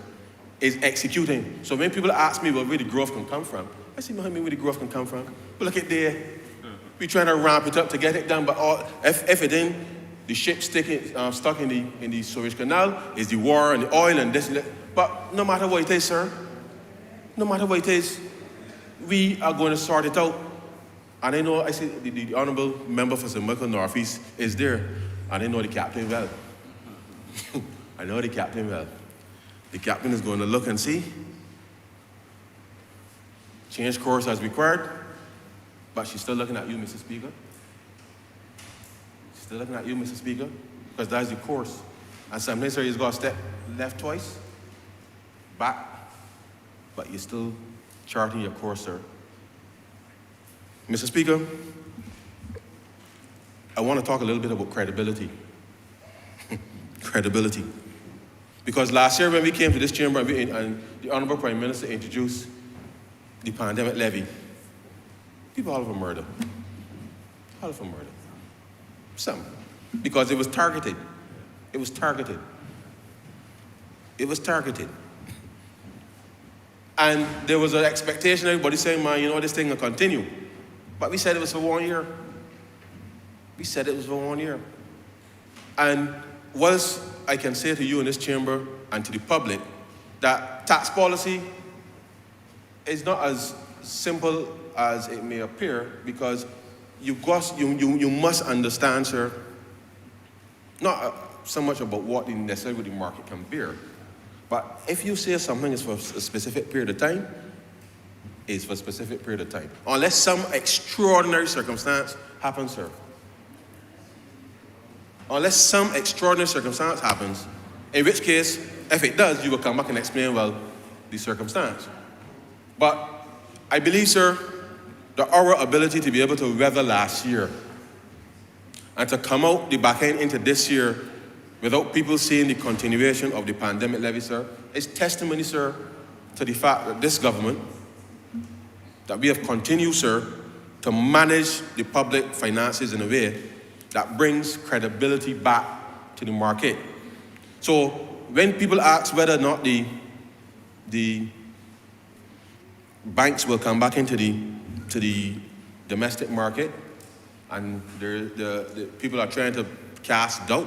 Speaker 8: is executing. So when people ask me, well, where the growth can come from, I say, where the growth can come from? But look at there. We're trying to ramp it up to get it done, but if it ain't, the ship stuck in the Suez Canal, is the war and the oil and this and that. But no matter what it is, sir, no matter what it is, we are going to sort it out. And I know, I see the Honourable Member for St. Michael Northeast is there, and I know the captain well. I know the captain well. The captain is going to look and see. Change course as required, but she's still looking at you, Mr. Speaker. She's still looking at you, Mr. Speaker, because that's the course. And sometimes, sir, you've got to step left twice, back, but you're still charting your course, sir. Mr. Speaker, I want to talk a little bit about credibility. Credibility. Because last year when we came to this chamber and the Honourable Prime Minister introduced the pandemic levy, people all over murder. All over murder. Some. Because it was targeted. It was targeted. It was targeted. And there was an expectation, everybody saying, man, you know, this thing will continue. But we said it was for 1 year. We said it was for 1 year. And whilst I can say to you in this chamber and to the public that tax policy is not as simple as it may appear, because you must understand, sir, not so much about what necessarily the market can bear, but if you say something is for a specific period of time, it's for a specific period of time. Unless some extraordinary circumstance happens, sir. Unless some extraordinary circumstance happens, in which case, if it does, you will come back and explain, well, the circumstance. But I believe, sir, that our ability to be able to weather last year and to come out the back end into this year without people seeing the continuation of the pandemic levy, sir, is testimony, sir, to the fact that this government, that we have continued, sir, to manage the public finances in a way that brings credibility back to the market. So when people ask whether or not the banks will come back into the domestic market, and the people are trying to cast doubt,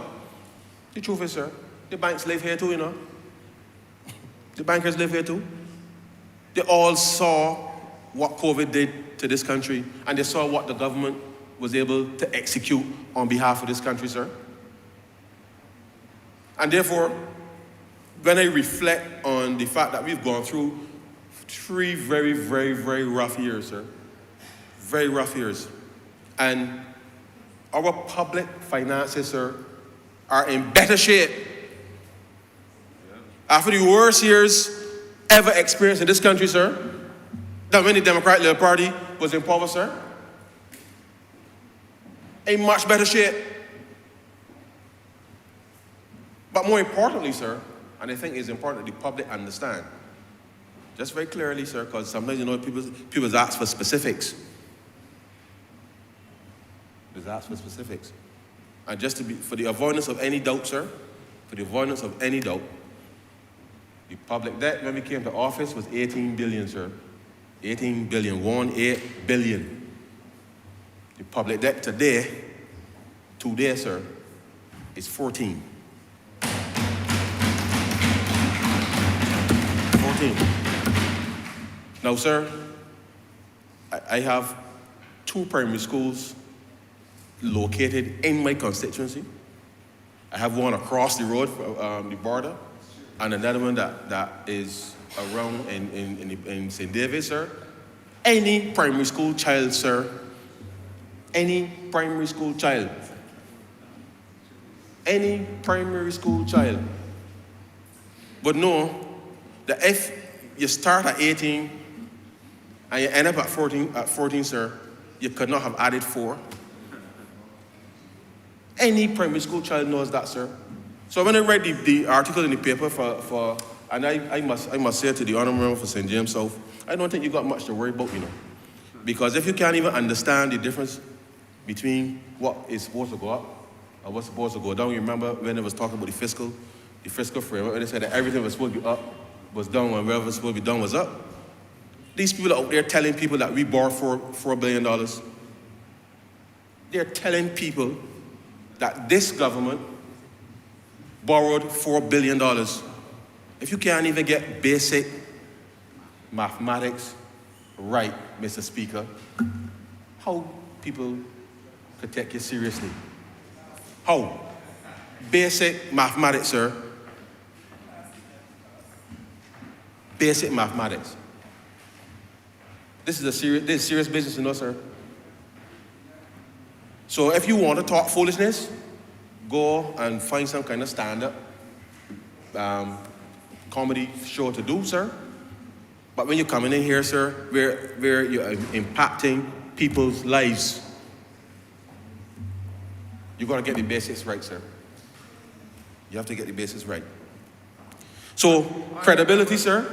Speaker 8: the truth is, sir, the banks live here too, you know. The bankers live here too. They all saw what COVID did to this country, and they saw what the government was able to execute on behalf of this country, sir. And therefore, when I reflect on the fact that we've gone through 3 very, very, very rough years, sir, very rough years, and our public finances, sir, are in better shape after the worst years ever experienced in this country, sir, than when the Democratic Labour Party was in power, sir. in much better shape. But more importantly, sir, and I think it's important that the public understand, just very clearly, sir, because sometimes, people ask for specifics. They ask for specifics. And just for the avoidance of any doubt, sir, for the avoidance of any doubt, the public debt when we came to office was 18 billion, sir. 18 billion, 18 billion. The public debt today, sir, is 14. 14. Now, sir, I have 2 primary schools located in my constituency. I have one across the road, the border, and another one that is around in St. David, sir. Any primary school child, sir, any primary school child would know that if you start at 18 and you end up at 14, sir, you could not have added 4. Any primary school child knows that, sir. So when I read the article in the paper and I must say to the Honourable for St. James South, I don't think you got much to worry about, Because if you can't even understand the difference between what is supposed to go up and what's supposed to go down, you remember when it was talking about the fiscal framework, when they said that everything was supposed to be up was down and whatever was supposed to be down was up. These people out there telling people that we borrowed $4 billion. They're telling people that this government borrowed $4 billion. If you can't even get basic mathematics right, Mr. Speaker, how people could take you seriously? How? Basic mathematics, sir. Basic mathematics. This is serious business, sir. So if you want to talk foolishness, go and find some kind of stand-up comedy show to do, sir. But when you're coming in here, sir, where you're impacting people's lives, you got to get the basics right, sir. You have to get the basics right. So, credibility, sir.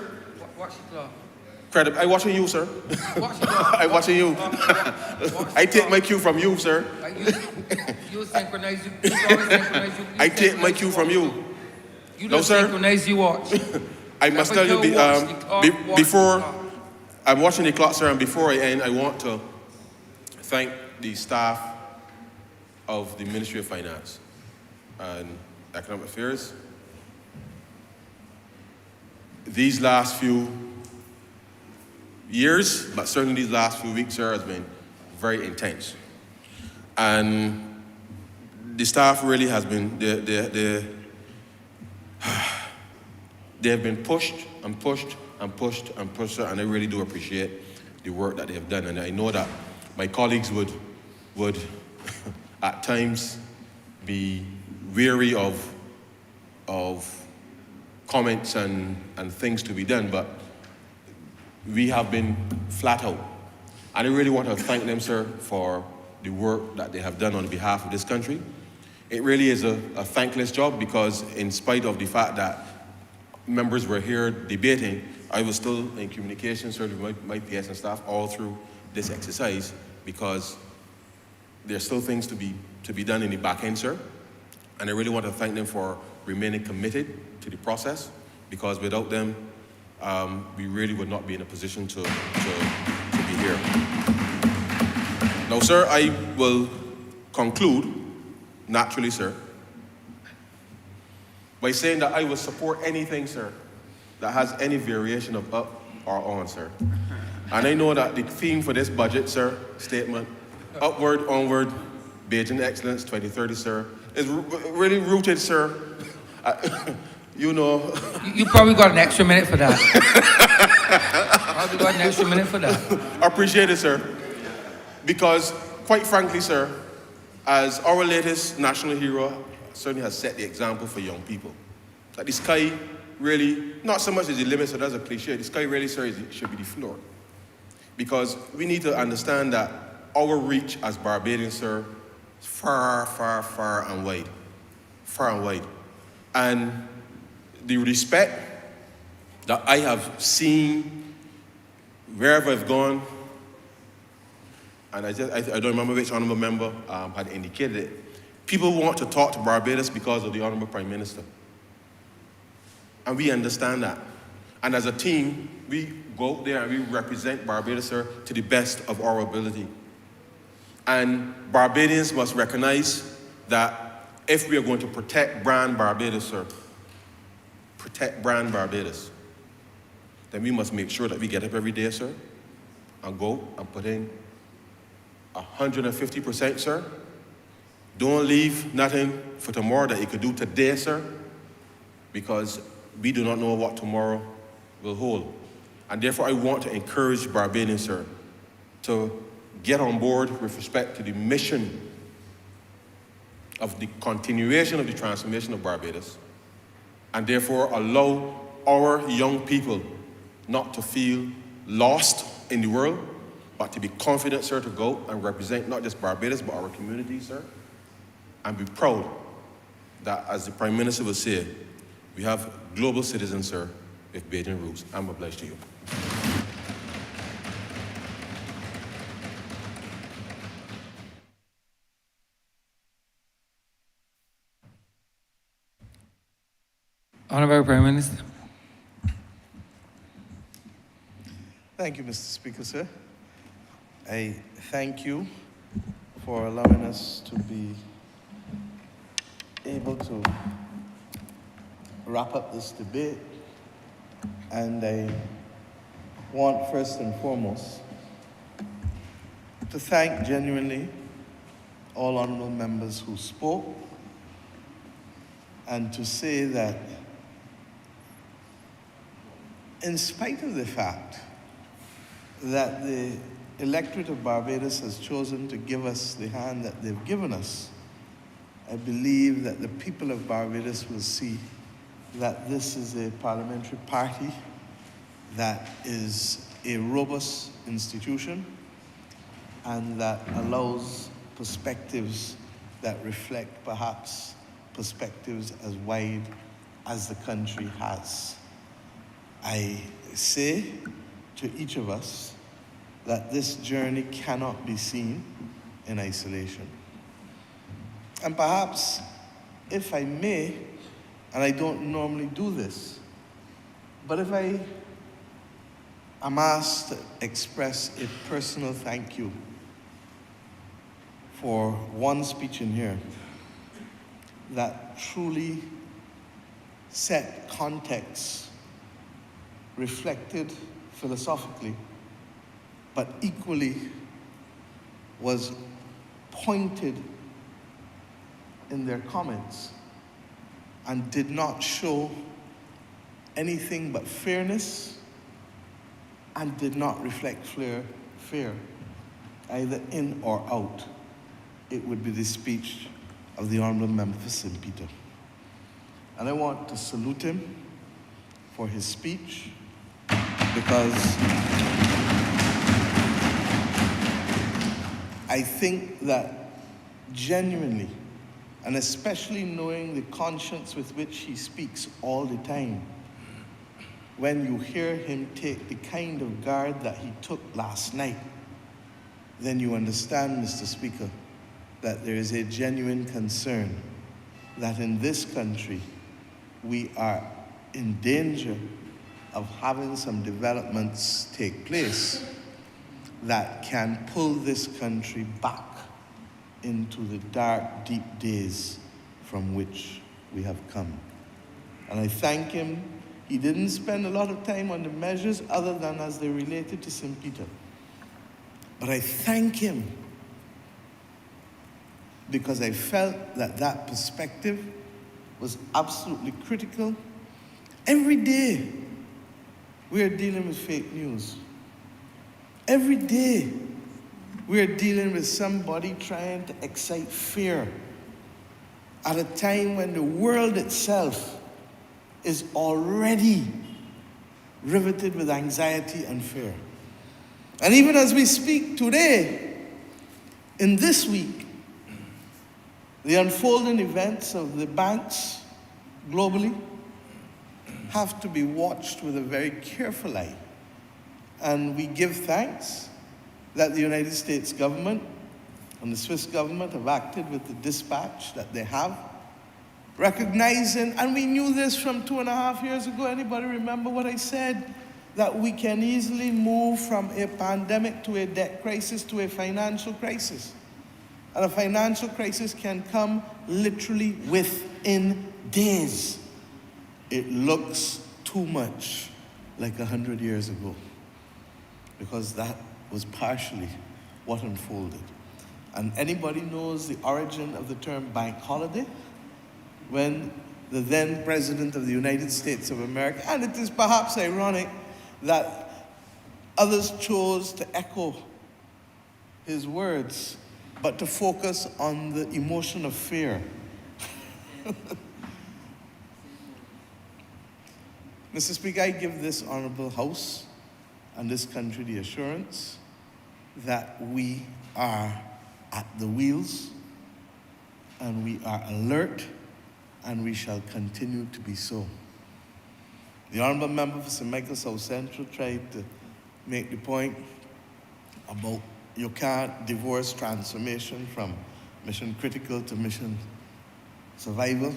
Speaker 1: Watch the clock.
Speaker 8: I watching you, sir.
Speaker 1: Watch the clock.
Speaker 8: I watching you. I take my cue from you, sir.
Speaker 1: You synchronize. You always synchronize.
Speaker 8: I take my cue from you.
Speaker 1: You
Speaker 8: No,
Speaker 1: don't
Speaker 8: sir.
Speaker 1: synchronize. You watch.
Speaker 8: I must tell you, before I'm watching the clock, sir, and before I end, I want to thank the staff of the Ministry of Finance and Economic Affairs. These last few years, but certainly these last few weeks, sir, has been very intense. And the staff really has been, they have been pushed and pushed and pushed and pushed, sir, and I really do appreciate the work that they have done. And I know that my colleagues would at times be weary of comments and things to be done, but we have been flat out. And I really want to thank them, sir, for the work that they have done on behalf of this country. It really is a thankless job because in spite of the fact that members were here debating, I was still in communication, sir, with my PS and staff all through this exercise because there's still things to be done in the back end, sir. And I really want to thank them for remaining committed to the process because without them, we really would not be in a position to be here. Now, sir, I will conclude, naturally, sir, by saying that I will support anything, sir, that has any variation of up or on, sir. And I know that the theme for this budget, sir, statement, upward, onward, Beijing Excellence 2030, sir, is really rooted, sir. You know.
Speaker 1: You probably got an extra minute for that. Probably got an extra minute for that.
Speaker 8: I appreciate it, sir. Because, quite frankly, sir, as our latest national hero certainly has set the example for young people. That the sky really, not so much as the limit, so that's a cliche, the sky really, sir, should be the floor. Because we need to understand that our reach as Barbadians, sir, far, far, far and wide. Far and wide. And the respect that I have seen wherever I've gone, and I don't remember which honourable member had indicated it, people want to talk to Barbados because of the Honourable Prime Minister. And we understand that. And as a team, we go out there and we represent Barbados, sir, to the best of our ability. And Barbadians must recognize that if we are going to protect brand Barbados, sir, protect brand Barbados, then we must make sure that we get up every day, sir, and go and put in 150%, sir. Don't leave nothing for tomorrow that you could do today, sir, because we do not know what tomorrow will hold. And therefore, I want to encourage Barbadians, sir, to get on board with respect to the mission of the continuation of the transformation of Barbados, and therefore allow our young people not to feel lost in the world, but to be confident, sir, to go and represent not just Barbados, but our community, sir, and be proud that, as the Prime Minister will say, we have global citizens, sir, with Bajan roots. I'm obliged to you.
Speaker 1: Honourable Prime Minister.
Speaker 9: Thank you, Mr. Speaker, sir. I thank you for allowing us to be able to wrap up this debate. And I want, first and foremost, to thank genuinely all honourable members who spoke, and to say that in spite of the fact that the electorate of Barbados has chosen to give us the hand that they've given us, I believe that the people of Barbados will see that this is a parliamentary party that is a robust institution and that allows perspectives that reflect perhaps perspectives as wide as the country has. I say to each of us that this journey cannot be seen in isolation. And perhaps, if I may, and I don't normally do this, but if I am asked to express a personal thank you for one speech in here that truly set context, reflected philosophically, but equally was pointed in their comments and did not show anything but fairness and did not reflect fear, either in or out, it would be the speech of the Honourable Member for St. Peter. And I want to salute him for his speech, because I think that genuinely, and especially knowing the conscience with which he speaks all the time, when you hear him take the kind of guard that he took last night, then you understand, Mr. Speaker, that there is a genuine concern that in this country we are in danger of having some developments take place that can pull this country back into the dark, deep days from which we have come. And I thank him. He didn't spend a lot of time on the measures other than as they related to St. Peter. But I thank him because I felt that that perspective was absolutely critical. Every day, we are dealing with fake news. Every day, we are dealing with somebody trying to excite fear at a time when the world itself is already riveted with anxiety and fear. And even as we speak today, in this week, The unfolding events of the banks globally have to be watched with a very careful eye. And we give thanks that the United States government and the Swiss government have acted with the dispatch that they have, recognizing, and we knew this from 2.5 years ago. Anybody remember what I said? That we can easily move from a pandemic to a debt crisis to a financial crisis. And a financial crisis can come literally within days. It looks too much like 100 years ago, because that was partially what unfolded. And anybody knows the origin of the term bank holiday? When the then President of the United States of America, and it is perhaps ironic that others chose to echo his words, but to focus on the emotion of fear. Mr. Speaker, I give this Honourable House and this country the assurance that we are at the wheels, and we are alert, and we shall continue to be so. The Honourable Member for St. Michael South Central tried to make the point about you can't divorce transformation from mission critical to mission survival.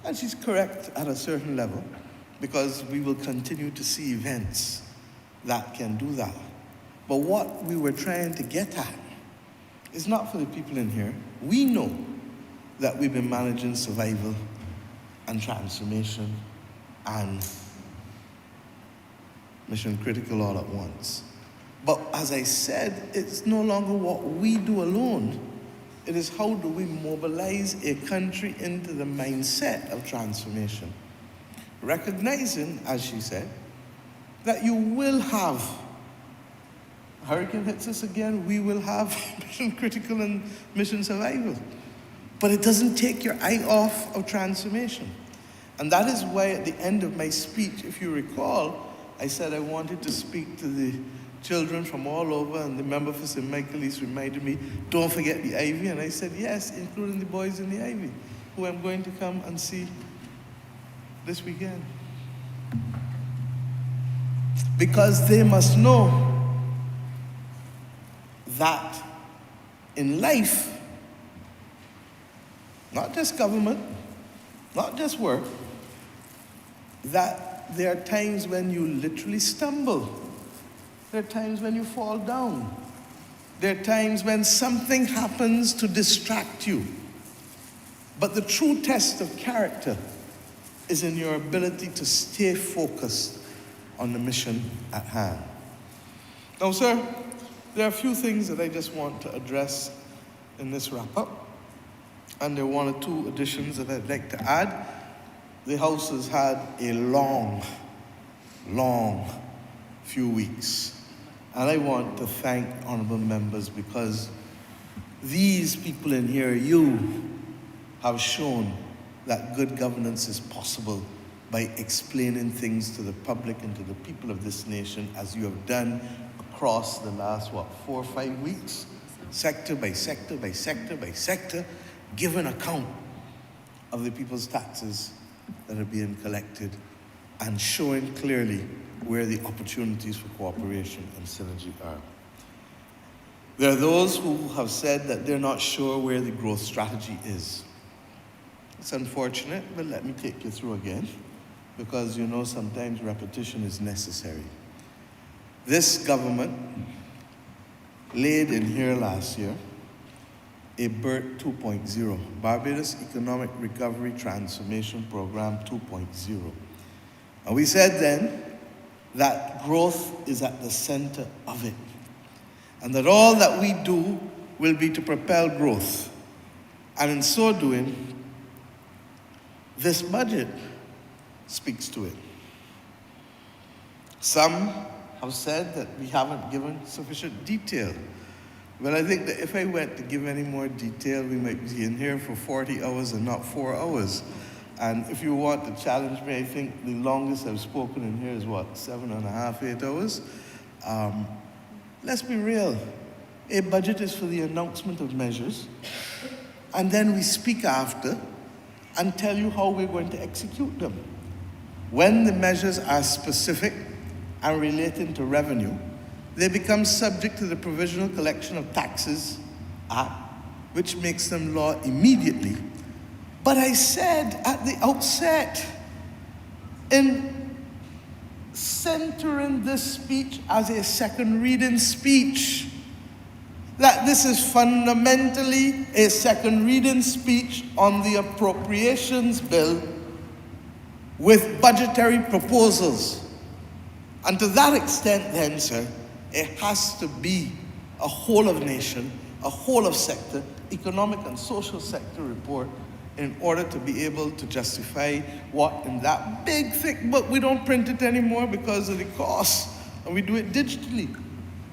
Speaker 9: And she's correct at a certain level, because we will continue to see events that can do that. But what we were trying to get at is not for the people in here. We know that we've been managing survival and transformation and mission critical all at once. But as I said, it's no longer what we do alone. It is how do we mobilize a country into the mindset of transformation. Recognizing, as she said, that you will have, a hurricane hits us again, we will have mission critical and mission survival. But it doesn't take your eye off of transformation. And that is why at the end of my speech, if you recall, I said I wanted to speak to the children from all over, and the member for St. Michael East reminded me, don't forget the Ivy. And I said, yes, including the boys in the Ivy, who I'm going to come and see this weekend. Because they must know that in life, not just government, not just work, that there are times when you literally stumble. There are times when you fall down. There are times when something happens to distract you. But the true test of character is in your ability to stay focused on the mission at hand. Now, sir, there are a few things that I just want to address in this wrap-up. And there are one or two additions that I'd like to add. The House has had a long few weeks. And I want to thank honourable members, because these people in here, you have shown that good governance is possible by explaining things to the public and to the people of this nation, as you have done across the last, 4 or 5 weeks, sector by sector by sector by sector, give account of the people's taxes that are being collected and showing clearly where the opportunities for cooperation and synergy are. There are those who have said that they're not sure where the growth strategy is. It's unfortunate, but let me take you through again, because you know sometimes repetition is necessary. This government laid in here last year a BERT 2.0, Barbados Economic Recovery Transformation Program 2.0. And we said then that growth is at the center of it, and that all that we do will be to propel growth. And in so doing, this budget speaks to it. Some have said that we haven't given sufficient detail. Well, I think that if I went to give any more detail, we might be in here for 40 hours and not 4 hours. And if you want to challenge me, I think the longest I've spoken in here is 7.5, 8 hours. Let's be real. A budget is for the announcement of measures, and then we speak after and tell you how we're going to execute them. When the measures are specific and relating to revenue, they become subject to the Provisional Collection of Taxes Act, which makes them law immediately. But I said at the outset, in centering this speech as a second reading speech, that this is fundamentally a second reading speech on the appropriations bill with budgetary proposals. And to that extent then, sir, it has to be a whole of nation, a whole of sector, economic and social sector report in order to be able to justify what in that big thick book, we don't print it anymore because of the cost, and we do it digitally.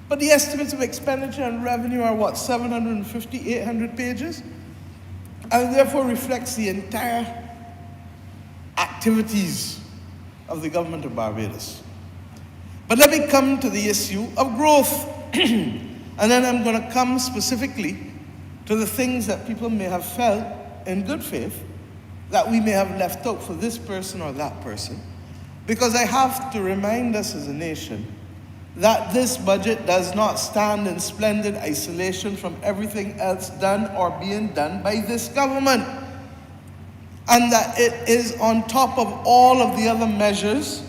Speaker 9: But the estimates of expenditure and revenue are what, 750, 800 pages? And therefore reflects the entire activities of the government of Barbados. But let me come to the issue of growth. And then I'm going to come specifically to the things that people may have felt in good faith that we may have left out for this person or that person. Because I have to remind us as a nation that this budget does not stand in splendid isolation from everything else done or being done by this government. And that it is on top of all of the other measures,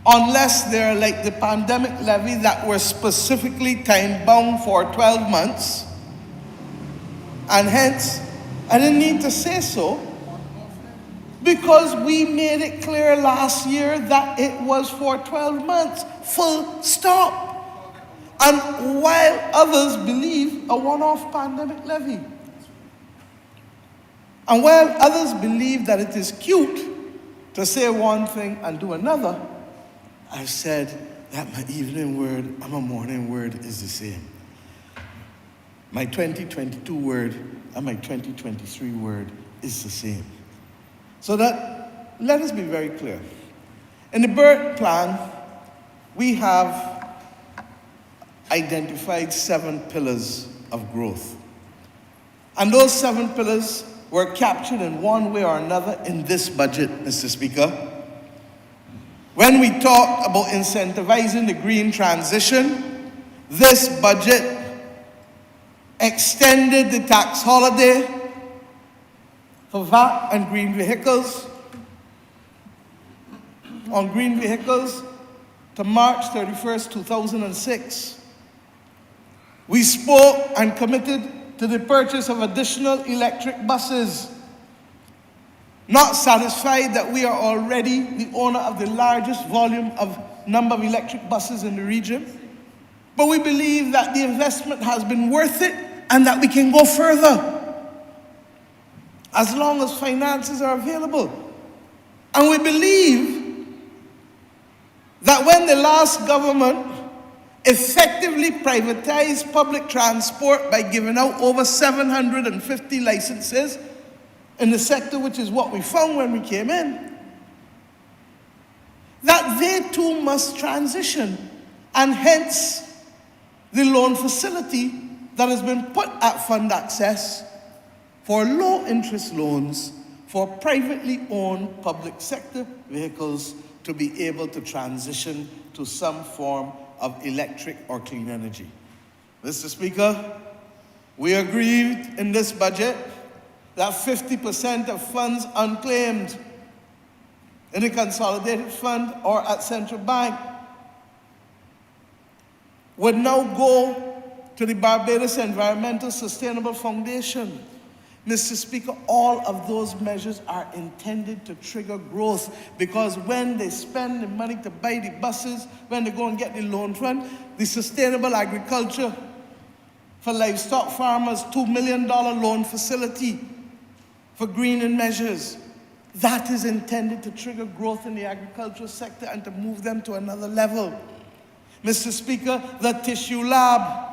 Speaker 9: unless they're like the pandemic levy that were specifically time-bound for 12 months. And hence, I didn't need to say so, because we made it clear last year that it was for 12 months, full stop. And while others believe a one-off pandemic levy, and while others believe that it is cute to say one thing and do another, I've said that my evening word and my morning word is the same. My 2022 word and my 2023 word is the same. So that, let us be very clear. In the BERT plan, we have identified 7 pillars of growth. And those 7 pillars were captured in one way or another in this budget, Mr. Speaker. When we talk about incentivizing the green transition, this budget extended the tax holiday for VAT and green vehicles, on green vehicles to March 31st, 2006. We spoke and committed to the purchase of additional electric buses. Not satisfied that we are already the owner of the largest volume of number of electric buses in the region, but we believe that the investment has been worth it and that we can go further as long as finances are available. And we believe that when the last government effectively privatized public transport by giving out over 750 licenses in the sector, which is what we found when we came in, that they too must transition, and hence the loan facility that has been put at fund access for low interest loans for privately owned public sector vehicles to be able to transition to some form of electric or clean energy. Mr. Speaker, we agreed in this budget that 50% of funds unclaimed in the Consolidated Fund or at Central Bank would now go to the Barbados Environmental Sustainable Foundation. Mr. Speaker, all of those measures are intended to trigger growth, because when they spend the money to buy the buses, when they go and get the loan fund, the Sustainable Agriculture for Livestock Farmers $2 million loan facility for greening measures, that is intended to trigger growth in the agricultural sector and to move them to another level. Mr. Speaker, the tissue lab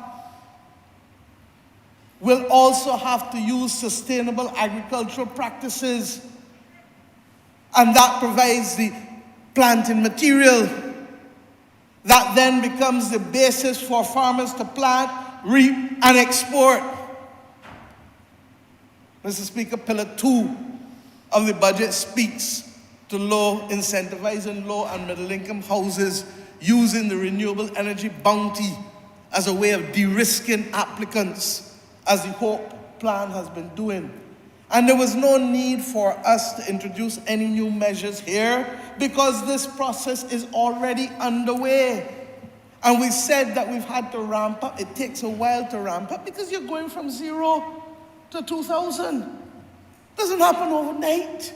Speaker 9: will also have to use sustainable agricultural practices, and that provides the planting material that then becomes the basis for farmers to plant, reap, and export. Mr. Speaker, Pillar 2 of the budget speaks to incentivizing low and middle income houses using the renewable energy bounty as a way of de-risking applicants, as the HOPE plan has been doing. And there was no need for us to introduce any new measures here because this process is already underway. And we said that we've had to ramp up. It takes a while to ramp up because you're going from 0 to 2,000. Doesn't happen overnight.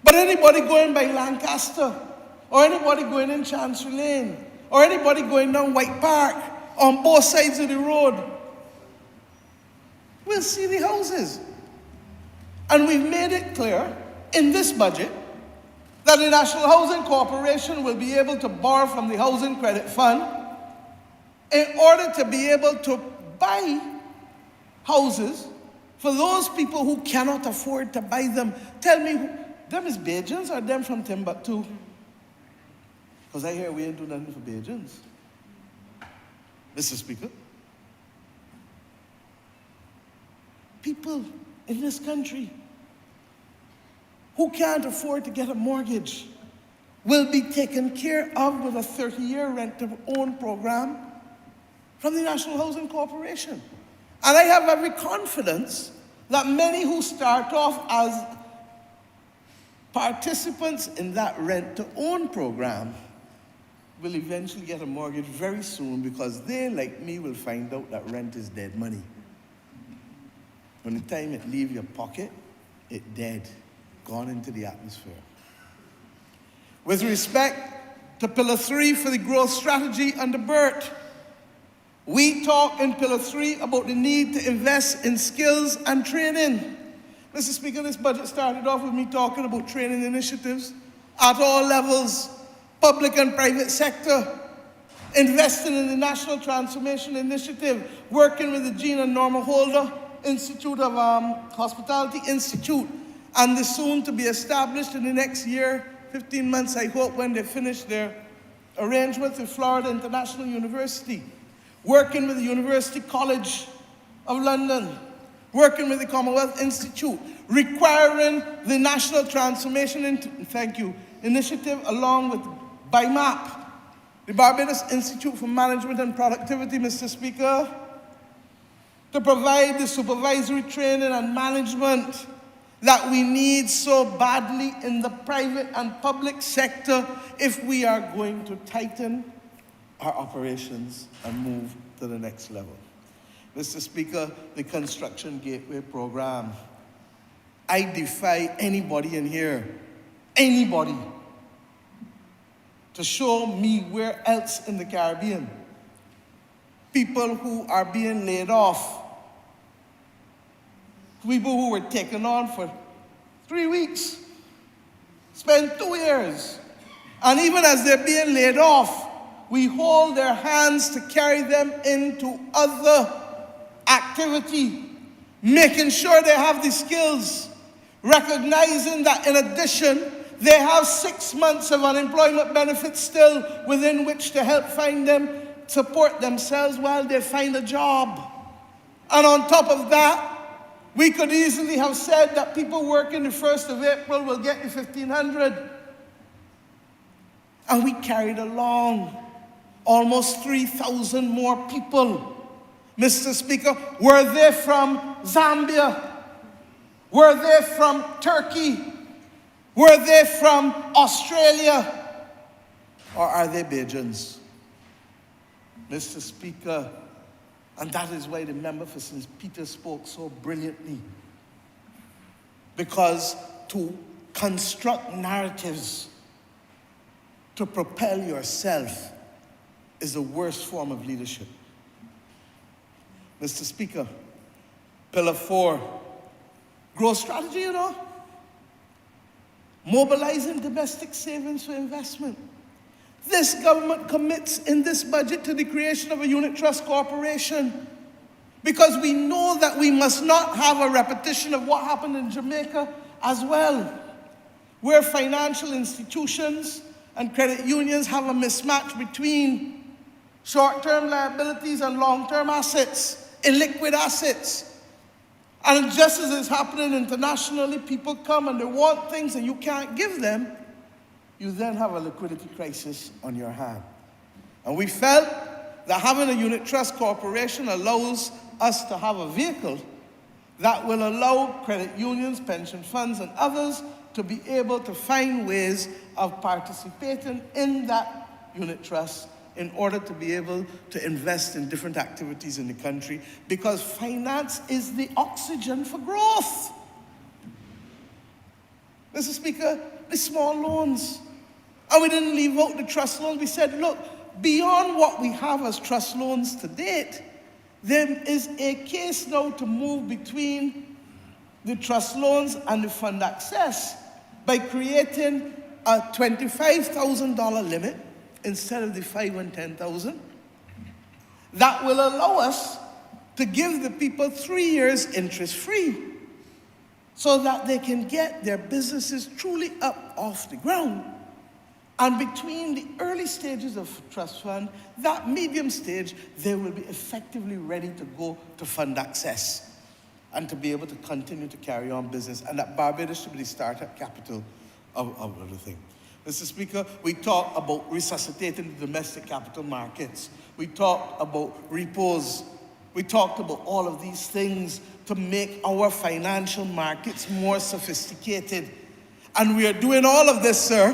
Speaker 9: But anybody going by Lancaster, or anybody going in Chancery Lane, or anybody going down White Park, on both sides of the road, will see the houses. And we've made it clear in this budget that the National Housing Corporation will be able to borrow from the Housing Credit Fund in order to be able to buy houses for those people who cannot afford to buy them. Tell me, them is Bajans or them from Timbuktu? Because I hear we ain't do nothing for Bajans. Mr. Speaker, people in this country who can't afford to get a mortgage will be taken care of with a 30-year rent-to-own program from the National Housing Corporation. And I have every confidence that many who start off as participants in that rent-to-own program will eventually get a mortgage very soon because they, like me, will find out that rent is dead money. When the time it leaves your pocket, it's dead, gone into the atmosphere. With respect to Pillar 3 for the growth strategy under BERT, we talk in Pillar 3 about the need to invest in skills and training. Mr. Speaker, this budget started off with me talking about training initiatives at all levels, public and private sector, investing in the National Transformation Initiative, working with the Jean and Norma Holder Institute of Hospitality Institute, and the soon to be established in the next year, 15 months, I hope, when they finish their arrangements with Florida International University, working with the University College of London, working with the Commonwealth Institute, requiring the National Transformation Initiative along with BIMAP, the Barbados Institute for Management and Productivity, Mr. Speaker, to provide the supervisory training and management that we need so badly in the private and public sector if we are going to tighten our operations and move to the next level. Mr. Speaker, the Construction Gateway Program. I defy anybody in here, anybody, to show me where else in the Caribbean people who are being laid off, people who were taken on for 3 weeks, spend 2 years, and even as they're being laid off, we hold their hands to carry them into other activity, making sure they have the skills, recognizing that in addition, they have 6 months of unemployment benefits still within which to help find them, support themselves while they find a job. And on top of that, we could easily have said that people working the 1st of April will get the $1,500. And we carried along almost 3,000 more people. Mr. Speaker, were they from Zambia? Were they from Turkey? Were they from Australia? Or are they Bajans? Mr. Speaker, and that is why the member for St. Peter spoke so brilliantly. Because to construct narratives to propel yourself is the worst form of leadership. Mr. Speaker, Pillar 4, growth strategy, mobilizing domestic savings for investment. This government commits in this budget to the creation of a unit trust corporation because we know that we must not have a repetition of what happened in Jamaica as well, where financial institutions and credit unions have a mismatch between short-term liabilities and long-term assets, illiquid assets. And just as it's happening internationally, people come and they want things and you can't give them, you then have a liquidity crisis on your hand. And we felt that having a unit trust corporation allows us to have a vehicle that will allow credit unions, pension funds, and others to be able to find ways of participating in that unit trust in order to be able to invest in different activities in the country, because finance is the oxygen for growth. Mr. Speaker, the small loans. And we didn't leave out the trust loans. We said, look, beyond what we have as trust loans to date, there is a case now to move between the trust loans and the fund access by creating a $25,000 limit instead of the $5,000 and $10,000. That will allow us to give the people 3 years interest-free so that they can get their businesses truly up off the ground. And between the early stages of trust fund, that medium stage, they will be effectively ready to go to fund access and to be able to continue to carry on business. And that Barbados should be the startup capital of everything. Mr. Speaker, we talked about resuscitating the domestic capital markets. We talked about repos. We talked about all of these things to make our financial markets more sophisticated. And we are doing all of this, sir,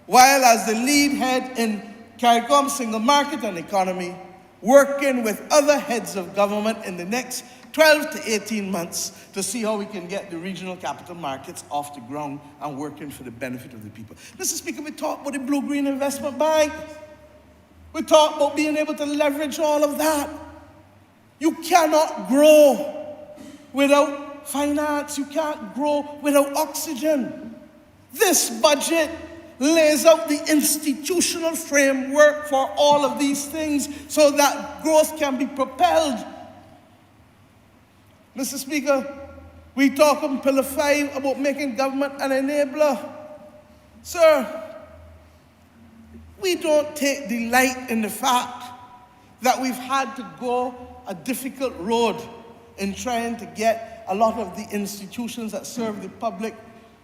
Speaker 9: while as the lead head in CARICOM single market and economy, working with other heads of government in the next 12 to 18 months to see how we can get the regional capital markets off the ground and working for the benefit of the people. Mr. Speaker, we talked about the Blue-Green Investment Bank. We talked about being able to leverage all of that. You cannot grow without finance. You can't grow without oxygen. This budget lays out the institutional framework for all of these things so that growth can be propelled. Mr. Speaker, we talk on Pillar 5 about making government an enabler. Sir, we don't take delight in the fact that we've had to go a difficult road in trying to get a lot of the institutions that serve the public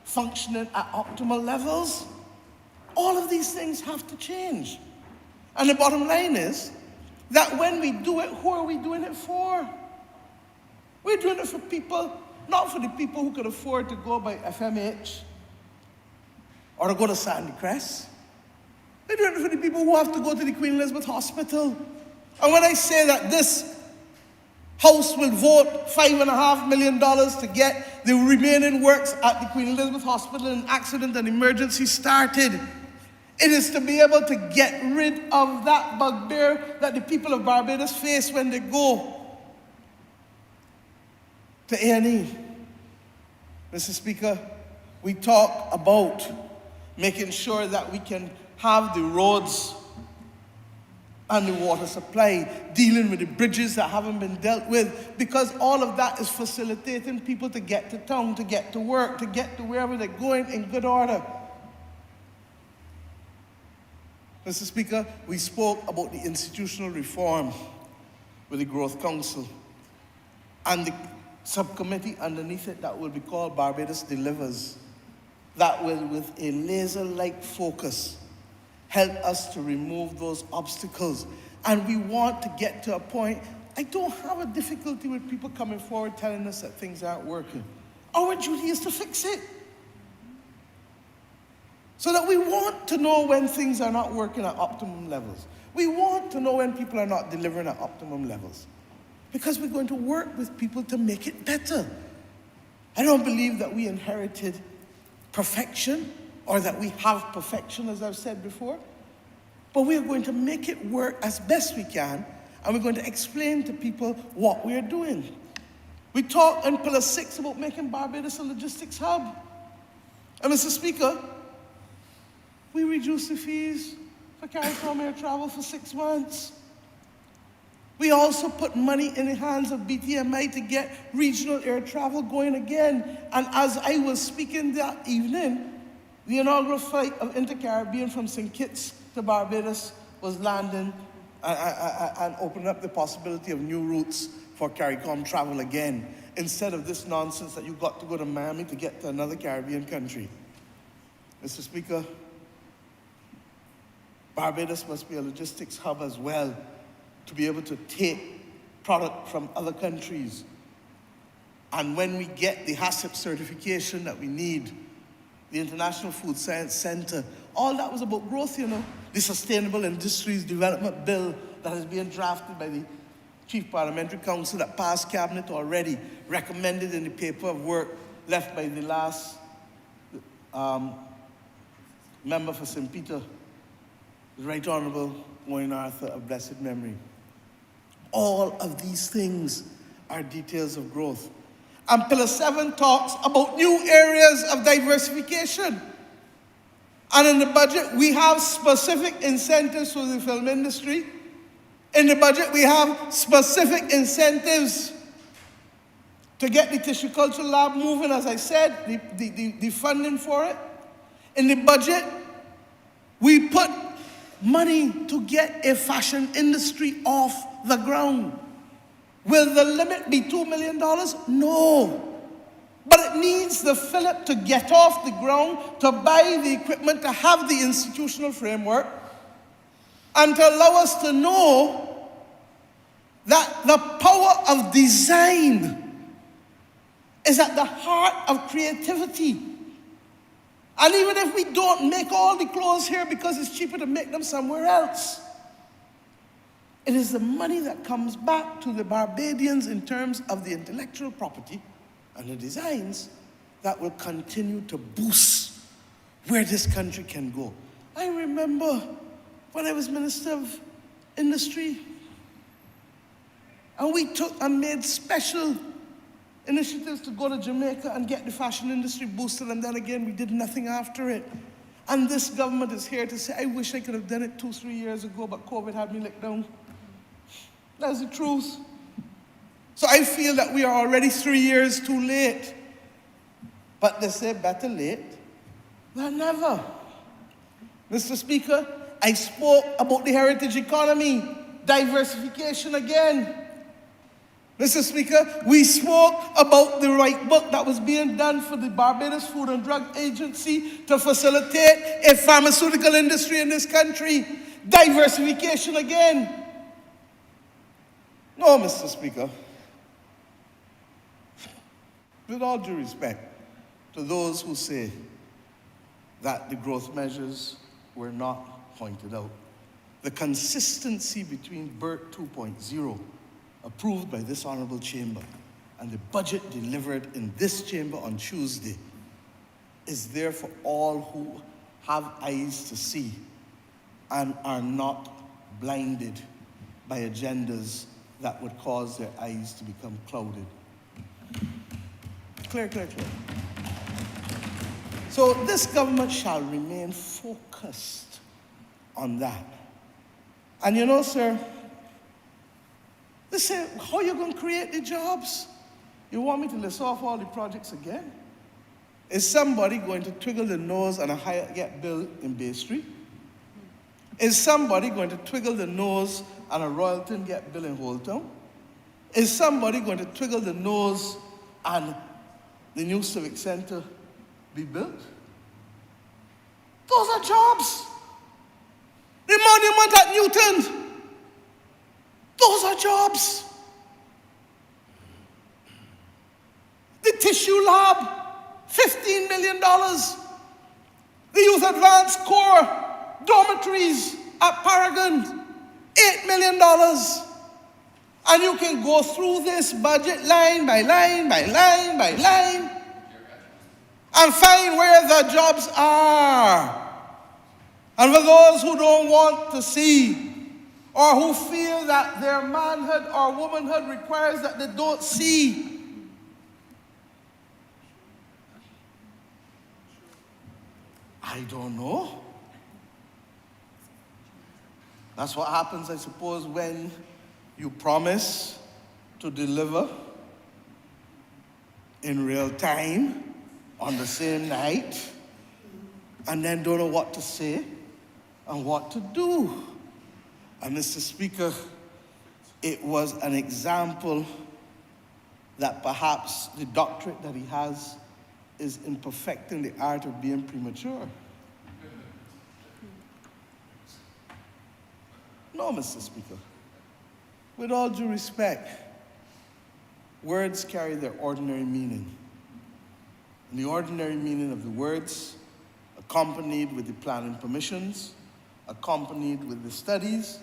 Speaker 9: functioning at optimal levels. All of these things have to change. And the bottom line is that when we do it, who are we doing it for? We're doing it for people, not for the people who could afford to go by FMH or to go to Sandy Crest. We're doing it for the people who have to go to the Queen Elizabeth Hospital. And when I say that this House will vote $5.5 million to get the remaining works at the Queen Elizabeth Hospital and accident and emergency started, it is to be able to get rid of that bugbear that the people of Barbados face when they go to A&E. Mr. Speaker, we talk about making sure that we can have the roads and the water supply, dealing with the bridges that haven't been dealt with, because all of that is facilitating people to get to town, to get to work, to get to wherever they're going in good order. Mr. Speaker, we spoke about the institutional reform with the Growth Council and the subcommittee underneath it that will be called Barbados Delivers, that will, with a laser-like focus, help us to remove those obstacles. And we want to get to a point, I don't have a difficulty with people coming forward telling us that things aren't working. Our duty is to fix it. So that we want to know when things are not working at optimum levels. We want to know when people are not delivering at optimum levels. Because we're going to work with people to make it better. I don't believe that we inherited perfection or that we have perfection, as I've said before. But we are going to make it work as best we can, and we're going to explain to people what we are doing. We talked in Pillar 6 about making Barbados a logistics hub. And Mr. Speaker, we reduced the fees for CARICOM air travel for 6 months. We also put money in the hands of BTMI to get regional air travel going again. And as I was speaking that evening, the inaugural flight of Inter-Caribbean from St. Kitts to Barbados was landing and opening up the possibility of new routes for CARICOM travel again, instead of this nonsense that you've got to go to Miami to get to another Caribbean country. Mr. Speaker, Barbados must be a logistics hub as well to be able to take product from other countries. And when we get the HACCP certification that we need, the International Food Science Center, all that was about growth, you know. The Sustainable Industries Development Bill that is being drafted by the Chief Parliamentary Council that passed Cabinet already, recommended in the paper of work left by the last member for St. Peter, the Right Honourable Wayne Arthur of blessed memory. All of these things are details of growth. And Pillar 7 talks about new areas of diversification. And in the budget, we have specific incentives for the film industry. In the budget, we have specific incentives to get the tissue culture lab moving, as I said, the funding for it. In the budget, we put money to get a fashion industry off the ground. Will the limit be $2 million? No. But it needs the fillip to get off the ground, to buy the equipment, to have the institutional framework, and to allow us to know that the power of design is at the heart of creativity. And even if we don't make all the clothes here because it's cheaper to make them somewhere else, it is the money that comes back to the Barbadians in terms of the intellectual property and the designs that will continue to boost where this country can go. I remember when I was Minister of Industry, and we took and made special initiatives to go to Jamaica and get the fashion industry boosted, and then again we did nothing after it. And this government is here to say, I wish I could have done it 2-3 years ago, but COVID had me licked down. That's the truth. So I feel that we are already 3 years too late. But they say better late than never. Mr. Speaker, I spoke about the heritage economy, diversification again. Mr. Speaker, we spoke about the right book that was being done for the Barbados Food and Drug Agency to facilitate a pharmaceutical industry in this country. Diversification again. No, Mr. Speaker, with all due respect to those who say that the growth measures were not pointed out, the consistency between BERT 2.0, approved by this Honourable Chamber, and the budget delivered in this chamber on Tuesday is there for all who have eyes to see and are not blinded by agendas that would cause their eyes to become clouded. Clear. So this government shall remain focused on that. And you know, sir, they say, how are you going to create the jobs? You want me to list off all the projects again? Is somebody going to twiggle the nose on a Hyatt bill in Bay Street? Is somebody going to twiggle the nose on a Royalton Get bill in Holtown? Is somebody going to twiggle the nose on the new Civic Center be built? Those are jobs. The monument at Newton, those are jobs. The tissue lab, $15 million. The Youth Advanced Corps dormitories at Paragon, $8 million. And you can go through this budget line by line by line by line and find where the jobs are. And for those who don't want to see or who feel that their manhood or womanhood requires that they don't see, I don't know. That's what happens, I suppose, when you promise to deliver in real time on the same night and then don't know what to say and what to do. And Mr. Speaker, it was an example that perhaps the doctorate that he has is in perfecting the art of being premature. No, Mr. Speaker. With all due respect, words carry their ordinary meaning. And the ordinary meaning of the words, accompanied with the planning permissions, accompanied with the studies,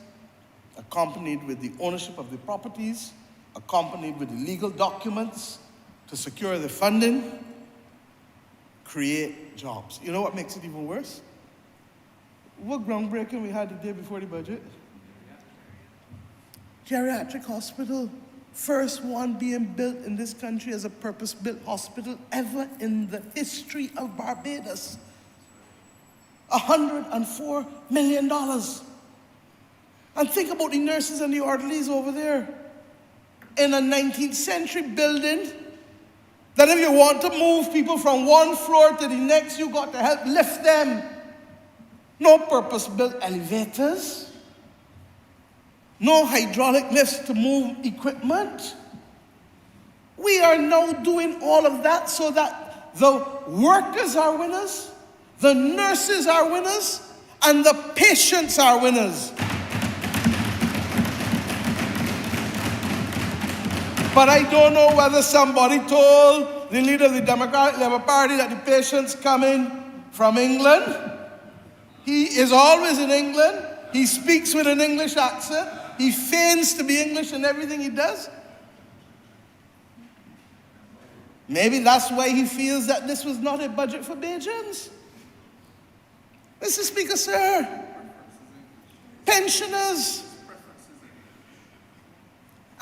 Speaker 9: accompanied with the ownership of the properties, accompanied with the legal documents to secure the funding, create jobs. You know what makes it even worse? What groundbreaking we had the day before the budget? Geriatric hospital, first one being built in this country as a purpose-built hospital ever in the history of Barbados. $104 million. And think about the nurses and the orderlies over there in a 19th century building that if you want to move people from one floor to the next, you got to help lift them. No purpose-built elevators. No hydraulic lifts to move equipment. We are now doing all of that so that the workers are winners, the nurses are winners, and the patients are winners. But I don't know whether somebody told the leader of the Democratic Labour Party that the patients coming from England. He is always in England. He speaks with an English accent. He feigns to be English in everything he does. Maybe that's why he feels that this was not a budget for Bajans. Mr. Speaker, sir, pensioners.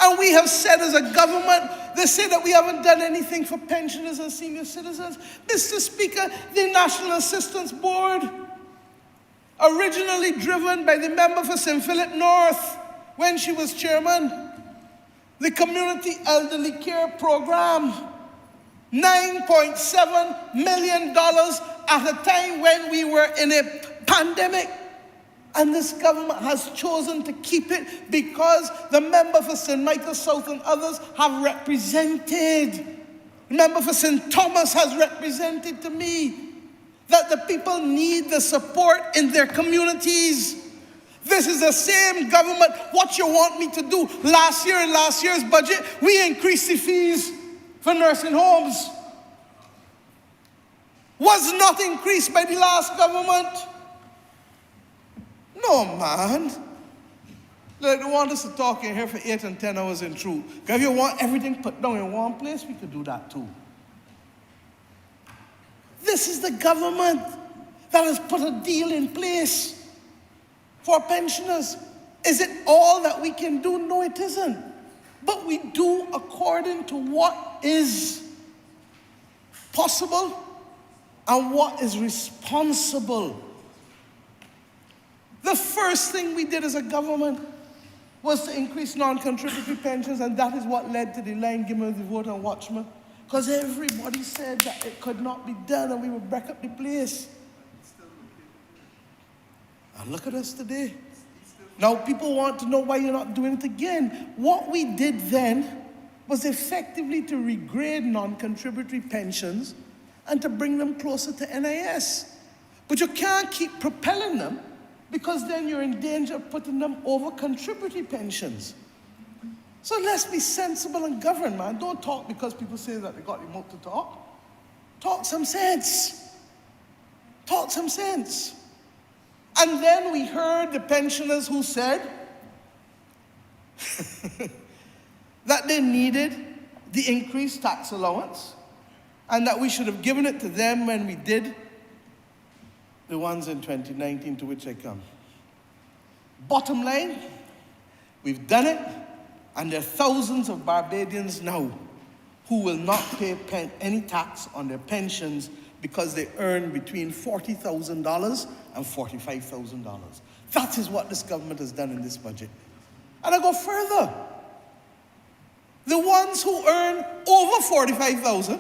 Speaker 9: And we have said as a government, they say that we haven't done anything for pensioners and senior citizens. Mr. Speaker, the National Assistance Board, originally driven by the member for St. Philip North when she was chairman, the Community Elderly Care Program, $9.7 million at a time when we were in a pandemic. And this government has chosen to keep it because the member for St. Michael South and others have represented. The member for St. Thomas has represented to me that the people need the support in their communities. This is the same government. What you want me to do? Last year, in last year's budget, we increased the fees for nursing homes. Was not increased by the last government. No, man. They want us to talk in here for 8 and 10 hours in truth. Because if you want everything put down in one place, we could do that too. This is the government that has put a deal in place for pensioners. Is it all that we can do? No, it isn't. But we do according to what is possible and what is responsible. The first thing we did as a government was to increase non-contributory pensions, and that is what led to the line, give me the vote and watch me. Because everybody said that it could not be done and we would break up the place. And look at us today. Now people want to know why you're not doing it again. What we did then was effectively to regrade non-contributory pensions and to bring them closer to NIS. But you can't keep propelling them because then you're in danger of putting them over contributory pensions. So let's be sensible and govern, man. Don't talk because people say that they got the mouth to talk. Talk some sense. Talk some sense. And then we heard the pensioners who said that they needed the increased tax allowance and that we should have given it to them when we did the ones in 2019 to which I come. Bottom line, we've done it, and there are thousands of Barbadians now who will not pay any tax on their pensions because they earn between $40,000 and $45,000. That is what this government has done in this budget. And I go further. The ones who earn over $45,000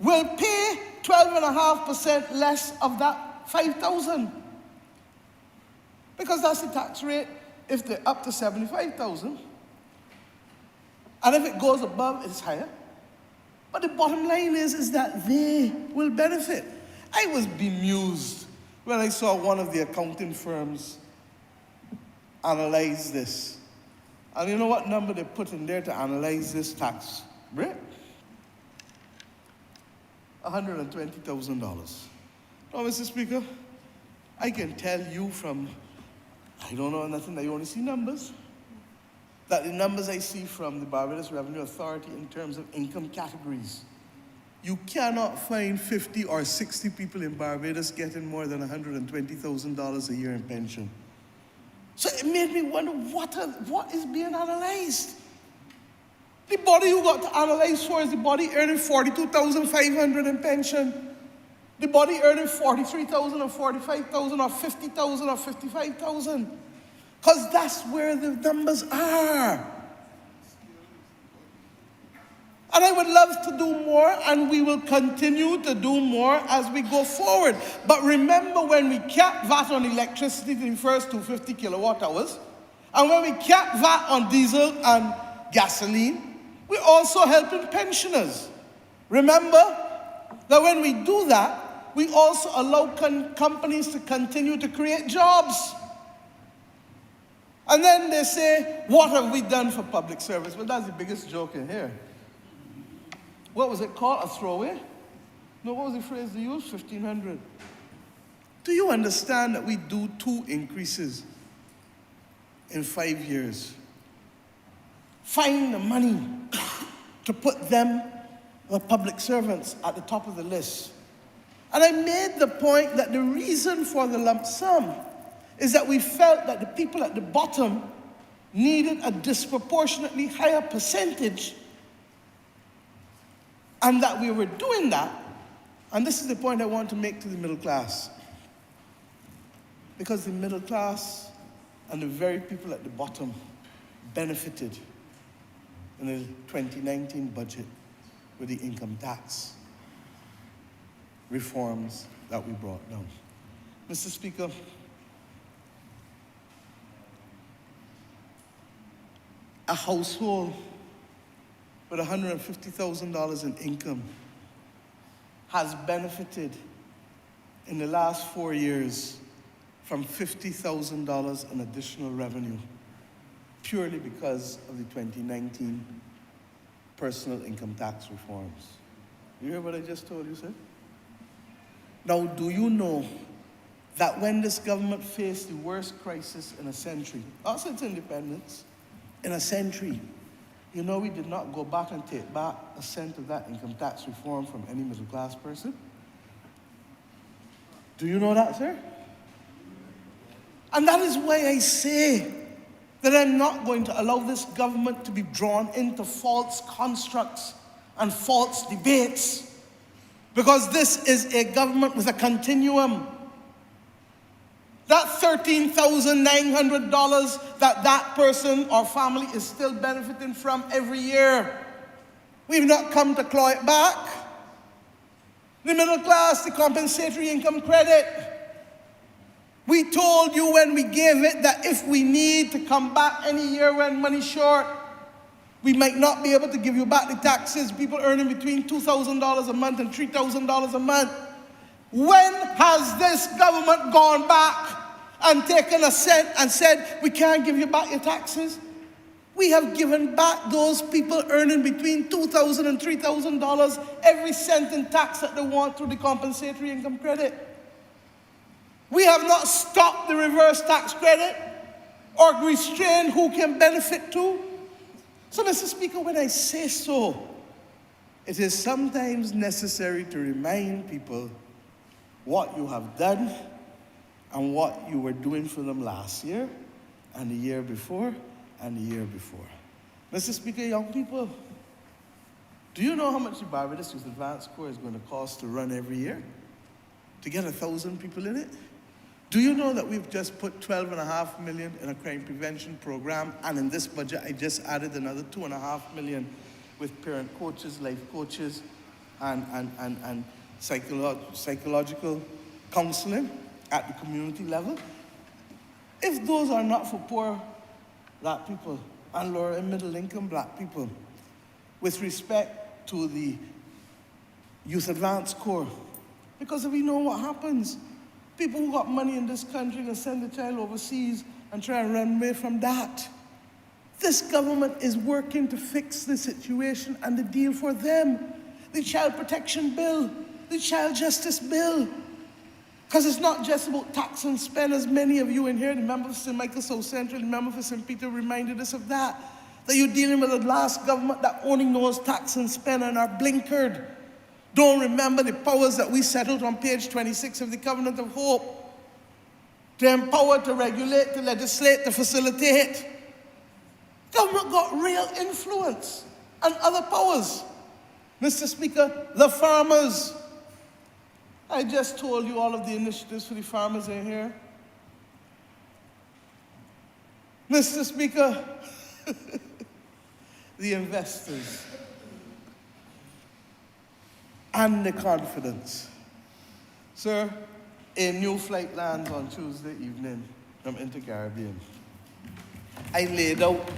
Speaker 9: will pay 12.5% less of that $5,000. Because that's the tax rate if they're up to $75,000. And if it goes above, it's higher. But the bottom line is that they will benefit. I was bemused when I saw one of the accounting firms analyze this. And you know what number they put in there to analyze this tax rate? $120,000. Now, Mr. Speaker, I can tell you from, I don't know nothing, I only see numbers, that the numbers I see from the Barbados Revenue Authority in terms of income categories, you cannot find 50 or 60 people in Barbados getting more than $120,000 a year in pension. So it made me wonder what is being analyzed. The body you got to analyze for is the body earning $42,500 in pension. The body earning $43,000 or $45,000 or $50,000 or $55,000. Because that's where the numbers are. And I would love to do more, and we will continue to do more as we go forward. But remember, when we cap VAT on electricity to the first 250 kilowatt hours, and when we cap VAT on diesel and gasoline, we're also helping pensioners. Remember that when we do that, we also allow companies to continue to create jobs. And then they say, what have we done for public service? Well, that's the biggest joke in here. What was it called? A throwaway? No, what was the phrase they used? 1,500. Do you understand that we do 2 increases in 5 years? Find the money to put them, the public servants, at the top of the list. And I made the point that the reason for the lump sum is that we felt that the people at the bottom needed a disproportionately higher percentage, and that we were doing that. And this is the point I want to make to the middle class. Because the middle class and the very people at the bottom benefited in the 2019 budget with the income tax reforms that we brought down. Mr. Speaker, a household with $150,000 in income has benefited in the last 4 years from $50,000 in additional revenue, purely because of the 2019 personal income tax reforms. You hear what I just told you, sir? Now, do you know that when this government faced the worst crisis in a century, also its independence, in a century, you know we did not go back and take back a cent of that income tax reform from any middle class person? Do you know that, sir? And that is why I say that I'm not going to allow this government to be drawn into false constructs and false debates, because this is a government with a continuum. That $13,900 that person or family is still benefiting from every year, we've not come to claw it back. The middle class, the compensatory income credit. We told you when we gave it that if we need to come back any year when money's short, we might not be able to give you back the taxes. People earning between $2,000 a month and $3,000 a month. When has this government gone back and taken a cent and said, we can't give you back your taxes? We have given back those people earning between $2,000 and $3,000 every cent in tax that they want through the compensatory income credit. We have not stopped the reverse tax credit or restrained who can benefit to. So, Mr. Speaker, when I say so, it is sometimes necessary to remind people what you have done and what you were doing for them last year and the year before and the year before. Mr. Speaker, young people, do you know how much the Barbados Youth Advanced Corps is going to cost to run every year? To get 1,000 people in it? Do you know that we've just put $12.5 million in a crime prevention program, and in this budget I just added another $2.5 million with parent coaches, life coaches, and psychological counseling at the community level? If those are not for poor black people and lower and middle income black people, with respect to the Youth Advance Corps. Because we know what happens. People who got money in this country can send the child overseas and try and run away from that. This government is working to fix the situation and the deal for them. The Child Protection Bill, the Child Justice Bill. Because it's not just about tax and spend, as many of you in here, the member for St. Michael South Central, the member for St. Peter reminded us of that. That you're dealing with the last government that only knows tax and spend and are blinkered. Don't remember the powers that we settled on page 26 of the Covenant of Hope. To empower, to regulate, to legislate, to facilitate. Government got real influence and other powers. Mr. Speaker, the farmers. I just told you all of the initiatives for the farmers in here. Mr. Speaker, the investors and the confidence. Sir, a new flight lands on Tuesday evening from Intercaribbean. I laid out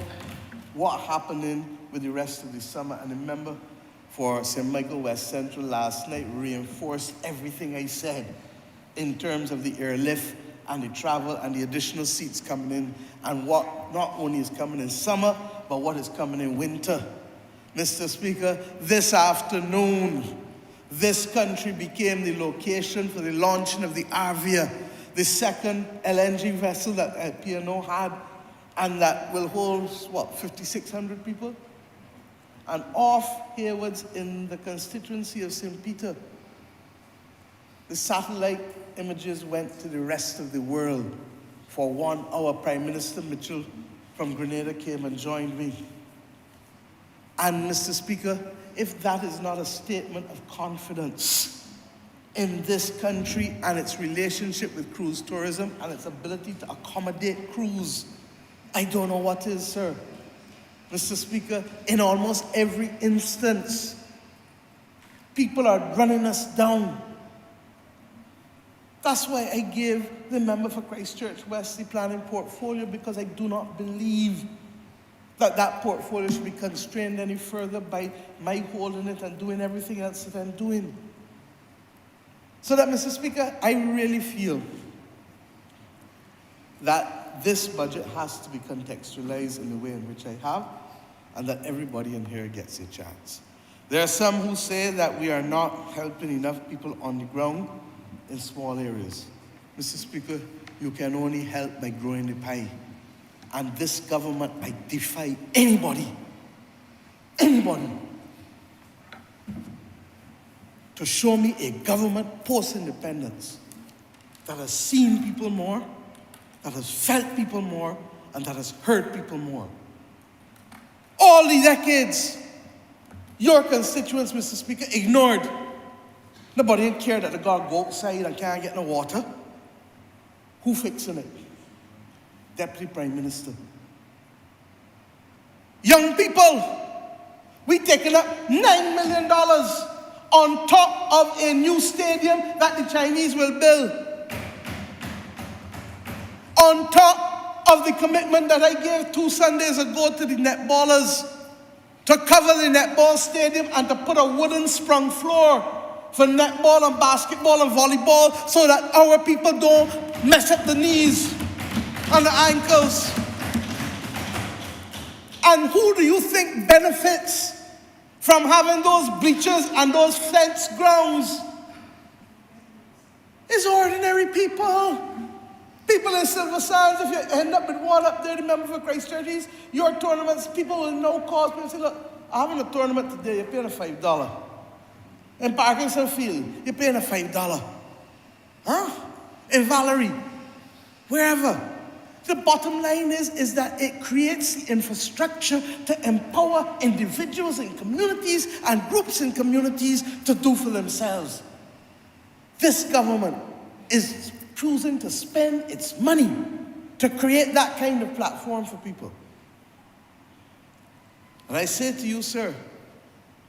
Speaker 9: what happening with the rest of the summer, and remember, for St. Michael West Central last night reinforced everything I said in terms of the airlift and the travel and the additional seats coming in, and what not only is coming in summer, but what is coming in winter. Mr. Speaker, this afternoon, this country became the location for the launching of the Arvia, the second LNG vessel that P&O had, and that will hold, 5,600 people? And off herewards in the constituency of St. Peter, the satellite images went to the rest of the world. For 1 hour, Prime Minister Mitchell from Grenada came and joined me. And Mr. Speaker, if that is not a statement of confidence in this country and its relationship with cruise tourism and its ability to accommodate cruise, I don't know what is, sir. Mr. Speaker, in almost every instance, people are running us down. That's why I gave the member for Christchurch West the planning portfolio, because I do not believe that that portfolio should be constrained any further by my holding it and doing everything else that I'm doing. So that, Mr. Speaker, I really feel that this budget has to be contextualized in the way in which I have, and that everybody in here gets a chance. There are some who say that we are not helping enough people on the ground in small areas. Mr. Speaker, you can only help by growing the pie. And this government, I defy anybody, to show me a government post-independence that has seen people more, that has felt people more, and that has heard people more. All the decades, your constituents, Mr. Speaker, ignored. Nobody cared that the God go outside and can't get no water. Who fixing it? Deputy Prime Minister. Young people, we taking up $9 million on top of a new stadium that the Chinese will build. On top of the commitment that I gave 2 Sundays ago to the netballers to cover the netball stadium and to put a wooden sprung floor for netball and basketball and volleyball so that our people don't mess up the knees and the ankles. And who do you think benefits from having those bleachers and those fenced grounds? It's ordinary people. People in Silver Sands, if you end up with one up there, remember for Christchurch East, your tournaments, people will know cause me and say, look, I'm having a tournament today, you're paying a $5. In Parkinson Field, you're paying a $5. Huh? In Valerie, wherever. The bottom line is that it creates the infrastructure to empower individuals in communities and groups in communities to do for themselves. This government is choosing to spend its money to create that kind of platform for people. And I say to you, sir,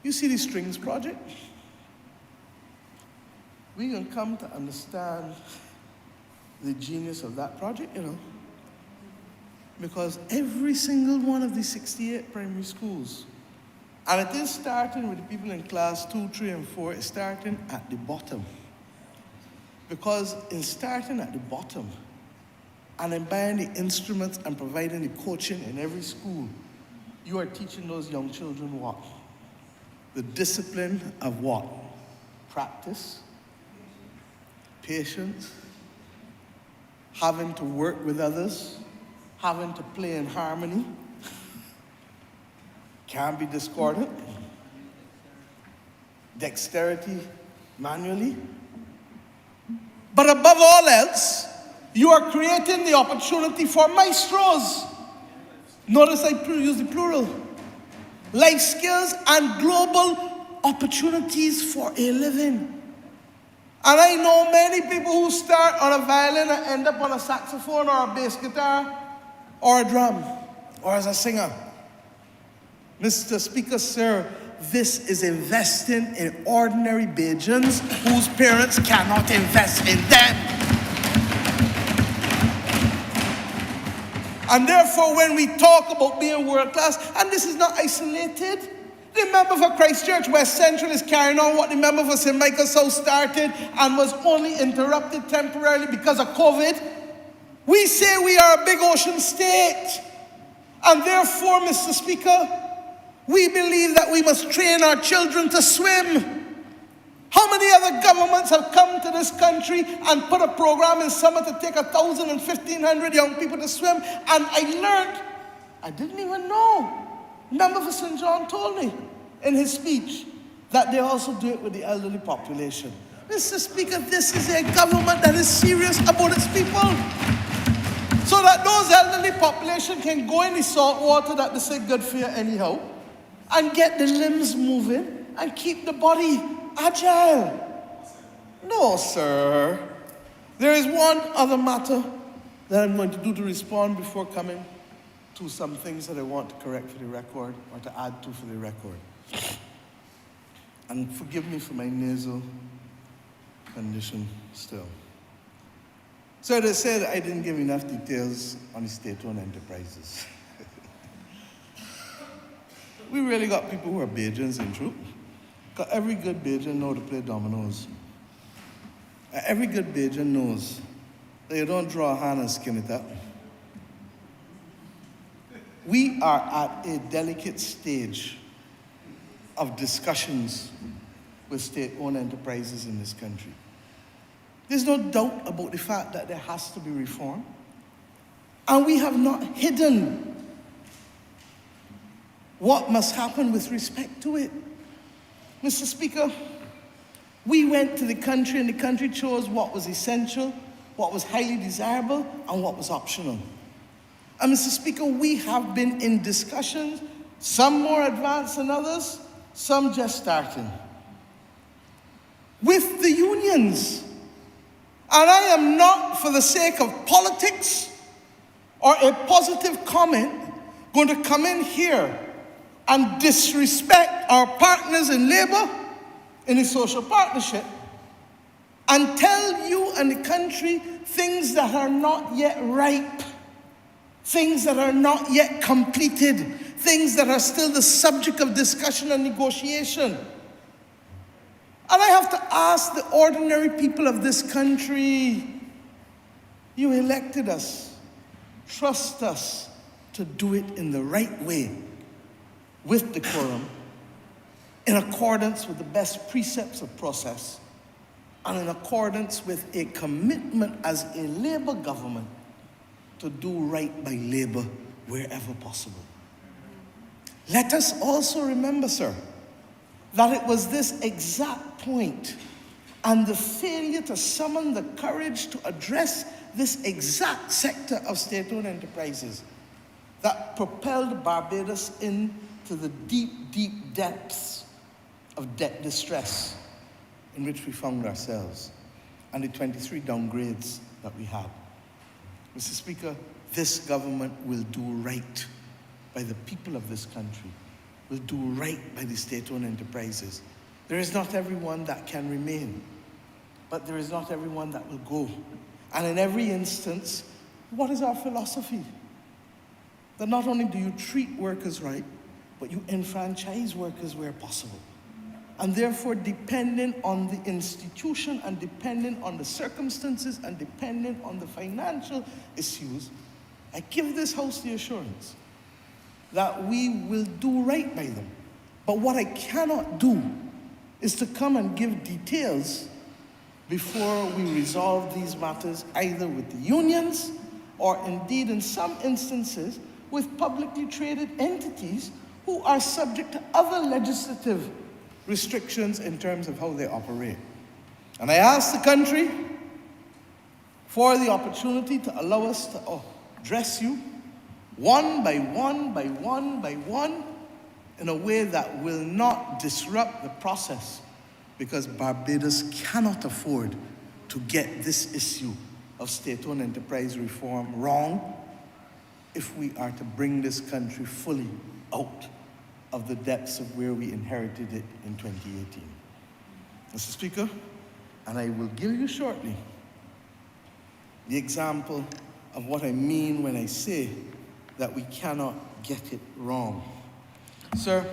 Speaker 9: you see the Strings Project? We can come to understand the genius of that project, because every single one of the 68 primary schools And it is starting with the people in class 2, 3, and 4. It's starting at the bottom. Because in starting at the bottom and in buying the instruments and providing the coaching in every school, you are teaching those young children what? The discipline of what? Practice, patience, having to work with others, having to play in harmony, can't be discordant, dexterity manually. But above all else, you are creating the opportunity for maestros. Notice I use the plural. Life skills and global opportunities for a living. And I know many people who start on a violin and end up on a saxophone or a bass guitar or a drum or as a singer. Mr. Speaker, sir, this is investing in ordinary Bajans whose parents cannot invest in them. And therefore, when we talk about being world class, and this is not isolated, the Member for Christchurch West Central is carrying on what the Member for St. Michael South started and was only interrupted temporarily because of COVID. We say we are a big ocean state. And therefore, Mr. Speaker, we believe that we must train our children to swim. How many other governments have come to this country and put a program in summer to take 1,000 and 1,500 young people to swim? And I learned, I didn't even know. Member for St. John told me in his speech that they also do it with the elderly population. Mr. Speaker, this is a government that is serious about its people. So that those elderly population can go in the salt water that they say good for you anyhow, and get the limbs moving and keep the body agile. No, sir. There is one other matter that I'm going to do to respond before coming to some things that I want to correct for the record or to add to for the record. And forgive me for my nasal condition still. So they said I didn't give enough details on the state-owned enterprises. We really got people who are Bajans in truth. Because every good Bajan knows to play dominoes. Every good Bajan knows that you don't draw a hand and skin it up. We are at a delicate stage of discussions with state-owned enterprises in this country. There's no doubt about the fact that there has to be reform. And we have not hidden what must happen with respect to it. Mr. Speaker, we went to the country and the country chose what was essential, what was highly desirable, and what was optional. And Mr. Speaker, we have been in discussions, some more advanced than others, some just starting, with the unions. And I am not, for the sake of politics or a positive comment, going to come in here and disrespect our partners in labor, in the social partnership, and tell you and the country things that are not yet ripe, things that are not yet completed, things that are still the subject of discussion and negotiation. And I have to ask the ordinary people of this country, you elected us, trust us to do it in the right way, with decorum, in accordance with the best precepts of process, and in accordance with a commitment as a labor government to do right by labor wherever possible. Let us also remember, sir, that it was this exact point and the failure to summon the courage to address this exact sector of state-owned enterprises that propelled Barbados into the deep, deep depths of debt distress in which we found ourselves, and the 23 downgrades that we had. Mr. Speaker, this government will do right by the people of this country, will do right by the state-owned enterprises. There is not everyone that can remain, but there is not everyone that will go. And in every instance, what is our philosophy? That not only do you treat workers right, but but you enfranchise workers where possible. And therefore, dependent on the institution and dependent on the circumstances and dependent on the financial issues, I give this House the assurance that we will do right by them. But what I cannot do is to come and give details before we resolve these matters either with the unions or indeed in some instances with publicly traded entities who are subject to other legislative restrictions in terms of how they operate. And I ask the country for the opportunity to allow us to address you one by one by one by one in a way that will not disrupt the process, because Barbados cannot afford to get this issue of state-owned enterprise reform wrong if we are to bring this country fully out of the depths of where we inherited it in 2018. Mr. Speaker, and I will give you shortly the example of what I mean when I say that we cannot get it wrong. Sir,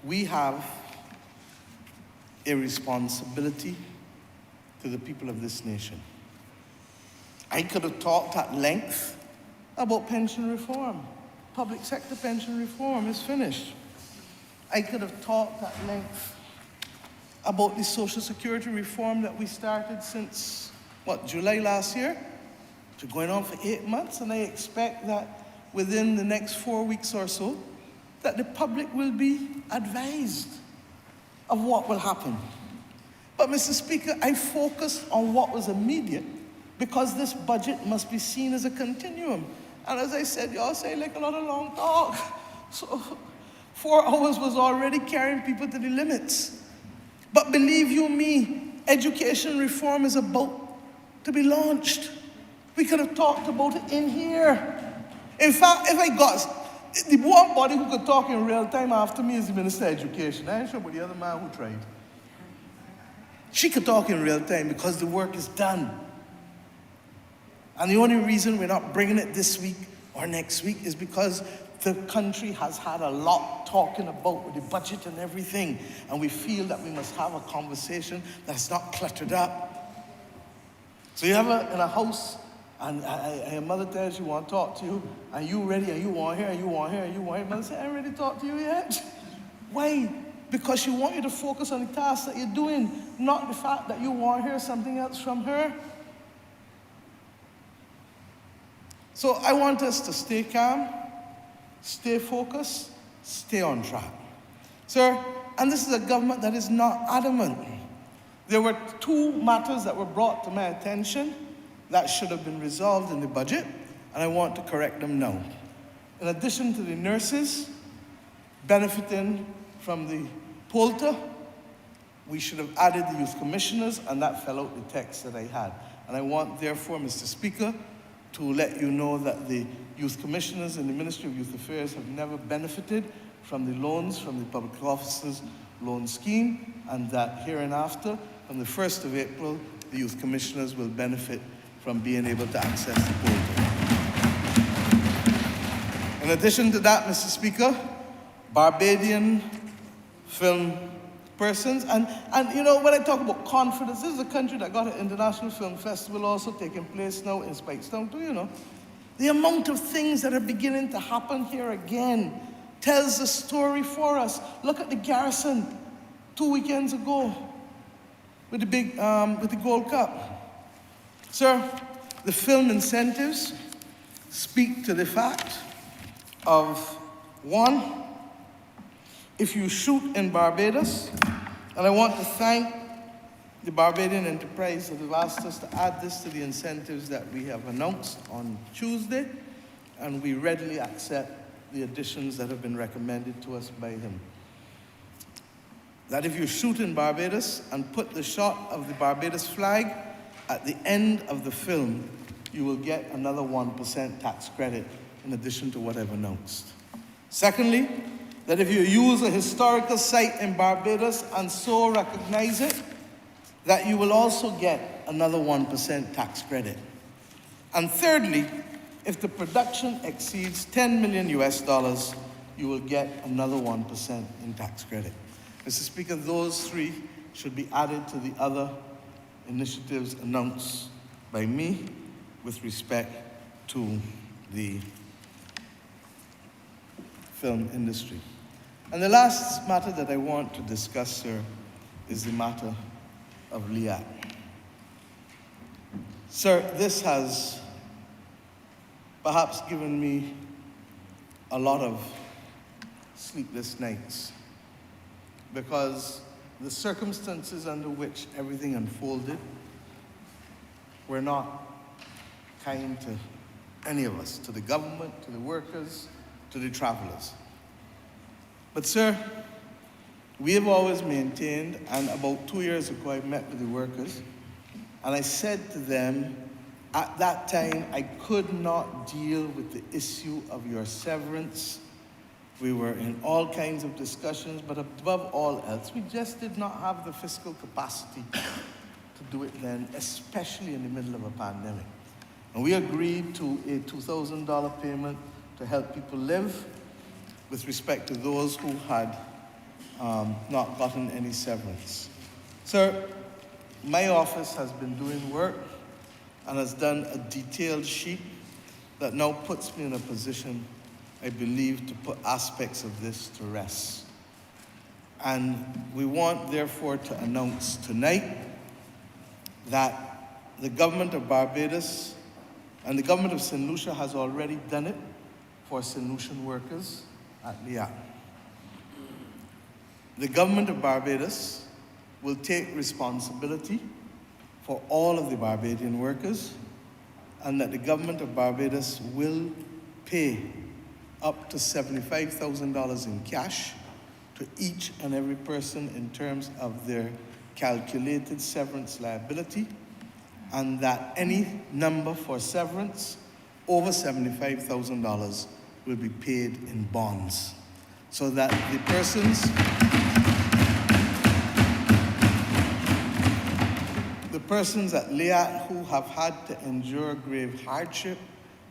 Speaker 9: we have a responsibility to the people of this nation. I could have talked at length about pension reform. Public sector pension reform is finished. I could have talked at length about the Social Security reform that we started since, July last year? It's going on for 8 months, and I expect that within the next 4 weeks or so, that the public will be advised of what will happen. But Mr. Speaker, I focused on what was immediate because this budget must be seen as a continuum. And as I said, y'all say like a lot of long talk. So 4 hours was already carrying people to the limits. But believe you me, education reform is about to be launched. We could have talked about it in here. In fact, if I got the one body who could talk in real time after me is the Minister of Education. I ain't sure about the other man who tried. She could talk in real time because the work is done. And the only reason we're not bringing it this week or next week is because the country has had a lot talking about with the budget and everything. And we feel that we must have a conversation that's not cluttered up. So you have in a house, and your mother tells you, want to talk to you, and you ready, and you want here, and you want here, and you want here. Mother says, I ain't ready to talk to you yet. Why? Because she wants you to focus on the task that you're doing, not the fact that you want to hear something else from her. So I want us to stay calm, stay focused, stay on track. Sir, and this is a government that is not adamant. There were 2 matters that were brought to my attention that should have been resolved in the budget, and I want to correct them now. In addition to the nurses benefiting from the POLTA, we should have added the youth commissioners, and that fell out the text that I had. And I want, therefore, Mr. Speaker, to let you know that the youth commissioners in the Ministry of Youth Affairs have never benefited from the loans from the Public Officers Loan Scheme, and that hereinafter, on the 1st of April, the youth commissioners will benefit from being able to access the POLTA. In addition to that, Mr. Speaker, Barbadian film persons, and you know, when I talk about confidence, this is a country that got an international film festival also taking place now in Speightstown too, you know. The amount of things that are beginning to happen here again tells a story for us. Look at the Garrison 2 weekends ago with the Gold Cup. Sir, the film incentives speak to the fact of, one, if you shoot in Barbados, and I want to thank the Barbadian enterprise that have asked us to add this to the incentives that we have announced on Tuesday, and we readily accept the additions that have been recommended to us by him. That if you shoot in Barbados and put the shot of the Barbados flag at the end of the film, you will get another 1% tax credit in addition to what I've announced. Secondly, that if you use a historical site in Barbados and so recognize it, that you will also get another 1% tax credit. And thirdly, If the production exceeds 10 million US dollars, you will get another 1% in tax credit. Mr. Speaker, those three should be added to the other initiatives announced by me with respect to the film industry. And the last matter that I want to discuss, sir, is the matter of LIAT. Sir, this has perhaps given me a lot of sleepless nights because the circumstances under which everything unfolded were not kind to any of us, to the government, to the workers, to the travelers. But sir, we have always maintained, and about 2 years ago I met with the workers, and I said to them, at that time I could not deal with the issue of your severance. We were in all kinds of discussions, but above all else, we just did not have the fiscal capacity to do it then, especially in the middle of a pandemic. And we agreed to a $2,000 payment to help people live with respect to those who had not gotten any severance. Sir, my office has been doing work and has done a detailed sheet that now puts me in a position, I believe, to put aspects of this to rest. And we want, therefore, to announce tonight that the government of Barbados and the government of St. Lucia has already done it for St. Lucian workers at LIAT. The government of Barbados will take responsibility for all of the Barbadian workers, and that the government of Barbados will pay up to $75,000 in cash to each and every person in terms of their calculated severance liability, and that any number for severance over $75,000 will be paid in bonds, so that the persons at LIAT who have had to endure grave hardship,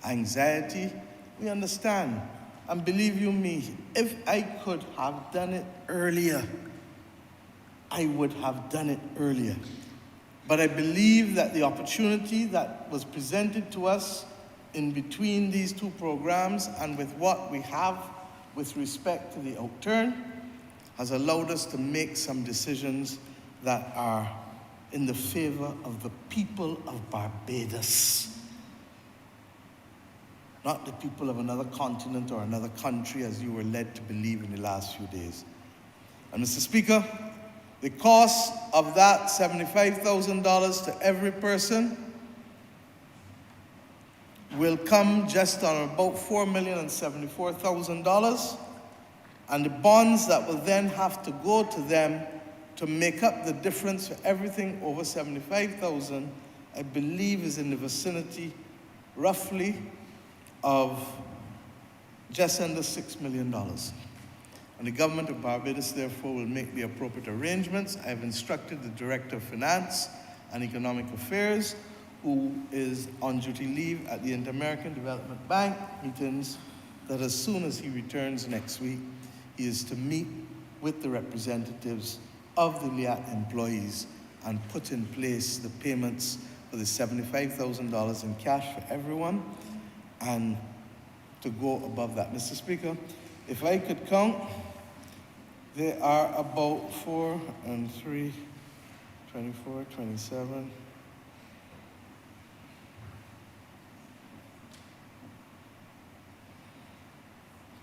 Speaker 9: anxiety, we understand. And believe you me, if I could have done it earlier, I would have done it earlier. But I believe that the opportunity that was presented to us in between these two programs and with what we have with respect to the outturn has allowed us to make some decisions that are in the favor of the people of Barbados, not the people of another continent or another country, as you were led to believe in the last few days. And Mr. Speaker, the cost of that $75,000 to every person will come just on about $4,074,000, and the bonds that will then have to go to them to make up the difference for everything over $75,000, I believe is in the vicinity, roughly, of just under $6 million. And the government of Barbados, therefore, will make the appropriate arrangements. I have instructed the Director of Finance and Economic Affairs, who is on duty leave at the Inter-American Development Bank meetings, that as soon as he returns next week, he is to meet with the representatives of the LIAT employees and put in place the payments for the $75,000 in cash for everyone, and to go above that. Mr. Speaker, if I could count, there are about 4 and 3, 24, 27,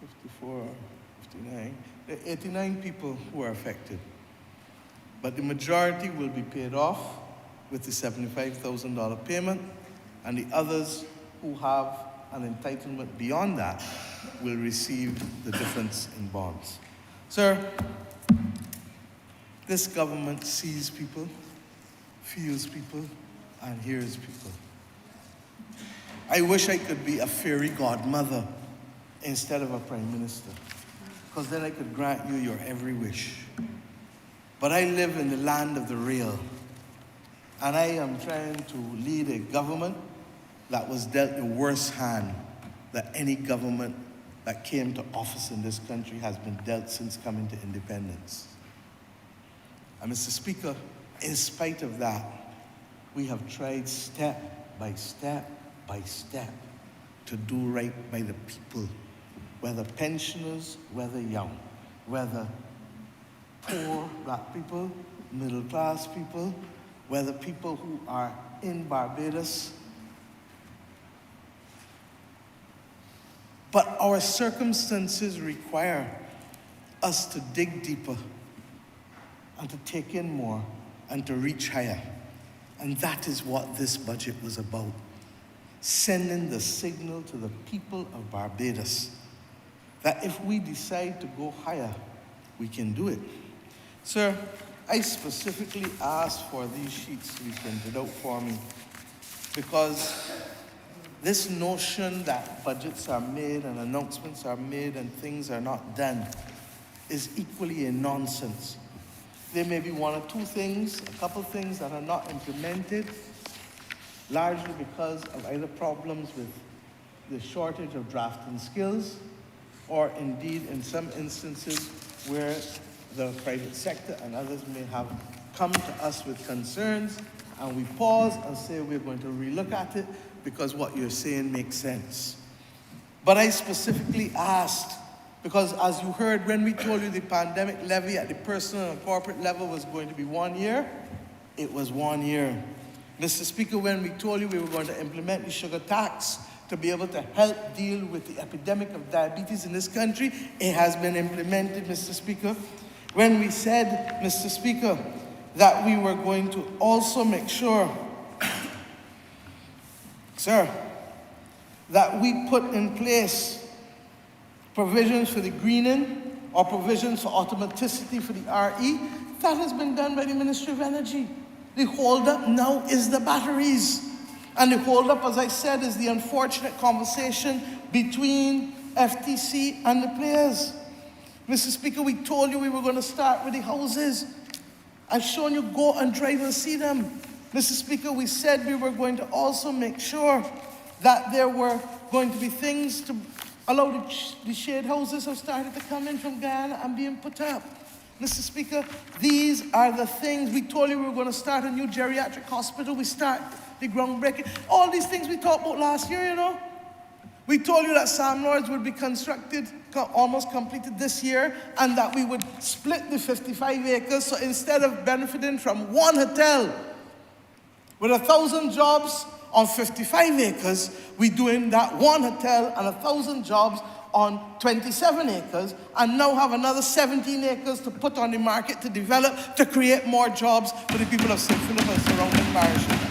Speaker 9: 54, 59. There are 89 people who are affected. But the majority will be paid off with the $75,000 payment, and the others who have an entitlement beyond that will receive the difference in bonds. Sir, this government sees people, feels people, and hears people. I wish I could be a fairy godmother instead of a prime minister, because then I could grant you your every wish. But I live in the land of the real, and I am trying to lead a government that was dealt the worst hand that any government that came to office in this country has been dealt since coming to independence. And Mr. Speaker, in spite of that, we have tried step by step by step to do right by the people, whether pensioners, whether young, whether poor black people, middle class people, whether people who are in Barbados. But our circumstances require us to dig deeper and to take in more and to reach higher. And that is what this budget was about. Sending the signal to the people of Barbados that if we decide to go higher, we can do it. Sir, I specifically asked for these sheets to be printed out for me because this notion that budgets are made and announcements are made and things are not done is equally a nonsense. There may be one or two things, a couple things that are not implemented, largely because of either problems with the shortage of drafting skills, or indeed in some instances where the private sector and others may have come to us with concerns, and we pause and say we're going to relook at it because what you're saying makes sense. But I specifically asked, because as you heard when we told you the pandemic levy at the personal and corporate level was going to be 1 year, it was 1 year. Mr. Speaker, when we told you we were going to implement the sugar tax to be able to help deal with the epidemic of diabetes in this country, it has been implemented, Mr. Speaker. When we said, Mr. Speaker, that we were going to also make sure, sir, that we put in place provisions for the greening or provisions for automaticity for the RE, that has been done by the Ministry of Energy. The holdup now is the batteries. And the holdup, as I said, is the unfortunate conversation between FTC and the players. Mr. Speaker, we told you we were going to start with the houses. I've shown you, go and drive and see them. Mr. Speaker, we said we were going to also make sure that there were going to be things to allow the shade houses have started to come in from Guyana and being put up. Mr. Speaker, these are the things. We told you we were going to start a new geriatric hospital. We start the groundbreaking. All these things we talked about last year, you know. We told you that Sam Lords would be constructed, almost completed this year, and that we would split the 55 acres. So instead of benefiting from one hotel with 1,000 jobs on 55 acres, we're doing that one hotel and 1,000 jobs on 27 acres, and now have another 17 acres to put on the market to develop, to create more jobs for the people of St. Philip and surrounding parishes.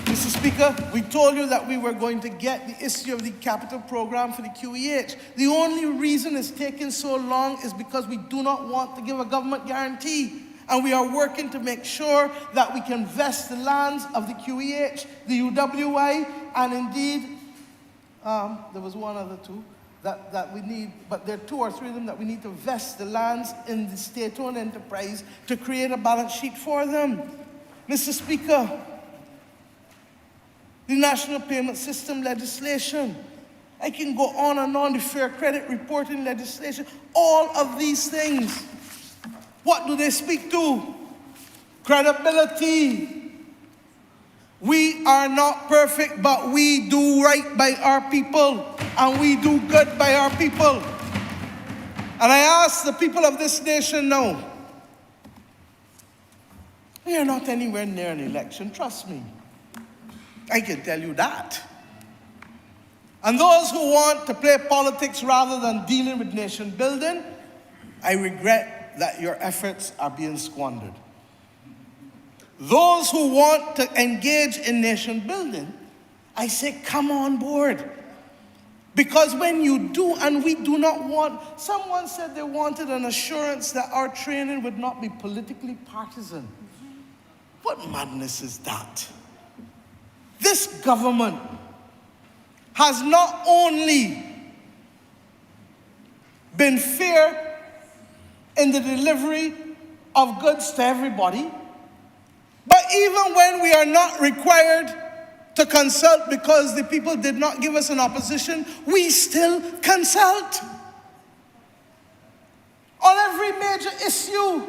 Speaker 9: Mr. Speaker, we told you that we were going to get the issue of the capital program for the QEH. The only reason it's taking so long is because we do not want to give a government guarantee. And we are working to make sure that we can vest the lands of the QEH, the UWI, and indeed, there was one other two that we need, but there are 2 or 3 of them that we need to vest the lands in the state-owned enterprise to create a balance sheet for them. Mr. Speaker, the National Payment System legislation, I can go on and on, the Fair Credit Reporting legislation, all of these things. What do they speak to? Credibility. We are not perfect, but we do right by our people, and we do good by our people. And I ask the people of this nation now, we are not anywhere near an election, trust me. I can tell you that. And those who want to play politics rather than dealing with nation building, I regret that your efforts are being squandered. Those who want to engage in nation building, I say come on board. Because when you do, and we do not want, someone said they wanted an assurance that our training would not be politically partisan. What madness is that? This government has not only been fair in the delivery of goods to everybody, but even when we are not required to consult because the people did not give us an opposition, we still consult on every major issue.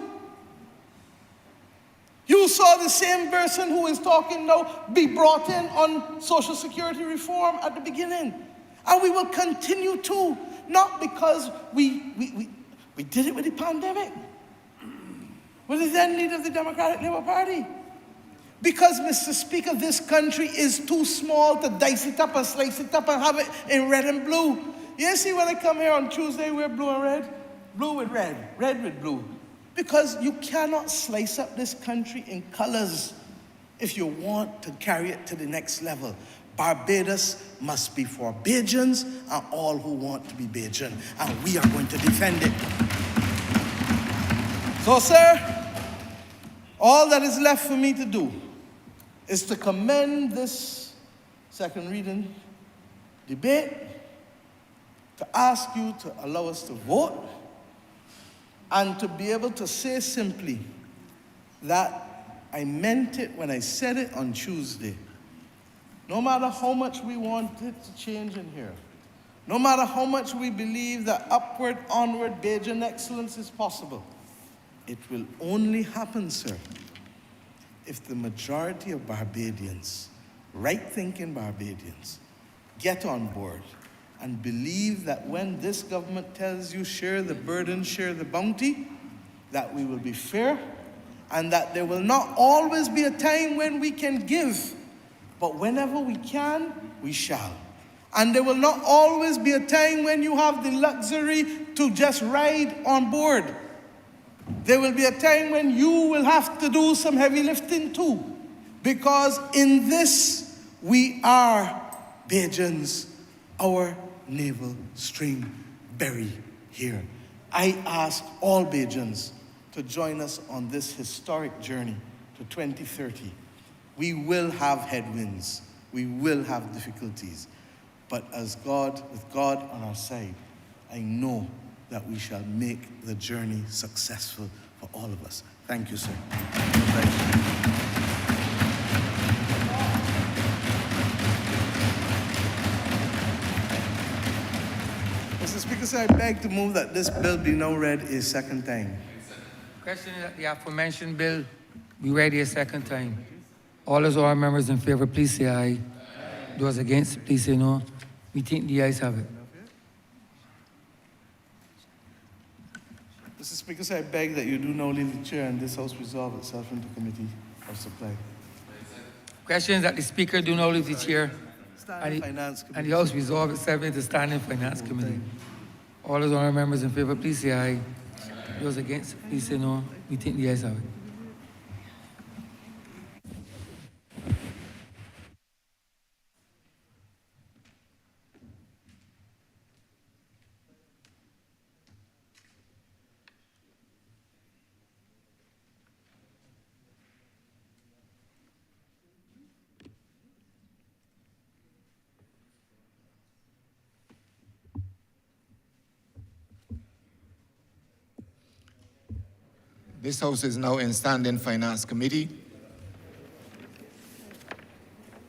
Speaker 9: You saw the same person who is talking now be brought in on Social Security reform at the beginning. And we will continue to, not because we did it with the pandemic, with the then leader of the Democratic Labour Party. Because, Mr. Speaker, this country is too small to dice it up and slice it up and have it in red and blue. You see, when I come here on Tuesday, we're blue and red, blue with red, red with blue. Because you cannot slice up this country in colors if you want to carry it to the next level. Barbados must be for Bajans and all who want to be Bajan, and we are going to defend it. So, sir, all that is left for me to do is to commend this second reading debate, to ask you to allow us to vote, and to be able to say simply that I meant it when I said it on Tuesday. No matter how much we want it to change in here, no matter how much we believe that upward, onward Bajan excellence is possible, it will only happen, sir, if the majority of Barbadians, right-thinking Barbadians, get on board and believe that when this government tells you share the burden, share the bounty, that we will be fair, and that there will not always be a time when we can give, but whenever we can, we shall. And there will not always be a time when you have the luxury to just ride on board. There will be a time when you will have to do some heavy lifting too, because in this we are Bajans, our naval string buried here. I ask all Bajans to join us on this historic journey to 2030. We will have headwinds, we will have difficulties, but with God on our side, I know that we shall make the journey successful for all of us. Thank you, sir. Thank you. Mr. Speaker, sir, I beg to move that this bill be now read a second time.
Speaker 1: Question is that the aforementioned bill be read a second time. All those honourable members in favor, please say aye. Those against, please say no. We think the ayes have it.
Speaker 9: Mr. Speaker, sir, I beg that you do now leave the chair and this House resolve itself into Committee of Supply.
Speaker 1: Question is that the Speaker do not leave the chair
Speaker 9: Standing Finance Committee.
Speaker 1: and the House resolve itself into Standing Finance Committee. All those honourable members in favor, please say aye. Those against, please say no. We think the ayes have it.
Speaker 10: This House is now in Standing Finance Committee.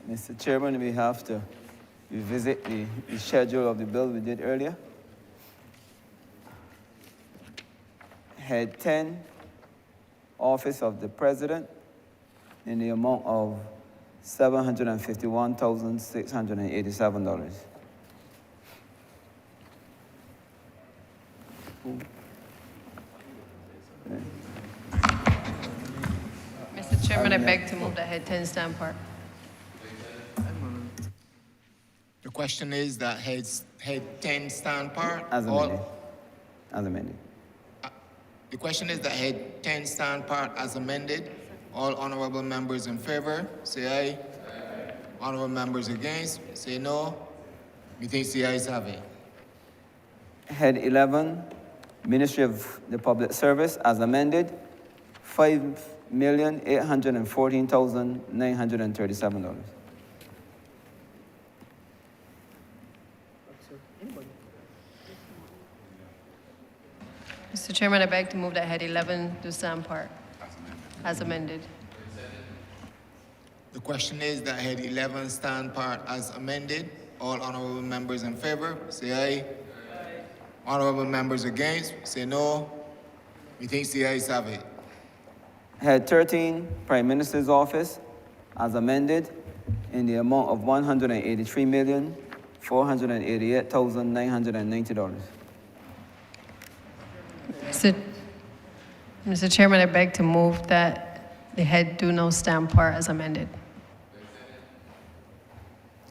Speaker 11: Mr. Chairman, we have to revisit the schedule of the bill we did earlier. Head 10, Office of the President, in the amount of $751,687.
Speaker 7: Mr. Chairman, I beg to move that head 10 stand part.
Speaker 10: The question is that head 10 stand part.
Speaker 11: As amended. As amended.
Speaker 10: The question is that head 10 stand part as amended. All honourable members in favor, say aye. Honourable members against, say no. Methinks the ayes have it.
Speaker 11: Head 11, Ministry of the Public Service, as amended, $5,814,937.
Speaker 7: Mr. Chairman, I beg to move that head 11 do stand part as amended.
Speaker 10: The question is that head 11 stand part as amended. All honorable members in favor, say aye. Honorable members against, say no. Methinks the ayes have it.
Speaker 11: Head 13, Prime Minister's Office, as amended, in the amount of $183,488,990.
Speaker 7: Mr. Chairman, I beg to move that the head do no stand part as amended.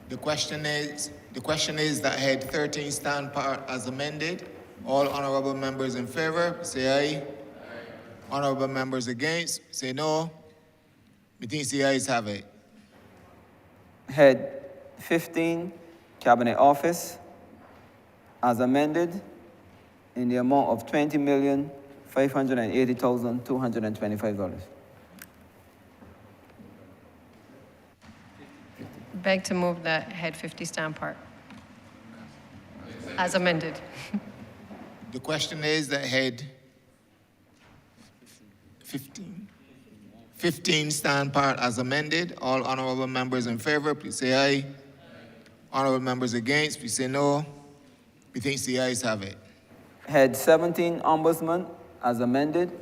Speaker 10: The question is that head 13 stand part as amended. All honorable members in favor, say aye. Honorable members against, say no. Methinks the ayes have it.
Speaker 11: Head 15, Cabinet Office, as amended, in the amount of $20,580,225.
Speaker 7: Beg to move that head 50 stand part as amended.
Speaker 10: The question is that head 15 stand part as amended. All honorable members in favor, please say aye. Honorable members against, please say no. Methinks the ayes have it.
Speaker 11: Head 17, Ombudsman, as amended,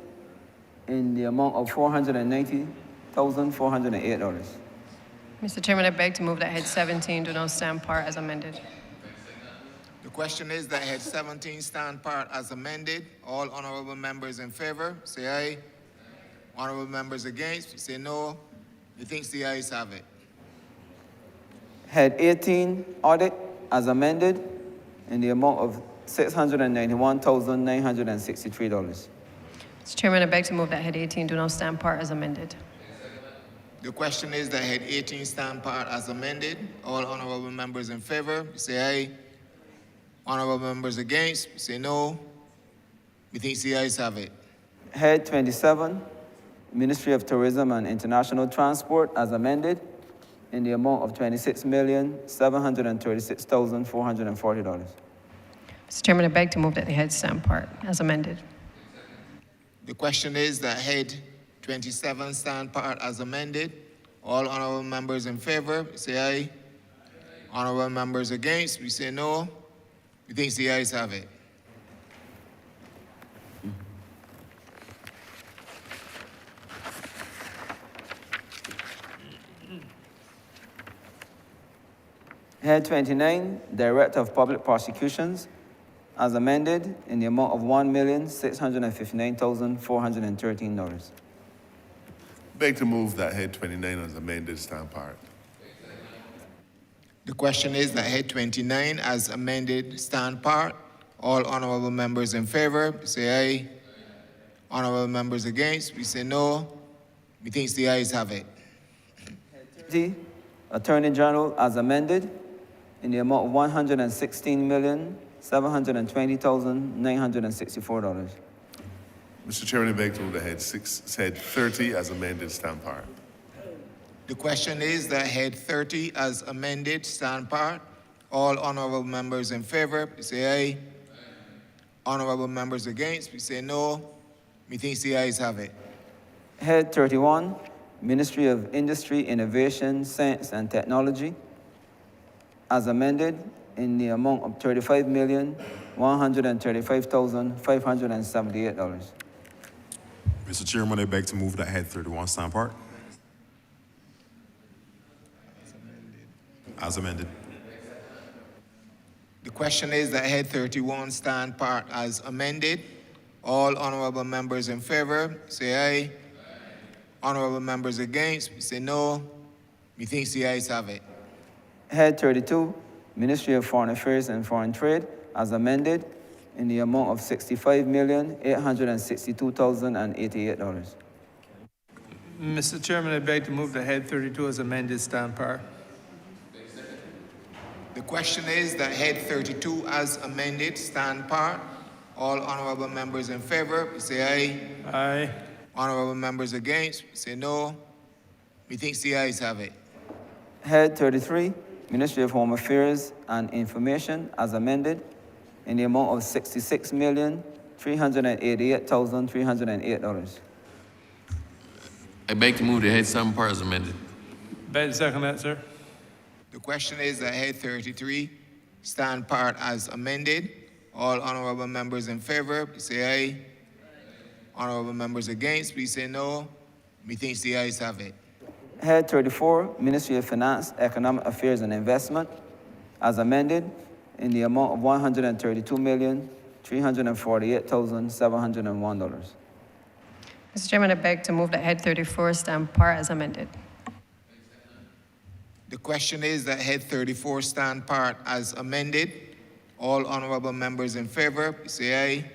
Speaker 11: in the amount of $490,408.
Speaker 7: Mr. Chairman, I beg to move that head 17 do no stand part as amended.
Speaker 10: The question is that head 17 stand part as amended. All honorable members in favor, say aye. Honorable members against, say no. Methinks the ayes have it.
Speaker 11: Head 18, Audit, as amended, in the amount of $691,963.
Speaker 7: Mr. Chairman, I beg to move that head 18 do no stand part as amended.
Speaker 10: The question is that head 18 stand part as amended. All honorable members in favor, say aye. Honorable members against, say no. Methinks the ayes have it.
Speaker 11: Head 27, Ministry of Tourism and International Transport, as amended, in the amount of $26,736,440.
Speaker 7: Mr. Chairman, I beg to move that the head stand part as amended.
Speaker 10: The question is that head 27 stand part as amended. All honorable members in favor, say aye. Honorable members against, we say no. Methinks the ayes have it.
Speaker 11: Head 29, Director of Public Prosecutions, as amended, in the amount of $1,659,413.
Speaker 3: Beg to move that head 29 as amended stand part.
Speaker 10: The question is that head 29 as amended stand part. All honorable members in favor, say aye. Honorable members against, we say no. Methinks the ayes have it.
Speaker 11: The Attorney General, as amended, in the amount of $116,720,964.
Speaker 3: Mr. Chairman, I beg to move the head 30 as amended stand part.
Speaker 10: The question is that head 30 as amended stand part. All honorable members in favor, please say aye. Honorable members against, please say no. Methinks the ayes have it.
Speaker 11: Head 31, Ministry of Industry, Innovation, Science and Technology, as amended, in the amount of $35,135,578.
Speaker 12: Mr. Chairman, I beg to move that head 31 stand part. As amended.
Speaker 10: The question is that head 31 stand part as amended. All honorable members in favor, say aye. Honorable members against, say no. Methinks the ayes have it.
Speaker 11: Head 32, Ministry of Foreign Affairs and Foreign Trade, as amended, in the amount of $65,862,088.
Speaker 13: Mr. Chairman, I beg to move the head 32 as amended stand part.
Speaker 10: The question is that head 32 as amended stand part. All honorable members in favor, say aye.
Speaker 13: Aye.
Speaker 10: Honorable members against, say no. Methinks the ayes have it.
Speaker 11: Head 33, Ministry of Home Affairs and Information, as amended, in the amount of $66,388,308.
Speaker 14: I beg to move the head 7 part as amended.
Speaker 13: Debate to second that, sir.
Speaker 10: The question is that head 33 stand part as amended. All honorable members in favor, please say aye. Honorable members against, please say no. Methinks the ayes have it.
Speaker 11: Head 34, Ministry of Finance, Economic Affairs and Investment, as amended, in the amount of $132,348,701.
Speaker 7: Mr. Chairman, I beg to move that head 34 stand part as amended.
Speaker 10: The question is that head 34 stand part as amended. All honorable members in favor, please say aye.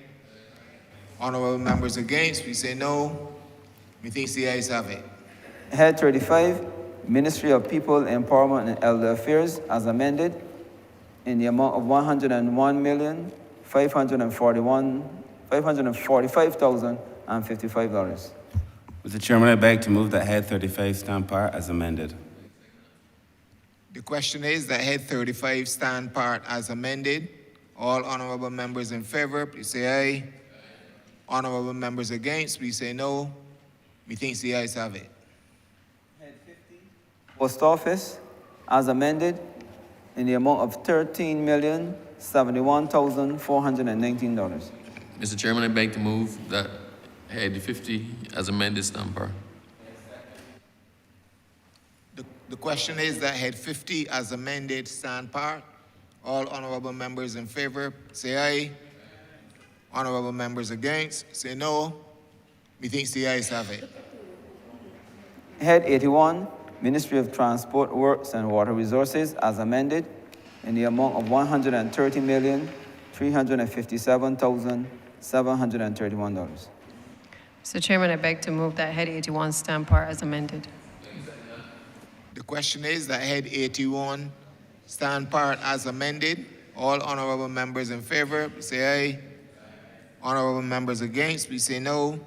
Speaker 10: Honorable members against, please say no. Methinks the ayes have it.
Speaker 11: Head 35, Ministry of People, Empowerment and Elder Affairs, as amended, in the amount of $101,545,055.
Speaker 14: Mr. Chairman, I beg to move that head 35 stand part as amended.
Speaker 10: The question is that head 35 stand part as amended. All honorable members in favor, please say aye. Honorable members against, please say no. Methinks the ayes have it.
Speaker 11: Post Office, as amended, in the amount of $13,071,419.
Speaker 15: Mr. Chairman, I beg to move that head 50 as amended stand part.
Speaker 10: The question is that head 50 as amended stand part. All honorable members in favor, say aye. Honorable members against, say no. Methinks the ayes have it.
Speaker 11: Head 81, Ministry of Transport, Works and Water Resources, as amended, in the amount of $130,357,731.
Speaker 7: Mr. Chairman, I beg to move that head 81 stand part as amended.
Speaker 10: The question is that head 81 stand part as amended. All honorable members in favor, say aye. Honorable members against, please say no.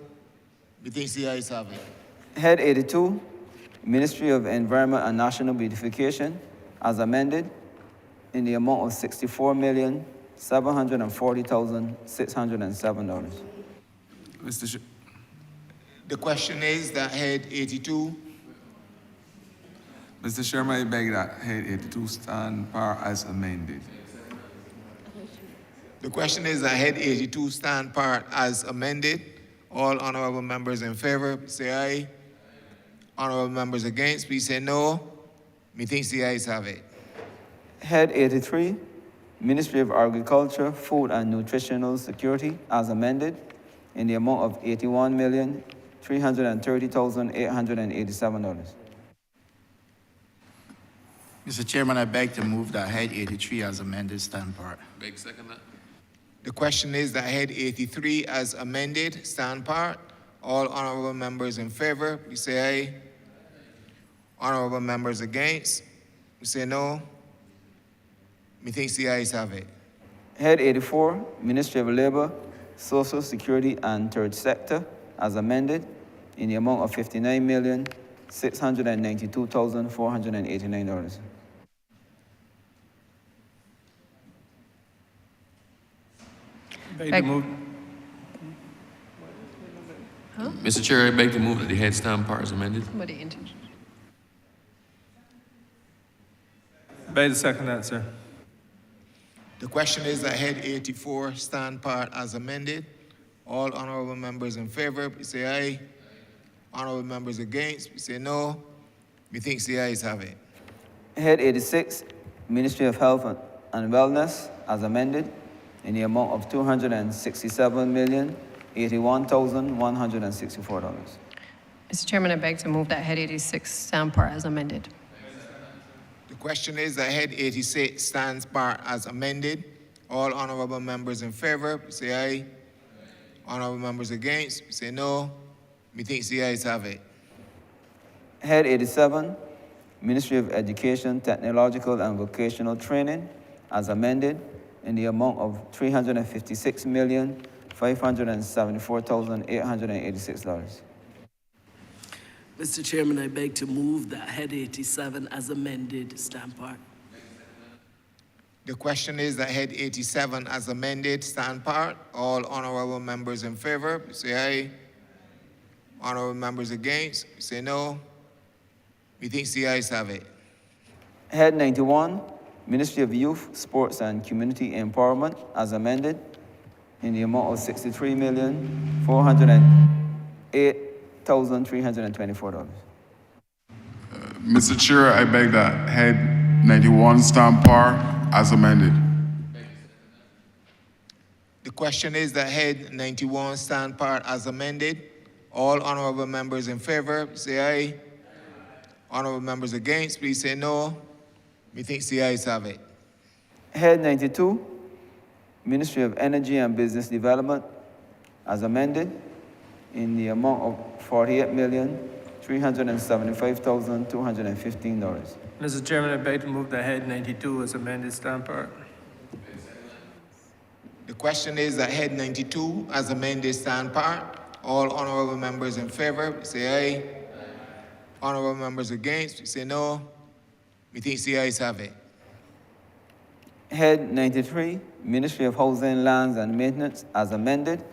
Speaker 10: Methinks the ayes have it.
Speaker 11: Head 82, Ministry of Environment and National Beautification, as amended, in the amount of $64,740,607.
Speaker 10: The question is that head 82.
Speaker 16: Mr. Chairman, I beg that head 82 stand part as amended.
Speaker 10: The question is that head 82 stand part as amended. All honorable members in favor, say aye. Honorable members against, please say no. Methinks the ayes have it.
Speaker 11: Head 83, Ministry of Agriculture, Food and Nutritional Security, as amended, in the amount of $81,330,887.
Speaker 17: Mr. Chairman, I beg to move that head 83 as amended stand part.
Speaker 15: Beg second that.
Speaker 10: The question is that head 83 as amended stand part. All honorable members in favor, please say aye. Honorable members against, please say no. Methinks the ayes have it.
Speaker 11: Head 84, Ministry of Labor, Social Security and Third Sector, as amended, in the amount of $59,692,489.
Speaker 15: Mr. Chair, I beg to move that the head stand part is amended.
Speaker 7: Somebody interject.
Speaker 13: Debate to second that, sir.
Speaker 10: The question is that head 84 stand part as amended. All honorable members in favor, please say aye. Honorable members against, please say no. Methinks the ayes have it.
Speaker 11: Head 86, Ministry of Health and Wellness, as amended, in the amount of $267,081,164.
Speaker 7: Mr. Chairman, I beg to move that head 86 stand part as amended.
Speaker 10: The question is that head 86 stands part as amended. All honorable members in favor, say aye. Honorable members against, say no. Methinks the ayes have it.
Speaker 11: Head 87, Ministry of Education, Technological and Vocational Training, as amended, in the amount of $356,574,886.
Speaker 18: Mr. Chairman, I beg to move that head 87 as amended stand part.
Speaker 10: The question is that head 87 as amended stand part. All honorable members in favor, say aye. Honorable members against, say no. Methinks the ayes have it.
Speaker 11: Head 91, Ministry of Youth, Sports and Community Empowerment, as amended, in the amount of $63,408,324.
Speaker 12: Mr. Chair, I beg that head 91 stand par as amended.
Speaker 10: The question is that head 91 stand part as amended. All honorable members in favor, say aye. Honorable members against, please say no. Methinks the ayes have it.
Speaker 11: Head 92, Ministry of Energy and Business Development, as amended, in the amount of $48,375,215.
Speaker 13: Mr. Chairman, I beg to move that head 92 as amended stand part.
Speaker 10: The question is that head 92 as amended stand part. All honorable members in favor, say aye. Honorable members against, say no. Methinks the ayes have it.
Speaker 11: Head 93, Ministry of Housing, Lands and Maintenance, as amended,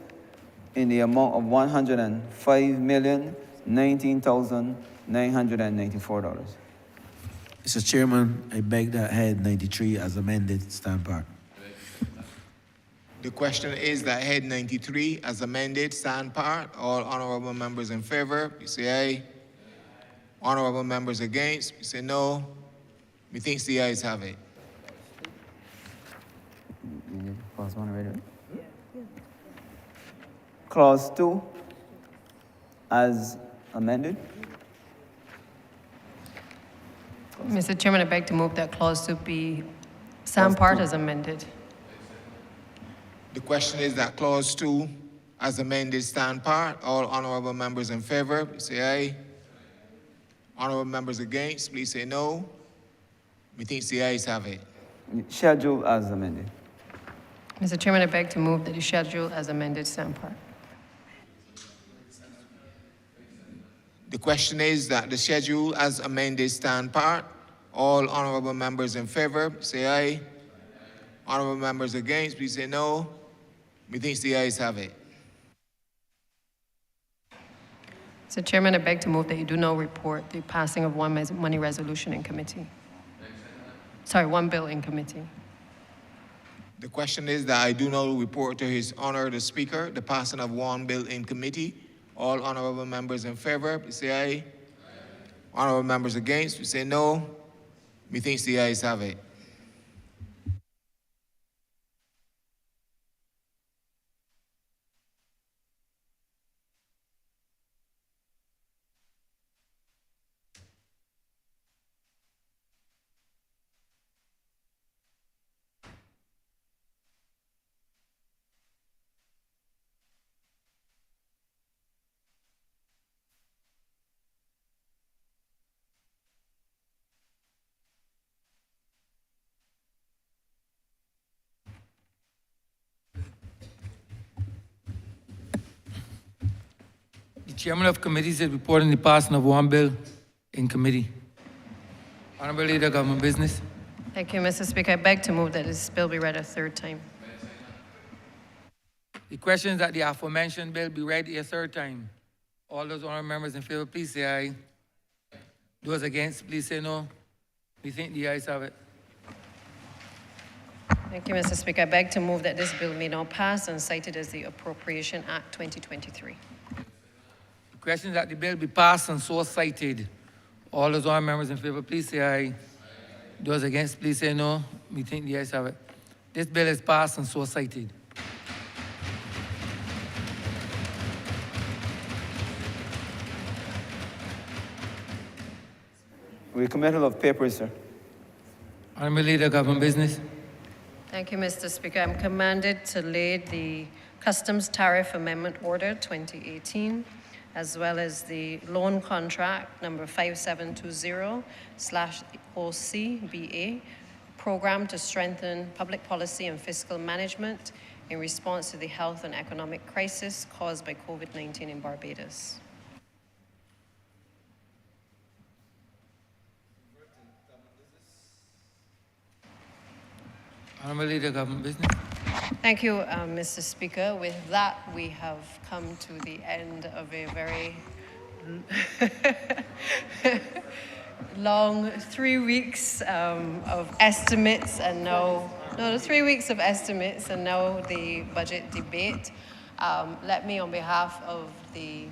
Speaker 11: in the amount of $105,019,994.
Speaker 17: Mr. Chairman, I beg that head 93 as amended stand part.
Speaker 10: The question is that head 93 as amended stand part. All honorable members in favor, you say aye. Honorable members against, you say no. Methinks the ayes have it.
Speaker 11: Clause 2, as amended.
Speaker 7: Mr. Chairman, I beg to move that clause to be stand part as amended.
Speaker 10: The question is that clause 2 as amended stand part. All honorable members in favor, say aye. Honorable members against, please say no. Methinks the ayes have it.
Speaker 11: Schedule as amended.
Speaker 7: Mr. Chairman, I beg to move that the schedule as amended stand part.
Speaker 10: The question is that the schedule as amended stand part. All honorable members in favor, say aye. Honorable members against, please say no. Methinks the ayes have it.
Speaker 7: Mr. Chairman, I beg to move that you do not report the passing of one money resolution in committee. Sorry, one bill in committee.
Speaker 10: The question is that I do not report to His Honor the Speaker the passing of one bill in committee. All honorable members in favor, please say aye. Honorable members against, please say no. Methinks the ayes have it.
Speaker 1: The chairman of committees is reporting the passing of one bill in committee. Honorable Leader, Government Business.
Speaker 7: Thank you, Mr. Speaker. I beg to move that this bill be read a third time.
Speaker 1: The question is that the aforementioned bill be read a third time. All those honorable members in favor, please say aye. Those against, please say no. We think the ayes have it.
Speaker 7: Thank you, Mr. Speaker. I beg to move that this bill may now pass and cited as the Appropriation Act 2023.
Speaker 1: The question is that the bill be passed and so cited. All those honorable members in favor, please say aye. Those against, please say no. We think the ayes have it. This bill is passed and so cited.
Speaker 11: Recommittal of papers, sir.
Speaker 1: Honorable Leader, Government Business.
Speaker 7: Thank you, Mr. Speaker. I'm commanded to lay the Customs Tariff Amendment Order 2018, as well as the loan contract number 5720/OCBA, program to strengthen public policy and fiscal management in response to the health and economic crisis caused by COVID-19 in Barbados.
Speaker 1: Honorable Leader, Government Business.
Speaker 7: Thank you, Mr. Speaker. With that, we have come to the end of a very long 3 weeks of estimates and now, no, 3 weeks of estimates and now the budget debate. Let me, on behalf of the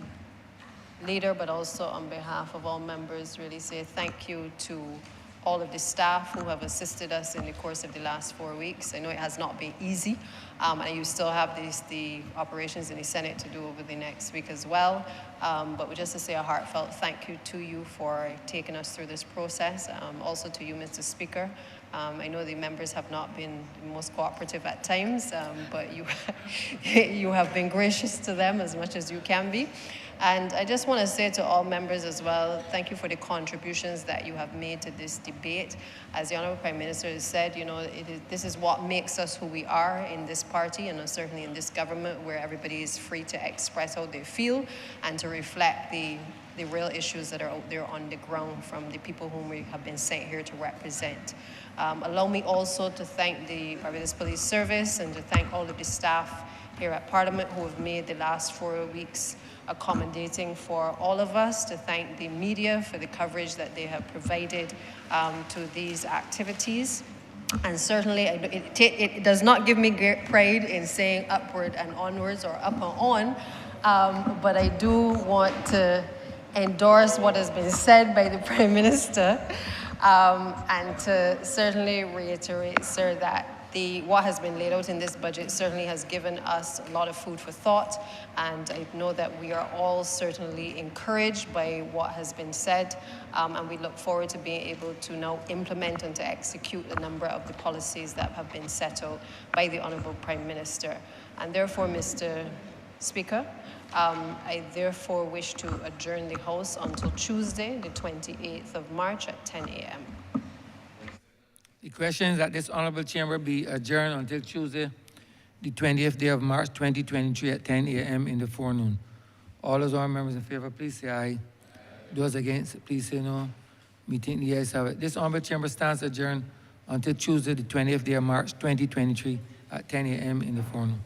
Speaker 7: leader, but also on behalf of all members, really say thank you to all of the staff who have assisted us in the course of the last 4 weeks. I know it has not been easy, and you still have the operations in the Senate to do over the next week as well. But just to say a heartfelt thank you to you for taking us through this process. Also to you, Mr. Speaker. I know the members have not been the most cooperative at times, but you, you have been gracious to them as much as you can be. And I just want to say to all members as well, thank you for the contributions that you have made to this debate. As the Honourable Prime Minister has said, you know, this is what makes us who we are in this party and certainly in this government, where everybody is free to express how they feel and to reflect the real issues that are out there on the ground from the people whom we have been sent here to represent. Allow me also to thank the Barbados Police Service and to thank all of the staff here at Parliament who have made the last 4 weeks accommodating for all of us, to thank the media for the coverage that they have provided to these activities. And certainly it does not give me great pride in saying upward and onwards or up and on, but I do want to endorse what has been said by the Prime Minister and to certainly reiterate, sir, that what has been laid out in this budget certainly has given us a lot of food for thought, and I know that we are all certainly encouraged by what has been said, and we look forward to being able to now implement and to execute a number of the policies that have been settled by the Honourable Prime Minister. And therefore, Mr. Speaker, I therefore wish to adjourn the House until Tuesday, the 28th of March at 10 a.m.
Speaker 1: The question is that this honorable chamber be adjourned until Tuesday, the 20th day of March 2023 at 10 a.m. in the forenoon. All those honorable members in favor, please say aye. Those against, please say no. Meeting the ayes have it. This honorable chamber stands adjourned until Tuesday, the 20th day of March 2023 at 10 a.m. in the forenoon.